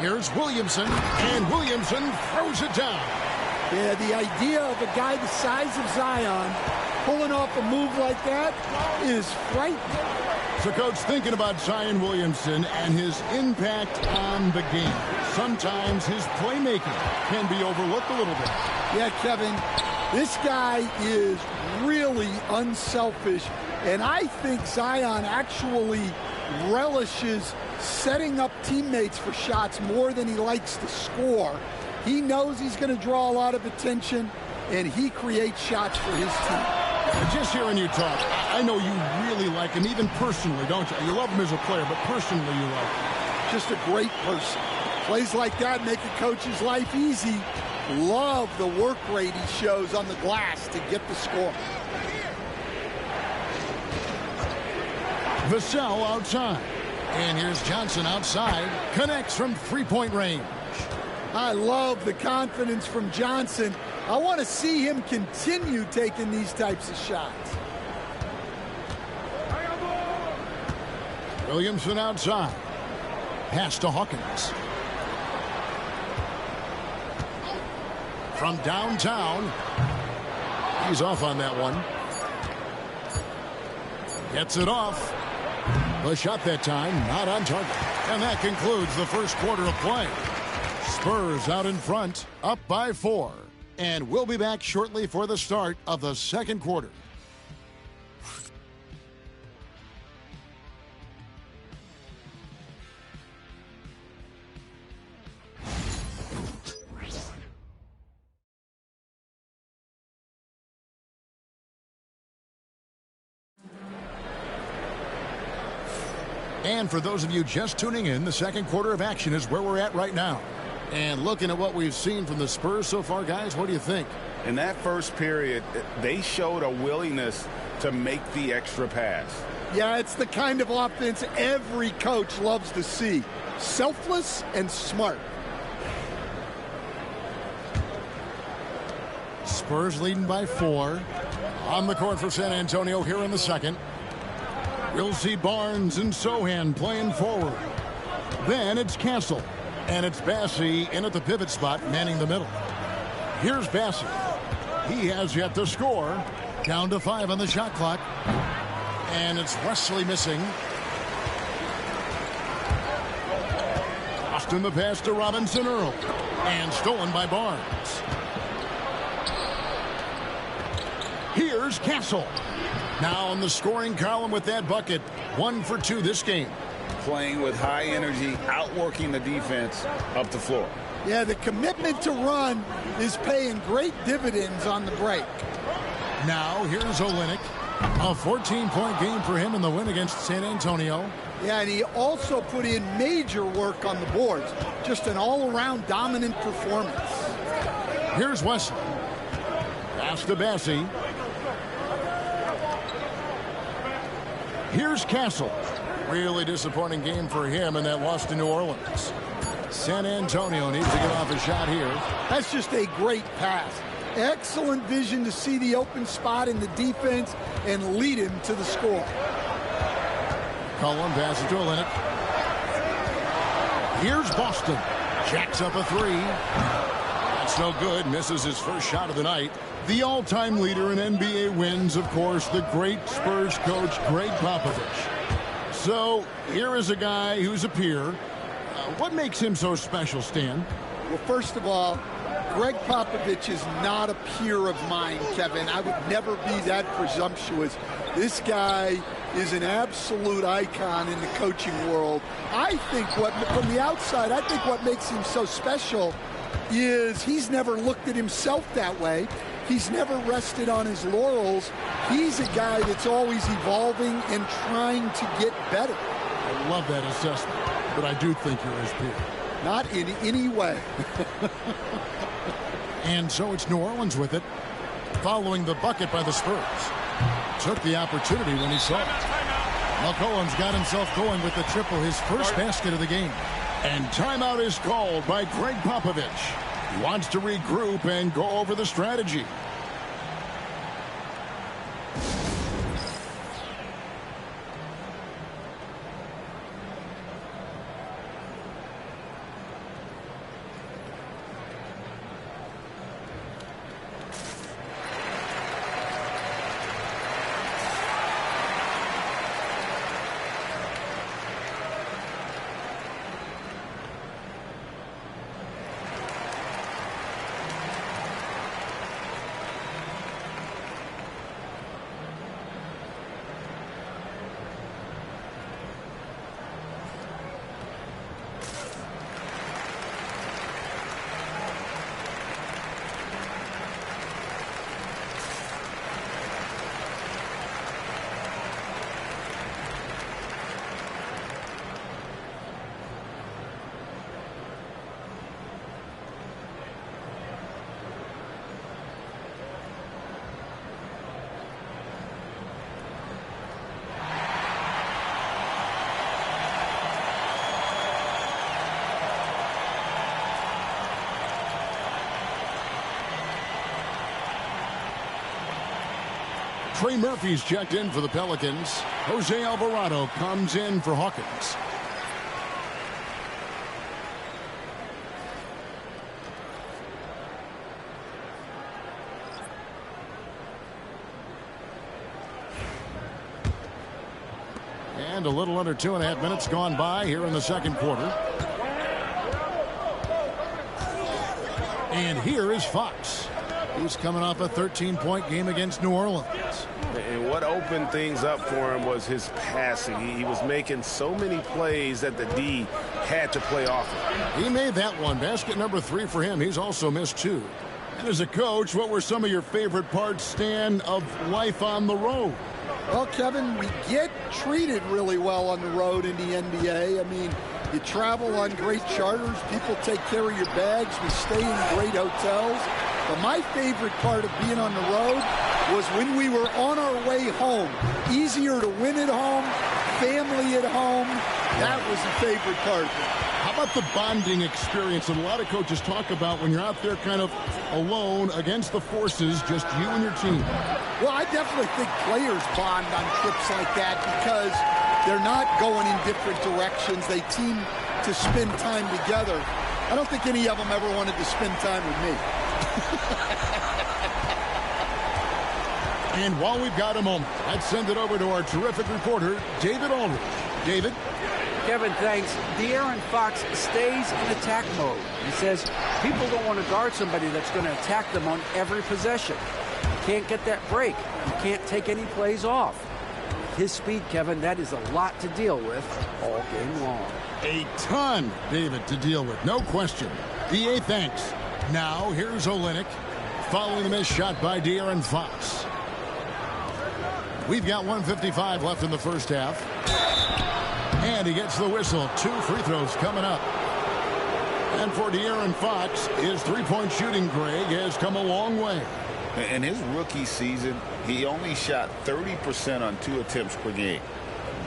Here's Williamson, and Williamson throws it down. Yeah, the idea of a guy the size of Zion pulling off a move like that is frightening. So, Coach, thinking about Zion Williamson and his impact on the game, sometimes his playmaking can be overlooked a little bit. Yeah, Kevin, this guy is really unselfish, and I think Zion actually relishes setting up teammates for shots more than he likes to score. He knows he's going to draw a lot of attention, and he creates shots for his team. Just hearing you talk, I know you really like him, even personally, don't you? You love him as a player, but personally you like him. Just a great person. Plays like that make a coach's life easy. Love the work rate he shows on the glass to get the score. Vassell outside. And here's Johnson outside. Connects from three-point range. I love the confidence from Johnson. I want to see him continue taking these types of shots. Williamson outside. Pass to Hawkins. From downtown. He's off on that one. Gets it off. The shot that time, not on target. And that concludes the first quarter of play. Spurs out in front, up by 4. And we'll be back shortly for the start of the second quarter. And for those of you just tuning in, the second quarter of action is where we're at right now. And looking at what we've seen from the Spurs so far, guys, what do you think? In that first period, they showed a willingness to make the extra pass. Yeah, it's the kind of offense every coach loves to see. Selfless and smart. Spurs leading by 4. On the court for San Antonio here in the second. We'll see Barnes and Sohan playing forward. Then it's Castle. And it's Bassey in at the pivot spot, manning the middle. Here's Bassey. He has yet to score. Down to 5 on the shot clock. And it's Wesley missing. Austin the pass to Robinson Earl. And stolen by Barnes. Here's Castle. Now in the scoring column with that bucket. 1 for 2 this game. Playing with high energy, outworking the defense up the floor. Yeah, the commitment to run is paying great dividends on the break. Now here's Olynyk. A 14-point game for him in the win against San Antonio. Yeah, and he also put in major work on the boards. Just an all-around dominant performance. Here's Wesley. Pass to Bassey. Here's Castle. Really disappointing game for him in that loss to New Orleans. San Antonio needs to get off a shot here. That's just a great pass. Excellent vision to see the open spot in the defense and lead him to the score. Cullen passes to Olynyk. Here's Boston. Jacks up a 3. That's no good. Misses his first shot of the night. The all-time leader in NBA wins, of course, the great Spurs coach, Greg Popovich. So here is a guy who's a peer. What makes him so special, Stan? Well, first of all, Greg Popovich is not a peer of mine, Kevin. I would never be that presumptuous. This guy is an absolute icon in the coaching world. I think from the outside, I think what makes him so special is he's never looked at himself that way. He's never rested on his laurels. He's a guy that's always evolving and trying to get better. I love that assessment, but I do think you're his peer. Not in any way. And so it's New Orleans with it, following the bucket by the Spurs. Took the opportunity when he saw it. McCollum's got himself going with the triple, his first basket of the game. And timeout is called by Greg Popovich. He wants to regroup and go over the strategy. Trey Murphy's checked in for the Pelicans. Jose Alvarado comes in for Hawkins. And a little under 2.5 minutes gone by here in the second quarter. And here is Fox. He's coming off a 13-point game against New Orleans. And what opened things up for him was his passing. He was making so many plays that the D had to play off of. He made that one. Basket number 3 for him. He's also missed 2. And as a coach, what were some of your favorite parts, Stan, of life on the road? Well, Kevin, we get treated really well on the road in the NBA. I mean, you travel on great charters. People take care of your bags. We stay in great hotels. But my favorite part of being on the road was when we were on our way home. Easier to win at home, family at home, That was the favorite part. How about the bonding experience that a lot of coaches talk about when you're out there kind of alone against the forces, just you and your team? Well, I definitely think players bond on trips like that because they're not going in different directions. They team to spend time together. I don't think any of them ever wanted to spend time with me. And while we've got a moment, let's send it over to our terrific reporter, David Aldridge. David? Kevin, thanks. De'Aaron Fox stays in attack mode. He says people don't want to guard somebody that's going to attack them on every possession. You can't get that break. You can't take any plays off. His speed, Kevin, that is a lot to deal with all game long. A ton, David, to deal with, no question. DA, thanks. Now, here's Olynyk following the missed shot by De'Aaron Fox. We've got 1:55 left in the first half. And he gets the whistle. 2 free throws coming up. And for De'Aaron Fox, his three-point shooting, Greg, has come a long way. In his rookie season, he only shot 30% on 2 attempts per game.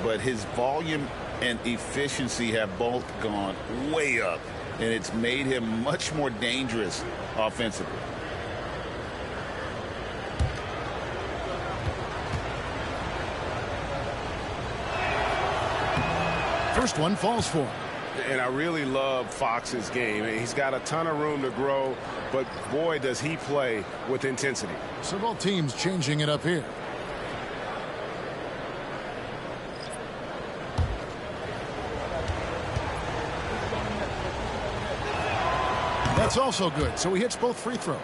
But his volume and efficiency have both gone way up. And it's made him much more dangerous offensively. First one falls for him. And I really love Fox's game. He's got a ton of room to grow, but boy, does he play with intensity. So both teams changing it up here. That's also good. So he hits both free throws.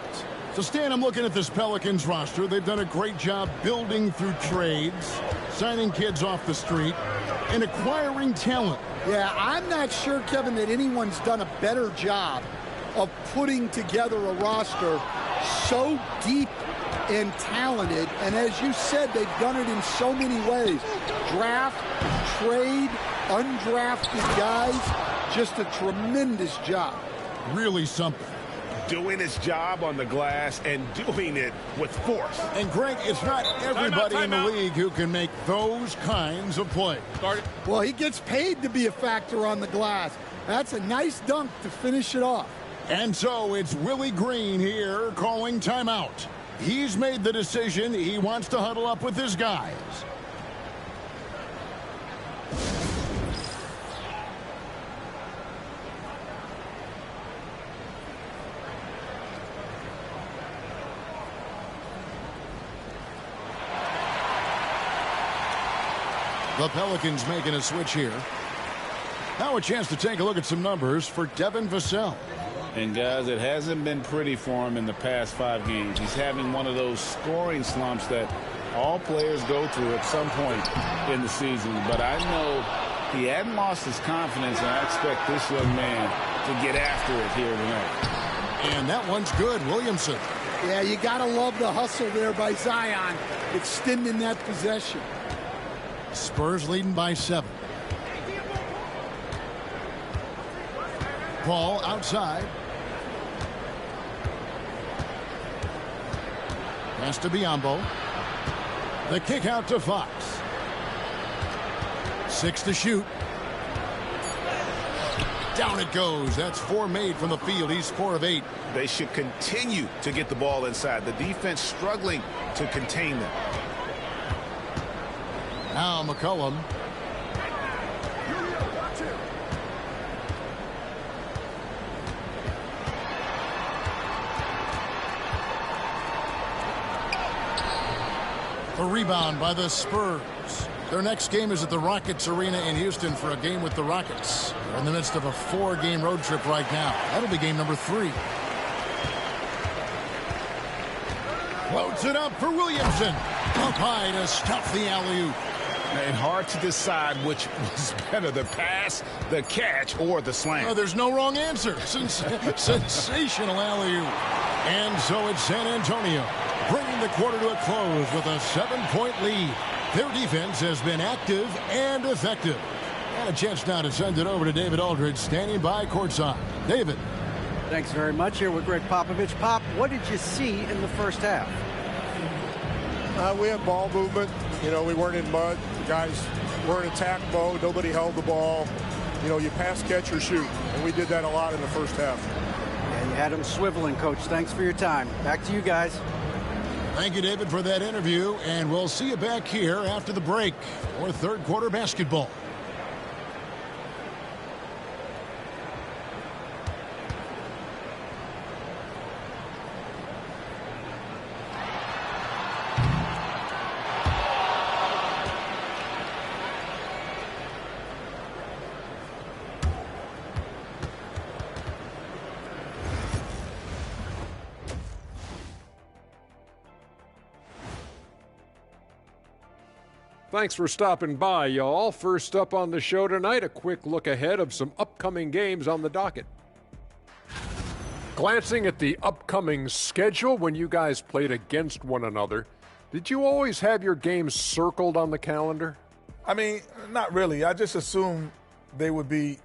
So, Stan, I'm looking at this Pelicans roster. They've done a great job building through trades, signing kids off the street, and acquiring talent. Yeah, I'm not sure, Kevin, that anyone's done a better job of putting together a roster so deep and talented. And as you said, they've done it in so many ways. Draft, trade, undrafted guys. Just a tremendous job. Really something. Doing his job on the glass and doing it with force. And, Greg, it's not everybody in the league who can make those kinds of plays. Well, he gets paid to be a factor on the glass. That's a nice dunk to finish it off. And so it's Willie Green here calling timeout. He's made the decision. He wants to huddle up with his guys. The Pelicans making a switch here. Now a chance to take a look at some numbers for Devin Vassell. And, guys, it hasn't been pretty for him in the past 5 games. He's having one of those scoring slumps that all players go through at some point in the season. But I know he hadn't lost his confidence, and I expect this young man to get after it here tonight. And that one's good, Williamson. Yeah, you got to love the hustle there by Zion, extending that possession. Spurs leading by 7. Ball outside. Pass to Biyombo. The kick out to Fox. 6 to shoot. Down it goes. That's 4 made from the field. He's 4 of 8. They should continue to get the ball inside. The defense struggling to contain them. Now McCollum. The rebound by the Spurs. Their next game is at the Rockets Arena in Houston for a game with the Rockets. They're in the midst of a 4-game road trip right now. That'll be game number 3. Floats it up for Williamson. Up high to stuff the alley-oop. And hard to decide which was better, the pass, the catch, or the slam. Oh, there's no wrong answer. Sensational alley-oop. And so it's San Antonio bringing the quarter to a close with a 7-point lead. Their defense has been active and effective. And a chance now to send it over to David Aldridge, standing by courtside. David. Thanks very much. Here with Greg Popovich. Pop, what did you see in the first half? We had ball movement. You know, we weren't in mud. The guys were in attack mode. Nobody held the ball. You know, you pass, catch, or shoot. And we did that a lot in the first half. Yeah, you had them swiveling, Coach. Thanks for your time. Back to you guys. Thank you, David, for that interview. And we'll see you back here after the break for third quarter basketball. Thanks for stopping by, y'all. First up on the show tonight, a quick look ahead of some upcoming games on the docket. Glancing at the upcoming schedule when you guys played against one another, did you always have your games circled on the calendar? I mean, not really. I just assumed they would be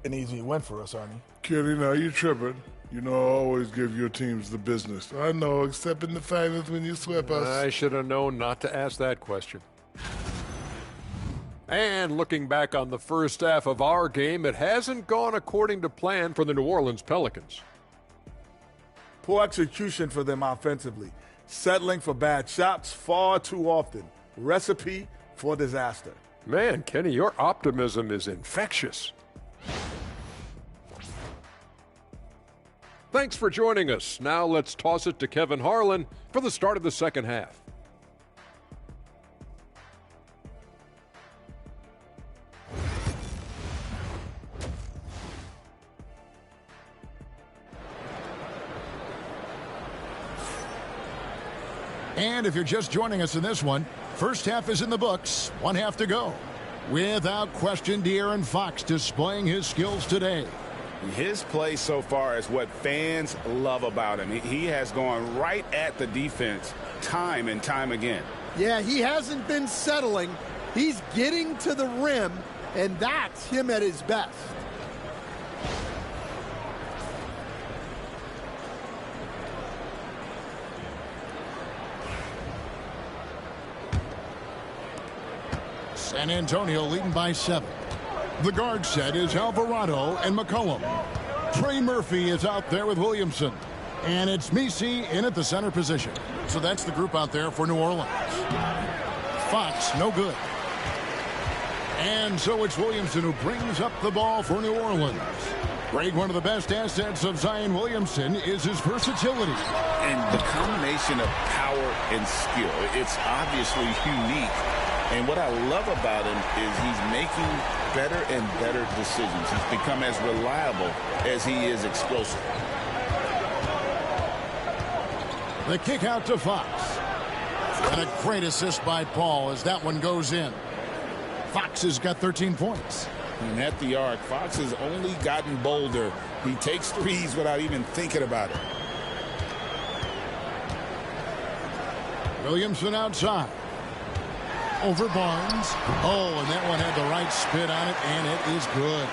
an easy win for us, Arnie. Kenny, now you tripping. You know I always give your teams the business. I know, except in the finals when you swept us. I should have known not to ask that question. And looking back on the first half of our game, it hasn't gone according to plan for the New Orleans Pelicans. Poor execution for them offensively. Settling for bad shots far too often. Recipe for disaster. Man, Kenny, your optimism is infectious. Thanks for joining us. Now let's toss it to Kevin Harlan for the start of the second half. And if you're just joining us in this one, first half is in the books, one half to go. Without question, De'Aaron Fox displaying his skills today. His play so far is what fans love about him. He has gone right at the defense time and time again. Yeah, he hasn't been settling. He's getting to the rim, and that's him at his best. San Antonio leading by 7. The guard set is Alvarado and McCollum. Trey Murphy is out there with Williamson. And it's Messi in at the center position. So that's the group out there for New Orleans. Fox, no good. And so it's Williamson who brings up the ball for New Orleans. Greg, one of the best assets of Zion Williamson is his versatility. And the combination of power and skill, it's obviously unique. And what I love about him is he's making better and better decisions. He's become as reliable as he is explosive. The kick out to Fox. And a great assist by Paul as that one goes in. Fox has got 13 points. And at the arc, Fox has only gotten bolder. He takes threes without even thinking about it. Williamson outside. Over Barnes. Oh, and that one had the right spin on it, and it is good.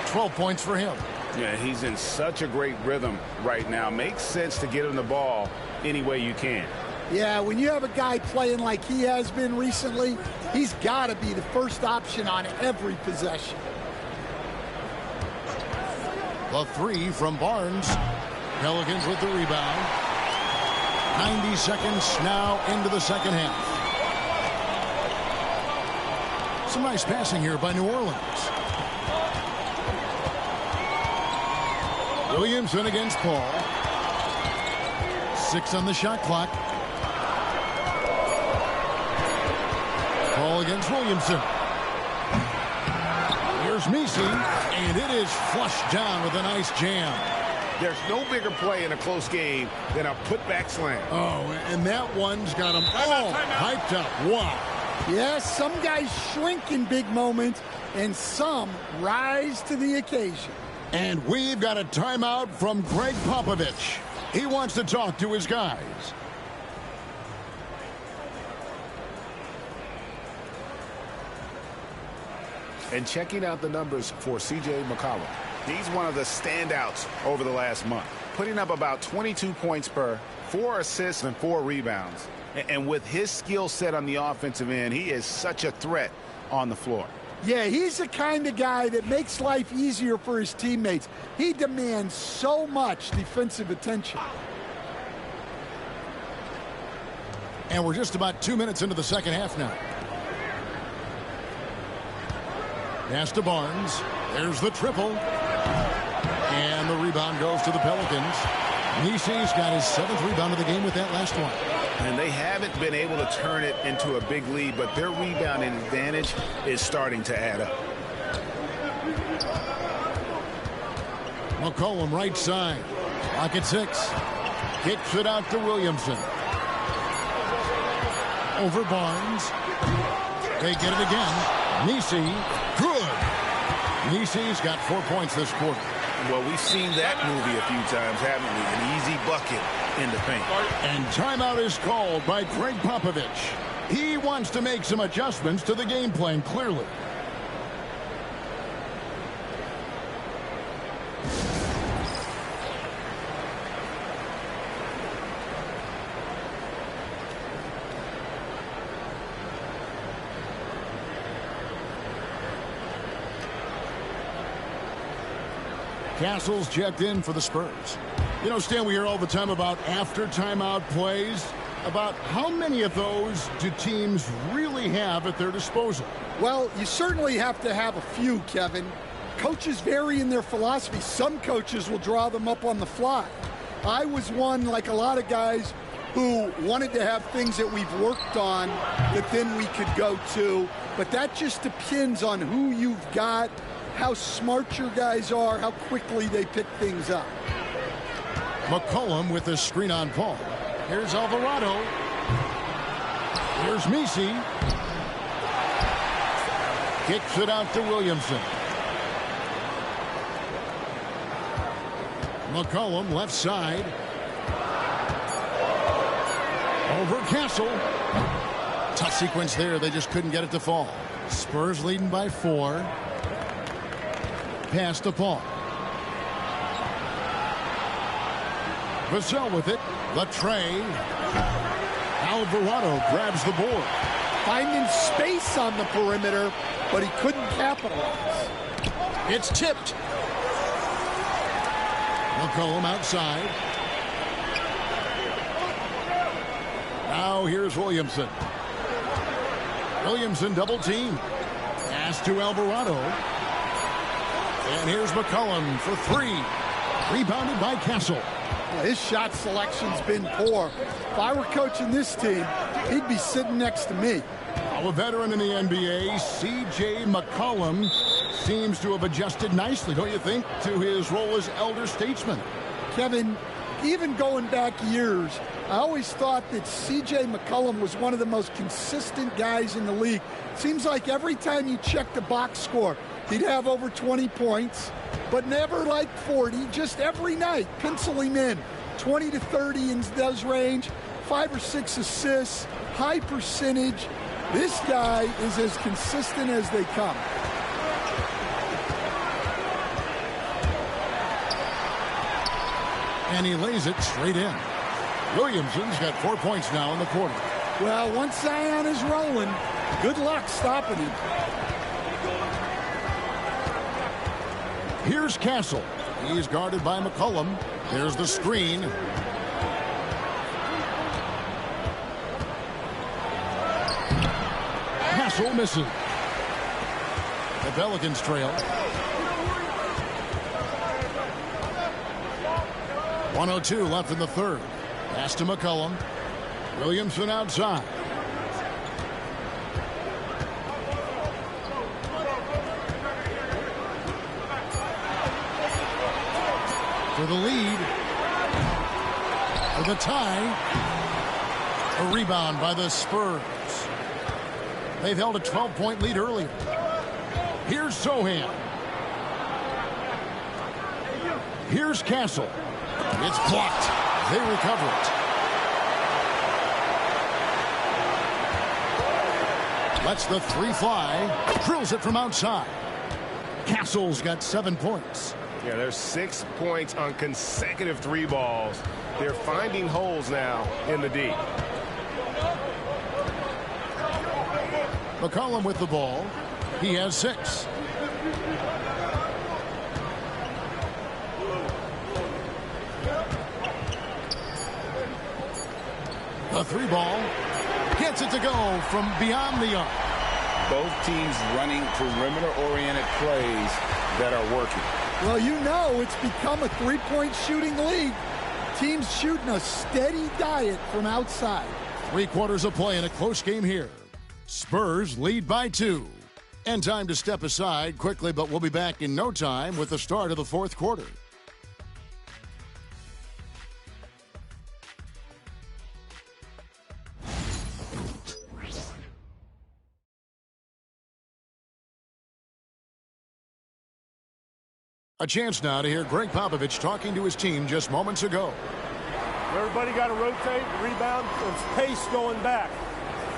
12 points for him. Yeah, he's in such a great rhythm right now. Makes sense to get him the ball any way you can. Yeah, when you have a guy playing like he has been recently, he's got to be the first option on every possession. The three from Barnes. Pelicans with the rebound. 90 seconds now into the second half. Some nice passing here by New Orleans. Williamson against Paul. 6 on the shot clock. Paul against Williamson. Here's Messi, and it is flushed down with a nice jam. There's no bigger play in a close game than a putback slam. Oh, and that one's got him all hyped up. Wow. Yes, some guys shrink in big moments, and some rise to the occasion. And we've got a timeout from Greg Popovich. He wants to talk to his guys. And checking out the numbers for C.J. McCollum. He's one of the standouts over the last month, putting up about 22 points per, 4 assists and 4 rebounds. And with his skill set on the offensive end, he is such a threat on the floor. Yeah, he's the kind of guy that makes life easier for his teammates. He demands so much defensive attention. And we're just about 2 minutes into the second half now. Pass to Barnes. There's the triple. And the rebound goes to the Pelicans. Nisi's got his 7th rebound of the game with that last one. And they haven't been able to turn it into a big lead, but their rebounding advantage is starting to add up. McCollum right side. Clock at 6. Kicks it out to Williamson. Over Barnes. They get it again. Nisi, good. Nisi's got 4 points this quarter. Well, we've seen that movie a few times, haven't we? An easy bucket in the paint. And timeout is called by Greg Popovich. He wants to make some adjustments to the game plan, clearly. Castle's checked in for the Spurs. You know, Stan, we hear all the time about after timeout plays. About how many of those do teams really have at their disposal? Well, you certainly have to have a few, Kevin. Coaches vary in their philosophy. Some coaches will draw them up on the fly. I was one, like a lot of guys, who wanted to have things that we've worked on that then we could go to. But that just depends on who you've got, how smart your guys are, how quickly they pick things up. McCollum with the screen on Paul. Here's Alvarado. Here's Nisi. Kicks it out to Williamson. McCollum left side. Over Castle. Tough sequence there. They just couldn't get it to fall. Spurs leading by 4. Pass to Paul. Vassell with it. Latre. Alvarado grabs the board. Finding space on the perimeter, but he couldn't capitalize. It's tipped. McCollum outside. Now here's Williamson. Williamson double team. Pass to Alvarado. And here's McCollum for 3. Rebounded by Castle. Well, his shot selection's been poor. If I were coaching this team, he'd be sitting next to me. A veteran in the NBA, C.J. McCollum, seems to have adjusted nicely, don't you think, to his role as elder statesman. Kevin, even going back years, I always thought that C.J. McCollum was one of the most consistent guys in the league. Seems like every time you check the box score, he'd have over 20 points, but never like 40, just every night. Pencil him in. 20 to 30 in those range, 5 or 6 assists, high percentage. This guy is as consistent as they come. And he lays it straight in. Williamson's got 4 points now in the quarter. Well, once Zion is rolling, good luck stopping him. Here's Castle. He's guarded by McCollum. There's the screen. Castle misses. The Pelicans trail. 1:02 left in the third. Pass to McCollum. Williamson outside. For the lead. For the tie. A rebound by the Spurs. They've held a 12-point lead earlier. Here's Sohan. Here's Castle. It's blocked. They recover it. Lets the 3 fly. Drills it from outside. Castle's got 7 points. Yeah, there's 6 points on consecutive 3 balls. They're finding holes now in the D. McCollum with the ball. He has 6. The 3 ball. Gets it to go from beyond the arc. Both teams running perimeter-oriented plays that are working. Well, you know it's become a three-point shooting league. Teams shooting a steady diet from outside. 3 quarters of play in a close game here. Spurs lead by 2. And time to step aside quickly, but we'll be back in no time with the start of the 4th quarter. A chance now to hear Greg Popovich talking to his team just moments ago. Everybody got to rotate, rebound, it's pace going back.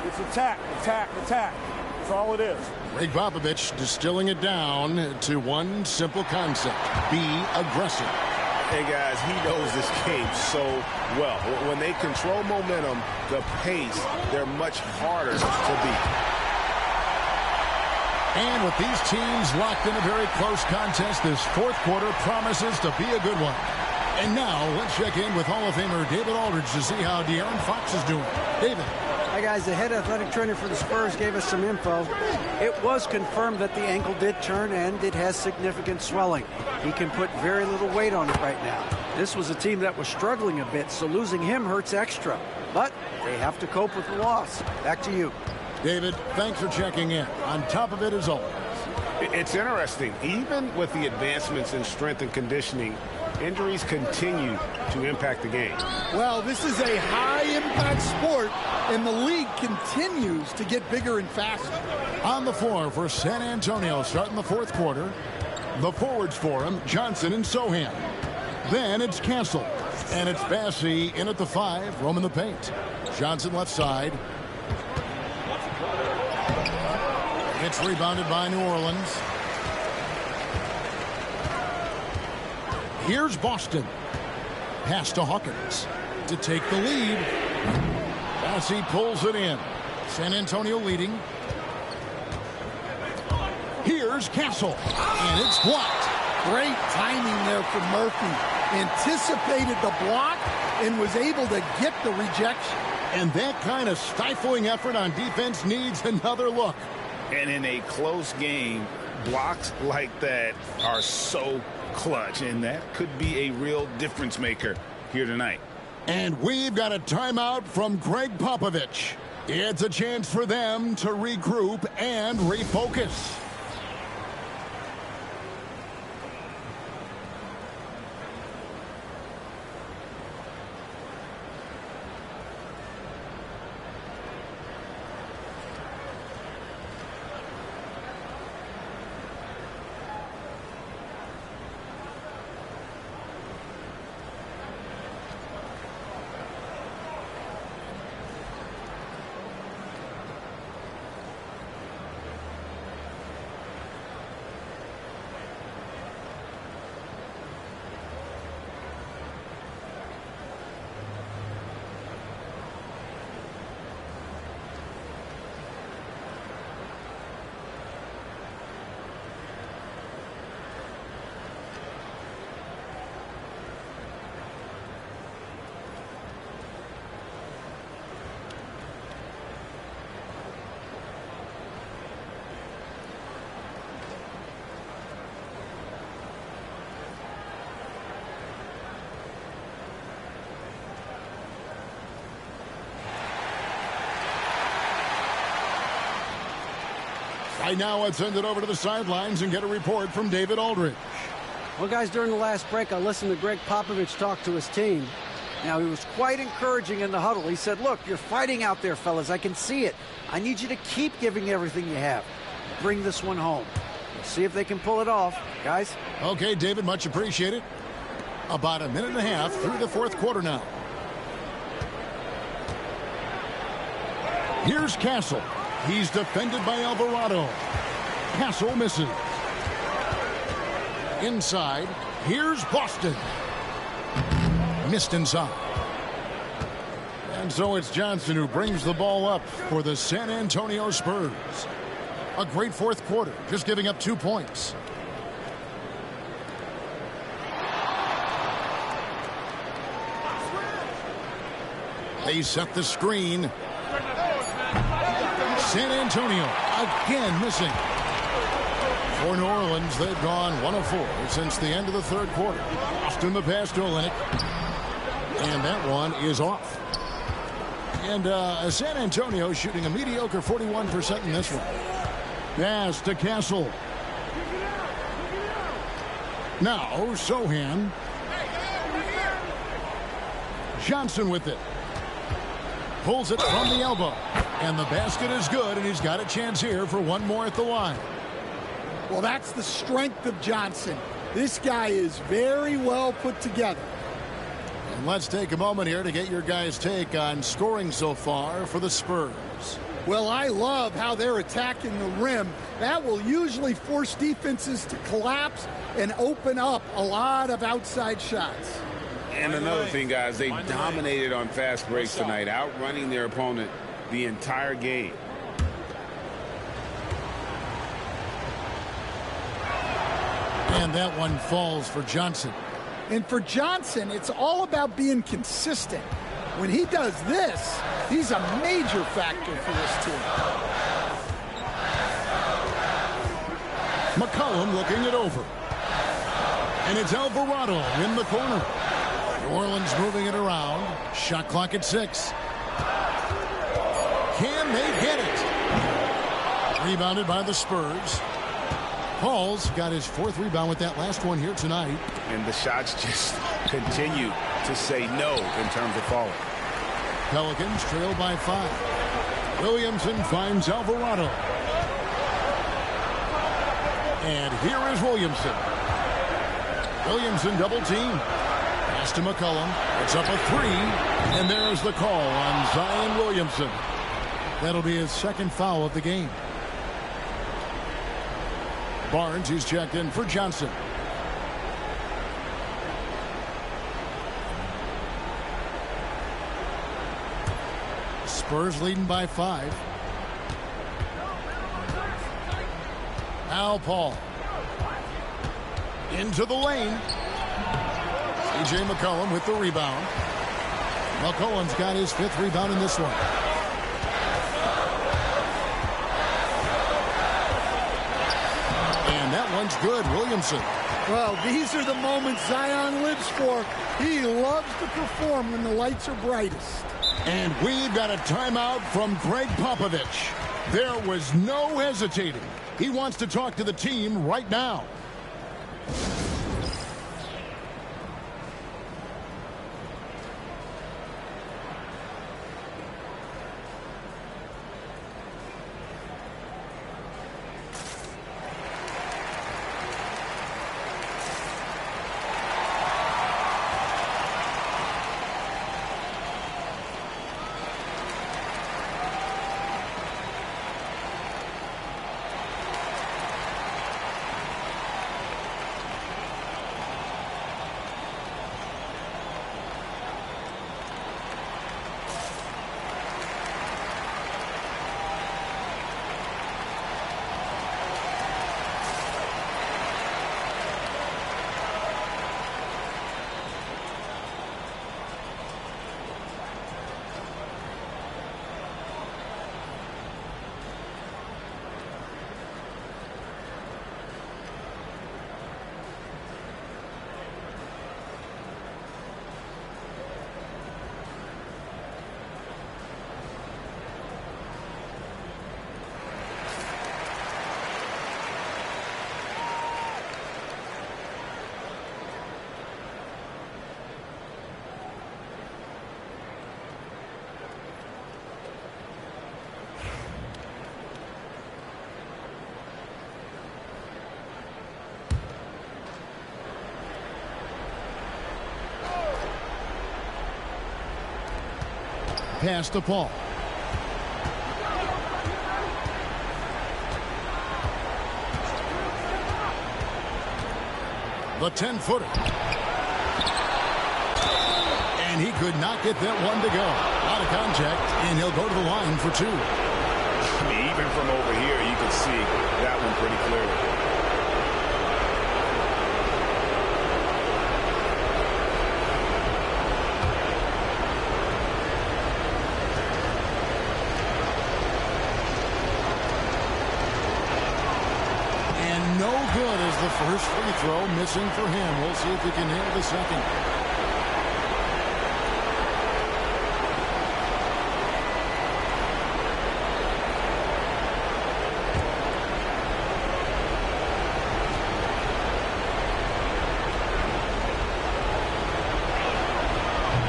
It's attack, attack, attack. That's all it is. Greg Popovich distilling it down to one simple concept: be aggressive. Hey, guys, he knows this game so well. When they control momentum, the pace, they're much harder to beat. And with these teams locked in a very close contest, this 4th quarter promises to be a good one. And now, let's check in with Hall of Famer David Aldridge to see how De'Aaron Fox is doing. David. Hi, guys. The head athletic trainer for the Spurs gave us some info. It was confirmed that the ankle did turn, and it has significant swelling. He can put very little weight on it right now. This was a team that was struggling a bit, so losing him hurts extra. But they have to cope with the loss. Back to you. David, thanks for checking in. On top of it, as always. It's interesting. Even with the advancements in strength and conditioning, injuries continue to impact the game. Well, this is a high-impact sport, and the league continues to get bigger and faster. On the floor for San Antonio, starting the 4th quarter, the forwards for him, Johnson and Sohan. Then it's Castle, and it's Bassey in at the 5, roaming the paint. Johnson left side. It's rebounded by New Orleans. Here's Boston. Pass to Hawkins to take the lead. Bassey pulls it in. San Antonio leading. Here's Castle. And it's blocked. Great timing there from Murphy. Anticipated the block and was able to get the rejection. And that kind of stifling effort on defense needs another look. And in a close game, blocks like that are so clutch, and that could be a real difference maker here tonight. And we've got a timeout from Greg Popovich. It's a chance for them to regroup and refocus. Right now, let's send it over to the sidelines and get a report from David Aldridge. Well, guys, during the last break, I listened to Greg Popovich talk to his team. Now, he was quite encouraging in the huddle. He said, look, you're fighting out there, fellas. I can see it. I need you to keep giving everything you have. Bring this one home. We'll see if they can pull it off. Guys? Okay, David, much appreciated. About a minute and a half through the 4th quarter now. Here's Castle. He's defended by Alvarado. Castle misses. Inside, here's Boston. Missed inside. And so it's Johnson who brings the ball up for the San Antonio Spurs. A great fourth quarter, just giving up 2 points. They set the screen. San Antonio again missing. For New Orleans, they've gone 1 of 4 since the end of the third quarter. Austin the pass to Olynyk. And that one is off. And San Antonio shooting a mediocre 41% in this one. Pass to Castle. Now Sohan. Johnson with it. Pulls it from the elbow. And the basket is good, and he's got a chance here for one more at the line. Well, that's the strength of Johnson. This guy is very well put together. And let's take a moment here to get your guys' take on scoring so far for the Spurs. Well, I love how they're attacking the rim. That will usually force defenses to collapse and open up a lot of outside shots. And another thing, guys, they dominated on fast breaks tonight, outrunning their opponent the entire game. And that one falls for Johnson. And for Johnson, it's all about being consistent. When he does this, he's a major factor for this team. McCollum looking it over. And it's Alvarado in the corner. New Orleans moving it around. Shot clock at 6. Can they get it? Rebounded by the Spurs. Paul's got his 4th rebound with that last one here tonight. And the shots just continue to say no in terms of falling. Pelicans trail by 5. Williamson finds Alvarado. And here is Williamson. Williamson double team. Pass to McCollum. It's up a 3. And there's the call on Zion Williamson. That'll be his 2nd foul of the game. Barnes, he's checked in for Johnson. Spurs leading by 5. Now Paul. Into the lane. C.J. McCollum with the rebound. McCollum's got his 5th rebound in this one. And that one's good. Williamson. Well, these are the moments Zion lives for. He loves to perform when the lights are brightest. And we've got a timeout from Greg Popovich. There was no hesitating. He wants to talk to the team right now. Pass to Paul. The 10-footer. And And he could not get that one to go. Out of contact, and he'll go to the line for 2. I mean, even from over here, you can see that one pretty clearly. No good as the first free throw missing for him. We'll see if he can hit the second.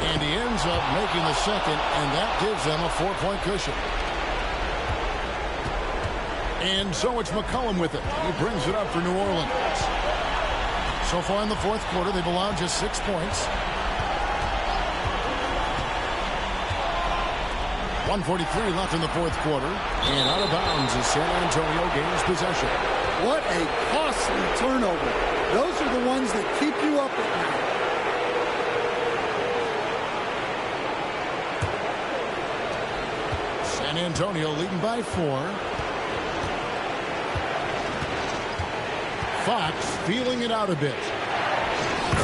And he ends up making the second, and that gives them a 4-point cushion. And so it's McCollum with it. He brings it up for New Orleans. So far in the fourth quarter, they've allowed just 6 points. 1:43 left in the fourth quarter. And out of bounds as San Antonio gains possession. What a costly turnover. Those are the ones that keep you up at night. San Antonio leading by 4. Fox feeling it out a bit.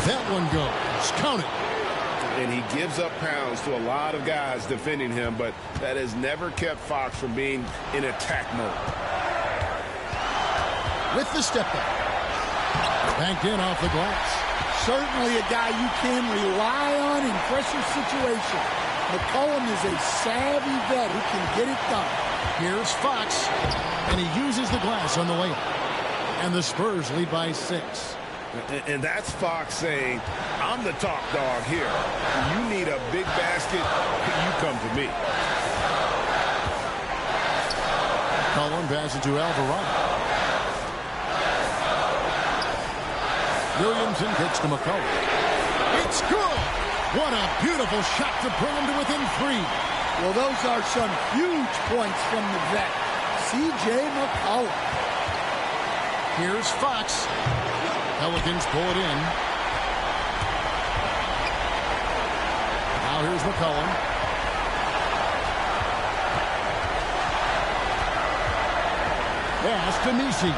That one goes. Count it. And he gives up pounds to a lot of guys defending him, but that has never kept Fox from being in attack mode. With the step back. Banked in off the glass. Certainly a guy you can rely on in pressure situations. McCollum is a savvy vet who can get it done. Here's Fox, and he uses the glass on the layup. And the Spurs lead by 6. And that's Fox saying, I'm the top dog here. You need a big basket, you come to me. Cullen passes to Alvarado. Williamson kicks to McCollum. It's good! What a beautiful shot to bring him to within 3. Well, those are some huge points from the vet, C.J. McCollum. Here's Fox. Pelicans pull it in. Now here's McCollum. Pass to Nisi.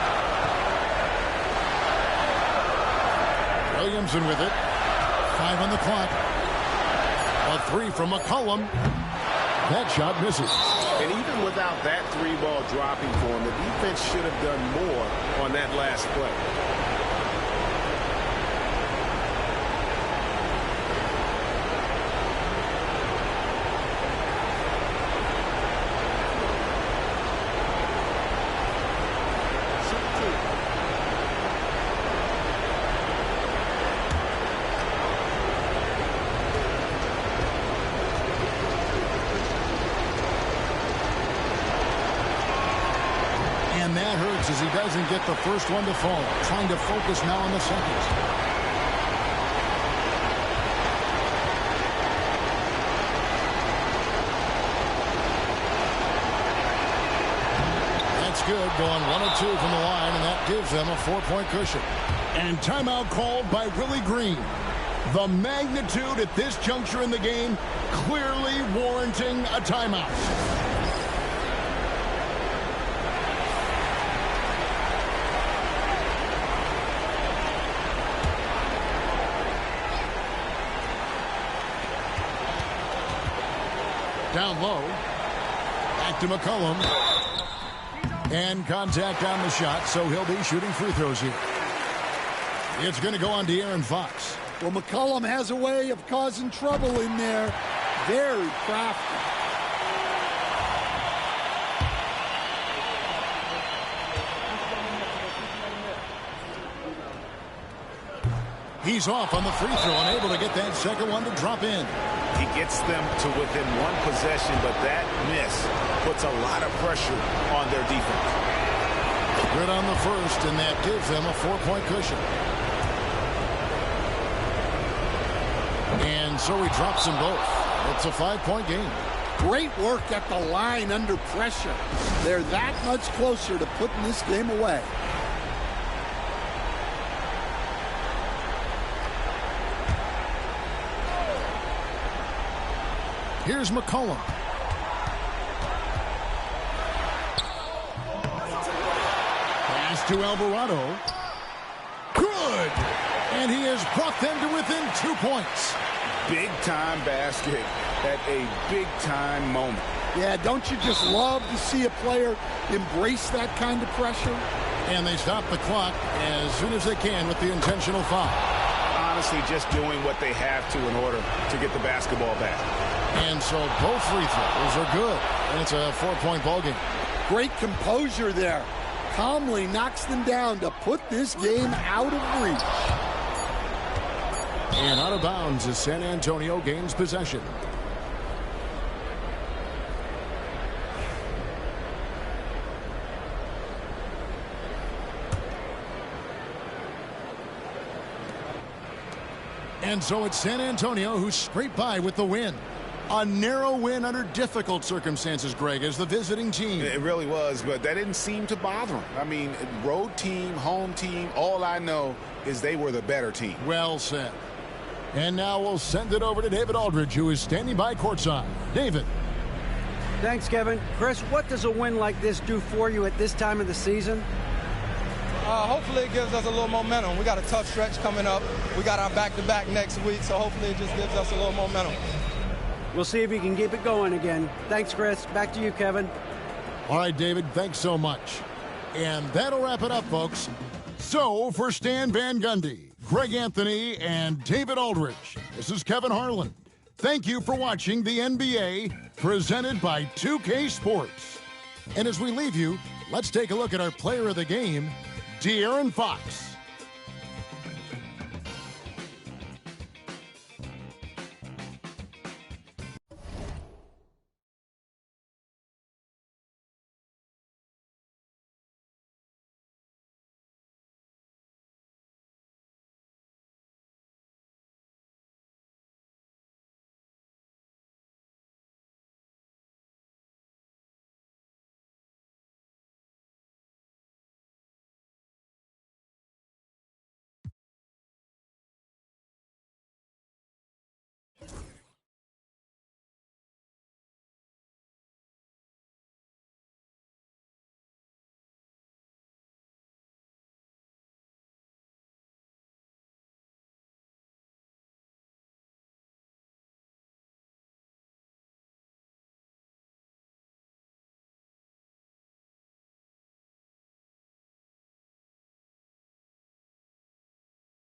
Williamson with it. 5 on the clock. A 3 from McCollum. That shot misses. And even without that 3-ball dropping for him, the defense should have done more on that last play. And that hurts as he doesn't get the first one to fall. Trying to focus now on the second. That's good. Going 1 of 2 from the line, and that gives them a 4-point cushion. And timeout called by Willie Green. The magnitude at this juncture in the game clearly warranting a timeout. Down low. Back to McCollum. And contact on the shot, so he'll be shooting free throws here. It's going to go on De'Aaron Fox. Well, McCollum has a way of causing trouble in there. Very crafty. He's off on the free throw, unable to get that second one to drop in. He gets them to within 1 possession, but that miss puts a lot of pressure on their defense. Good on the first, and that gives them a 4-point cushion. And so he drops them both. It's a 5-point game. Great work at the line under pressure. They're that much closer to putting this game away. Here's McCollum. Pass to Alvarado. Good! And he has brought them to within 2 points. Big-time basket at a big-time moment. Yeah, don't you just love to see a player embrace that kind of pressure? And they stop the clock as soon as they can with the intentional foul. Honestly, just doing what they have to in order to get the basketball back. And so both free throws are good. And it's a 4-point ball game. Great composure there. Calmly knocks them down to put this game out of reach. And out of bounds as San Antonio gains possession. And so it's San Antonio who scraped by with the win. A narrow win under difficult circumstances, Greg, as the visiting team. It really was, but that didn't seem to bother them. I mean, road team, home team, all I know is they were the better team. Well said. And now we'll send it over to David Aldridge, who is standing by courtside. David. Thanks, Kevin. Chris, what does a win like this do for you at this time of the season? Hopefully it gives us a little momentum. We got a tough stretch coming up. We got our back-to-back next week, so hopefully it just gives us a little momentum. We'll see if you can keep it going again. Thanks, Chris. Back to you, Kevin. All right, David, thanks so much. And that'll wrap it up, folks. So, for Stan Van Gundy, Greg Anthony, and David Aldridge, this is Kevin Harlan. Thank you for watching the NBA, presented by 2K Sports. And as we leave you, let's take a look at our player of the game, De'Aaron Fox.